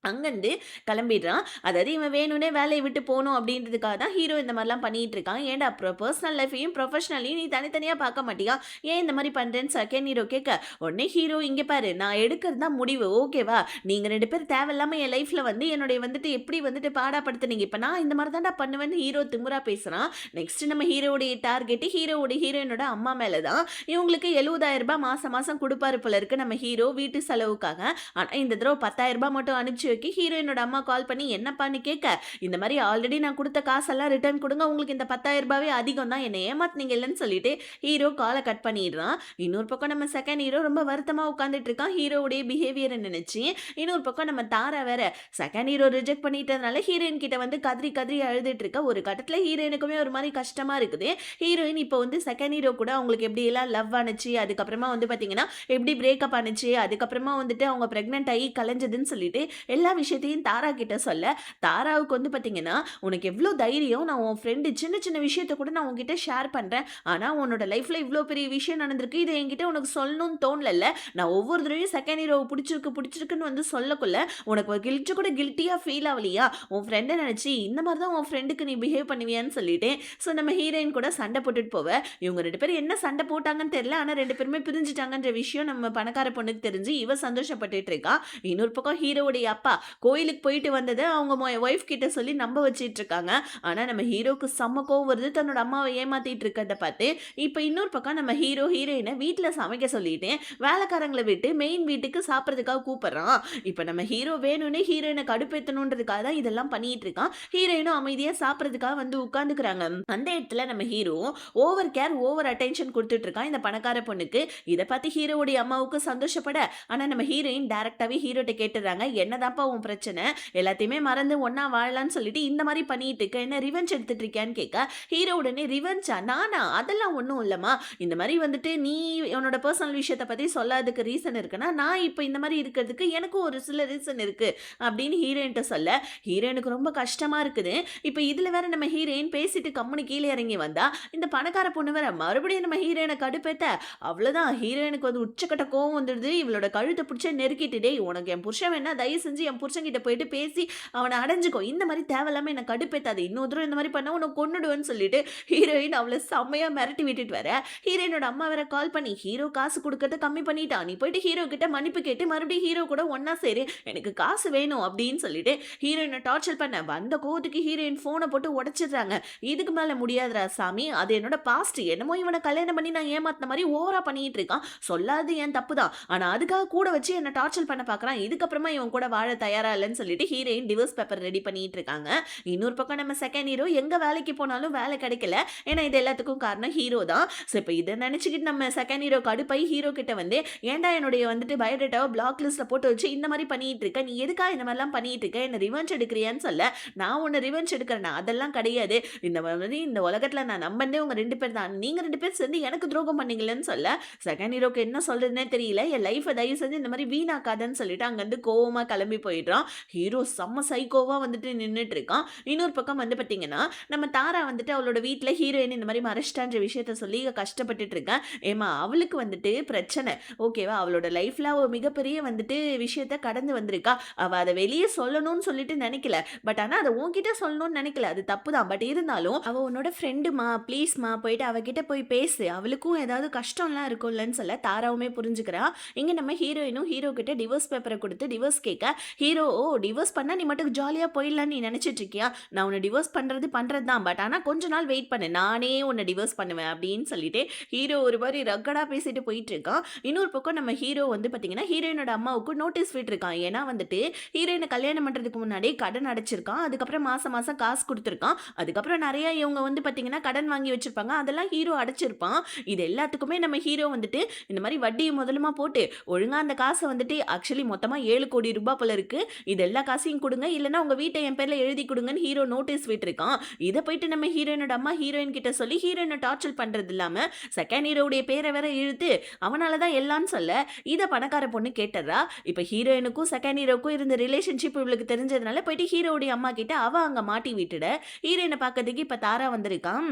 அங்கருந்து கிளம்பிடுறான். அதாவது இவன் வேணும்னே வேலைய விட்டு போணும் அப்படின்றதுக்காக தான் ஹீரோ இந்த மாரிலாம் பண்ணிட்டு இருக்கான். ஏன்டா பர்சனல் லைஃபையும், ப்ரொஃபஷனலையும் நீ தனித்தனியா பார்க்க மாட்டியா? ஏன் இந்த மாரி பண்றேன்னு செகண்ட் ஹீரோ கேட்க, உடனே ஹீரோ இங்க பாரு நான் எடுக்கிறது தான் முடிவு. ஓகேவா? நீங்க 2 பேரும் தேவையில்லாம என் லைஃப்ல வந்து என்னுடைய வந்துட்டு எப்படி வந்துட்டு பாடாப்படுத்துனீங்க. இப்ப நான் இந்த மாரி தான்டா பண்ணுவேன்னு ஹீரோ திமிரா பேசுறான். நெக்ஸ்ட் நம்ம ஹீரோவுடைய டார்கெட் ஹீரோயினோட அம்மா மேல தான். இவங்களுக்கு ரூ. 70,000 மாசம் மாசம் குடுப்பாரு போல இருக்கு நம்ம ஹீரோ வீட்டு செலவுக்காக. ஆனா இந்த தடவ ரூ. 10,000 மட்டும் அனுப்பிச்சு வைக்க ஹீரோயினோட அம்மா கால் பண்ணி என்னப்பான்னு கேட்க, இந்த மாதிரி ஆல்ரெடி நான் கொடுத்த காசெல்லாம் ரிட்டர்ன் கொடுங்க, உங்களுக்கு இந்த 10,000 அதிகம் தான், என்ன ஏமாத்துனீங்க இல்லைன்னு சொல்லிட்டு ஹீரோ காலை கட் பண்ணிடுறான். இன்னொரு பக்கம் நம்ம செகண்ட் ஹீரோ ரொம்ப வருத்தமா உட்காந்துட்டு இருக்கான் ஹீரோவுடைய பிஹேவியரை நினைச்சு. இன்னொரு பக்கம் நம்ம தாரா வேற செகண்ட் ஹீரோ ரிஜெக்ட் பண்ணிட்டதுனால ஹீரோயின் கிட்ட வந்து கதறி கதறி அழுதுட்டு இருக்கா. ஒரு கட்டத்துல ஹீரோயினுக்குமே ஒரு மாதிரி கஷ்டமா இருக்குது. ஹீரோயின் இப்போ வந்து செகண்ட் ஹீரோ கூட அவங்களுக்கு எப்படி எல்லாம் லவ் ஆனிச்சு, அதுக்கப்புறமா வந்து பாத்தீங்கன்னா எப்படி பிரேக்கப் ஆனிச்சு, அதுக்கப்புறமா வந்துட்டு அவங்க பிரெக்னென்ட் ஆகி கலைஞ்சதுன்னு சொல்லிட்டு எல்லா விஷயத்தையும் தாரா கிட்ட சொல்ல, தாராவுக்கு வந்து பாத்தீங்கன்னா உனக்கு எவ்வளோ தைரியம், நான் உன் ஃப்ரெண்டு சின்ன சின்ன விஷயத்த கூட நான் உன்கிட்ட ஷேர் பண்றேன், ஆனா உன்னோட லைஃப்ல இவ்வளோ பெரிய விஷயம் நடந்திருக்கு, இதை என்கிட்ட உனக்கு சொல்லணும்னு தோணல. நான் ஒவ்வொரு தடவையும் செகண்ட் ஹீரோ பிடிச்சிருக்குன்னு வந்து சொல்லக்குள்ள உனக்கு ஒரு கில்ட்டு கூட கில்ட்டியா ஃபீல் ஆகலையா? உன் ஃப்ரெண்டை நினைச்சு இந்த மாதிரி தான் உன் ஃப்ரெண்டுக்கு நீ பிஹேவ் பண்ணுவியான்னு சொல்லிட்டு ஸோ நம்ம ஹீரோயின் கூட சண்டை போட்டுட்டு போவ. இவங்க 2 பேரும் என்ன சண்டை போட்டாங்கன்னு தெரியல, ஆனா 2 பேருமே பிரிஞ்சுட்டாங்கன்ற விஷயம் நம்ம பணக்கார பொண்ணுக்கு தெரிஞ்சு இவ சந்தோஷப்பட்டுட்டு இருக்கா. இன்னொரு பக்கம் ஹீரோவுடைய அப்பா கோயிலுக்கு போயிட்டு வந்ததை அவங்க ஒய்ஃப் கிட்ட சொல்லி நம்ப வச்சிட்டு இருக்காங்க. ஆனா நம்ம ஹீரோக்கு செம்ம கோவம் வருது தன்னோட அம்மாவை ஏமாத்திட்டு இருக்கிறத பார்த்து. இப்போ இன்னொரு பக்கம் நம்ம ஹீரோயினை வீட்டில் சமைக்க சொல்லிட்டு வேலைக்காரங்களை விட்டு மெயின் வீட்டுக்கு சாப்பிட்றதுக்காக கூப்பிடுறான். இப்போ நம்ம ஹீரோ வேணும்னே ஹீரோயினை கடுப்பேற்றணுன்றதுக்காக தான் இதெல்லாம் பண்ணிட்டு இருக்கான். ஹீரோயினும் அமைதியாக சாப்பிட்றதுக்காக வந்து உட்காந்துக்கிறாங்க. அந்த இடத்துல நம்ம hero over care over attention கொடுத்துட்டு இருக்கான் இந்த பணக்கார பொண்ணுக்கு. இதை பார்த்து ஹீரோவுடைய அம்மாவுக்கு சந்தோஷப்பட, ஆனா நம்ம ஹீரோயின் டைரக்டாவே ஹீரோட்ட கேட்டுறாங்க, என்னதான்ப்பா உன் பிரச்சனை, எல்லாத்தையுமே மறந்து ஒன்னா வாழலான்னு சொல்லிட்டு இந்த மாதிரி பண்ணிட்டு இருக்க, என்ன ரிவெஞ்ச் எடுத்துட்டு இருக்கியான்னு கேட்க, ஹீரோ உடனே ரிவெஞ்சா நானா, அதெல்லாம் ஒன்றும் இல்லைம்மா, இந்த மாதிரி வந்துட்டு நீ உன்னோட பர்சனல் விஷயத்தை பற்றி சொல்லாததுக்கு ரீசன் இருக்குன்னா நான் இப்போ இந்த மாதிரி இருக்கிறதுக்கு எனக்கும் ஒரு சில ரீசன் இருக்கு அப்படின்னு ஹீரோயின்ட்ட சொல்ல, ஹீரோயினுக்கு ரொம்ப கஷ்டமா இருக்குது. இப்போ இதில் வேற நம்ம ஹீரோயின் பேசிட்டு கம்முனு கீழே இறங்கி வந்தா இந்த பணக்கார பொண்ணு வேற மறுபடியும் நம்ம ஹீரோயினை கடுப்பேத்த, அவ்வளோதான் ஹீரோயினுக்கு வந்து உச்சக்கட்ட கோவம் வந்துடுது. இவளோட கழுத்தை பிடிச்ச நெருக்கிட்டு, டேய் உனக்கு என் புருஷன் வேணா தயவு செஞ்சு என் புருஷன் கிட்ட போயிட்டு பேசி அவனை அடைஞ்சுக்கோ, இந்த மாதிரி தேவையில்லாம என்ன கடுப்பேத்தாது, இன்னொரு தடவை இந்த மாதிரி பண்ண உனக்கு கொன்னுடுவேன்னு சொல்லிட்டு ஹீரோயின் அவளை செம்மையா மிரட்டி விட்டுட்டு வர, ஹீரோயினோட அம்மா வேற கால் பண்ணி ஹீரோ காசு கொடுக்கறத கம்மி பண்ணிட்டான், நீ போயிட்டு ஹீரோ கிட்ட மன்னிப்பு கேட்டு மறுபடியும் ஹீரோ கூட ஒன்னா சேரு, எனக்கு காசு வேணும் அப்படின்னு சொல்லிட்டு ஹீரோயினை டார்ச்சர் பண்ண. வந்த கோவத்துக்கு ஹீரோயின் போனை போட்டு உடைச்சிடுறாங்க. இதுக்கு மேல முடியாதுரா சாமி, அது என்னோட பாஸ்ட், என்னமோ இவனை கல்யாணம் பண்ணி நான் ஏமாத்தின மாதிரி ஓவரா பண்ணிட்டு இருக்கான், சொல்லாது என் தப்பு தான், ஆனா அதுக்காக கூட வச்சு என்ன டார்ச்சர் பண்ண பாக்குறான், இதுக்கப்புறமா இவன் கூட வாழ தயாரா இல்லைன்னு சொல்லிட்டு ஹீரோயின் டிவோர்ஸ் பேப்பர் ரெடி பண்ணிட்டு இருக்காங்க. இன்னொரு பக்கம் நம்ம செகண்ட் ஹீரோ எங்க வேலைக்கு போனாலும் வேலை கிடைக்கல, ஏன்னா இது எல்லாத்துக்கும் காரணம் ஹீரோ தான். ஸோ இப்போ இதை நினைச்சுக்கிட்டு நம்ம செகண்ட் ஹீரோ கடுப்பாய் ஹீரோ கிட்ட வந்து, ஏன்டா என்னுடைய வந்துட்டு பயோடேட்டாவை பிளாக் லிஸ்ட்ல போட்டு வச்சு இந்த மாதிரி பண்ணிட்டு இருக்க, நீ எதுக்கா இந்த மாதிரிலாம் பண்ணிட்டு இருக்க, என்ன ரிவெஞ்ச் எடுக்கிறியான்னு சொல்ல, நான் உன்னை ரிவெஞ்ச் எடுக்கிறேன் அதெல்லாம் கிடையாது, இந்த மாதிரி இந்த உலகத்துல நான் நம்பந்தே உங்க 2 பேர் தான், நீங்க 2 பேர் சேர்ந்து எனக்கு துரோகம் பண்ணீங்களேன்னு சொல்ல, செகண்ட் ஹீரோக்கு என்ன சொல்றதுன்னே தெரியல, என் லைஃபை தயவு செஞ்சு இந்த மாதிரி வீணாக்காதன்னு சொல்லிட்டு அங்கேருந்து கோவமா கிளம்பி போயிடுறான். ஹீரோ செம்ம சைக்கோவா வந்துட்டு நின்றுட்டு இருக்கான். இன்னொரு பக்கம் வந்து பார்த்தீங்கன்னா நம்ம தாரா வந்துட்டு அவளோட வீட்டில் ஹீரோயின் இந்த மாதிரி மறைச்சிட்டான்ற விஷயத்த சொல்லி கஷ்டப்பட்டுட்டு இருக்கேன். ஏமா அவளுக்கு வந்துட்டு பிரச்சனை ஓகேவா, அவளோட லைஃப்ல ஒரு மிகப்பெரிய வந்துட்டு விஷயத்த கடந்து வந்திருக்கா, அவள் அதை வெளியே சொல்லணும்னு சொல்லிட்டு நினைக்கல, பட் ஆனால் அதை உன்கிட்ட சொல்லணும்னு நினைக்கல, அது தப்பு தான், பட் இருந்தாலும் அவள் உன்னோட ஃப்ரெண்டுமா ப்ளீஸ்மா போயிட்டு அவகிட்ட போய் பேசு, அவளுக்கும் ஏதாவது கஷ்டம்லாம் இருக்கும்லன்னு சொல்ல தாராவுமே புரிஞ்சுக்கிறா. இங்கே நம்ம ஹீரோயினும் ஹீரோ கிட்ட டிவோர்ஸ் பேப்பரை கொடுத்து டிவோர்ஸ் கேட்க, ஹீரோ ஓ டிவோர்ஸ் பண்ணா நீ மட்டும் ஜாலியாக போயிடலான்னு நீ நினச்சிட்டு இருக்கியா, நான் உன்னை டிவோர்ஸ் பண்ணுறது தான், பட் ஆனால் கொஞ்ச நாள் வெயிட் பண்ணு, நானே உன்னை டிவோர்ஸ் பண்ணுவேன் அப்படின்னு சொல்லிட்டு ஹீரோ ஒரு மாதிரி ரக்கடாக பேசிட்டு போயிட்டு இருக்கான். இன்னொரு பக்கம் நம்ம ஹீரோ வந்து பார்த்தீங்கன்னா ஹீரோயினோட அம்மாவுக்கு நோட்டீஸ் விட்டுருக்கான். ஏன்னா வந்துட்டு ஹீரோயினை கல்யாணம் பண்ணுறதுக்கு முன்னாடி கடன் அடைச்சிருக்கான், அதுக்கப்புறம் மாதம் மாதம் காசு கொடுத்துருக்கான், அதுக்கப்புறம் நிறைய இவங்க வந்து பார்த்தீங்கன்னா கடன் வாங்கி வச்சிருப்பாங்க, அதெல்லாம் ஹீரோ அடைச்சிருப்பான். இது எல்லாத்துக்குமே நம்ம ஹீரோ வந்துட்டு இந்த மாதிரி வட்டி முதலுமா போட்டு ஒழுங்காக அந்த காசை வந்துட்டு ஆக்சுவலி மொத்தமாக 7 கோடி ரூபாய் போல இருக்கு. இது எல்லா காசையும் குடுங்க. இல்லன்னா உங்க வீட்ட என் பேர்ல எழுதி குடுங்கன்னு ஹீரோ நோட்டீஸ் விட்டுருக்கான். இத போயிட்டு நம்ம ஹீரோயினோட அம்மா ஹீரோயின் கிட்ட சொல்லி ஹீரோயின டார்ச்சர் பண்றது இல்லாம, செகண்ட் ஹீரோவுடைய பேர வேற இழுத்து அவனால தான் எல்லாம்ன்னு சொல்ல, இத பணக்கார பொண்ணு கேட்டுர்றா. இப்ப ஹீரோயினுக்கும் செகண்ட் ஹீரோக்கும் இருந்த ரிலேஷன்ஷிப் இவளுக்கு தெரிஞ்சதுனால போயிட்டு ஹீரோவுடைய அம்மா கிட்ட அவ அங்க மாட்டி விட்டுட, ஹீரோயின பாக்கறதுக்கு இப்ப தாரா வந்திருக்கான்.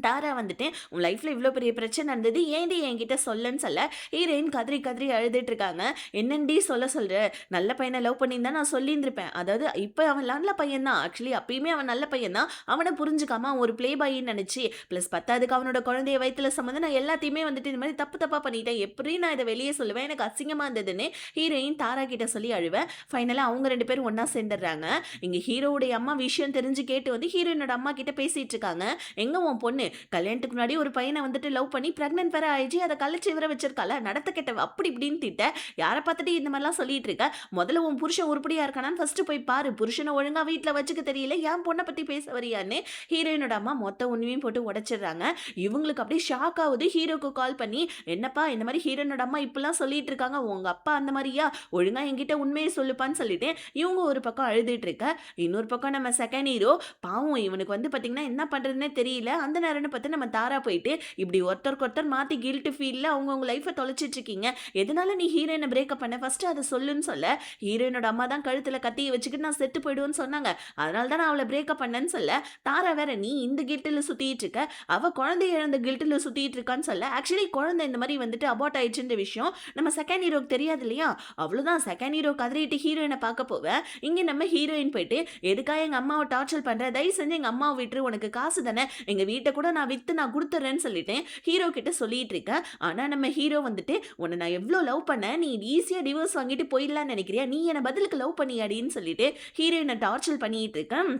தாரா வந்துட்டு, "உன் லைஃப்ல இவ்ளோ பெரிய பிரச்சனை இருந்தது. ஏன்டி என்கிட்ட சொல்லன்னு" சொல்ல, ஹீரோயின் கதறி கதறி அழுதுட்டு இருக்காங்க. "என்னன்டி சொல்ல சொல்ற? நல்ல பையன லவ் பண்ணியிருந்தா நான் சொல்லியிருந்திருப்பேன். அதாவது இப்ப அவன் நல்ல பையன் தான். ஆக்சுவலி அப்பயுமே அவன் நல்ல பையன் தான். அவன புரிஞ்சுக்காம அவன் ஒரு ப்ளே பாய்ன்னு நெனச்சு, பிளஸ் பத்தாததுக்கு அவனோட குழந்தைய வயித்துல சுமந்து நான் எல்லாத்தையுமே வந்துட்டு இந்த மாரி தப்பு தப்பா பண்ணிட்டேன். எப்படி நான் இத வெளிய சொல்லுவேன்? எனக்கு அசிங்கமா இருந்ததுன்னு" ஹீரோயின் தாரா கிட்ட சொல்லி அழுவ, ஃபைனலா அவங்க 2 பேரும் ஒண்ணா சேர்ந்துடுறாங்க. இங்க ஹீரோவுடைய அம்மா விஷயம் தெரிஞ்சு கேட்டு வந்து ஹீரோயினோட அம்மா கிட்ட பேசிட்டு இருக்காங்க. "எங்க உன் பொண்ணு? கல்யாணத்துக்கு முன்னாடி ஒரு பையனை வந்துட்டு லவ் பண்ணி பிரெக்னன்ட் வேற ஆயிடுச்சு. அதை கழிச்சு விவர வச்சிருக்கால, நடத்த கெட்ட அப்படி இப்படின்னு திட்ட, யாரை பார்த்துட்டு இந்த மாதிரிலாம் சொல்லிட்டு இருக்க? முதல்ல உன் புருஷன் உருப்படியா இருக்கானான்னு ஃபர்ஸ்ட் போய் பாரு. புருஷனை ஒழுங்கா வீட்டில் வச்சுக்க தெரியல, என் பொண்ணை பத்தி பேச வரியான்னு ஹீரோயினோட அம்மா மொத்த உண்மையும் போட்டு உடைச்சிடுறாங்க. இவங்களுக்கு அப்படியே ஷாக் ஆகுது. ஹீரோக்கு கால் பண்ணி, "என்னப்பா இந்த மாதிரி ஹீரோயினோட அம்மா இப்படிலாம் சொல்லிட்டு இருக்காங்க, உங்க அப்பா அந்த மாதிரியா? ஒழுங்கா என்கிட்ட உண்மையை சொல்லுப்பான்னு" சொல்லிட்டு இவங்க ஒரு பக்கம் அழுதுட்டு இருக்க, இன்னொரு பக்கம் நம்ம செகண்ட் ஹீரோ பாவம் இவனுக்கு வந்து பாத்தீங்கன்னா என்ன பண்றதுன்னே தெரியல. அந்த நேரம்னு பார்த்து நம்ம தாரா போயிட்டு, "இப்படி ஒருத்தருக்கு ஒருத்தர் மாத்தி கில்ட் ஃபீல்ல அவங்கவங்க லைஃப்பை தொலைச்சிட்டு இருக்கீங்க. எதனால நீ ஹீரோயினை பிரேக்கப் பண்ண? ஃபர்ஸ்ட் அதை சொல்லுன்னு" சொல்ல, ஹீரோயினோட அம்மா தான் கழுத்துல கத்தியை வச்சுக்கிட்டு நான் செத்து போயிடுவேன்னு சொன்னாங்க. அதனால தான் நான் அவளை பிரேக்கப் பண்ணேன்னு சொல்ல, தாரா வேற, "நீ இந்த கில்ட்டில் சுத்திட்டு இருக்க, அவ குழந்தை இழந்த கில்ட்டில் சுத்திட்டு இருக்கான்னு" சொல்ல, ஆக்சுவலி குழந்தை இந்த மாதிரி வந்துட்டு அபார்ட் ஆயிடுச்சுன்ற விஷயம் நம்ம செகண்ட் ஹீரோக்கு தெரியாது இல்லையா? அவ்வளவுதான், செகண்ட் ஹீரோ கதறிட்டு ஹீரோயினை பார்க்க போவேன். இங்க நம்ம ஹீரோயின் போயிட்டு, "எதுக்காக எங்க அம்மாவை டார்ச்சர் பண்ற? தயவு செஞ்சு எங்க அம்மாவை விட்டுரு. உனக்கு காசு தானே, எங்க வீட்டை கூட நான் வித்து நான் குடுத்துறேன்னு" சொல்லிட்டேன் ஹீரோ கிட்ட சொல்லிட்டு இருக்கேன். ஆனா நம்ம ஹீரோ வந்துட்டு, "உன்னை நான் எவ்வளோ லவ் பண்ணேன், நீ ஈஸியா டிவோர்ஸ் வாங்கிட்டு போயிடலாம்னு நினைக்கிறியா? நீ என்ன பதிலுக்கு லவ் பண்ணியாடின்னு" சொல்லிட்டு ஹீரோயினை டார்ச்சர் பண்ணிட்டு இருக்கேன்.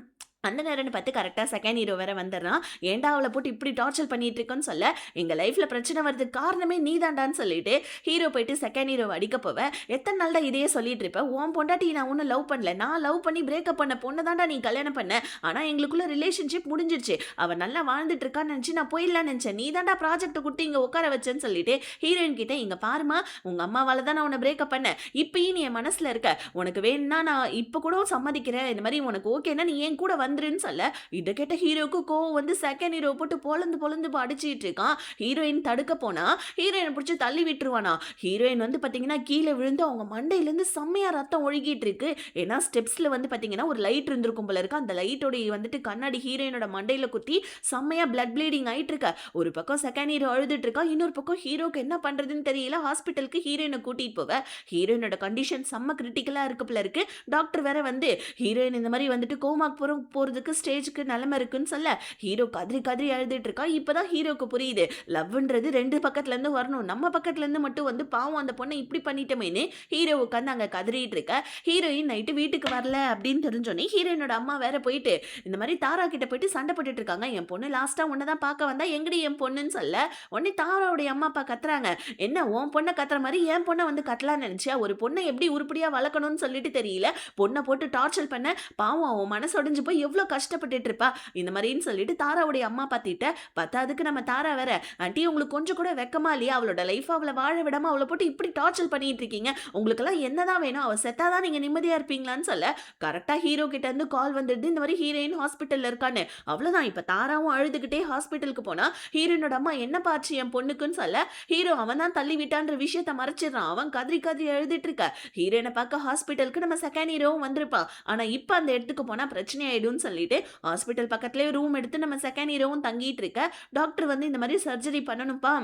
அந்த நேரம்னு பார்த்து கரெக்டாக செகண்ட் ஹீரோ வேற வந்துடுறான். "ஏன்டா அவளை போட்டு இப்படி டார்ச்சர் பண்ணிட்டு இருக்கேன்னு" சொல்ல, "எங்கள் லைஃப்பில் பிரச்சனை வரதுக்கு காரணமே நீதாண்டான்னு" சொல்லிட்டு ஹீரோ போயிட்டு செகண்ட் ஹீரோவை அடிக்க போவேன். "எத்தனை நாள் தான் இதையே சொல்லிட்டு இருப்பேன்? உன் பொண்டாட்டி நான் ஒன்றும் லவ் பண்ணல. நான் லவ் பண்ணி பிரேக்கப் பண்ண பொண்ணை தான்டா நீ கல்யாணம் பண்ண. ஆனால் எங்களுக்குள்ள ரிலேஷன்ஷிப் முடிஞ்சிருச்சு. அவள் நல்லா வாழ்ந்துட்டு இருக்கான்னு நினச்சி நான் போயிடலான்னு நினச்சேன். நீ தான்டா ப்ராஜெக்ட்டை கொடுத்து இங்கே உட்கார வச்சேன்னு" சொல்லிட்டு ஹீரோயின் கிட்ட, "இங்கே பாருமா, உங்கள் அம்மாவால் தான் நான் உன்னை பிரேக்கப் பண்ணேன். இப்பயும் நீ என் மனசில் இருக்க. உனக்கு வேணும்னா நான் இப்போ கூட சம்மதிக்கிறேன். இந்த மாதிரி உனக்கு ஓகேன்னா நீ என் கூட வந்துருன்னு" சொல்ல, இத கேட்ட ஹீரோக்கு கோவம் வந்து செகண்ட் ஹீரோ போட்டு பொளந்து பொளந்து அடிச்சிட்டு இருக்கான். ஹீரோயின் தடுக்க போனா ஹீரோயினை பிடிச்சி தள்ளி விட்டுருவானா. ஹீரோயின் வந்து பாத்தீங்கன்னா கீழே விழுந்து அவங்க மண்டையில இருந்து செம்மையா ரத்தம் ஒழுகிட்டு இருக்கு. ஏன்னா ஸ்டெப்ஸ்ல வந்து பாத்தீங்கன்னா ஒரு லைட் இருந்திருக்கும் போல இருக்கு. அந்த லைட்டோட வந்துட்டு கண்ணாடி ஹீரோயினோட மண்டையில குத்தி செம்மையா பிளட் ப்ளீடிங் ஆயிட்டு இருக்க. ஒரு பக்கம் செகண்ட் ஹீரோ அழுதுட்டு இருக்கா, இன்னொரு பக்கம் ஹீரோக்கு என்ன பண்றதுன்னு தெரியல. ஹாஸ்பிட்டலுக்கு ஹீரோயினை கூட்டிட்டு போவ. ஹீரோயினோட கண்டிஷன் செம்ம கிரிட்டிக்கலா இருக்கு போல இருக்கு. டாக்டர் வேற வந்து ஹீரோயின் இந்த மாதிரி வந்துட்டு கோமாக்கு போறதுக்கு ஸ்டேஜ்க்கு நிலைமை இருக்குன்னு சொல்ல, ஹீரோ கதறி கதறி அழுதுட்டு இருக்கா. இப்பதான் ஹீரோக்கு புரியுது, லவ்ன்றது 2 பக்கத்துல இருந்து வரணும், நம்ம பக்கத்துல இருந்து மட்டும் வந்து பாவம் அந்த பொண்ணை இப்படி பண்ணிட்டோமேன்னு ஹீரோ உட்காந்து அங்க கதறிட்டு இருக்க. ஹீரோயின் நைட்டு வீட்டுக்கு வரல அப்படின்னு தெரிஞ்சோன்னே ஹீரோயினோட அம்மா வேற போயிட்டு இந்த மாதிரி தாரா கிட்ட போயிட்டு சண்டை போட்டுட்டு இருக்காங்க. "என் பொண்ணு லாஸ்டா உன்னதான் பார்க்க வந்தா, எங்கடி என் பொண்ணுன்னு" சொல்ல, உடனே தாராவுடைய அம்மா அப்பா கத்துறாங்க. "என்ன உன் பொண்ணை கத்துற மாதிரி என் பொண்ணை வந்து கட்டலான்னு நினைச்சியா? ஒரு பொண்ணை எப்படி உருப்படியா வளர்க்கணும்னு சொல்லிட்டு தெரியல, பொண்ணை போட்டு டார்ச்சர் பண்ண, பாவம் அவன் மனசு உடைஞ்சு போய் எவ்வளோ கஷ்டப்பட்டுட்டு இருப்பா" இந்த மாதிரின்னு சொல்லிட்டு தாராவுடைய அம்மா பாத்திட்ட. பத்தாதுக்கு நம்ம தாரா வேற, "ஆண்டி உங்களுக்கு கொஞ்சம் கூட வெக்கமா இல்லையா? அவளோட லைஃப் அவளை வாழ விடாம அவளை போட்டு இப்படி டார்ச்சர் பண்ணிட்டு இருக்கீங்க. உங்களுக்கெல்லாம் என்னதான் வேணும்? அவ செத்தாதான் நீங்க நிம்மதியா இருப்பீங்களான்னு" சொல்ல, கரெக்டா ஹீரோ கிட்ட இருந்து கால் வந்துடுது, இந்த மாதிரி ஹீரோயின் ஹாஸ்பிட்டல்ல இருக்கான்னு. அவ்வளவுதான், இப்ப தாராவும் அழுதுகிட்டே ஹாஸ்பிட்டலுக்கு போனா ஹீரோயினோட அம்மா, "என்னப்பா ஆச்சு என் பொண்ணுக்குன்னு" சொல்ல, ஹீரோ அவன் தான் தள்ளி விட்டான்ற விஷயத்த மறைச்சிடறான். அவன் கதறி கதறி அழுதுட்டு இருக்க. ஹீரோயினை பார்க்க ஹாஸ்பிட்டலுக்கு நம்ம செகண்ட் ஹீரோவும் வந்திருப்பான். ஆனா இப்ப அந்த இடத்துக்கு போனா பிரச்சனை ஆயிடும்னு சொல்லிட்டு ஹாஸ்பிட்டல் பக்கத்துலயே ரூம் எடுத்து நம்ம செகண்ட் ஹீரோவும் தங்கிட்டு இருக்க. டாக்டர் வந்து இந்த மாதிரி சர்ஜரி பண்ணணும்ப்பா,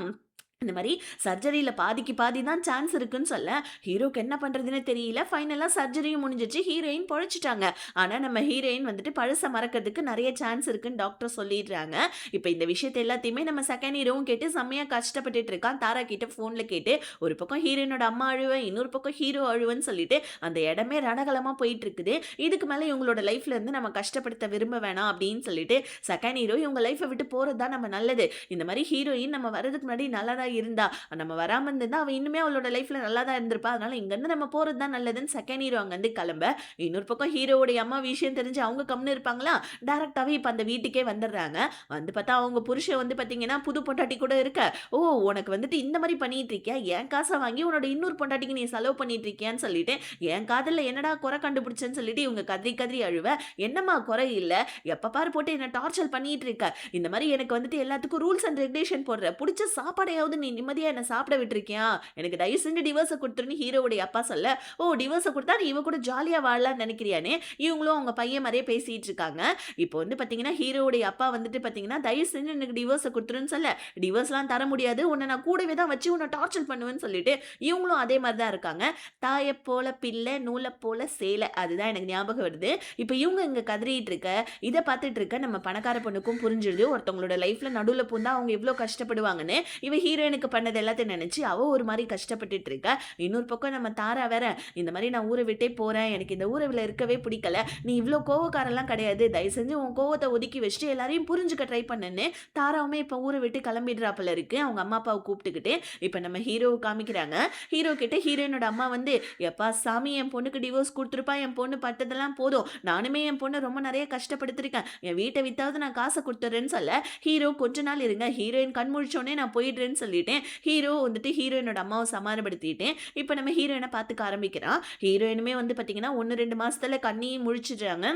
இந்த மாதிரி சர்ஜரியில பாதிக்கு பாதி தான் சான்ஸ் இருக்குன்னு சொல்ல, ஹீரோக்கு என்ன பண்றதுன்னு தெரியல. ஃபைனலா சர்ஜரியும் முடிஞ்சிச்சு, ஹீரோயின் பொழைச்சிட்டாங்க. ஆனா நம்ம ஹீரோயின் வந்துட்டு பழச மறக்கிறதுக்கு நிறைய சான்ஸ் இருக்குன்னு டாக்டர் சொல்லிடுறாங்க. இப்ப இந்த விஷயத்தை எல்லாத்தையுமே நம்ம செகண்ட் ஹீரோவும் கேட்டு செம்மையா கஷ்டப்பட்டுட்டு இருக்கான். தாரா கிட்ட போன்ல கேட்டு, ஒரு பக்கம் ஹீரோயினோட அம்மா அழுவேன், இன்னொரு பக்கம் ஹீரோ அழுவன்னு சொல்லிட்டு அந்த இடமே ரணகலமா போயிட்டு இருக்குது. இதுக்கு மேல இவங்களோட லைஃப்ல இருந்து நம்ம கஷ்டப்படுத்த விரும்ப வேணாம் அப்படின்னு சொல்லிட்டு செகண்ட் ஹீரோ இவங்க லைஃபை விட்டு போறது தான் நம்ம நல்லது. இந்த மாதிரி ஹீரோயின் நம்ம வரதுக்கு முன்னாடி நல்லா இருந்தா. நம்ம வராம இருந்திருந்தா அவ இன்னுமே அவளோட லைஃப்ல நல்லா தான் இருந்திருப்பா. அதனால இங்கருந்து நம்ம போறது தான் நல்லதுன்னு செகண்ட் ஹீரோ அங்கருந்து கிளம்ப, இன்னொரு பக்கம் ஹீரோவுடைய அம்மா விஷயம் தெரிஞ்சு அவங்க கம்முனு இருப்பாங்களா? டைரக்ட்டாவே இப்ப அந்த வீட்டுக்கே வந்துடுறாங்க. வந்து பார்த்தா அவங்க புருஷன் வந்து பார்த்தீங்கன்னா, புது பொண்டாட்டி கூட இருக்க. "ஓ! உனக்கு வந்துட்டு இந்த மாரி பண்ணிட்டு இருக்கியா? என் காச வாங்கி உன்னோட இன்னொரு பொண்டாட்டிக்கு நீ செலவு பண்ணிட்டு இருக்கியான்னு" சொல்லிட்டு, என் காதல்ல என்னடா குறை கண்டுபிடிச்சேன்னு சொல்லிட்டு இவங்க கதறி கதறி அழுவ, "என்னம்மா குறை இல்ல? எப்ப பாரு போட்டு என்ன டார்ச்சர் பண்ணிட்டு இருக்க. இந்த மாரி எனக்கு வந்துட்டு எல்லாத்துக்கும் ரூல்ஸ் அண்ட் ரெகுலேஷன் போடுற. புடிச்ச சாப்பாடையாவது நீ நிம்மதியா என்ன சாப்பிட விட்டுருக்கியா? எனக்கு தயவு செஞ்சு டிவோர்ஸ குடுத்துருன்னு" ஹீரோவுடைய அப்பா சொல்ல, "ஓ! டிவோர்ஸ குடுத்தா நீ இவ கூட ஜாலியா வாழலாம்னு நெனைக்கிறியான்னு" இவங்களும் அவங்க பையன் மாரியே பேசிட்டு இருக்காங்க. இப்போ வந்து பார்த்தீங்கன்னா, ஹீரோவுடைய அப்பா வந்துட்டு பார்த்தீங்கன்னா, "தயவு செஞ்சு எனக்கு டிவோர்ஸ குடுத்துருன்னு" சொல்ல, "டிவோர்ஸ்லாம் தர முடியாது. உன்ன நான் கூடவே தான் வச்சு உன்ன டார்ச்சர் பண்ணுவேன்னு" சொல்லிட்டு, இவங்களும் அதே மாரி தான் இருக்காங்க. "தாயப் போல பிள்ளை, நூலப் போல சேலை" அதுதான் எனக்கு ஞாபகம் வருது. இப்ப இவங்க இங்க கதறிட்டு இருக்க, இத பார்த்துட்டு இருக்க நம்ம பணக்கார பொண்ணுக்கும் புரிஞ்சிருது. ஒருத்தவங்களோட லைஃப்ல நடுவுல பூந்தா அவங்க எவ்ளோ கஷ்டப்படுவாங்கன்னு. இவ ஹீரோயினுக்கு பண்ணது எல்லாத்தையும் நெனச்சு அவ ஒரு மாரி கஷ்டப்பட்டுட்டு இருக்கா. இன்னொரு பக்கம் நம்ம தாரா வேற, "இந்த மாரி நான் ஊர விட்டே போறேன். எனக்கு இந்த ஊருல இருக்கவே பிடிக்கல. நீ இவ்ளோ கோவக்காரன்லாம் கிடையாது. தயவு செஞ்சு உன் கோவத்த ஒதுக்கி வச்சுட்டு எல்லாரையும் புரிஞ்சுக்க ட்ரை பண்ணுன்னு" தாராவுமே இப்ப ஊர விட்டு கிளம்பிடுறாப்புல இருக்கு. அவங்க அம்மா, அப்பாவ கூப்பிட்டுக்கிட்டு. இப்ப நம்ம ஹீரோவ காமிக்கிறாங்க. ஹீரோ கிட்ட ஹீரோயினோட அம்மா வந்து, "எப்பா சாமி என் பொண்ணுக்கு டிவோர்ஸ் குடுத்துருப்பா. என் பொண்ணு பட்டதெல்லாம் போதும். நானுமே என் பொண்ண ரொம்ப நெறைய கஷ்டப்படுத்திருக்கேன். என் வீட்ட வித்தாவது நான் காச குடுத்துர்றேன்னு" சொல்ல, ஹீரோ "கொஞ்ச நாள் இருங்க. ஹீரோயின் கண் முழிச்சோனே நான் போயிடுறேன்னு" சொல்லிட்டேன். ஹீரோ வந்துட்டு ஹீரோயினோட அம்மாவ சமாதானப்படுத்திட்டேன். இப்ப நம்ம ஹீரோயின பாத்துக்க ஆரம்பிக்கிறான். ஹீரோயினுமே வந்து பாத்தீங்கன்னா, 1, 2 மாசத்துல கண்ணையும் முழிச்சுடுறாங்க.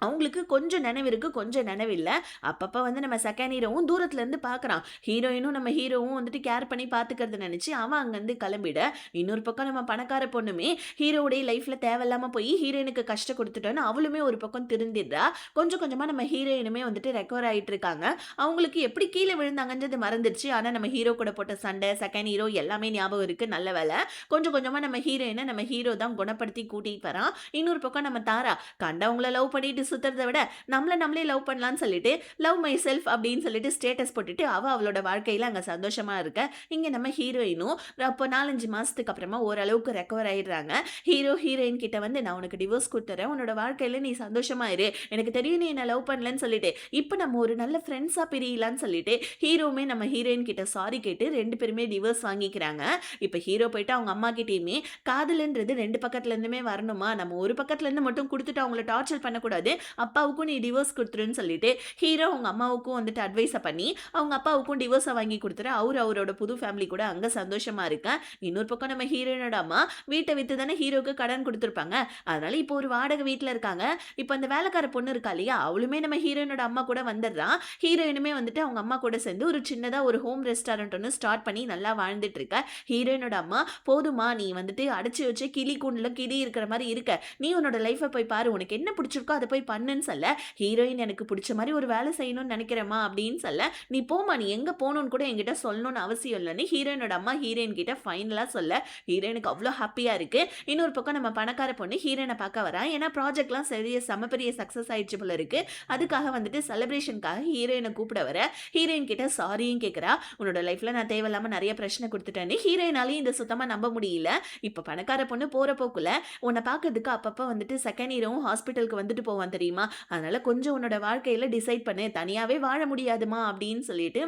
அவங்களுக்கு கொஞ்சம் நினைவு இருக்கு, கொஞ்சம் நினைவு இல்ல. அப்பப்ப வந்து நம்ம செகண்ட் ஹீரோவும் தூரத்துல இருந்து பார்க்குறான். ஹீரோயினும் நம்ம ஹீரோவும் வந்துட்டு கேர் பண்ணி பார்த்துக்கிறத நெனச்சு அவன் அங்கருந்து கிளம்பிட, இன்னொரு பக்கம் நம்ம பணக்கார பொண்ணுமே ஹீரோவுடைய லைஃப்ல தேவையில்லாம போய் ஹீரோயினுக்கு கஷ்டம் குடுத்துட்டோன்னு அவளுமே ஒரு பக்கம் திருந்திடுறா. கொஞ்சம் கொஞ்சமா நம்ம ஹீரோயினுமே வந்துட்டு ரெக்கவர் ஆயிட்டு இருக்காங்க. அவங்களுக்கு எப்படி கீழ விழுந்தாங்கன்றது மறந்துருச்சு. ஆனா நம்ம ஹீரோ கூட போட்ட சண்டை, செகண்ட் ஹீரோ எல்லாமே ஞாபகம் இருக்கு. நல்ல வேள. கொஞ்சம் கொஞ்சமா நம்ம ஹீரோயின நம்ம ஹீரோ தான் குணப்படுத்தி கூட்டிட்டு வரான். இன்னொரு பக்கம் நம்ம தாரா கண்டவங்கள லவ் பண்ணிட்டு சுத்துறத விட, நம்மள நம்மளே லவ் பண்ணலான்னு சொல்லிட்டு, "லவ் மை செல்ஃப்" அப்படின்னு சொல்லிட்டு ஸ்டேட்டஸ் போட்டுட்டு, அவளோட வாழ்க்கையில அங்க சந்தோஷமா இருக்க. இங்க நம்ம ஹீரோயினும் அப்போ 4, 5 மாசத்துக்கு அப்புறமா ஓரளவுக்கு ரெக்கவர் ஆயிடுறாங்க. ஹீரோ ஹீரோயின் கிட்ட வந்து, "நான் உனக்கு டிவோர்ஸ் குடுத்துர்றேன். உன்னோட வாழ்க்கையில நீ சந்தோஷமா இரு. எனக்கு தெரியும் நீ என்ன லவ் பண்ணலன்னு சொல்லிட்டு. இப்ப நம்ம ஒரு நல்ல ஃப்ரெண்ட்ஸா பிரியலான்னு" சொல்லிட்டு, ஹீரோவுமே நம்ம ஹீரோயின் கிட்ட சாரி கேட்டு 2 பேருமே டிவோர்ஸ் வாங்கிக்கிறாங்க. இப்ப ஹீரோ போயிட்டு அவங்க அம்மா கிட்டயுமே, "காதல்ன்றது 2 பக்கத்துல இருந்துமே வரணுமா? நம்ம ஒரு பக்கத்துல இருந்து மட்டும் குடுத்துட்டு அவங்கள டார்ச்சர் பண்ணக்கூடாது. அப்பாவுக்கும் நீ டிவோர்ஸ் குடுத்துருன்னு" சொல்லிட்டு, ஹீரோ அவங்க அம்மாவுக்கும் வந்துட்டு அட்வைஸ பண்ணி, அவங்க அப்பாவுக்கும் டிவோர்ஸ வாங்கி குடுத்துட்டு, அவரோட புது ஃபேமிலி கூட அங்க சந்தோஷமா இருக்க. இன்னொரு பக்கம் நம்ம ஹீரோயினோட அம்மா வீட்ட வித்து தானே ஹீரோக்கு கடன் குடுத்துருப்பாங்க. அதனால இப்போ ஒரு வாடகை வீட்ல இருக்காங்க. இப்ப அந்த வேலைக்கார பொண்ணு இருக்கா இல்லையா? அவளுமே நம்ம ஹீரோயினோட அம்மா கூட வந்துடுறா. ஹீரோயினுமே வந்துட்டு அவங்க அம்மா கூட சேர்ந்து ஒரு சின்னதா ஒரு ஹோம் ரெஸ்டாரண்ட் ஒண்ணு ஸ்டார்ட் பண்ணி நல்லா வாழ்ந்துட்டு இருக்கா. ஹீரோயினோட அம்மா, "போதுமா நீ வந்துட்டு அடைச்சு வச்ச கிளி கூண்டுல கிளி இருக்கிற மாரி இருக்க. நீ உன்னோட லைஃப்ப போய் பாரு. உனக்கு என்ன பிடிச்சிருக்கோ அத போய் பண்ணுன்னு" சொல்ல, ஹீரோயின் "எனக்கு பிடிச்ச மாரி ஒரு வேலை செய்யணும்னு நினைக்கிறேன்மா" அப்படின்னு சொல்ல, "நீ போம்மா, நீ எங்க போணும்னு கூட என்கிட்ட சொல்லணும்னு அவசியம் இல்லன்னு" ஹீரோயினோட அம்மா ஹீரோயின் கிட்ட ஃபைனலா சொல்ல, ஹீரோயினுக்கு அவ்ளோ ஹாப்பியா இருக்கு. இன்னொரு பக்கம் நம்ம பணக்கார பொண்ணு ஹீரோயின பார்க்க வரா. ஏன்னா ப்ராஜெக்ட்லாம் செம பெரிய சக்சஸ் ஆயிடுச்சு போல இருக்கு. அதுக்காக வந்துட்டு செலிப்ரேஷனுக்காக ஹீரோயின கூப்பிட வர, ஹீரோயின் கிட்ட சாரியும் கேட்கிறா. "உன்னோட லைஃப்ல நான் தேவையில்லாம நெறைய பிரச்சனை குடுத்துட்டேன்னு" ஹீரோயினாலயும் இத சுத்தமா நம்ப முடியல. இப்ப பணக்கார பொண்ணு போற போக்குல, "உன்ன பார்க்கறதுக்கு அப்பப்ப வந்துட்டு செகண்ட் ஹீரோவும் ஹாஸ்பிட்டலுக்கு வந்துட்டு போவான் தெரியுமா? அதனால கொஞ்சம் உன்னோட வாழ்க்கையில டிசைட் பண்ணு. தனியாவே வாழ முடியாதும்மா" அப்படின்னு சொல்லிட்டு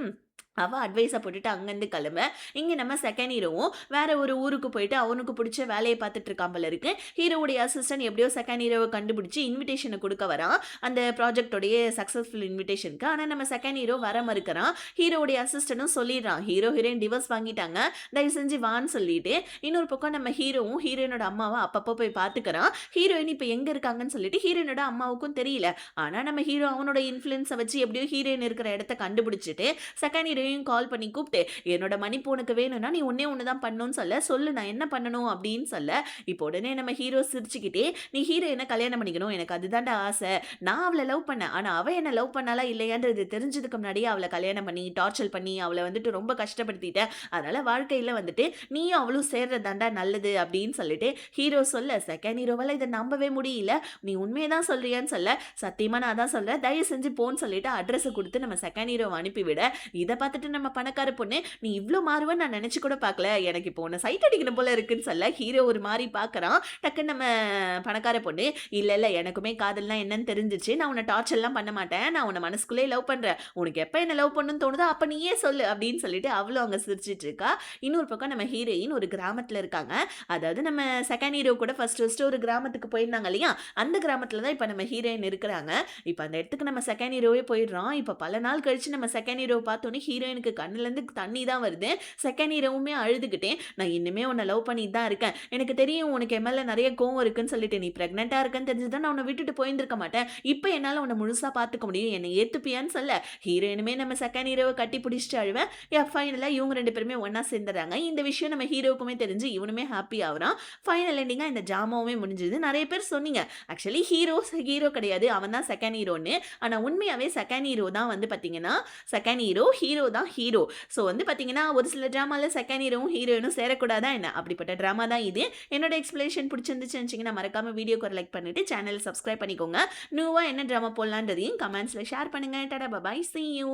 அவ அட்வைஸ போட்டுட்டு அங்கருந்து கிளம்ப, இங்க நம்ம செகண்ட் ஹீரோவும் வேற ஒரு ஊருக்கு போயிட்டு அவனுக்கு புடிச்ச வேலைய பார்த்துட்டு இருக்கான் போல இருக்கு. ஹீரோவுடைய அசிஸ்டன்ட் எப்படியோ செகண்ட் ஹீரோவ கண்டுபிடிச்சு இன்விடேஷன குடுக்க வரான். அந்த ப்ராஜெக்ட்டோடைய சக்சஸ்ஃபுல் இன்விடேஷனுக்கு. ஆனா நம்ம செகண்ட் ஹீரோ வர மறுக்கிறான். ஹீரோவுடைய அசிஸ்டன்டும் சொல்லிடுறான், "ஹீரோ ஹீரோயின் டிவோர்ஸ் வாங்கிட்டாங்க. தயவு செஞ்சு வான்னு" சொல்லிட்டு. இன்னொரு பக்கம் நம்ம ஹீரோவும் ஹீரோயினோட அம்மாவ அப்பப்போ போய் பார்த்துக்கிறான். ஹீரோயின் இப்ப எங்க இருக்காங்கன்னு சொல்லிட்டு ஹீரோயினோட அம்மாவுக்கும் தெரியல. ஆனா நம்ம ஹீரோ அவனோட இன்ஃப்ளூயன்ஸ வச்சு எப்படியோ ஹீரோயின் இருக்கிற இடத்த கண்டுபிடிச்சுட்டு, செகண்ட் ஹீரோயின் கால் பண்ணி கூப்பிட்டு, "என்னோட மன்னிப்பு உனக்கு வேணும்னா நீ ஒண்ணே ஒண்ணு தான் பண்ணணும்னு சொல்ல. சொல்லு நான் என்ன பண்ணணும்?" அப்படின்னு சொல்ல, இப்போ உடனே நம்ம ஹீரோ சிரிச்சுக்கிட்டே, "நீ ஹீரோயின கல்யாணம் பண்ணிக்கணும். எனக்கு அதுதான்டா ஆசை. நான் அவள லவ் பண்ணேன். ஆனா அவ என்ன லவ் பண்ணாளா இல்லையான்றது தெரிஞ்சதுக்கு முன்னாடியே அவள கல்யாணம் பண்ணி, டார்ச்சர் பண்ணி அவள வந்துட்டு ரொம்ப கஷ்டப்படுத்திட்டேன். அதனால வாழ்க்கையில வந்துட்டு நீயும் அவளும் சேர்றது தான்டா நல்லது" அப்படின்னு சொல்லிட்டு ஹீரோ சொல்ல, செகண்ட் ஹீரோவால இத நம்பவே முடியல. "நீ உண்மைய தான் சொல்றியான்னு" சொல்ல, "சத்தியமா நான் தான் சொல்றேன். தயவு செஞ்சு போன்னு" சொல்லிட்டு அட்ரஸ குடுத்து நம்ம செகண்ட் ஹீரோவ அனுப்பிவிட, இத பார்த்த பார்த்துட்டு நம்ம பணக்கார பொண்ணு, "நீ இவ்ளோ மாறுவன்னு நான் நெனச்சு கூட பார்க்கல. எனக்கு இப்போ உன்ன சைட் அடிக்கணும் போல இருக்குன்னு" சொல்ல, ஹீரோ ஒரு மாரி பார்க்குறான். டக்குன்னு நம்ம பணக்கார பொண்ணு, "இல்ல, இல்ல எனக்குமே காதல்னா என்னன்னு தெரிஞ்சுச்சு. நான் உன்ன டார்ச்சர்லாம் பண்ண மாட்டேன். நான் உன்ன மனசுக்குள்ளேயே லவ் பண்றேன். உனக்கு எப்ப என்ன லவ் பண்ணணும்னு தோணுதோ, அப்ப நீயே சொல்லு" அப்படின்னு சொல்லிட்டு அவளும் அங்க சிரிச்சுட்டு இருக்கா. இன்னொரு பக்கம் நம்ம ஹீரோயின் ஒரு கிராமத்துல இருக்காங்க. அதாவது நம்ம செகண்ட் ஹீரோ கூட ஃபர்ஸ்ட் ஒரு கிராமத்துக்கு போயிருந்தாங்க இல்லையா? அந்த கிராமத்துல தான் இப்ப நம்ம ஹீரோயின் இருக்கிறாங்க. இப்ப அந்த இடத்துக்கு நம்ம செகண்ட் ஹீரோவே போயிடுறோம். இப்ப பல நாள் கழிச்சு நம்ம செகண்ட் ஹீரோவ பார்த்தோனே ஹீரோயினுக்கு கண்ணுலருந்து தண்ணி தான் வருது. செகண்ட் ஹீரோவுமே அழுதுகிட்டே, "நான் இன்னுமே உன்ன லவ் பண்ணிட்டு தான் இருக்கேன். எனக்கு தெரியும் உனக்கு என் மேல நெறைய கோவம் இருக்குன்னு சொல்லிட்டு. நீ பிரெக்னன்ட்டா இருக்கன்னு தெரிஞ்சிருந்தா நான் உன்ன விட்டுட்டு போயிருந்திருக்க மாட்டேன். இப்ப என்னால உன்ன முழுசா பார்த்துக்க முடியும். என்ன ஏத்துப்பியான்னு" சொல்ல, ஹீரோயினுமே நம்ம செகண்ட் ஹீரோவ கட்டி பிடிச்சுட்டு அழுவ. ஃபைனலா இவங்க 2 பேருமே ஒண்ணா சேர்ந்துடுறாங்க. இந்த விஷயம் நம்ம ஹீரோவுக்குமே தெரிஞ்சு இவனுமே ஹாப்பி ஆவுறான். ஃபைனல் எண்டிங்கா இந்த ட்ராமாவுமே முடிஞ்சுது. நெறைய பேர் சொன்னீங்க, ஆக்சுவலி ஹீரோ கிடையாது. அவன் தான் செகண்ட் ஹீரோன்னு. ஆனா உண்மையாவே செகண்ட் ஹீரோ தான் வந்து பார்த்தீங்கன்னா, செகண்ட் ஹீரோ தான் ஹீரோ. ஸோ வந்து பார்த்தீங்கன்னா, ஒரு சில ட்ராமால செகண்ட் ஹீரோவும், ஹீரோயினும் சேரக்கூடாதா என்ன? அப்படிப்பட்ட ட்ராமா தான் இது. என்னோட எக்ஸ்பிளனேஷன் பிடிச்சிருந்துச்சுன்னு நெனச்சீங்கன்னா, மறக்காம வீடியோக்கு ஒரு லைக் பண்ணிட்டு சேனல சப்ஸ்கிரைப் பண்ணிக்கோங்க. நியூவா என்ன ட்ராமா போடலான்றதையும் கமெண்ட்ஸ்ல ஷேர் பண்ணுங்க. டாடா! பாய்! See you.